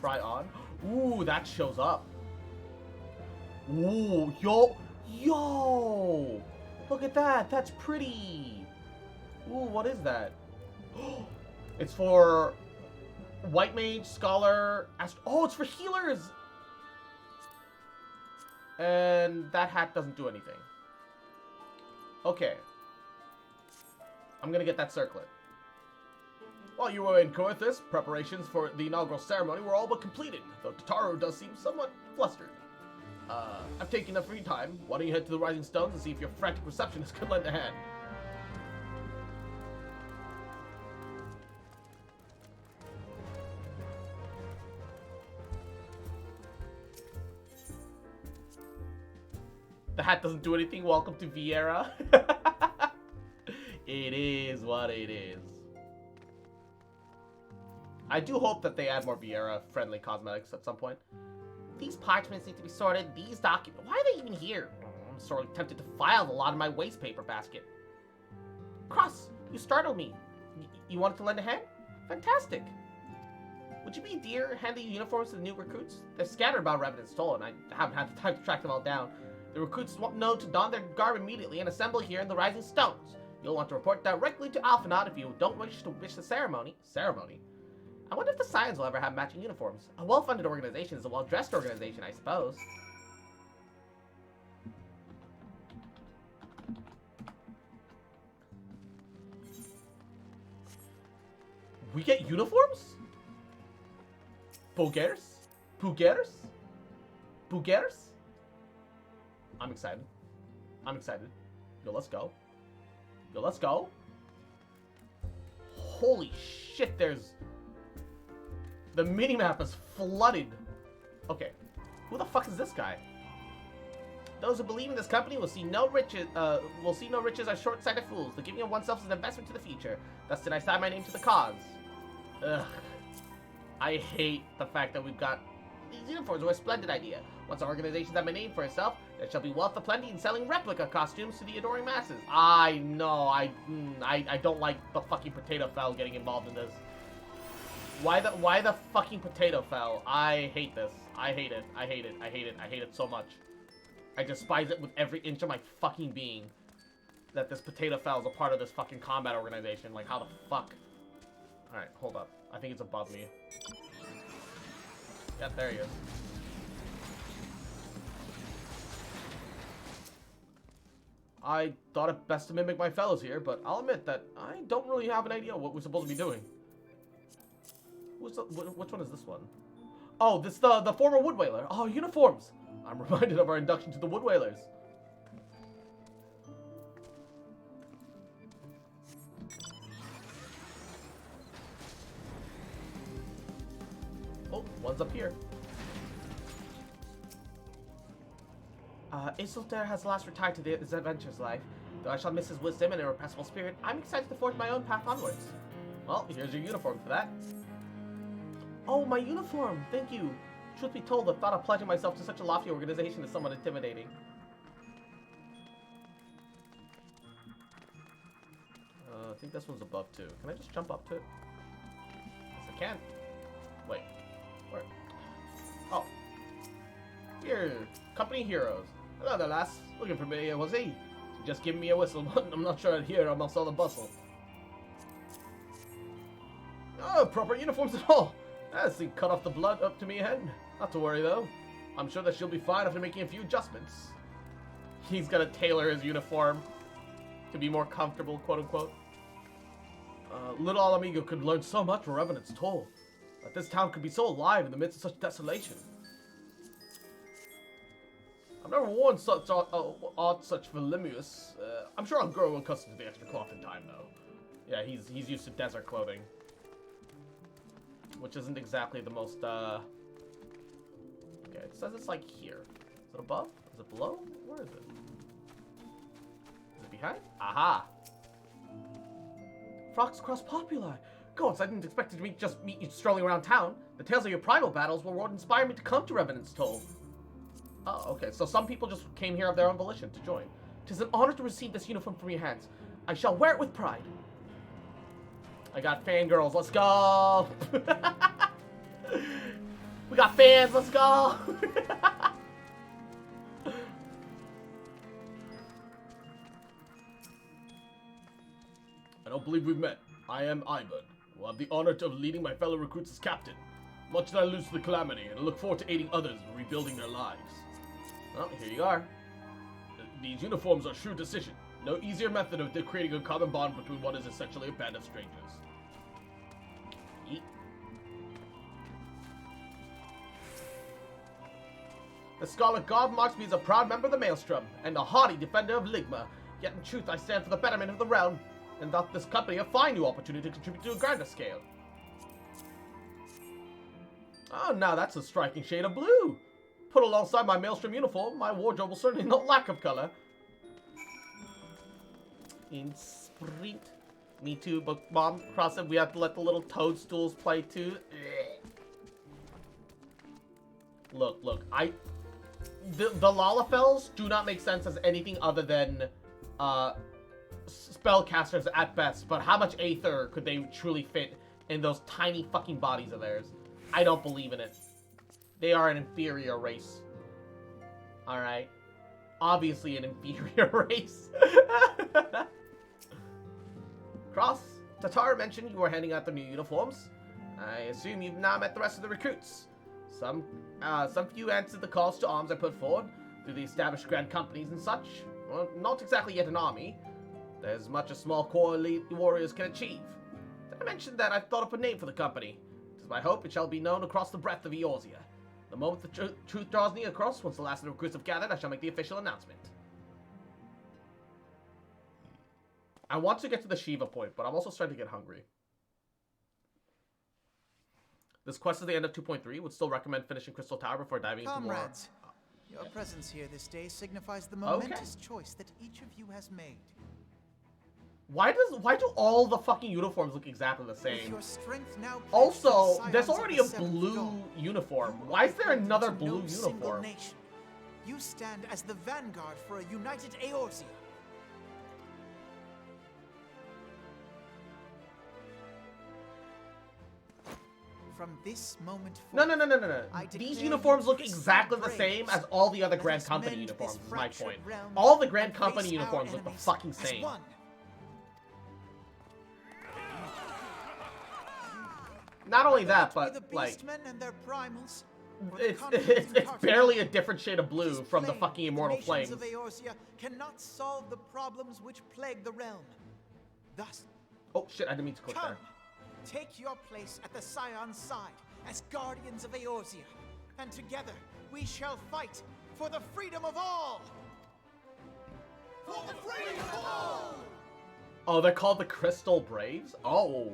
Try on. Ooh, that shows up. Ooh, yo! Look at that. That's pretty. Ooh, what is that? It's for White Mage, Scholar, oh, it's for healers! And that hat doesn't do anything. Okay. I'm gonna get that circlet. While you were in Corinthus, preparations for the inaugural ceremony were all but completed, though Tataru does seem somewhat flustered. I've taken enough free time. Why don't you head to the Rising Stones and see if your frantic receptionist can lend a hand? The hat doesn't do anything. Welcome to Vieira. It is what it is. I do hope that they add more Vieira-friendly cosmetics at some point. These parchments need to be sorted. These documents... Why are they even here? I'm sorely tempted to file a lot in my waste paper basket. Cross, you startled me. You wanted to lend a hand? Fantastic. Would you be dear handing uniforms to the new recruits? They're scattered about Revenant's Toll, and I haven't had the time to track them all down. The recruits know to don their garb immediately and assemble here in the Rising Stones. You'll want to report directly to Alphanod if you don't wish to miss the ceremony. I wonder if the Scions will ever have matching uniforms. A well-funded organization is a well-dressed organization, I suppose. We get uniforms? Bulgares? I'm excited. Yo, let's go. Holy shit, there's... The minimap is flooded. Okay, who the fuck is this guy? Those who believe in this company will see no riches. As short-sighted fools. The giving of oneself is an investment to the future. Thus did I sign my name to the cause. Ugh. I hate the fact that we've got these uniforms. Are a splendid idea. Once our organization has my name for itself, there shall be wealth aplenty in selling replica costumes to the adoring masses. I know. I don't like the fucking potato fell getting involved in this. Why the fucking potato fell? I hate this. I hate it so much. I despise it with every inch of my fucking being. That this potato fell is a part of this fucking combat organization. Like, how the fuck? Alright, hold up. I think it's above me. Yeah, there he is. I thought it best to mimic my fellows here, but I'll admit that I don't really have an idea what we're supposed to be doing. Which one is this one? Oh, this the former Wood Whaler. Oh, uniforms. I'm reminded of our induction to the Wood Whalers. Oh, one's up here. Isildur has last retired to his adventurous life. Though I shall miss his wisdom and irrepressible spirit, I'm excited to forge my own path onwards. Well, here's your uniform for that. Oh, my uniform! Thank you! Truth be told, the thought of pledging myself to such a lofty organization is somewhat intimidating. I think this one's above too. Can I just jump up to it? Yes, I can. Wait. Where? Oh. Here, company heroes. Hello there, lass. Looking for me, was he? Just giving me a whistle, but I'm not sure I'd hear amongst all the bustle. Oh, proper uniforms at all. That's the cut off the blood up to me head. Not to worry though. I'm sure that she'll be fine after making a few adjustments. He's gonna tailor his uniform to be more comfortable, quote unquote. Little Alamigo could learn so much from Revenant's toll. That this town could be so alive in the midst of such desolation. I've never worn such such voluminous. I'm sure I'll grow accustomed to the extra cloth in time, though. Yeah, he's used to desert clothing, which isn't exactly the most. Okay, it says it's like here. Is it above? Is it below? Where is it? Is it behind? Aha! Frogs Cross Populi. Gods, I didn't expect to just meet you strolling around town. The tales of your primal battles were what inspired me to come to Revenant's Toll. Oh, okay. So some people just came here of their own volition to join. 'Tis an honor to receive this uniform from your hands. I shall wear it with pride. I got fangirls. Let's go. We got fans. Let's go. I don't believe we've met. I am Ivan, who have the honor of leading my fellow recruits as captain. Much that I lose to the calamity, and I look forward to aiding others in rebuilding their lives. Well, here you are. These uniforms are a shrewd decision. No easier method of creating a common bond between what is essentially a band of strangers. Yeet. The Scarlet God marks me as a proud member of the Maelstrom, and a haughty defender of Ligma. Yet in truth I stand for the betterment of the realm, and thought this company a fine new opportunity to contribute to a grander scale. Oh, now that's a striking shade of blue. Put alongside my Maelstrom uniform, my wardrobe will certainly not lack of color. In sprint. Me too, but Mom, cross it, we have to let the little toadstools play too. Look, the Lalafels do not make sense as anything other than spellcasters at best, but how much Aether could they truly fit in those tiny fucking bodies of theirs? I don't believe in it. They are an inferior race. Alright. Obviously an inferior race. Cross, Tatar mentioned you were handing out the new uniforms. I assume you've now met the rest of the recruits. Some few answered the calls to arms I put forward through the established grand companies and such. Well, not exactly yet an army. There's much a small core elite warriors can achieve. Did I mention that I've thought up a name for the company? It is my hope it shall be known across the breadth of Eorzea. The moment the truth draws near across, once the last of the recruits have gathered, I shall make the official announcement. I want to get to the Shiva point, but I'm also starting to get hungry. This quest is the end of 2.3. Would still recommend finishing Crystal Tower before diving into more. Comrades, your presence here this day signifies the momentous choice that each of you has made. Why do all the fucking uniforms look exactly the same? With your strength now Also, there's the already a seventh blue dawn. uniform. Why is there another To blue no single uniform? nation. You stand as the vanguard for a united Eorzea. From this moment No. forth, I These declare uniforms you look free exactly the braves. same as all the other Let Grand us Company mend uniforms, this is my fractured point. realm All the Grand and Company face our uniforms look the enemies fucking as same. one. Not only that, Be the but, like... beastmen and their primals, For the It's conflict in barely a Carthage, different shade of it blue is from the plain fucking that immortal the flames. nations of Eorzea cannot solve the problems which plague the realm. Thus, Oh shit! I didn't mean to click come, there. take your place at the Scion's side as guardians of Eorzea, and together we shall fight for the freedom of all. For the freedom of all. Oh, they're called the Crystal Braves? Oh.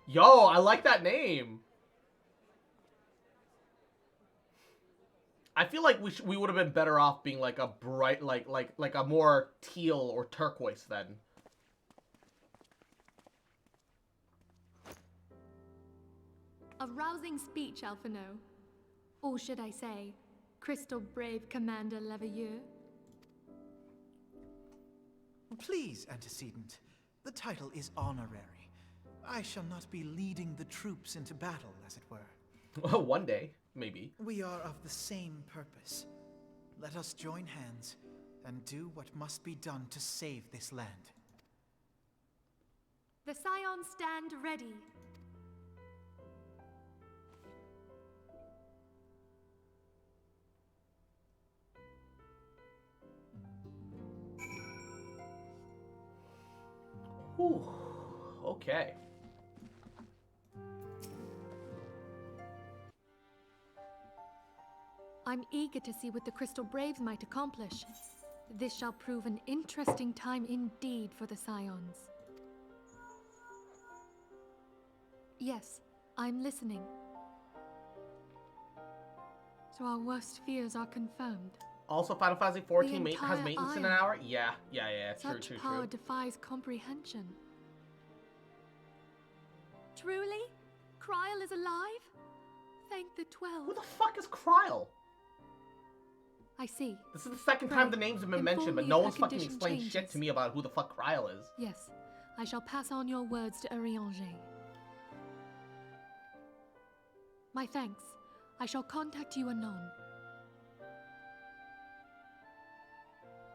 Yo, I like that name. I feel like we would have been better off being like a bright, like a more teal or turquoise then. A rousing speech, Alphino. Or should I say, Crystal Brave Commander Leveilleur? Please, Antecedent. The title is honorary. I shall not be leading the troops into battle, as it were. One day, maybe. We are of the same purpose. Let us join hands and do what must be done to save this land. The Scions stand ready. Whew. Okay. I'm eager to see what the Crystal Braves might accomplish. This shall prove an interesting time indeed for the Scions. Yes, I'm listening. So our worst fears are confirmed. Also, Final Fantasy XIV has entire maintenance in an isle. hour? Yeah. Such True. power defies comprehension. Truly? Kryl is alive? Thank the 12. Who the fuck is Kryl? I see. This is the second time the names have been mentioned, but no one's fucking explained shit to me about who the fuck Kryl is. Yes, I shall pass on your words to Urianger. My thanks. I shall contact you anon.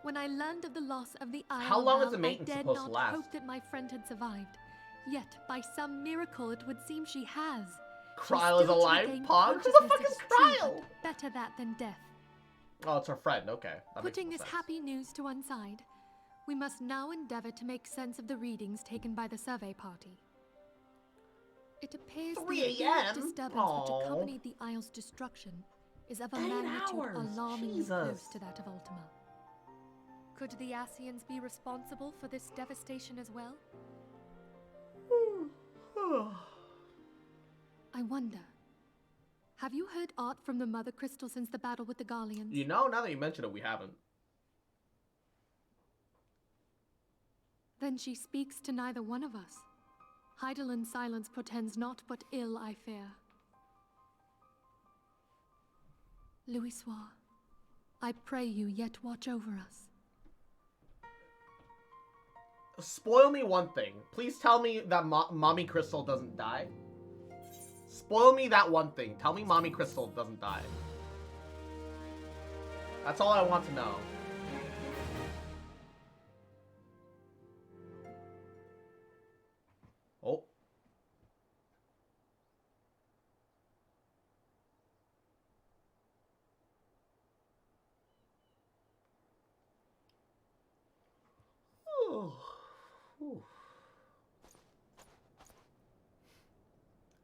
When I learned of the loss of the Isle, How long is the I maintenance dared supposed to not last? hope that my friend had survived. Yet, by some miracle, it would seem she has. Kryl is Still to alive? regain Pog? Who the consciousness, fuck it is true, Kryl? but better that than death. Oh, it's her friend. Okay. That makes Putting more this sense. happy news to one side, we must now endeavor to make sense of the readings taken by the survey party. It appears 3 the apparent a.m.? disturbance Aw. which accompanied the Isle's destruction is of a 8 magnitude hours. alarmingly Jesus. close to that of Ultima. Could the Ascians be responsible for this devastation as well? I wonder. Have you heard aught from the Mother Crystal since the battle with the Garleans? You know, now that you mention it, we haven't. Then she speaks to neither one of us. Heidelin silence portends naught but ill, I fear. Louisoix, I pray you yet watch over us. Spoil me one thing. Please tell me that Mommy Crystal doesn't die. Spoil me that one thing. Tell me Mommy Crystal doesn't die. That's all I want to know. Oh. Whew.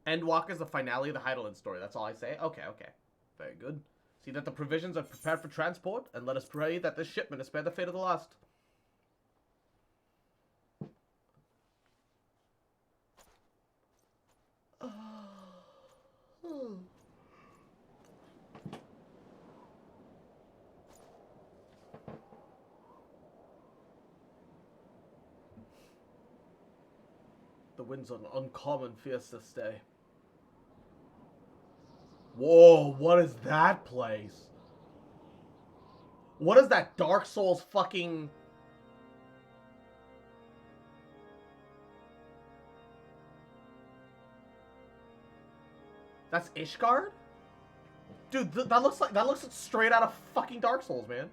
Endwalker is the finale of the Heidelin story. That's all I say? Okay. Very good. See that the provisions are prepared for transport, and let us pray that this shipment is spared the fate of the lost. The winds are uncommon fierce this day. Whoa, what is that place? What is that Dark Souls fucking... That's Ishgard? Dude, that looks straight out of fucking Dark Souls, man.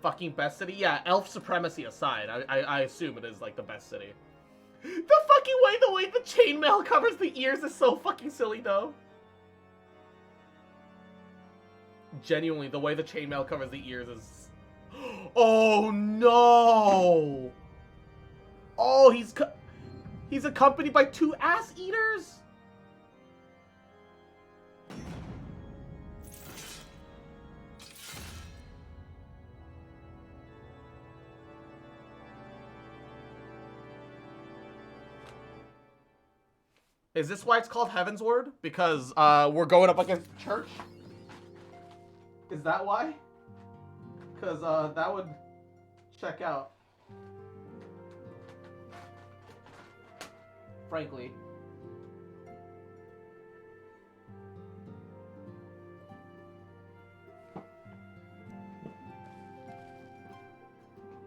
Fucking best city? Yeah, elf supremacy aside, I assume it is, like, the best city. The way the chainmail covers the ears is so fucking silly, though. Genuinely, the way the chainmail covers the ears is... Oh, no! Oh, he's accompanied by 2 ass eaters? Is this why it's called Heaven's Word? Because we're going up against the church? Is that why? Because that would check out. Frankly.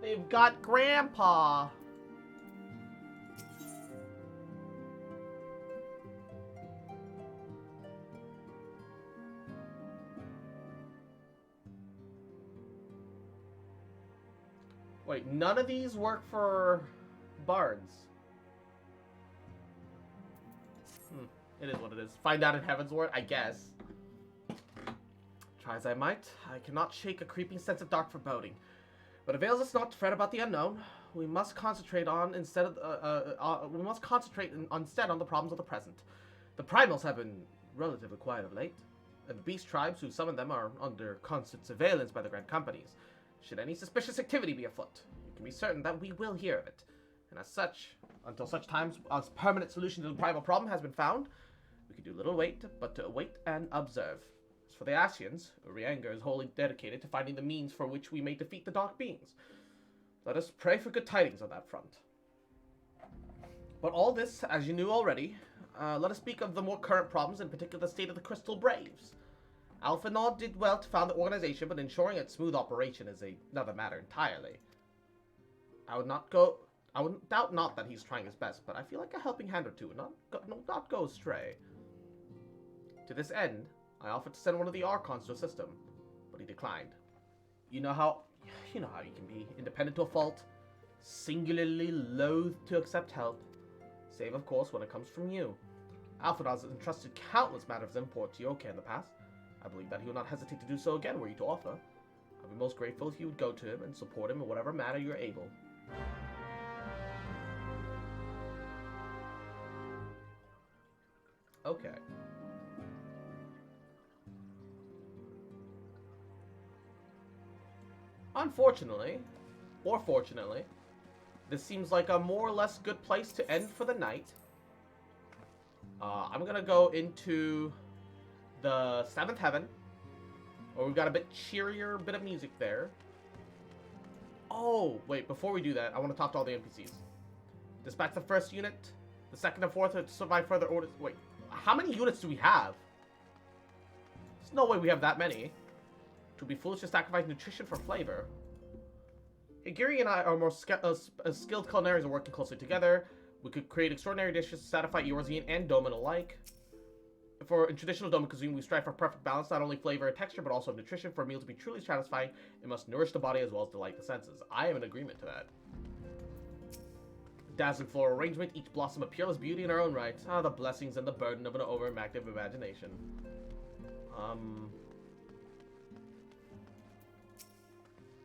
They've got Grandpa. Wait, none of these work for bards. It is what it is. Find out in Heaven's Word, I guess. Try as I might, I cannot shake a creeping sense of dark foreboding. But it avails us not to fret about the unknown. We must concentrate instead on the problems of the present. The primals have been relatively quiet of late, and the beast tribes who summon them are under constant surveillance by the grand companies. Should any suspicious activity be afoot, you can be certain that we will hear of it. And as such, until such times as permanent solution to the primal problem has been found, we can do little but to wait and observe. As for the Ascians, Urianger is wholly dedicated to finding the means for which we may defeat the Dark Beings. Let us pray for good tidings on that front. But all this, as you knew already, let us speak of the more current problems, in particular the state of the Crystal Braves. Alphanod did well to found the organization, but ensuring its smooth operation is another matter entirely. I would doubt not that he's trying his best, but I feel like a helping hand or two would not go astray. To this end, I offered to send one of the Archons to assist him, but he declined. You know how he can be, independent to a fault, singularly loath to accept help, save of course when it comes from you. Alphanod has entrusted countless matters of import to your care in the past. I believe that he will not hesitate to do so again were you to offer. I'd be most grateful if you would go to him and support him in whatever manner you're able. Okay. Unfortunately, or fortunately, this seems like a more or less good place to end for the night. I'm gonna go into the 7th Heaven, where we've got a bit cheerier bit of music there. Oh, wait, before we do that, I want to talk to all the NPCs. Dispatch the 1st unit, the 2nd and 4th to survive further orders. Wait, how many units do we have? There's no way we have that many. It would be foolish to sacrifice nutrition for flavor. Higiri and I are more skilled culinarians and working closely together. We could create extraordinary dishes to satisfy Eorzean and Doman alike. In traditional Doman cuisine, we strive for perfect balance, not only flavor and texture, but also nutrition. For a meal to be truly satisfying, it must nourish the body as well as delight the senses. I am in agreement to that. Dazzling floral arrangement, each blossom a peerless beauty in her own right. Ah, the blessings and the burden of an over-active imagination.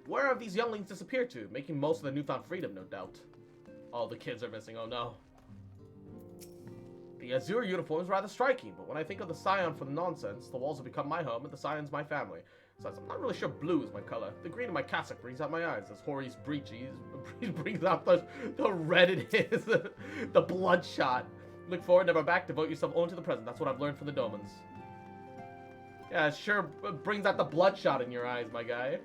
Where have these younglings disappeared to? Making most of the newfound freedom, no doubt. All the kids are missing, oh no. The azure uniform is rather striking, but when I think of the Scion for the nonsense, the walls have become my home and the Scion's my family. Besides, I'm not really sure blue is my color. The green in my cassock brings out my eyes, as Hori's breeches brings out the red it is, the bloodshot. Look forward, never back, devote yourself only to the present. That's what I've learned from the Domans. Yeah, it sure brings out the bloodshot in your eyes, my guy.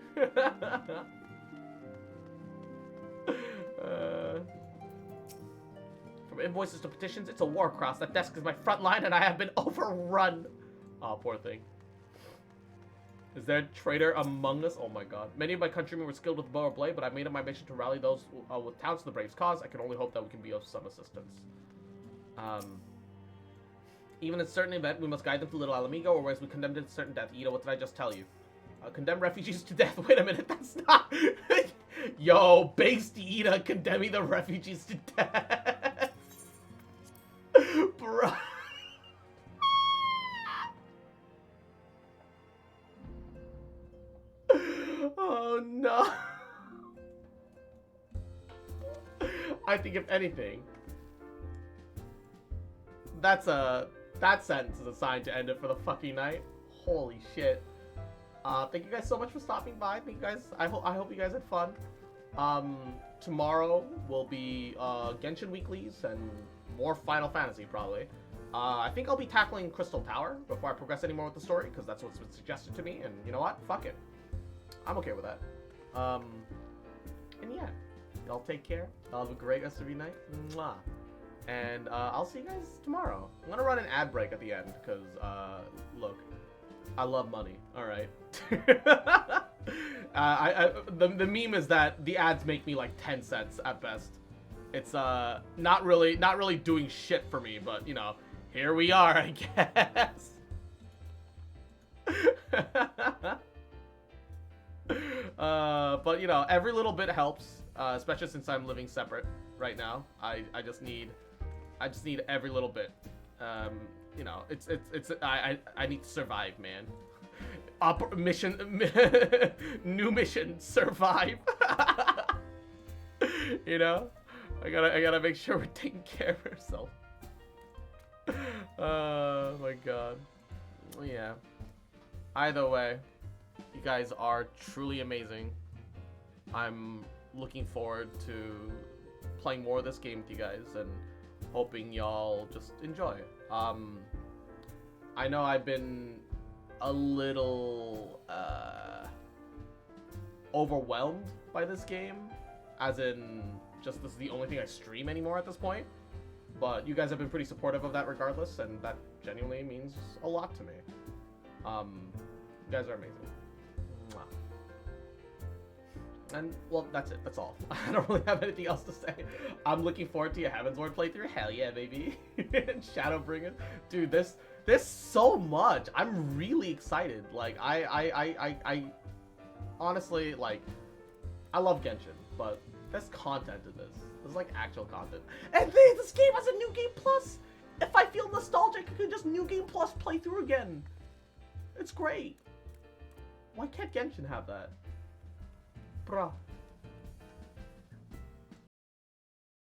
From invoices to petitions, it's a war cross. That desk is my front line, and I have been overrun. Oh, poor thing. Is there a traitor among us? Oh my god. Many of my countrymen were skilled with bow or blade, but I made it my mission to rally those with talents to the Braves' cause. I can only hope that we can be of some assistance. Even in certain event, we must guide them to Little Alamigo, or whereas we condemn them to certain death. Ida, what did I just tell you? Condemn refugees to death. Wait a minute, that's not... Yo, based Ida condemning the refugees to death. Bro. Oh no. I think if anything, that sentence is a sign to end it for the fucking night. Holy shit. Thank you guys so much for stopping by. Thank you guys. I hope you guys had fun. Tomorrow will be Genshin weeklies and more Final Fantasy probably. I think I'll be tackling Crystal Tower before I progress any more with the story because that's what's been suggested to me. And you know what? Fuck it. I'm okay with that. And yeah, y'all take care. Y'all have a great rest of your night. Mwah. And I'll see you guys tomorrow. I'm gonna run an ad break at the end because look, I love money. All right. The meme is that the ads make me like 10 cents at best. It's not really doing shit for me, but you know, here we are, I guess. But you know, every little bit helps, especially since I'm living separate right now. I just need every little bit. You know, I need to survive, man. New mission, survive. You know, I gotta make sure we're taking care of ourselves. Oh my god. Yeah. Either way, you guys are truly amazing. I'm looking forward to playing more of this game with you guys and hoping y'all just enjoy. I know I've been a little overwhelmed by this game, as in just this is the only thing I stream anymore at this point. But you guys have been pretty supportive of that regardless, and that genuinely means a lot to me. You guys are amazing. Mwah. And, well, that's it. That's all. I don't really have anything else to say. I'm looking forward to your Heavensward playthrough. Hell yeah, baby. And Shadowbringer. Dude, this so much. I'm really excited. Like, I honestly, like, I love Genshin, but there's content in this. There's, like, actual content. And this game has a New Game Plus! If I feel nostalgic, I can just New Game Plus play through again. It's great. Why can't Genshin have that? Bruh.